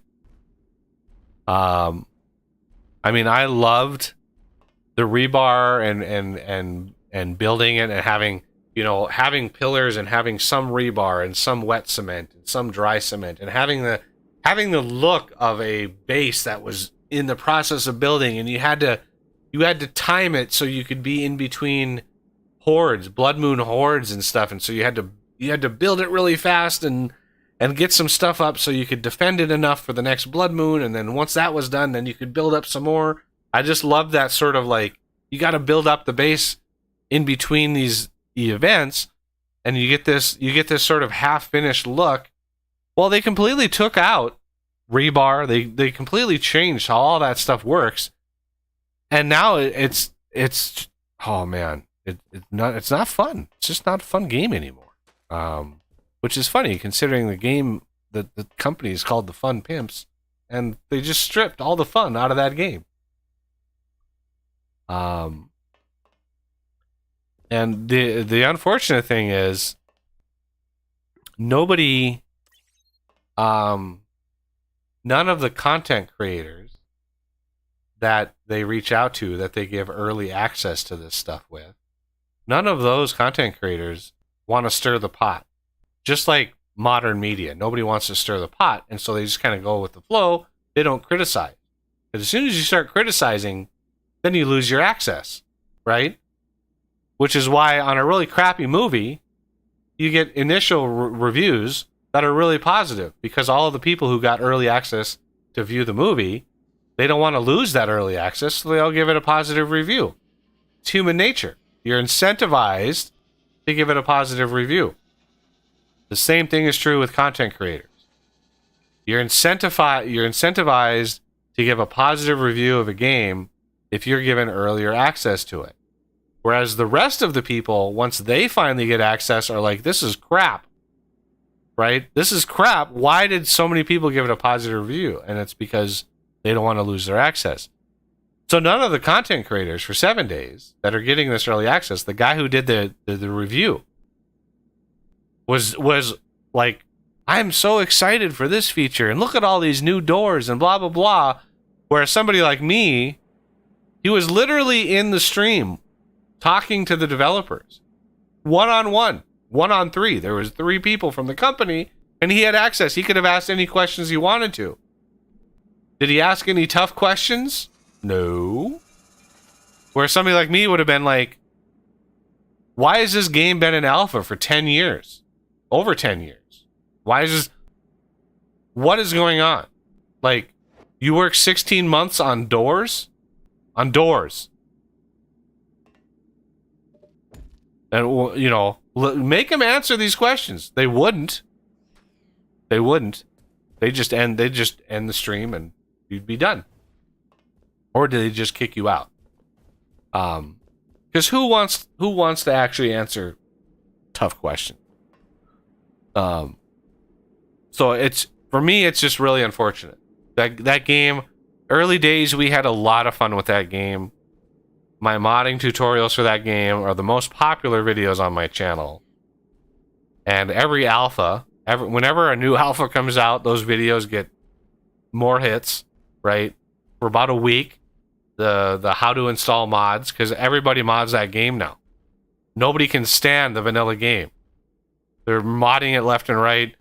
I mean, I loved the rebar and building it and having pillars and having some rebar and some wet cement and some dry cement and having the look of a base that was in the process of building, and you had to time it so you could be in between hordes, blood moon hordes and stuff, and so you had to build it really fast and get some stuff up so you could defend it enough for the next blood moon, and then once that was done, then you could build up some more. I just love that sort of, like, you got to build up the base in between the events, and you get this sort of half finished look. Well, they completely took out rebar. They completely changed how all that stuff works, and now it's oh man, it's not fun. It's just not a fun game anymore. Which is funny considering the game the company is called the Fun Pimps, and they just stripped all the fun out of that game. And the unfortunate thing is nobody, none of the content creators that they reach out to, that they give early access to this stuff with, none of those content creators want to stir the pot. Just like modern media, nobody wants to stir the pot, and so they just kind of go with the flow. They don't criticize. Because as soon as you start criticizing, then you lose your access, right? Which is why on a really crappy movie, you get initial reviews that are really positive, because all of the people who got early access to view the movie, they don't want to lose that early access, so they'll give it a positive review. It's human nature. You're incentivized to give it a positive review. The same thing is true with content creators. You're incentivized to give a positive review of a game if you're given earlier access to it. Whereas the rest of the people, once they finally get access, are like, this is crap. Right? This is crap. Why did so many people give it a positive review? And it's because they don't want to lose their access. So none of the content creators for 7 days that are getting this early access, the guy who did the review was like, I'm so excited for this feature, and look at all these new doors and blah, blah, blah. Whereas somebody like me, he was literally in the stream talking to the developers, one-on-one, 1-on-3. There was 3 people from the company, and he had access. He could have asked any questions he wanted to. Did he ask any tough questions? No. Where somebody like me would have been like, why has this game been in alpha for 10 years? Over 10 years. Why is this? What is going on? Like, you work 16 months on doors? On doors. And, you know, make them answer these questions. They wouldn't. They wouldn't. They just end the stream and you'd be done. Or do they just kick you out? Because who wants to actually answer tough questions? So it's, for me, it's just really unfortunate. That game, early days, we had a lot of fun with that game. My modding tutorials for that game are the most popular videos on my channel. And every alpha, whenever a new alpha comes out, those videos get more hits, right? For about a week, the how to install mods, because everybody mods that game now. Nobody can stand the vanilla game. They're modding it left and right.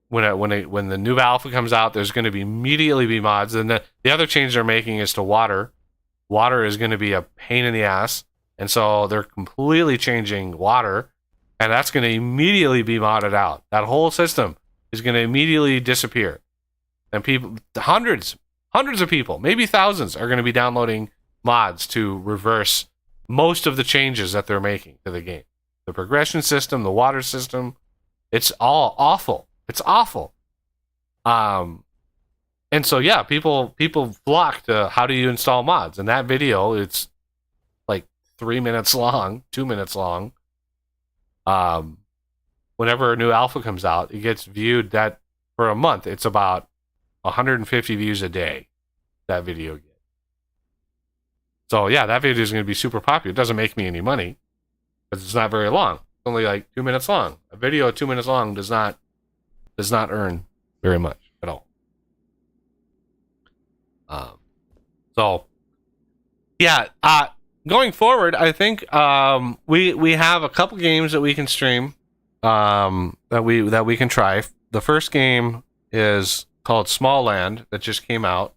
when the new alpha comes out, there's going to be immediately be mods. And the other change they're making is to water. Water is going to be a pain in the ass, and so they're completely changing water, and that's going to immediately be modded out. That whole system is going to immediately disappear, and people, hundreds of people, maybe thousands, are going to be downloading mods to reverse most of the changes that they're making to the game. The progression system, the water system, it's all awful. It's awful. And so yeah, people flock to how do you install mods, and that video, it's like 3 minutes long, 2 minutes long. Whenever a new alpha comes out, it gets viewed that for a month. It's about 150 views a day. That video gets. So yeah, that video is going to be super popular. It doesn't make me any money because it's not very long. It's only like 2 minutes long. A video 2 minutes long does not earn very much at all. So yeah, going forward, I think we have a couple games that we can stream, that we can try. The first game is called Small Land that just came out.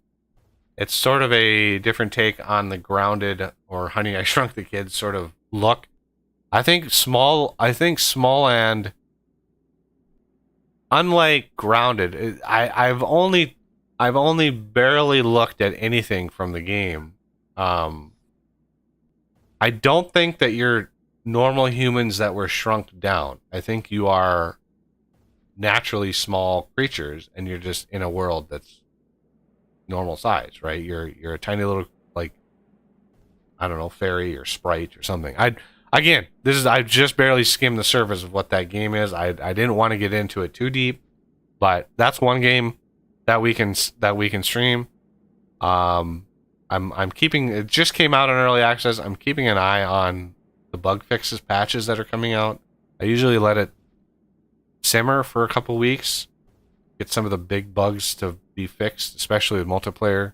It's sort of a different take on the Grounded or Honey, I Shrunk the Kids sort of look. I think Small Land, unlike Grounded, I've only barely looked at anything from the game. I don't think that you're normal humans that were shrunk down. I think you are naturally small creatures, and you're just in a world that's normal size, right? You're a tiny little, like, I don't know, fairy or sprite or something. I just barely skimmed the surface of what that game is. I didn't want to get into it too deep, but that's one game that we can stream. I'm keeping, it just came out in early access. I'm keeping an eye on the bug fixes patches that are coming out. I usually let it simmer for a couple weeks, get some of the big bugs to be fixed, especially with multiplayer.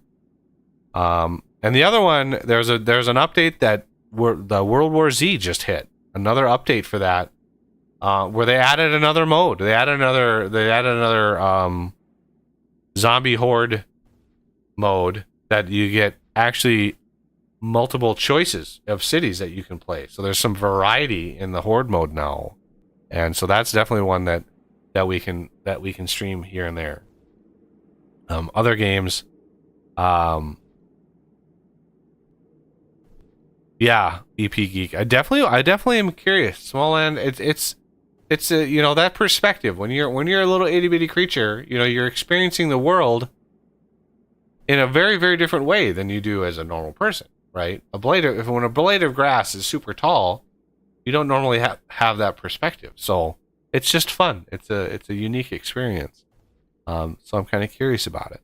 And the other one, there's an update that the World War Z just hit. Another update for that, where they added another mode. They added another zombie horde mode that you get actually multiple choices of cities that you can play. So there's some variety in the horde mode now, and so that's definitely one that we can stream here and there. Other games, yeah, EP Geek. I definitely am curious. Small Land, it's a, you know, that perspective when you're a little itty bitty creature, you know, you're experiencing the world in a very, very different way than you do as a normal person, right? When a blade of grass is super tall, you don't normally have that perspective. So it's just fun. It's a unique experience. So I'm kind of curious about it.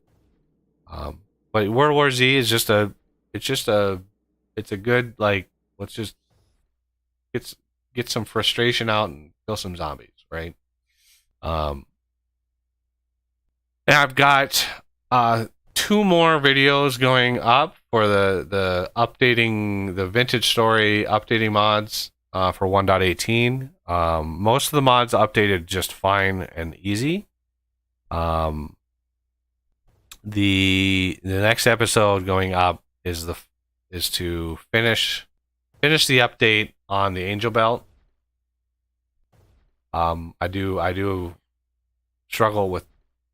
But World War Z is it's a good, like, let's just get some frustration out and kill some zombies, right? And I've got 2 more videos going up for the updating the vintage story updating mods for 1.18. Most of the mods updated just fine and easy. The next episode going up is to finish the update on the Angel Belt. I do struggle with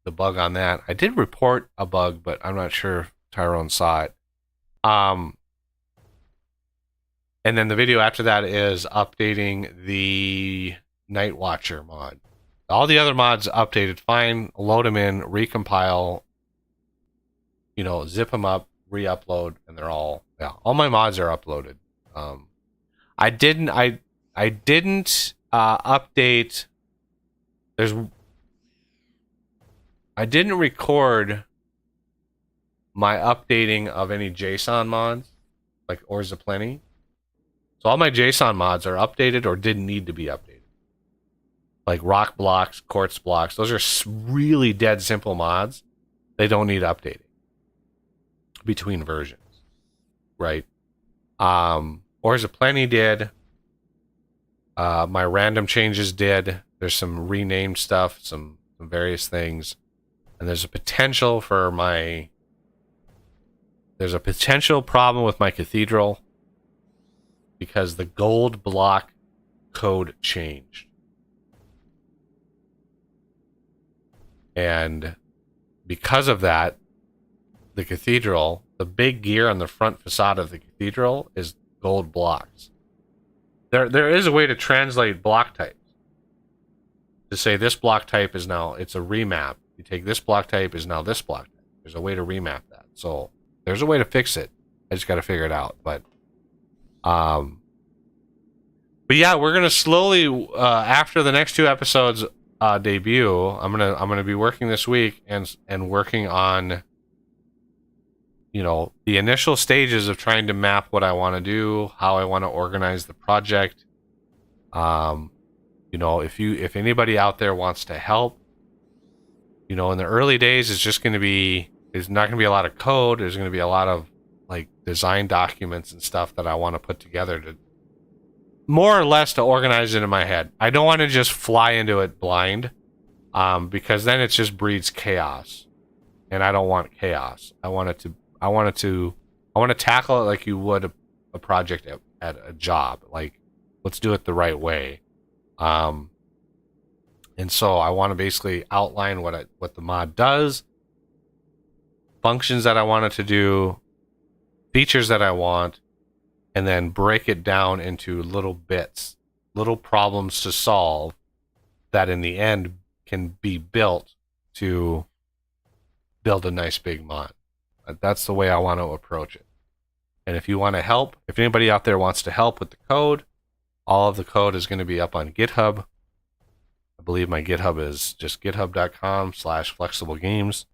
the bug on that. I did report a bug, but I'm not sure if Tyrone saw it. And then the video after that is updating the Night Watcher mod. All the other mods updated fine. Load them in, recompile, you know, zip them up, re-upload, and they're all my mods are uploaded. I didn't update. I didn't record my updating of any JSON mods, like Ores of Plenty. So all my JSON mods are updated or didn't need to be updated. Like rock blocks, quartz blocks, those are really dead simple mods. They don't need updating between versions, right? Ores of Plenty did. My random changes did. There's some renamed stuff, some and various things. And there's a potential for there's a potential problem with my cathedral because the gold block code changed. And because of that, the cathedral, the big gear on the front facade of the cathedral is gold blocks. There is a way to translate block types. To say this block type is now, it's a remap. You take this block type is now this block type. There's a way to remap that. So there's a way to fix it. I just got to figure it out. But yeah, we're gonna slowly after the next 2 episodes debut, I'm gonna be working this week and working on, you know, the initial stages of trying to map what I want to do, how I want to organize the project. You know, if anybody out there wants to help, you know, in the early days, there's not going to be a lot of code. There's going to be a lot of like design documents and stuff that I want to put together to more or less to organize it in my head. I don't want to just fly into it blind, because then it just breeds chaos, and I don't want chaos. I want to tackle it like you would a project at a job. Like, let's do it the right way. And so I want to basically outline what the mod does, functions that I want it to do, features that I want, and then break it down into little bits, little problems to solve that in the end can be built to build a nice big mod. That's the way I want to approach it. And if you want to help, if anybody out there wants to help with the code, all of the code is going to be up on GitHub. I believe my GitHub is just github.com/flexiblegames.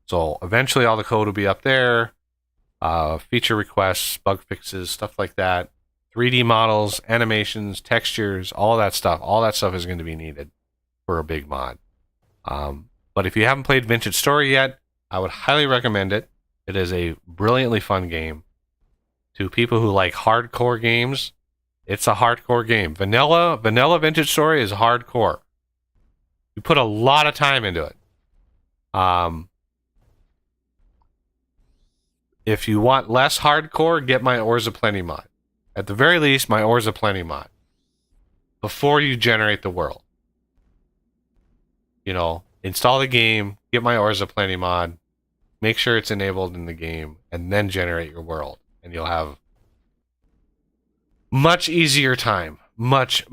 So eventually all the code will be up there. Feature requests, bug fixes, stuff like that. 3D models, animations, textures, all that stuff. All that stuff is going to be needed for a big mod. But if you haven't played Vintage Story yet, I would highly recommend it. It is a brilliantly fun game. To people who like hardcore games, it's a hardcore game. Vanilla Vintage Story is hardcore. You put a lot of time into it. If you want less hardcore, get my Ores Aplenty mod. At the very least, my Ores Aplenty mod. Before you generate the world. You know, install the game, get my Ores Aplenty mod, make sure it's enabled in the game, and then generate your world. And you'll have much easier time. Much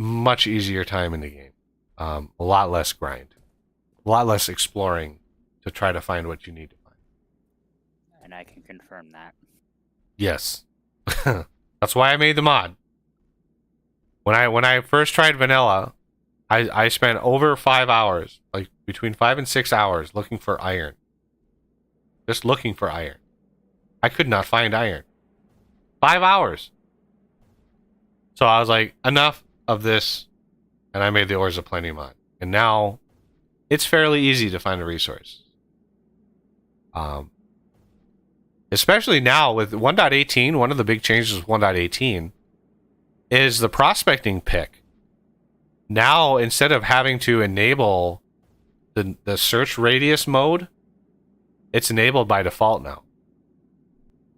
easier time in the game. A lot less grind. A lot less exploring to try to find what you need to find. And I can confirm that. Yes. That's why I made the mod. When I first tried vanilla, I spent over 5 hours, like between 5 and 6 hours, looking for iron. Just looking for iron. I could not find iron. 5 hours. So I was like, enough of this, and I made the Ores Aplenty mod. And now, it's fairly easy to find a resource. Especially now with 1.18, one of the big changes with 1.18 is the prospecting pick. Now, instead of having to enable the search radius mode, it's enabled by default now.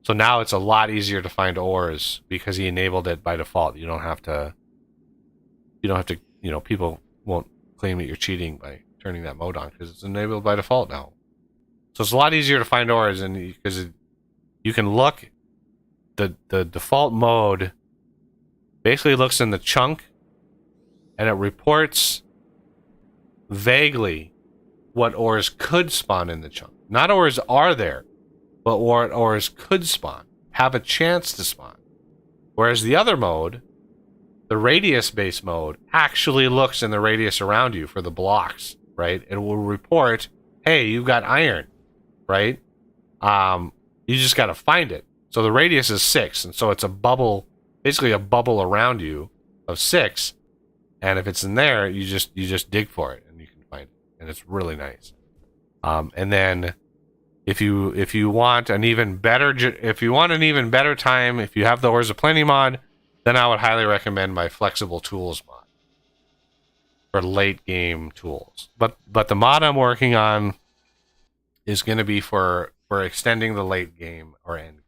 So now it's a lot easier to find ores because he enabled it by default. You don't have to, people won't claim that you're cheating by turning that mode on because it's enabled by default now. So it's a lot easier to find ores, and because you can look, the default mode basically looks in the chunk and it reports vaguely what ores could spawn in the chunk. Not ores are there, but what ores could spawn, have a chance to spawn. Whereas the other mode, the radius-based mode, actually looks in the radius around you for the blocks, right? It will report, hey, you've got iron, right? You just got to find it. So the radius is 6, and so it's a bubble, basically a bubble around you of 6. And if it's in there, you just dig for it, and you can find it, and it's really nice. And then if you want an even better time, if you have the Ores Aplenty mod, then I would highly recommend my Flexible Tools mod. for late game tools. But the mod I'm working on is going to be for extending the late game or end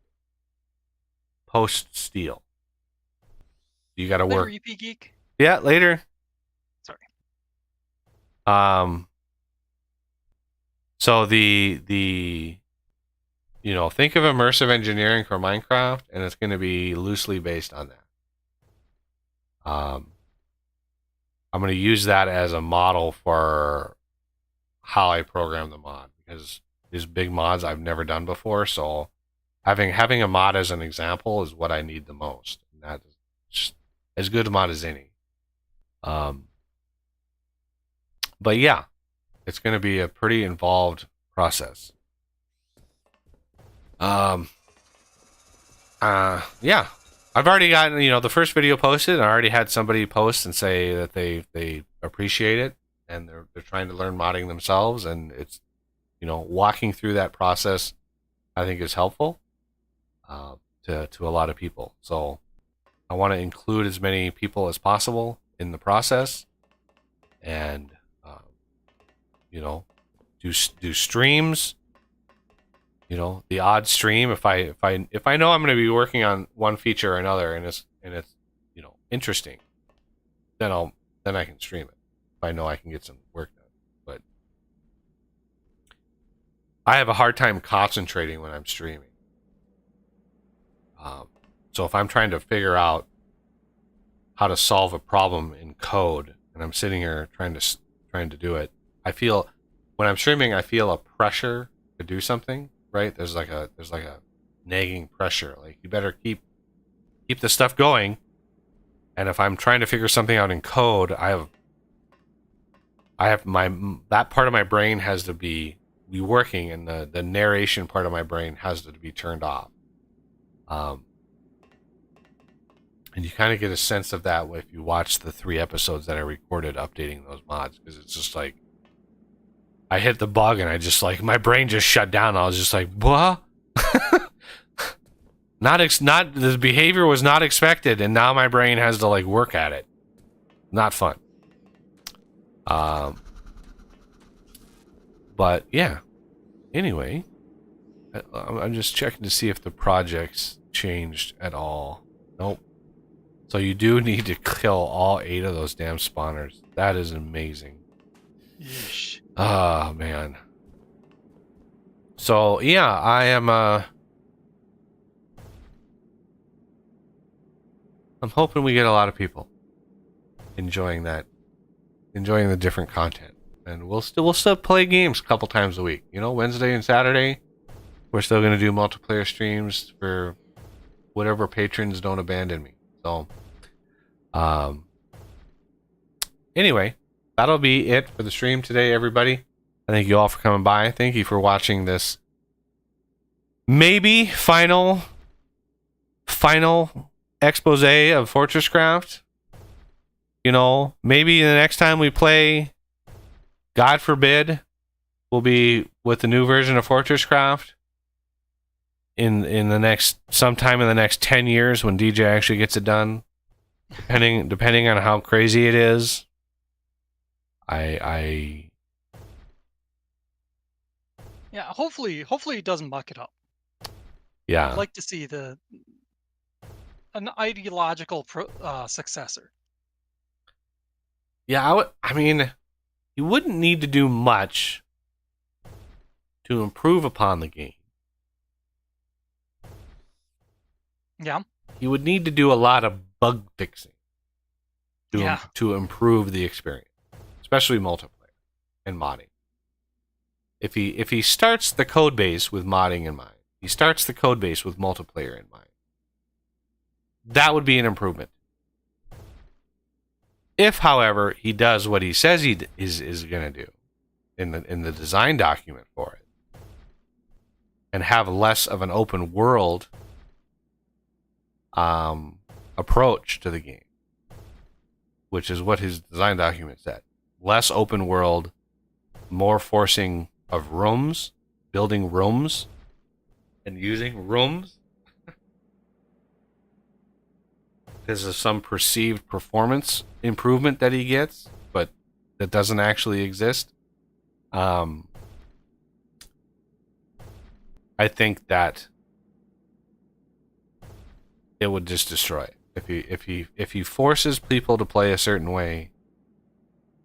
post steel. You got to Later, work. EP Geek. Yeah, later. Sorry. So the think of immersive engineering for Minecraft, and it's going to be loosely based on that. I'm going to use that as a model for how I program the mod, because these big mods I've never done before. So having a mod as an example is what I need the most. And that's just as good a mod as any. But yeah, it's going to be a pretty involved process. Yeah, I've already gotten, the first video posted. I already had somebody post and say that they appreciate it, and they're trying to learn modding themselves, and it's, walking through that process, I think is helpful to a lot of people. So I want to include as many people as possible in the process, and do streams. The odd stream, if I know I'm going to be working on one feature or another, and it's interesting, then I can stream it if I know I can get some work done. But I have a hard time concentrating when I'm streaming. So if I'm trying to figure out how to solve a problem in code, and I'm sitting here trying to do it, when I'm streaming, I feel a pressure to do something. Right? There's like a nagging pressure. Like, you better keep the stuff going. And if I'm trying to figure something out in code, I have that part of my brain has to be working, and the narration part of my brain has to be turned off. And you kind of get a sense of that if you watch the 3 episodes that I recorded updating those mods, because it's just like, I hit the bug and I just my brain just shut down. I was just like, what? The behavior was not expected, and now my brain has to work at it. Not fun. But yeah. Anyway, I'm just checking to see if the project's changed at all. Nope. So you do need to kill all 8 of those damn spawners. That is amazing. Yeesh. Oh, man. So, yeah, I am, I'm hoping we get a lot of people enjoying the different content. And we'll still play games a couple times a week. Wednesday and Saturday, we're still going to do multiplayer streams for whatever patrons don't abandon me. So, anyway, that'll be it for the stream today, everybody. I thank you all for coming by. Thank you for watching this maybe final expose of FortressCraft. Maybe the next time we play, God forbid, will be with the new version of FortressCraft in sometime in the next 10 years, when DJ actually gets it done. Depending on how crazy it is. Yeah, hopefully it doesn't muck it up. Yeah. I'd like to see an ideological successor. Yeah, I mean, you wouldn't need to do much to improve upon the game. Yeah. You would need to do a lot of bug fixing Yeah. to improve the experience, especially multiplayer and modding. If he starts the code base with modding in mind, he starts the code base with multiplayer in mind, that would be an improvement. If, however, he does what he says he is going to do in the design document for it, and have less of an open world approach to the game, which is what his design document said. Less open world, more forcing of rooms, building rooms, and using rooms because of some perceived performance improvement that he gets. But that doesn't actually exist, I think that it would just destroy it. If he forces people to play a certain way,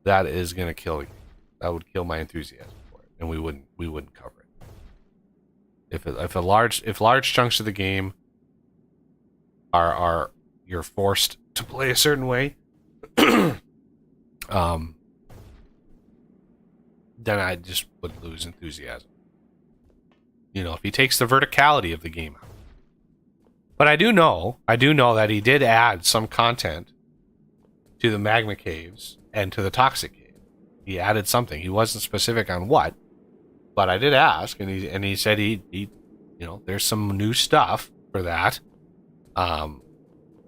that is going to kill you. That would kill my enthusiasm for it, and we wouldn't cover it. If large chunks of the game are you're forced to play a certain way, then I just would lose enthusiasm. If he takes the verticality of the game out. But I do know that he did add some content to the magma caves and to the toxic cave. He added something. He wasn't specific on what, but I did ask, and he said he there's some new stuff for that.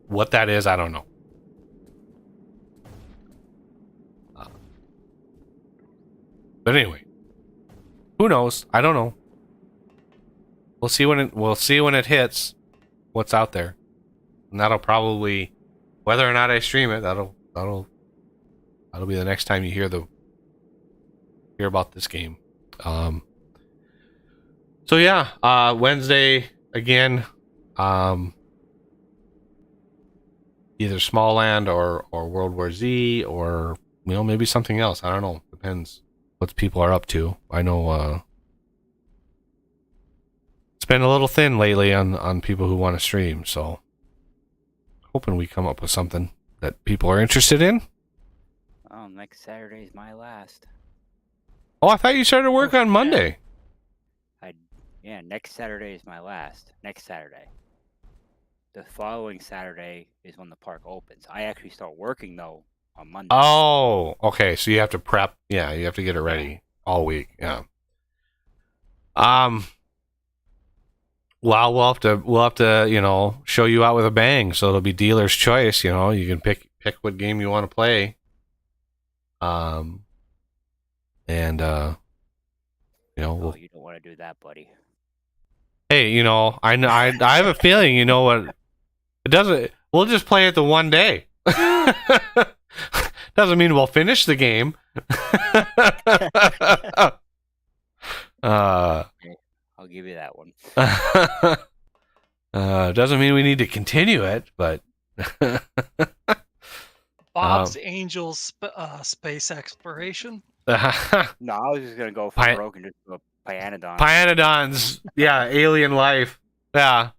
What that is, I don't know. But anyway, who knows? I don't know. We'll see when it hits what's out there, and that'll probably, whether or not I stream it, that'll be the next time you hear about this game. So yeah, Wednesday again, either Smallland or World War Z, or maybe something else. I don't know. Depends what people are up to. I know it's been a little thin lately on people who want to stream, so hoping we come up with something that people are interested in. Oh, next Saturday's my last. Oh, I thought you started work on Monday. Yeah, next Saturday is my last. Next Saturday. The following Saturday is when the park opens. I actually start working though on Monday. Oh, okay. So you have to prep. Yeah, you have to get it ready all week. Yeah. Well, we'll have to show you out with a bang. So it'll be dealer's choice. You can pick what game you want to play. And Oh, you don't want to do that, buddy. Hey, I have a feeling. You know what? It doesn't. We'll just play it the one day. Doesn't mean we'll finish the game. I'll give you that one. Doesn't mean we need to continue it, but Bob's Angels space exploration. No, I was just gonna go for broke and just go Pyanodon. Pyanodons, yeah, alien life, yeah.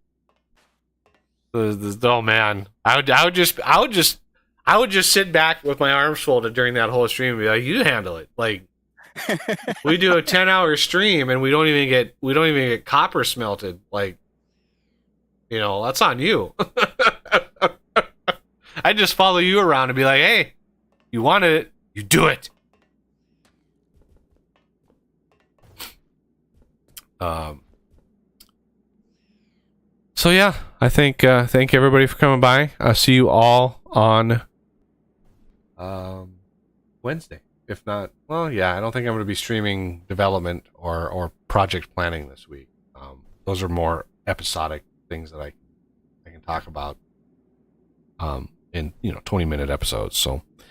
Oh man, I would just sit back with my arms folded during that whole stream and be like, "You handle it." Like, we do a 10-hour stream and we don't even get copper smelted. Like, that's on you. I just follow you around and be like, "Hey, you wanted it, you do it." So yeah, I think thank everybody for coming by. I'll see you all on Wednesday. If not, well, yeah, I don't think I'm going to be streaming development or project planning this week. Those are more episodic things that I can talk about in 20-minute episodes. So